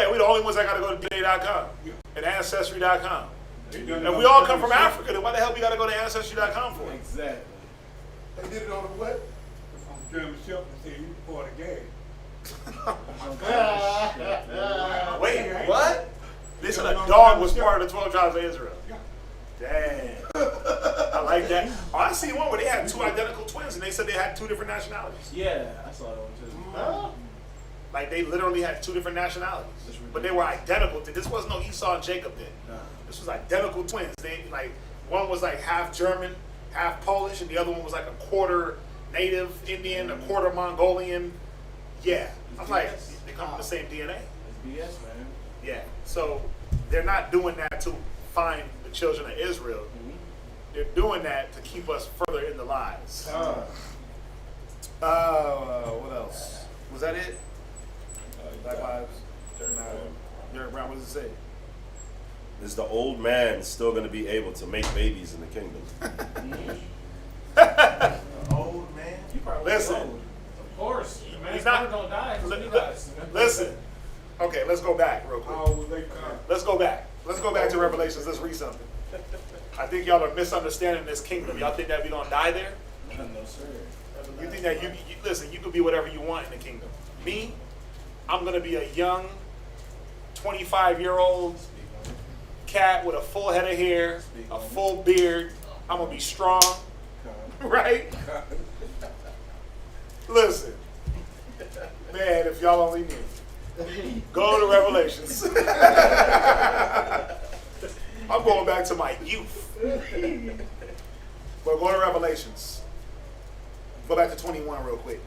We're the only ones that got to go to DNA.com and Ancestry.com. And we all come from Africa. Then why the hell we got to go to Ancestry.com for? Exactly. They did it on the what? on German Shepherd and said, you bought a gag. Wait, what? They said a dog was part of the 12 tribes of Israel. Damn. I like that. Oh, I seen one where they had two identical twins. twins, and they said they had 2 different nationalities. Yeah, I saw that one too. Like they literally had 2 different nationalities, but they were identical. This wasn't no Esau and Jacob then. Nah. This was identical twins. They like one was like half German, half Polish, and the other one was like a quarter Native Indian, a quarter Mongolian. Yeah, I'm like they come from the same DNA. It's BS, man. Yeah, so they're not doing that to find the children of Israel. They're doing that to keep us further in the lies. What else? Was that it? Black Lives Matter. Derek Brown, what does it say? Is the old man still going to be able to make babies in the kingdom? Old man? You probably Listen. old. Of course. The man's He's not gonna die. Listen. Okay, let's go back real quick. How will they come? Let's go back. Let's go back to Revelations. Let's read something. I think y'all are misunderstanding this kingdom. Y'all think that we're gonna die there? No, sir. You think that you listen? You can be whatever you want in the kingdom. Me, I'm gonna be a young, 25-year-old cat with a full head of hair, a full beard. I'm gonna be strong, right? Listen, man, if y'all only knew. Go to Revelations. I'm going back to my youth. But go to Revelations. Go back to 21 real quick.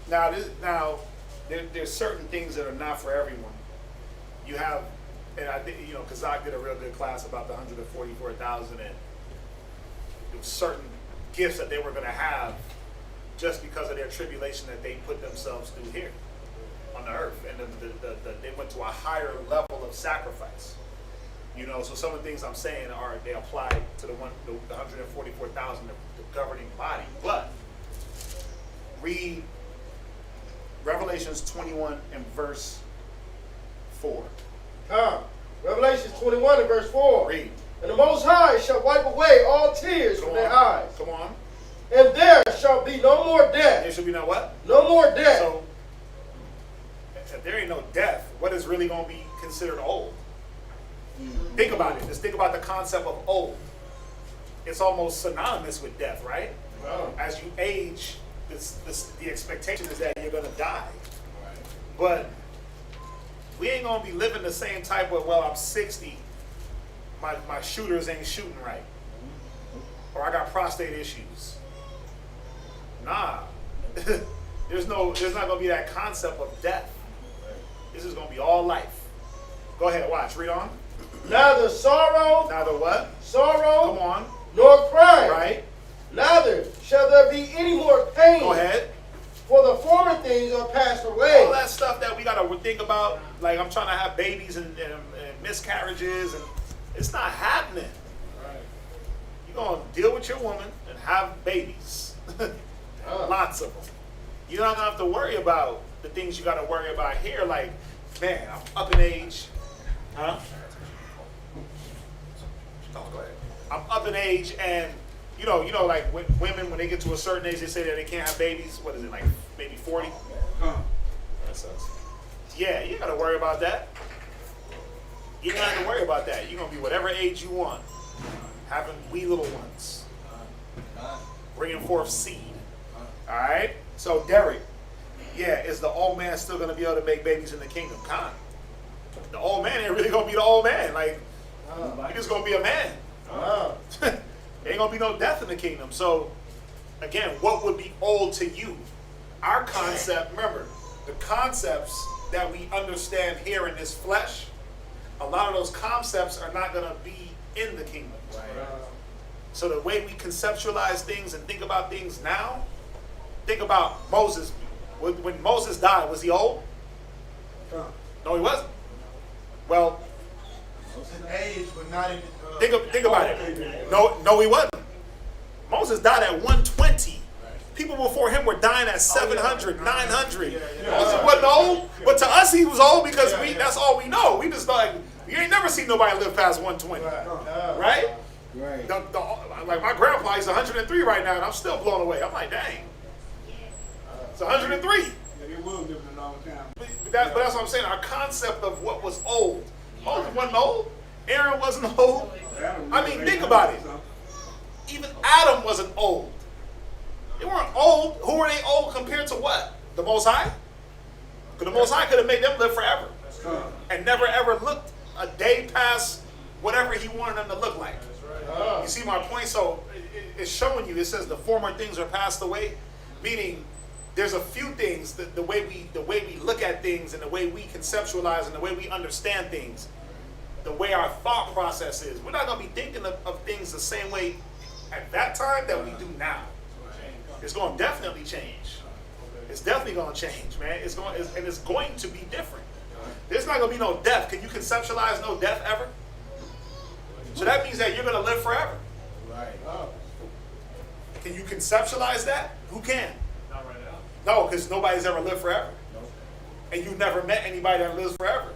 Now, there's certain things that are not for everyone. You have, and I think, Kazak did a real good class about the 144,000, and there was certain gifts that they were going to have just because of their tribulation that they put themselves through here on the earth, and they went to a higher level of sacrifice. So some of the things I'm saying they apply to the 144,000, the governing body. But read Revelations 21 and verse 4. Revelations 21 and verse 4. Read. And the Most High shall wipe away all tears from their eyes. Come on. And there shall be no more death. There should be no what? No more death. So, if there ain't no death, what is really going to be considered old? Think about it. Just think about the concept of old. It's almost synonymous with death, right? Wow. As you age, the expectation is that you're going to die. Right. But we ain't going to be living the same type of, I'm 60, my shooters ain't shooting right. Or I got prostate issues. Nah. There's not going to be that concept of death. This is going to be all life. Go ahead, watch. Read on. Neither sorrow. Neither what? Sorrow. Come on. Nor crying. Right. Neither shall there be any more pain. Go ahead. For the former things are passed away. All that stuff that we got to think about, like I'm trying to have babies and miscarriages, and it's not happening. Right. You're going to deal with your woman and have babies. Lots of them. You're not going to have to worry about the things you got to worry about here. Like, man, I'm up in age. Huh? Oh, go ahead. I'm up in age, and like when women, when they get to a certain age, they say that they can't have babies. What is it, like maybe 40? That sucks. Yeah, you got to worry about that. You don't have to worry about that. You're going to be whatever age you want, having wee little ones, bringing forth seed. All right? So, Derek, is the old man still going to be able to make babies in the kingdom? The old man ain't really going to be the old man. Like, he's just going to be a man. There ain't going to be no death in the kingdom. So, again, what would be old to you? Our concept, remember, the concepts that we understand here in this flesh, a lot of those concepts are not going to be in the kingdom. Right. So the way we conceptualize things and think about things now, think about Moses. When Moses died, was he old? No, he wasn't. Well, in age, but not in. Think about it. No, he wasn't. Moses died at 120. People before him were dying at 700, 900. Moses wasn't old, but to us he was old because that's all we know. We just like, you ain't never seen nobody live past 120. Right? Right. Like my grandpa, he's 103 right now, and I'm still blown away. I'm like, dang. It's 103. Yeah, they will live a long time. But that's what I'm saying. Our concept of what was old. Moses wasn't old. Aaron wasn't old. I mean, think about it. Even Adam wasn't old. They weren't old. Who were they old compared to what? The Most High? Because the Most High could have made them live forever. And never ever looked a day past whatever he wanted them to look like. You see my point? So it's showing you, it says the former things are passed away, meaning there's a few things, the way we look at things and the way we conceptualize and the way we understand things, the way our thought process is. We're not going to be thinking of things the same way at that time that we do now. It's going to definitely change. It's definitely going to change, man. It's going to be different. There's not going to be no death. Can you conceptualize no death ever? So that means that you're going to live forever. Right. Can you conceptualize that? Who can? Not right now. No, because nobody's ever lived forever. Nope. And you've never met anybody that lives forever.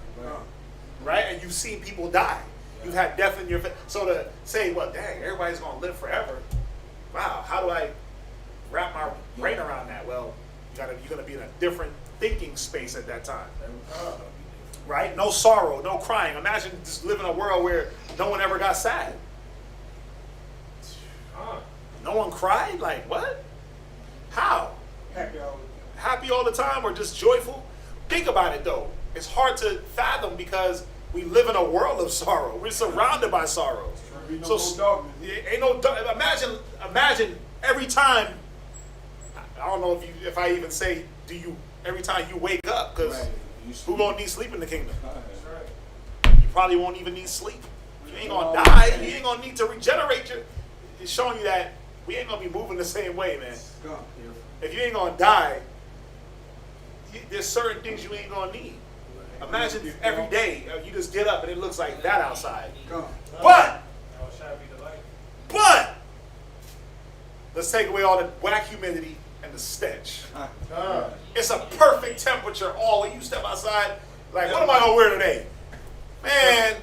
Right? And you've seen people die. You've had death in your face. So to say, well, dang, everybody's going to live forever. Wow, how do I wrap my brain around that? Well, you're going to be in a different thinking space at that time. Right? No sorrow, no crying. Imagine just living in a world where no one ever got sad. No one cried? Like, what? How? Happy all the time or just joyful? Think about it, though. It's hard to fathom because we live in a world of sorrow. We're surrounded by sorrow. So ain't no imagine every time. I don't know if I even say every time you wake up, because who gonna need sleep in the kingdom? You probably won't even need sleep. You ain't gonna die. You ain't gonna need to regenerate. It's showing you that we ain't gonna be moving the same way, man. If you ain't gonna die, there's certain things you ain't gonna need. Imagine if every day you just get up and it looks like that outside. But let's take away all the whack humidity and the stench. It's a perfect temperature. When you step outside, like, what am I gonna wear today? Man,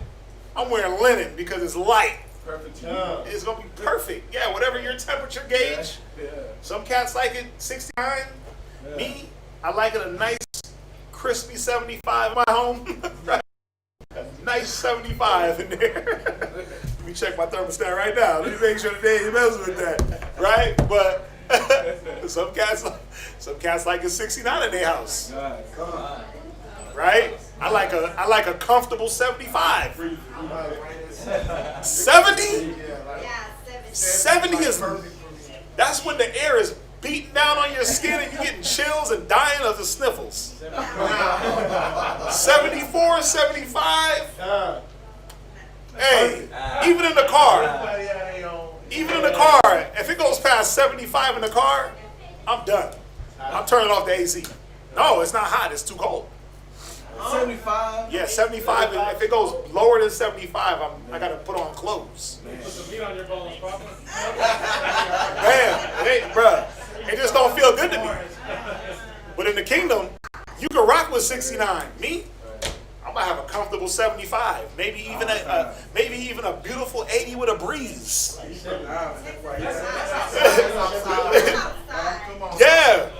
I'm wearing linen because it's light. Perfect. It's gonna be perfect. Yeah, whatever your temperature gauge. Some cats like it 69. Me, I like it a nice crispy 75 in my home. A nice 75 in there. Let me check my thermostat right now. Let me make sure they ain't messing with that. Right? But some cats like a 69 in their house. Right? I like a comfortable 75. 70? 70 is, that's when the air is beating down on your skin and you're getting chills and dying of the sniffles. 74, 75. Hey, even in the car, if it goes past 75 in the car, I'm done. I'm turning off the AC. No, it's not hot. It's too cold. 75? Yeah, 75. If it goes lower than 75, I got to put on clothes. Put some meat on your bones, Papa. Man, bruh, it just don't feel good to me. But in the kingdom, you can rock with 69. Me, I'm gonna have a comfortable 75. Maybe even a beautiful 80 with a breeze. Yeah.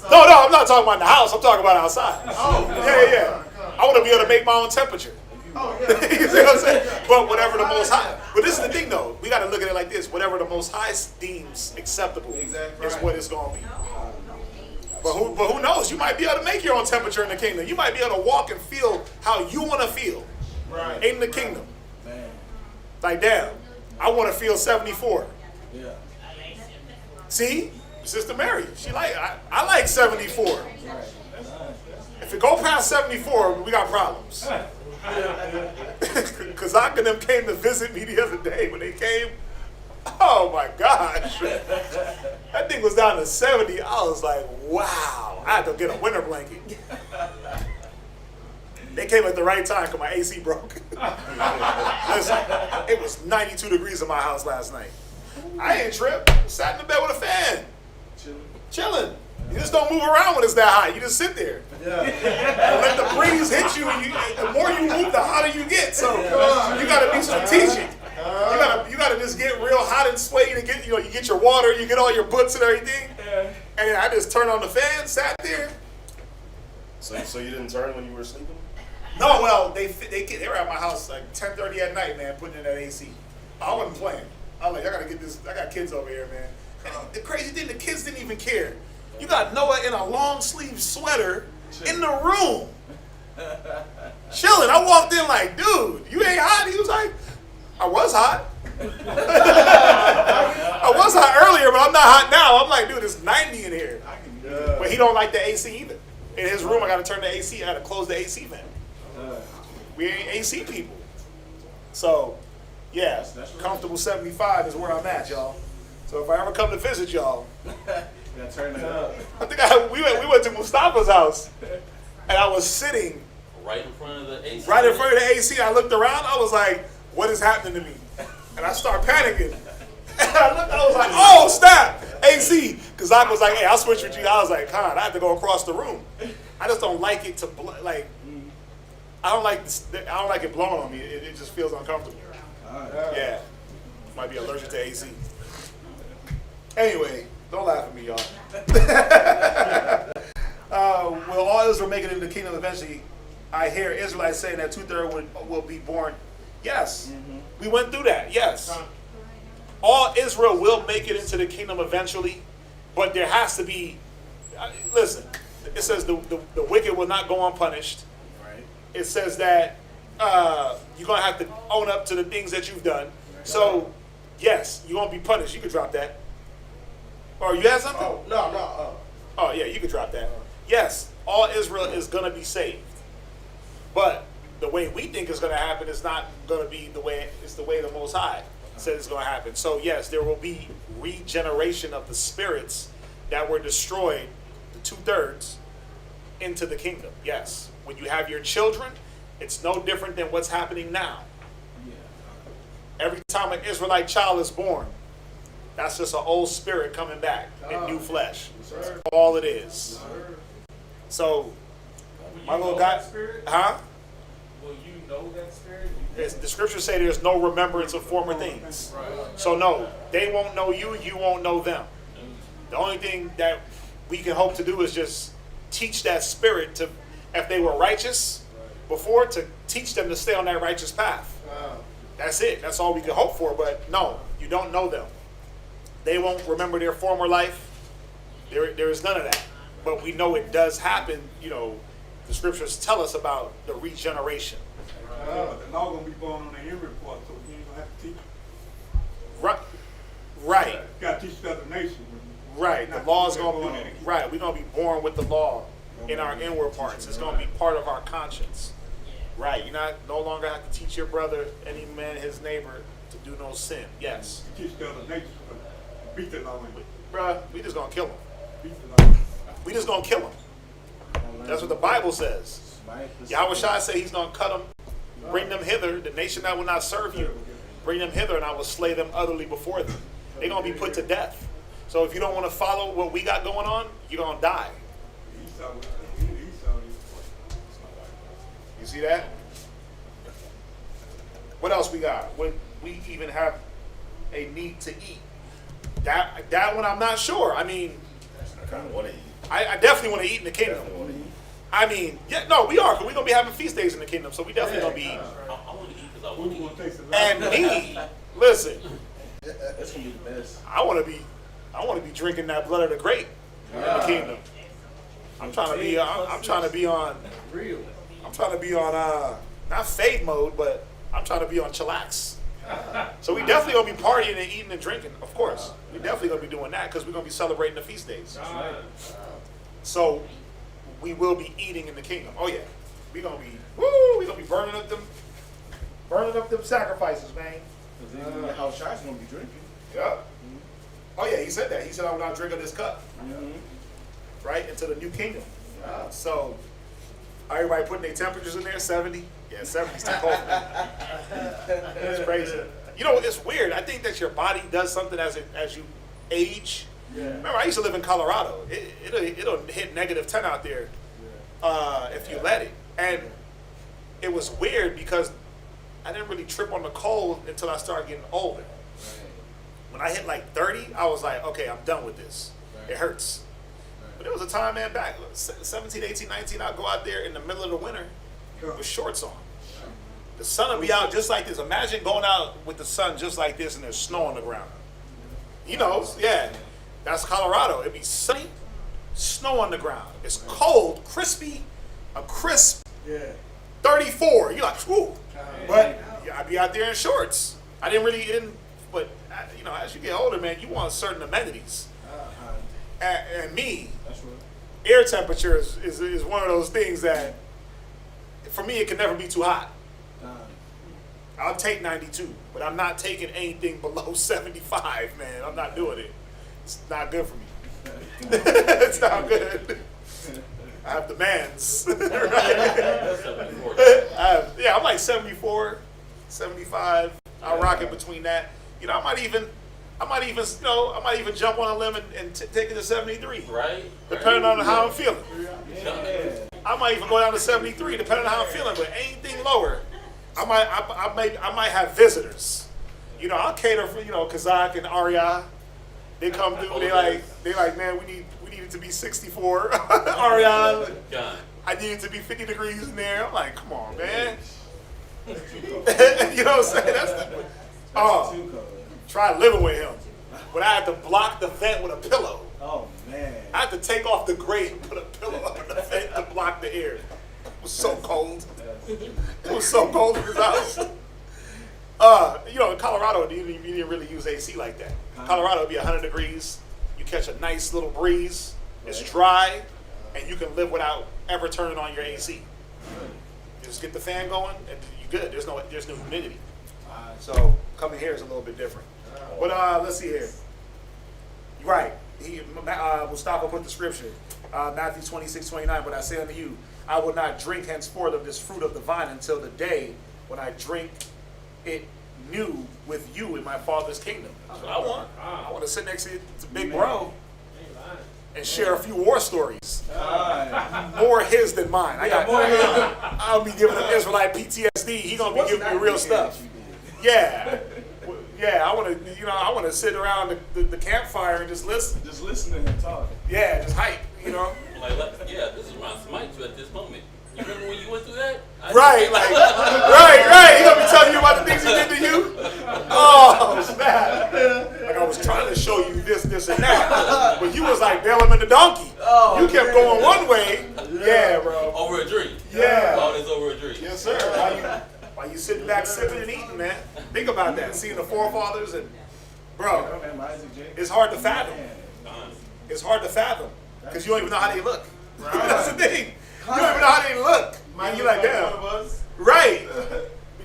No, I'm not talking about the house. I'm talking about outside. Yeah. I want to be able to make my own temperature. You see what I'm saying? But whatever the Most High. But this is the thing, though. We got to look at it like this. Whatever the Most High deems acceptable is what it's going to be. But who knows? You might be able to make your own temperature in the kingdom. You might be able to walk and feel how you want to feel in the kingdom. Like, damn, I want to feel 74. Yeah. See? Sister Mary, I like 74. If it go past 74, we got problems. Because Ak and them came to visit me the other day. When they came, oh my gosh. That thing was down to 70. I was like, wow. I had to get a winter blanket. They came at the right time because my AC broke. Listen, it was 92 degrees in my house last night. I ain't tripped. Sat in the bed with a fan. Chilling. You just don't move around when it's that hot. You just sit there. And let the breeze hit you. The more you move, the hotter you get. So you got to be strategic. You gotta just get real hot and sweaty to get, you get your water, you get all your books and everything. And I just turned on the fan, sat there. So you didn't turn when you were sleeping? No, well, they were at my house like 10:30 at night, man, putting in that AC. I wasn't playing. I'm like, I gotta get this. I got kids over here, man. And the crazy thing, the kids didn't even care. You got Noah in a long sleeve sweater in the room, chilling. I walked in like, dude, you ain't hot. He was like, I was hot. I was hot earlier, but I'm not hot now. I'm like, dude, it's 90 in here. But he don't like the AC either. In his room, I got to turn the AC. I got to close the AC vent. We ain't AC people. So, yeah, comfortable 75 is where I'm at, y'all. So if I ever come to visit y'all, turn it up. I think we went to Mustafa's house, and I was sitting right in front of the AC. Right in front of the AC. I looked around. I was like, "What is happening to me?" And I started panicking. And I looked. I was like, "Oh, snap! AC!" Because I was like, "Hey, I'll switch with you." I was like, "Con, I have to go across the room." I just don't like it to like. I don't like this. I don't like it blowing on me. It just feels uncomfortable. Yeah, might be allergic to AC. Anyway, don't laugh at me, y'all. Will all Israel make it into the kingdom eventually? I hear Israelites saying that 2/3 will be born. Yes, we went through that. Yes, all Israel will make it into the kingdom eventually, but there has to be. Listen, it says the wicked will not go unpunished. Right. It says that you're gonna have to own up to the things that you've done. So, yes, you're gonna be punished. You could drop that. Or you had something? Oh, no. Oh, yeah, you could drop that. Yes, all Israel is going to be saved. But the way we think it's going to happen is not going to be the way, it's the way the Most High says it's going to happen. So, yes, there will be regeneration of the spirits that were destroyed, the 2/3, into the kingdom. Yes. When you have your children, it's no different than what's happening now. Every time an Israelite child is born, that's just an old spirit coming back in new flesh. That's all it is. So, my little guy, huh? Will you know that spirit? The scriptures say there's no remembrance of former things. So no, they won't know you, you won't know them. The only thing that we can hope to do is just teach that spirit to, if they were righteous before, to teach them to stay on that righteous path. That's it. That's all we can hope for. But no, you don't know them. They won't remember their former life. There is none of that. But we know it does happen. You know, the scriptures tell us about the regeneration. But the law gonna be going on the end report, so we ain't gonna have to teach. Right. You gotta teach the other nation. Right. The law is gonna be right. We're gonna be born with the law in our inward parts. It's gonna be part of our conscience. Right. You're not no longer have to teach your brother, any man, his neighbor, to do no sin. Yes. You teach the other nation, beat the law. Bruh, we just gonna kill him. Beat the law. We just gonna kill him. That's what the Bible says. Yahweh Shai say he's gonna cut them, bring them hither, the nation that will not serve you. Bring them hither and I will slay them utterly before them. They're gonna be put to death. So if you don't want to follow what we got going on, you're gonna die. You see that? What else we got? When we even have a need to eat. That one I'm not sure. I mean, I kind of want to eat. I definitely want to eat in the kingdom. I mean, yeah, no, we are, because we're going to be having feast days in the kingdom, so we definitely going to be eating. I want to eat because I want to eat. And me, listen, That's gonna be the best. I want to be drinking that blood of the grape in the kingdom. I'm trying to be on not fade mode, but I'm trying to be on chillax. So we definitely gonna be partying and eating and drinking, of course. We definitely gonna be doing that because we're gonna be celebrating the feast days. So we will be eating in the kingdom. Oh yeah, we gonna be burning up them sacrifices, man. Because then how Shai's gonna be drinking. Yeah. Oh yeah, he said that. He said, "I will not drink of this cup." Right into the new kingdom. So everybody putting their temperatures in there, 70. Yeah, 70's too cold. It's crazy. You know, it's weird. I think that your body does something as you age. Yeah. Remember, I used to live in Colorado. It'll hit -10 out there if you let it. And it was weird because I didn't really trip on the cold until I started getting older. When I hit like 30, I was like, okay, I'm done with this. It hurts. But there was a time, man, back 17, 18, 19, I'd go out there in the middle of the winter with shorts on. The sun will be out just like this. Imagine going out with the sun just like this and there's snow on the ground. You know, yeah. That's Colorado. It'd be sunny, snow on the ground. It's cold, crispy, a crisp 34. You're like, whoo. But I'd be out there in shorts. But you know, as you get older, man, you want certain amenities. And me, air temperature is one of those things that, for me, it can never be too hot. I'll take 92, but I'm not taking anything below 75, man. I'm not doing it. It's not good for me. It's not good. I have demands. I'm like 74, 75. I'll rock it between that. You know, I might even jump on a limb and take it to 73. Right. Depending on how I'm feeling. I might even go down to 73, depending on how I'm feeling. But anything lower, I might have visitors. You know, I'll cater for, you know, Kazak and Arya. They come through. They like, man, we need it to be 64. Arya, I need it to be 50 degrees in there. I'm like, come on, man. You know what I'm saying? Try living with him. But I had to block the vent with a pillow. Oh, man. I had to take off the grate and put a pillow under the vent to block the air. It was so cold. It was so cold in his house. You know, in Colorado, you didn't really use AC like that. Colorado would be 100 degrees. You catch a nice little breeze. It's dry, and you can live without ever turning on your AC. You just get the fan going, and you're good. There's no humidity. So coming here is a little bit different. But let's see here. Right. Mustafa put the scripture. Matthew 26:29. But I say unto you, I will not drink henceforth of this fruit of the vine until the day when I drink it new with you in my Father's kingdom. That's what I want. I want to sit next to big bro and share a few war stories. More his than mine. I'll be giving him Israelite PTSD. He gonna be giving me real stuff. Yeah. I want to sit around the campfire and just listen. Just listen to him talk. Yeah, just hype, you know. This is around smite you at this moment. You remember when you went through that? Right. He gonna be telling you about the things he did to you. Oh snap! Like I was trying to show you this, and that, but you was like Balaam and the donkey. You kept going one way. Yeah, bro. Over a drink. Yeah. Oh, it's over a drink. Yes, sir. While you sitting back sipping and eating, man. Think about that. Seeing the forefathers and, bro, it's hard to fathom. It's hard to fathom because you don't even know how they look. That's the thing. You don't even know how they look. You're like, damn. Right.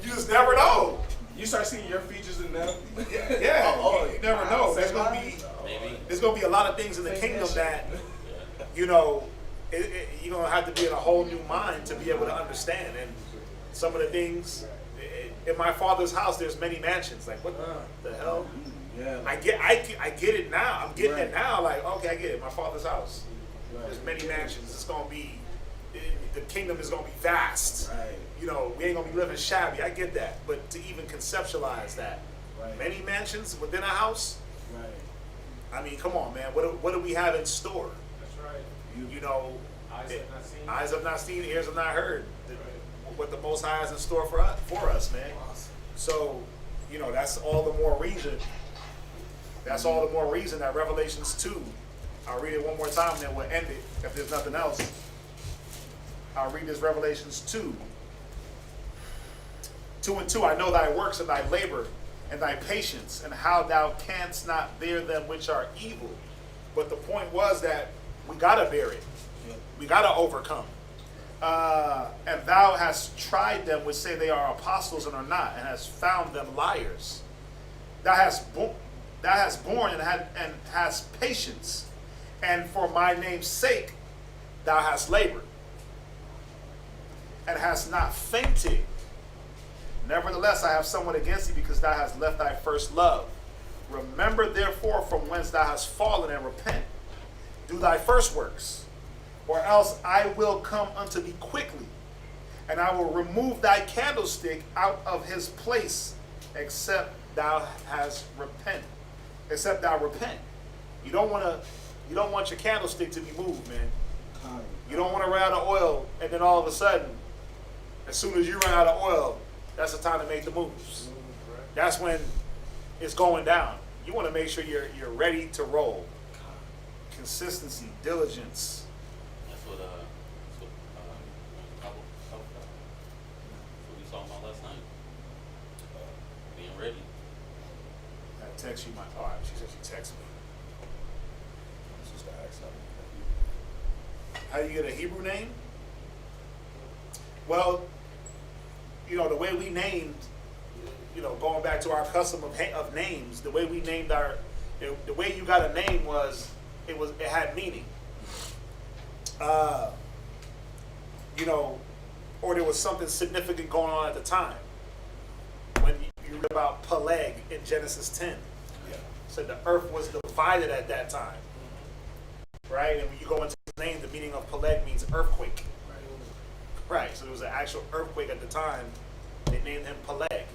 You just never know. You start seeing your features in them. Yeah. You never know. There's gonna be a lot of things in the kingdom that, you know, you're gonna have to be in a whole new mind to be able to understand. And some of the things in my Father's house, there's many mansions. Like, what the hell? Yeah. I get it now. I'm getting it now. Like, okay, I get it. My Father's house. There's many mansions. It's gonna be, the kingdom is gonna be vast. Right. You know, we ain't gonna be living shabby. I get that. But to even conceptualize that, many mansions within a house. Right. I mean, come on, man. What do we have in store? That's right. You know, eyes have not seen, ears have not heard. What the Most High has in store for us, man. So, you know, that's all the more reason. That's all the more reason that Revelations 2. I'll read it one more time, and then we'll end it if there's nothing else. I'll read this Revelations 2. 2:2. I know thy works and thy labor and thy patience, and how thou canst not bear them which are evil. But the point was that we gotta bear it. We gotta overcome. And thou hast tried them which say they are apostles and are not, and hast found them liars. Thou hast borne and hast patience, and for my name's sake thou hast labored, and hast not fainted. Nevertheless, I have somewhat against thee, because thou hast left thy first love. Remember therefore from whence thou hast fallen, and repent. Do thy first works, or else I will come unto thee quickly, and I will remove thy candlestick out of his place, except thou repent. You don't want your candlestick to be moved, man. You don't want to run out of oil, and then all of a sudden, as soon as you run out of oil, that's the time to make the moves. That's when it's going down. You want to make sure you're ready to roll. Consistency, diligence. That's what we saw about last night. Being ready. I text you my. All right, she said she texted me. How you get a Hebrew name? Well, you know, the way we named, you know, going back to our custom of names, the way we named the way you got a name was it had meaning. You know, or there was something significant going on at the time. When you read about Peleg in Genesis 10, said the earth was divided at that time. Right? And when you go into the name, the meaning of Peleg means earthquake. Right. So there was an actual earthquake at the time. They named him Peleg.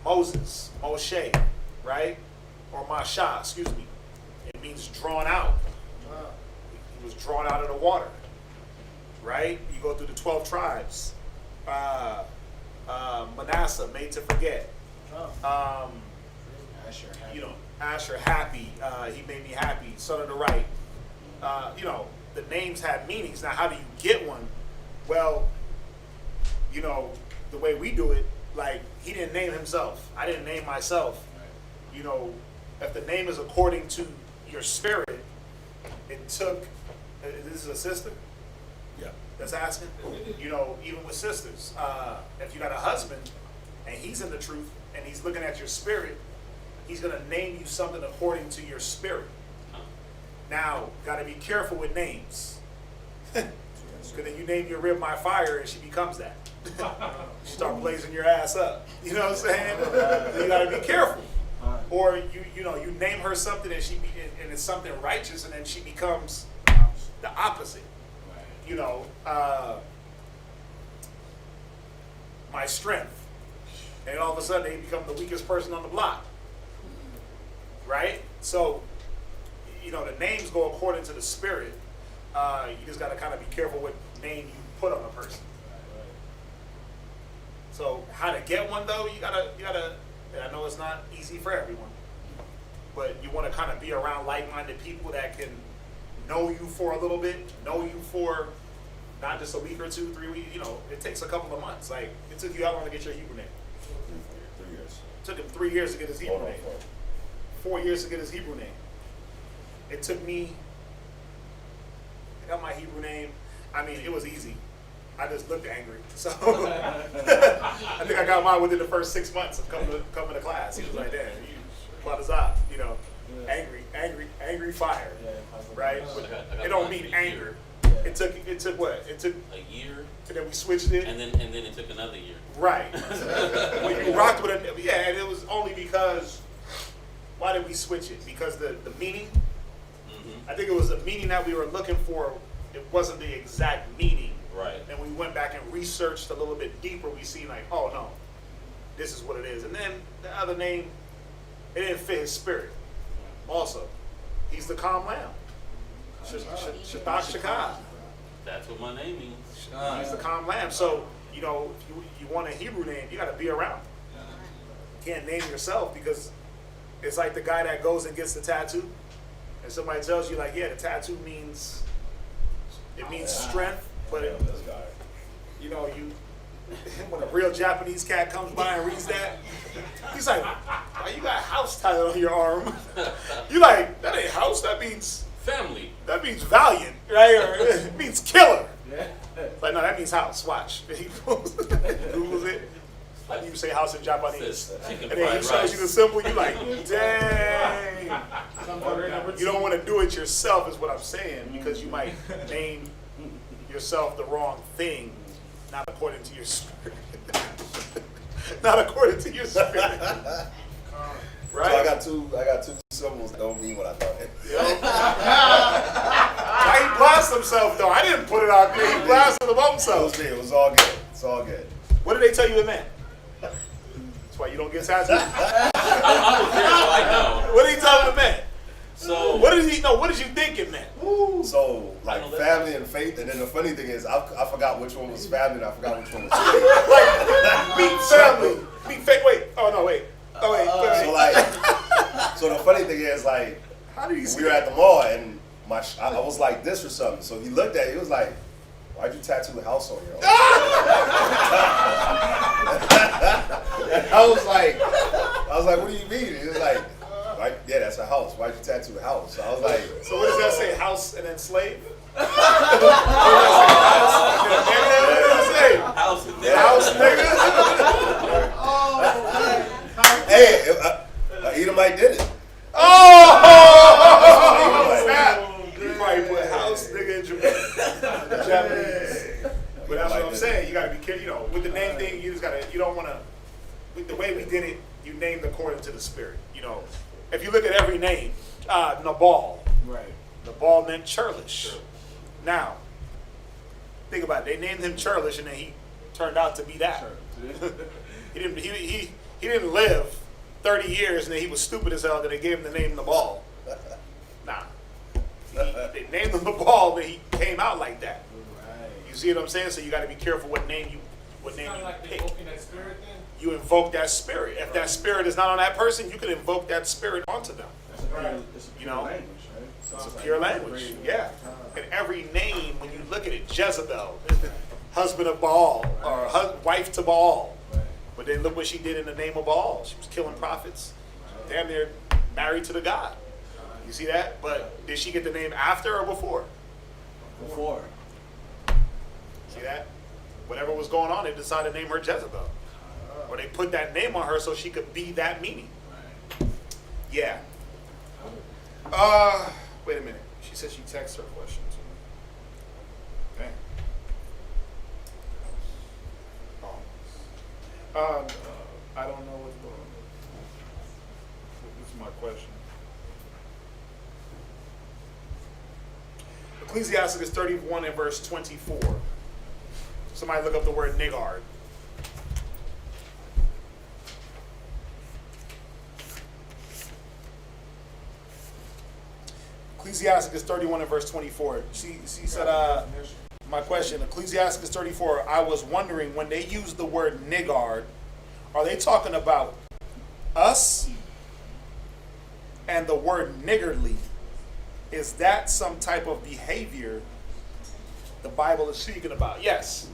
Moses, Moshe, right? Or Masha, excuse me. It means drawn out. He was drawn out of the water. Right? You go through the 12 tribes. Manasseh, made to forget. You know, Asher, happy. He made me happy. Son of the right. You know, the names have meanings. Now, how do you get one? Well, you know, the way we do it, like, he didn't name himself. I didn't name myself. You know, if the name is according to your spirit, it took, this is a sister? Yeah. That's asking? You know, even with sisters, if you got a husband and he's in the truth and he's looking at your spirit, he's going to name you something according to your spirit. Now, got to be careful with names. Because then you name your rib my fire and she becomes that. You start blazing your ass up. You know what I'm saying? You got to be careful. Or you know, you name her something and and it's something righteous and then she becomes the opposite. You know, my strength. And all of a sudden they become the weakest person on the block. Right? So, you know, the names go according to the spirit. You just got to kind of be careful what name you put on a person. So how to get one though, you gotta, and I know it's not easy for everyone, but you want to kind of be around like-minded people that can know you for a little bit, know you for not just a week or 2, 3 weeks, you know, it takes a couple of months. Like, it took you how long to get your Hebrew name? 3 years. It took him 3 years to get his Hebrew name. 4 years to get his Hebrew name. It took me, I got my Hebrew name, I mean, it was easy. I just looked angry. So I think I got mine within the first 6 months of coming to class. He was like, "Damn, you know, angry fire, right?" But it don't mean anger. It took what? It took a year. And then we switched it. And then it took another year. Right. When you rocked with it, yeah, and it was only because. Why did we switch it? Because the meaning. Mm-hmm. I think it was the meaning that we were looking for. It wasn't the exact meaning. Right. And we went back and researched a little bit deeper. We see like, oh no, this is what it is. And then the other name, it didn't fit his spirit. Also, he's the calm lamb. Shadak Shakah. That's what my name means. He's the calm lamb. So, you know, if you want a Hebrew name, you got to be around. You can't name yourself because it's like the guy that goes and gets the tattoo. And somebody tells you like, yeah, the tattoo means, it means strength. But you know, when a real Japanese cat comes by and reads that, he's like, "Why you got house title on your arm?" You like, that ain't house. That means family. That means valiant, right? Or it means killer. Like, no, that means house. Watch. He Googles it. How do you say house in Japanese? And then he shows you the symbol. You like, dang. You don't want to do it yourself, is what I'm saying, because you might name yourself the wrong thing, not according to your spirit. Not according to your spirit. Right? So I got two symbols that don't mean what I thought. Why he blasted himself though? I didn't put it out there. He blasted him himself. It was all good. It's all good. What did they tell you it meant? That's why you don't get tattoos. I was there, so I know. What did he tell you it meant? So what did he know? What did you think it meant? So, like, family and faith, and then the funny thing is, I forgot which one was family, and I forgot which one was faith. Like, meet family, meet faith. Wait, oh wait. So, like, so the funny thing is, like, How did he see we were at the mall, and I was like this or something. So he looked at it, he was like, "Why'd you tattoo the house on you?" And I was like, "What do you mean?" He was like, "Yeah, that's a house. Why'd you tattoo the house?" So I was like, So what does that say? House and then slave? house, House, nigga. "Hey, Edomite did it." You probably put house, nigga, in Japanese. But that's what I'm saying. You gotta be careful. You know, with the name thing, you don't want to. With the way we did it, you named according to the spirit. You know, if you look at every name, Nabal. Right. Nabal meant churlish. Now, think about it. They named him churlish, and then he turned out to be that. He didn't live 30 years, and then he was stupid as hell. Then they gave him the name Nabal. Nah. They named him Nabal, but he came out like that. Right. You see what I'm saying? So you got to be careful what name you Like pick. invoking that spirit then? You invoke that spirit. If that spirit is not on that person, you can invoke that spirit onto them. It's a pure, it's a You pure know? language, right? It's a Sounds pure like language. great. Yeah. And every name, when you look at it, Jezebel, husband of Baal, or wife to Baal. Right. But then look what she did in the name of Baal. She was killing prophets. Damn near married to the God. You see that? But did she get the name after or before? Before. See that? Whatever was going on, they decided to name her Jezebel. Or they put that name on her so she could be that meaning. Right. Yeah. Wait a minute. She said she texted her question to me. Dang. I don't know what's going on. This is my question. Ecclesiasticus 31 and verse 24. Somebody look up the word niggard. Ecclesiasticus 31 and verse 24. She said, my question, Ecclesiasticus 34, I was wondering when they use the word niggard, are they talking about us? And the word niggardly, is that some type of behavior the Bible is speaking about? Yes.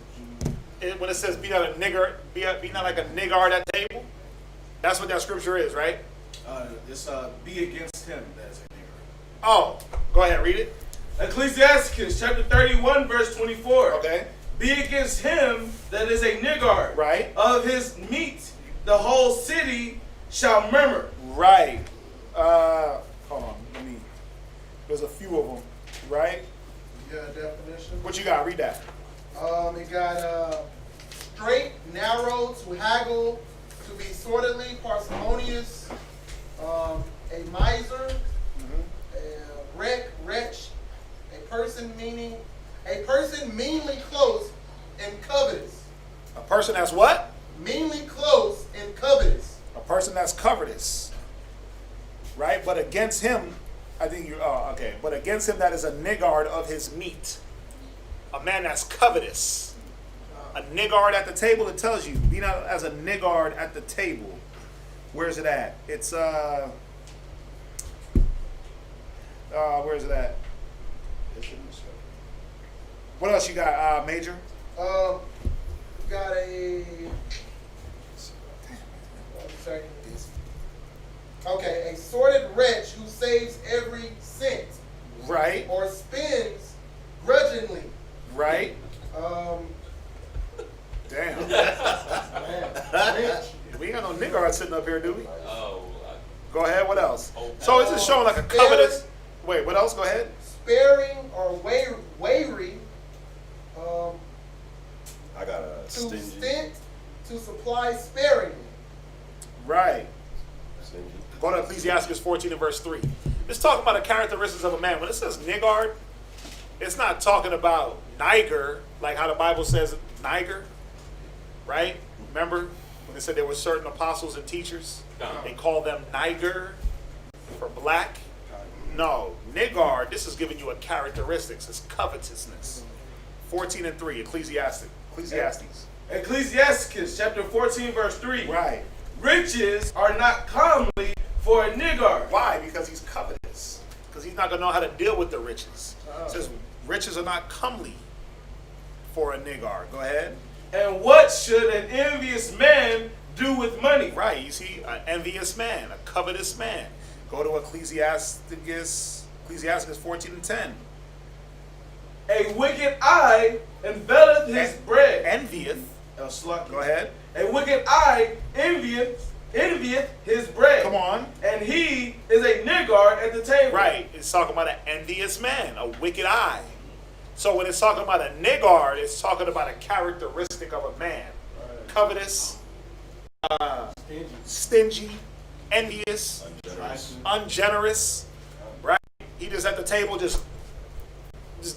When it says be not a nigger, be not like a niggard at table, that's what that scripture is, right? It's be against him that's a nigger. Oh, go ahead, read it. Ecclesiasticus chapter 31, verse 24. Okay. Be against him that is a niggard. Right. Of his meat, the whole city shall murmur. Right. Hold on. There's a few of them, right? You got a definition? What you got? Read that. It got straight, narrow, to haggle, to be sordidly, parsimonious, a miser, a wretch, a person meanly close and covetous. A person that's what? Meanly close and covetous. A person that's covetous. Right? But against him, I think okay. But against him that is a niggard of his meat. A man that's covetous. A niggard at the table, it tells you, be not as a niggard at the table. Where's it at? It's where is it at? What else you got, Major? Got a. Okay, a sordid wretch who saves every cent. Right. Or spends grudgingly. Right. Damn. We ain't got no niggard sitting up here, do we? Oh. Go ahead. What else? So it's just showing like a covetous. Wait. What else? Go ahead. Sparing or wary. I got a To stingy. stint, to supply sparingly. Right. Stingy. Go to Ecclesiasticus 14 and verse 3. It's talking about the characteristics of a man. When it says niggard, it's not talking about niggard, like how the Bible says niggard, right? Remember when they said there were certain apostles and teachers? They called them niggard for black. No, niggard, this is giving you a characteristics. It's covetousness. 14:3, Ecclesiastes. Ecclesiasticus chapter 14 verse 3. Right. Riches are not comely for a niggard. Why? Because he's covetous. Because he's not going to know how to deal with the riches. It says riches are not comely for a niggard. Go ahead. And what should an envious man do with money? Right. You see, an envious man, a covetous man. Go to Ecclesiasticus 14:10. A wicked eye envieth his bread. Envieth. Go ahead. A wicked eye envieth his bread. Come on. And he is a niggard at the table. Right. It's talking about an envious man, a wicked eye. So when it's talking about a niggard, it's talking about a characteristic of a man. Right. Covetous, stingy, envious, ungenerous. Right? He just at the table just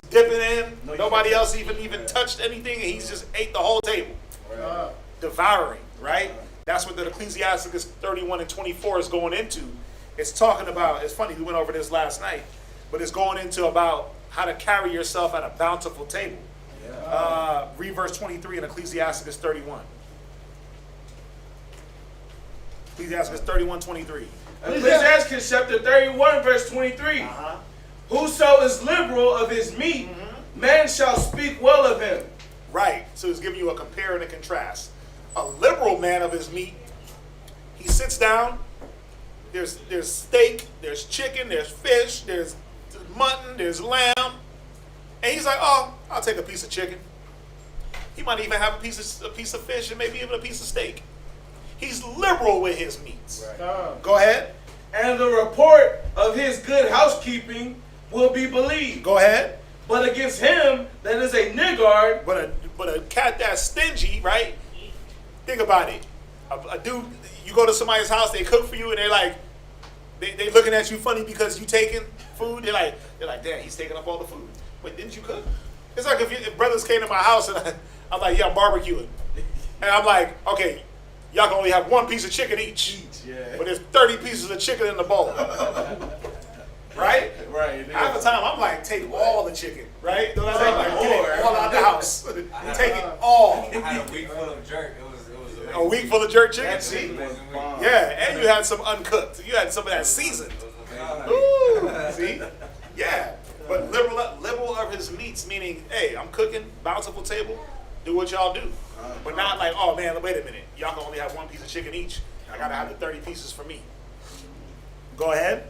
dipping in. Nobody else even touched anything, and he's just ate the whole table. Right. Devouring, right? That's what the Ecclesiasticus 31:24 is going into. It's talking about, it's funny, we went over this last night, but it's going into about how to carry yourself at a bountiful table. Yeah. Read verse 23 in Ecclesiasticus 31. Ecclesiasticus 31:23. Ecclesiasticus chapter 31 verse 23. Whoso is liberal of his meat, man shall speak well of him. Right. So it's giving you a compare and a contrast. A liberal man of his meat, he sits down, there's steak, there's chicken, there's fish, there's mutton, there's lamb, and he's like, oh, I'll take a piece of chicken. He might even have a piece of fish and maybe even a piece of steak. He's liberal with his meats. Right. Go ahead. And the report of his good housekeeping will be believed. Go ahead. But against him that is a niggard, but a cat that's stingy, right? Think about it. A dude, you go to somebody's house, they cook for you, and they're like, they looking at you funny because you taking food. They're like, damn, he's taking up all the food. Wait, didn't you cook? It's like if brothers came to my house and I'm like, yeah, I'm barbecuing, and I'm like, okay, y'all can only have one piece of chicken each. Yeah. But there's 30 pieces of chicken in the bowl. Right? Right. Half the time I'm like, take all the chicken, right? Don't I like get it all out the house. Take it all. I had a week full of jerk. It was a week full of jerk chicken. See? Yeah, and you had some uncooked. You had some of that seasoned. Ooh, see? Yeah. But liberal of his meats, meaning, hey, I'm cooking, bountiful table, do what y'all do. But not like, oh man, wait a minute. Y'all can only have one piece of chicken each. I gotta have the 30 pieces for me. Go ahead.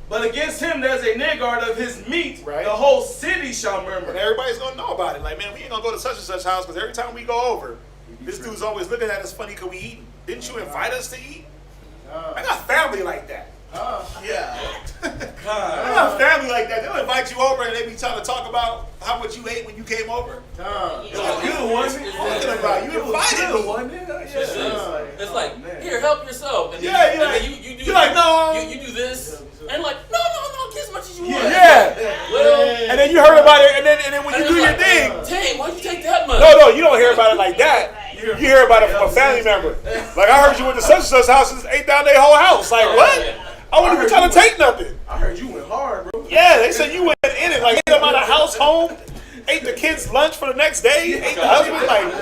But against him there's a niggard of his meat, right. The whole city shall murmur. And everybody's gonna know about it. Like, man, we ain't gonna go to such and such house because every time we go over, this dude's always looking at us funny because we eating. Didn't you invite us to eat? I got family like that. Yeah. I got family like that. They'll invite you over and they be trying to talk about how much you ate when you came over. You the one talking about. You invited me. It's like, here, help yourself. And then, you do you're like, no. You do this. And like, no, get as much as you want. Yeah. Well, and then you heard about it, and then when you do your thing. Dang, why'd you take that much? No, you don't hear about it like that. You hear about it from a family member. Like, I heard you went to such and such house and ate down their whole house. Like, what? I wasn't even trying to take nothing. I heard you went hard, bro. Yeah, they said you went in it. Like, ate them out of house home, ate the kids' lunch for the next day, ate the husband. Like,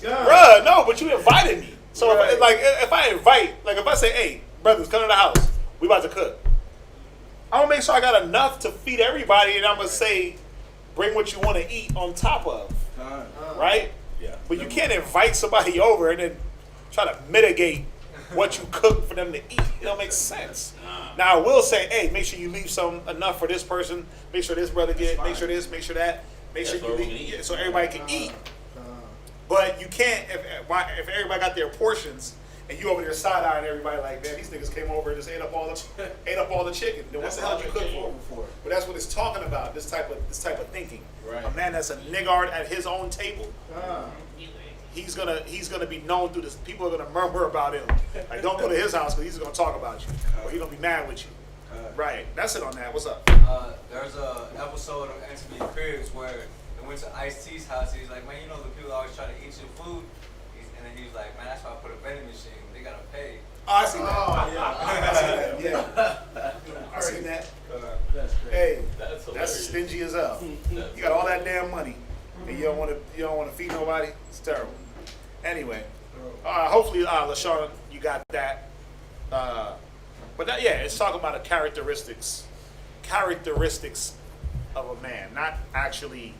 bruh, no, but you invited me. So, if I invite, if I say, hey, brothers, come to the house, we about to cook. I'm going to make sure I got enough to feed everybody, and I'm going to say, bring what you want to eat on top of. Right? Yeah. But you can't invite somebody over and then try to mitigate what you cook for them to eat. It don't make sense. Now, I will say, hey, make sure you leave enough for this person. Make sure this brother make sure this, make sure that. Make sure you leave so everybody can eat. But you can't, if everybody got their portions, and you over there side-eyeing everybody like, man, these niggas came over and just ate up all the chicken. Then what the hell did you cook for? But that's what it's talking about. This type of thinking. Right. A man that's a niggard at his own table. He's gonna be known through this. People are gonna murmur about him. Like, don't go to his house because he's gonna talk about you, or he's gonna be mad with you. Right. That's it on that. What's up? There's a episode of Anthony Cribs where they went to Ice-T's house. He's like, man, you know the people always try to eat your food. And And then he was like, man, that's why I put a vending machine. They gotta pay. Oh, I see that. Oh, yeah. I see that. Yeah. I see that. That's crazy. Hey, That's that's hilarious. stingy as hell. You got all that damn money, and you don't want to feed nobody. It's terrible. Anyway, hopefully, LaShawn, you got that. But that, yeah, it's talking about the characteristics of a man, not actually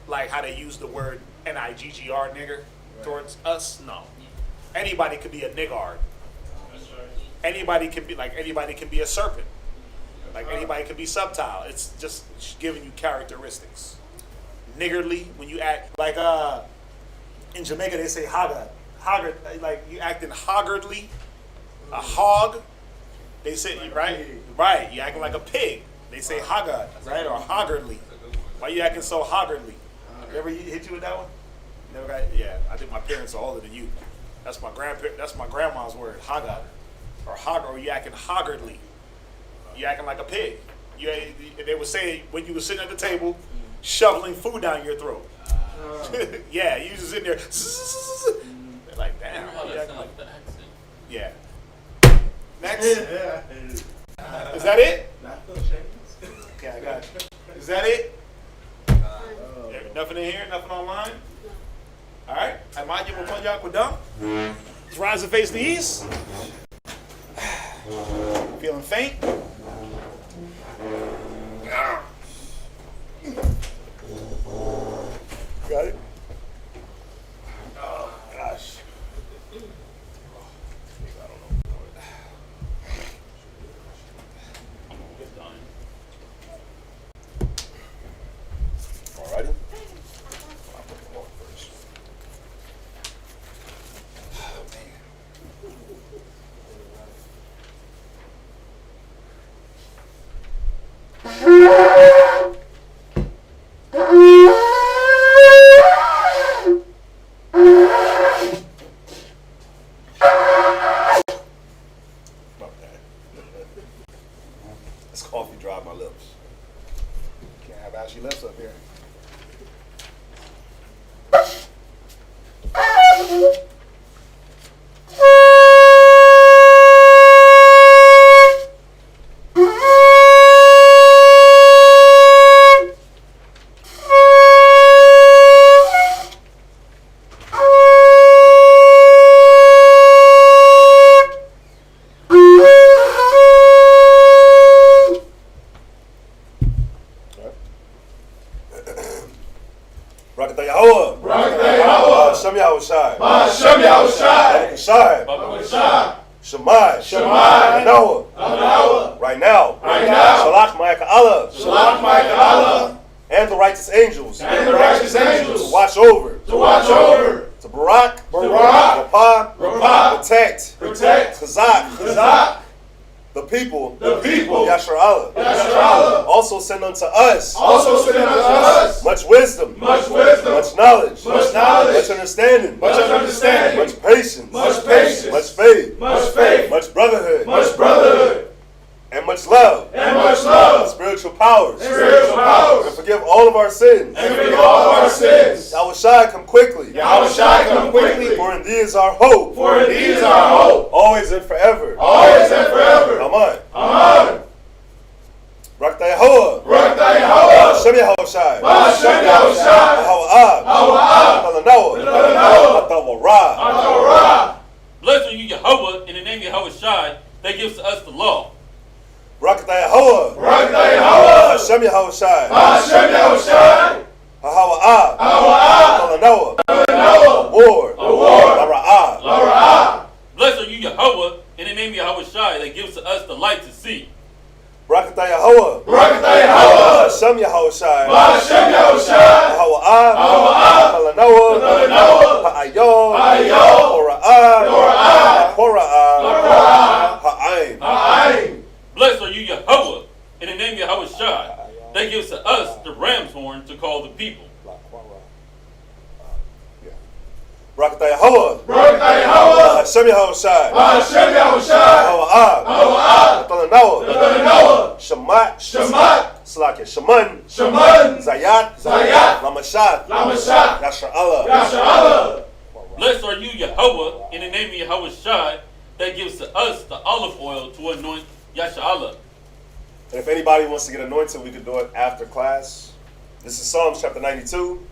like how they use the word niggr, nigger, towards us. No, anybody could be a niggard. Anybody can be a serpent. Like anybody can be subtile. It's just giving you characteristics. Niggardly, when you act like in Jamaica they say haggard, like you acting haggardly, a hog. They say right. You acting like a pig. They say haggard, right, or haggardly. Why you acting so haggardly? Ever hit you with that one? Never got. Yeah, I think my parents are older than you. That's my grandma's word, haggard, or haggard. Or you acting haggardly. You acting like a pig. They would say when you were sitting at the table, shoveling food down your throat. Yeah, you just sitting there. They're like, damn. How that sound like the accent. Yeah. Next. Is that it? Okay, I got you. Is that it? Nothing in here? Nothing online? All right. I'm out here with y'all done. Let's rise and face the east. Feeling faint? Got it? Oh, gosh. Alrighty. This coffee dried my lips. Can't have ashy lips up here. Right now. Shalach Ma'aka Allah. And the righteous angels. To watch over. To Barak. Rapah. Protect. Chazak. The people. Yashar Allah. Also send unto us. Much wisdom. Much knowledge. Much understanding. Much patience. Much faith. Much brotherhood. And much love. Spiritual powers. And forgive all of our sins. Yahushua come quickly. For in thee is our hope. Always and forever. Amen. Barak Yahuwah. Shem Yahushua. Blessed are you, Yahweh, in the name of Yahushua, that gives to us the law. Barak Yahuwah. Shem Yahushua. Blessed are you, Yahweh, in the name of Yahushua, that gives to us the light to see. Barak Yahuwah. Shem Yahushua. Blessed are you, Yahweh, in the name of Yahushua, that gives to us the ram's horn to call the people. Barak Yahuwah. Shem Yahushua. Shamat. Slakia. Shaman. Zayat. Lamashat. Yashar Allah. Blessed are you, Yahweh, in the name of Yahweh Shai, that gives to us the olive oil to anoint Yasha'Allah. And if anybody wants to get anointed, we can do it after class. This is Psalms chapter 92.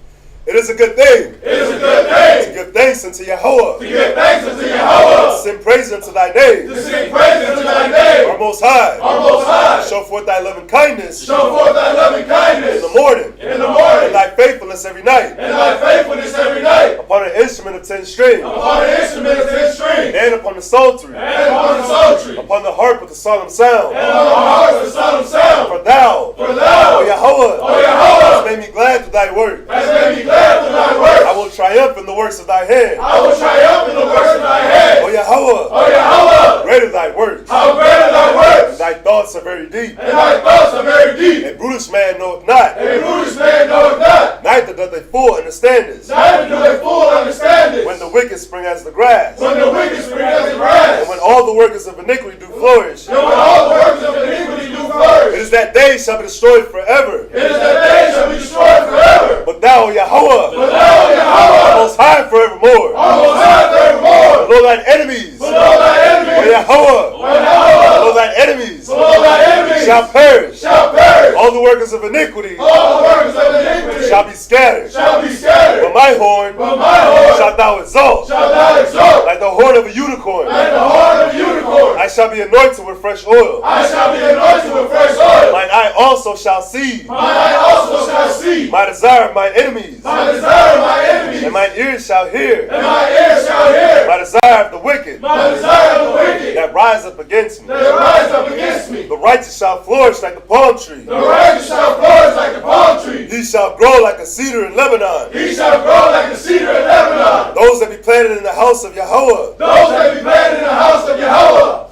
It is a good thing. It is a good thing. To give thanks unto Yahweh. To give thanks unto Yahweh. To sing praise unto thy name. To sing praise unto thy name. Our Most High. Our Most High. Show forth thy loving kindness. Show forth thy loving kindness. In the morning. In the morning. And thy faithfulness every night. And thy faithfulness every night. Upon an instrument of 10 strings. Upon an instrument of 10 strings. And upon the psaltery. And upon the psaltery. Upon the harp with the solemn sound. And upon the harp with the solemn sound. For thou, O Yahweh, hast made me glad through thy work. Has made me glad through thy work. I will triumph in the works of thy hand. I will triumph in the works of thy hand. O Yahweh, O Yahweh, great are thy works. how great are thy works. And thy thoughts are very deep. And thy thoughts are very deep. A brutish man knoweth not. A brutish man knoweth not. Neither doth a fool understand this. Neither do a fool understand this. When the wicked spring as the grass. When the wicked spring as the grass. And when all the workers of iniquity do flourish. And when all the workers of iniquity do flourish. It is that day shall be destroyed forever. It is that day shall be destroyed forever. But thou, O Yahweh, But thou, O Yahweh, Most High forevermore. art Most High forevermore. Below thine enemies. Below thy enemies. O Yahweh, O Yahweh, below thine enemies. below thy enemies. Shall perish. Shall perish. All the workers of iniquity. All the workers of iniquity. Shall be scattered. Shall be scattered. But my horn. But my horn. Shalt thou exalt. Shalt thou exalt. Like the horn of a unicorn. Like the horn of a unicorn. I shall be anointed with fresh oil. I shall be anointed with fresh oil. Mine eye also shall see. Mine eye also shall see. My desire of mine enemies. My desire of my enemies. And mine ears shall hear. And my ears shall hear. My desire of the wicked. My desire of the wicked. That rise up against me. That rise up against me. The righteous shall flourish like the palm tree. The righteous shall flourish like the palm tree. He shall grow like a cedar in Lebanon. He shall grow like a cedar in Lebanon. Those that be planted in the house of Yahweh. Those that be planted in the house of Yahweh.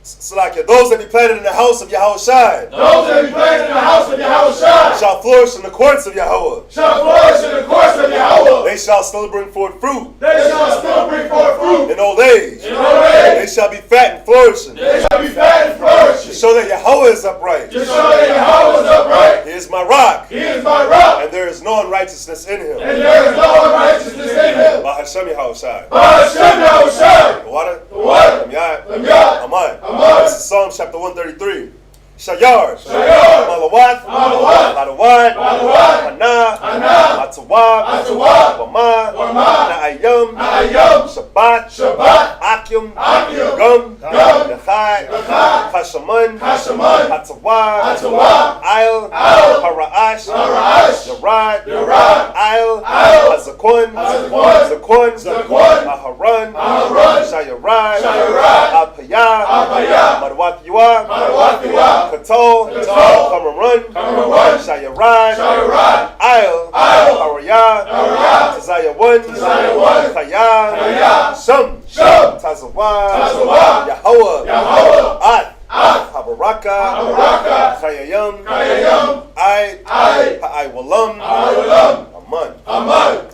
Salakia, those that be planted in the house of Yahweh Shai. Those that be planted in the house of Yahweh Shai. Shall flourish in the courts of Yahweh. Shall flourish in the courts of Yahweh. They shall still bring forth fruit. They shall still bring forth fruit. In old age. In old age. They shall be fat and flourishing. They shall be fat and flourishing. To show that Yahweh is upright. To show that Yahweh is upright. He is my rock. He is my rock. And there is no unrighteousness in him. And there is no unrighteousness in him. By Hashem Yahweh Shai. By Hashem Yahweh Shai. The water. The water. Lam Yad. Aman. Aman. This is Psalms chapter 133. Shayar. Shayar. Malawat. Malawat. Badawat. Badawat. Hana. Hana. Atawab. Atawab. Wama. Wama. Na'ayam. Na'ayam. Shabbat. Shabbat. Akyum. Akyum. Gum. Gum. Nechai. Nechai. Kashaman. Kashaman. Atawab. Atawab. Ayl. Ayl. Para'ash. Para'ash. Yarad. Yarad. Ayl. Ayl. Hazakon. Hazakon. Zakon. Zakon. Aharon. Aharon. Shayarad. Shayarad. Apaya. Apaya. Madwat Yuah. Madwat Yuah. Katol. Katol. Kamarun. Kamarun. Shayarad. Shayarad. Ayl. Ayl. Araya. Araya. Tazayawan. Tazayawan. Chaya. Chaya. Shum. Shum. Tazawah. Tazawah. Yahweh. Yahweh. At. At. Habaraka. Habaraka. Chayayam. Chayayam. Ay. Ay. Ha'aywalam. Ha'aywalam. Aman. Aman.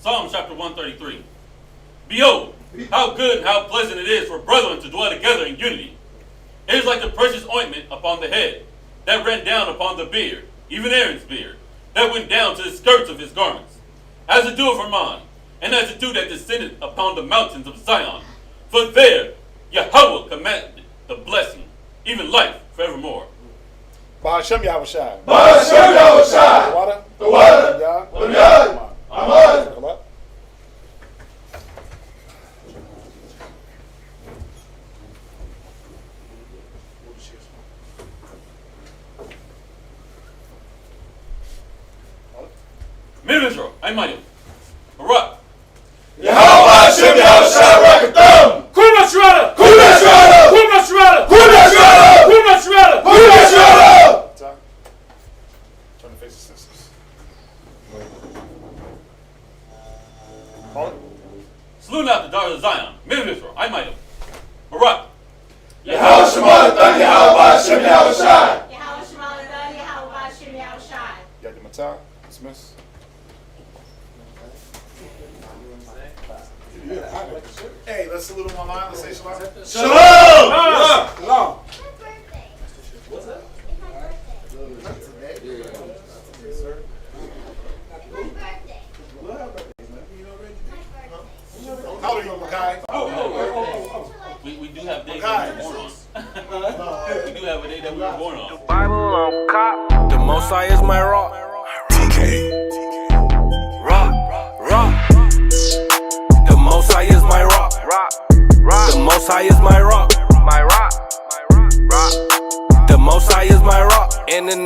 Psalm chapter 133. Behold, how good and how pleasant it is for brethren to dwell together in unity. It is like the precious ointment upon the head, that ran down upon the beard, even Aaron's beard, that went down to the skirts of his garments, as the dew of Hermon, and as the dew that descended upon the mountains of Zion. For there Yahweh commanded the blessing, even life forevermore. By Hashem Yahweh Shai. By Hashem Yahweh Shai. The water. The water. Lam Yad. Aman. Circle up. Men of Israel, I'm mighty. Barak. Yahweh Hashem Yahweh Shai Rakatham. Kuma Shredder! Kuna Shredder. Kuma Shredder! Kuna Shredder. Kuma Shredder! Kuna Shredder. Turn to face the sisters. Salute out the daughters of Zion. Men of Israel, I'm mighty. Barak. Yahweh Shemalathan Yahweh Hashem Yahweh Shai. Yahweh Shemalathan, Yahweh Hashem Yahweh Shai. Yad Matah. Dismiss. Hey, let's salute him online. Let's say shalom. Shalom. Shalom. What's that? It's my birthday. believe him, Makai. We do have days that we were born on. We do have a day that we were born on. Bible on cop. The Most High is my rock. TK. Rock. The Most High is my rock. The Most High is my rock. My rock. The Most High is my rock. In the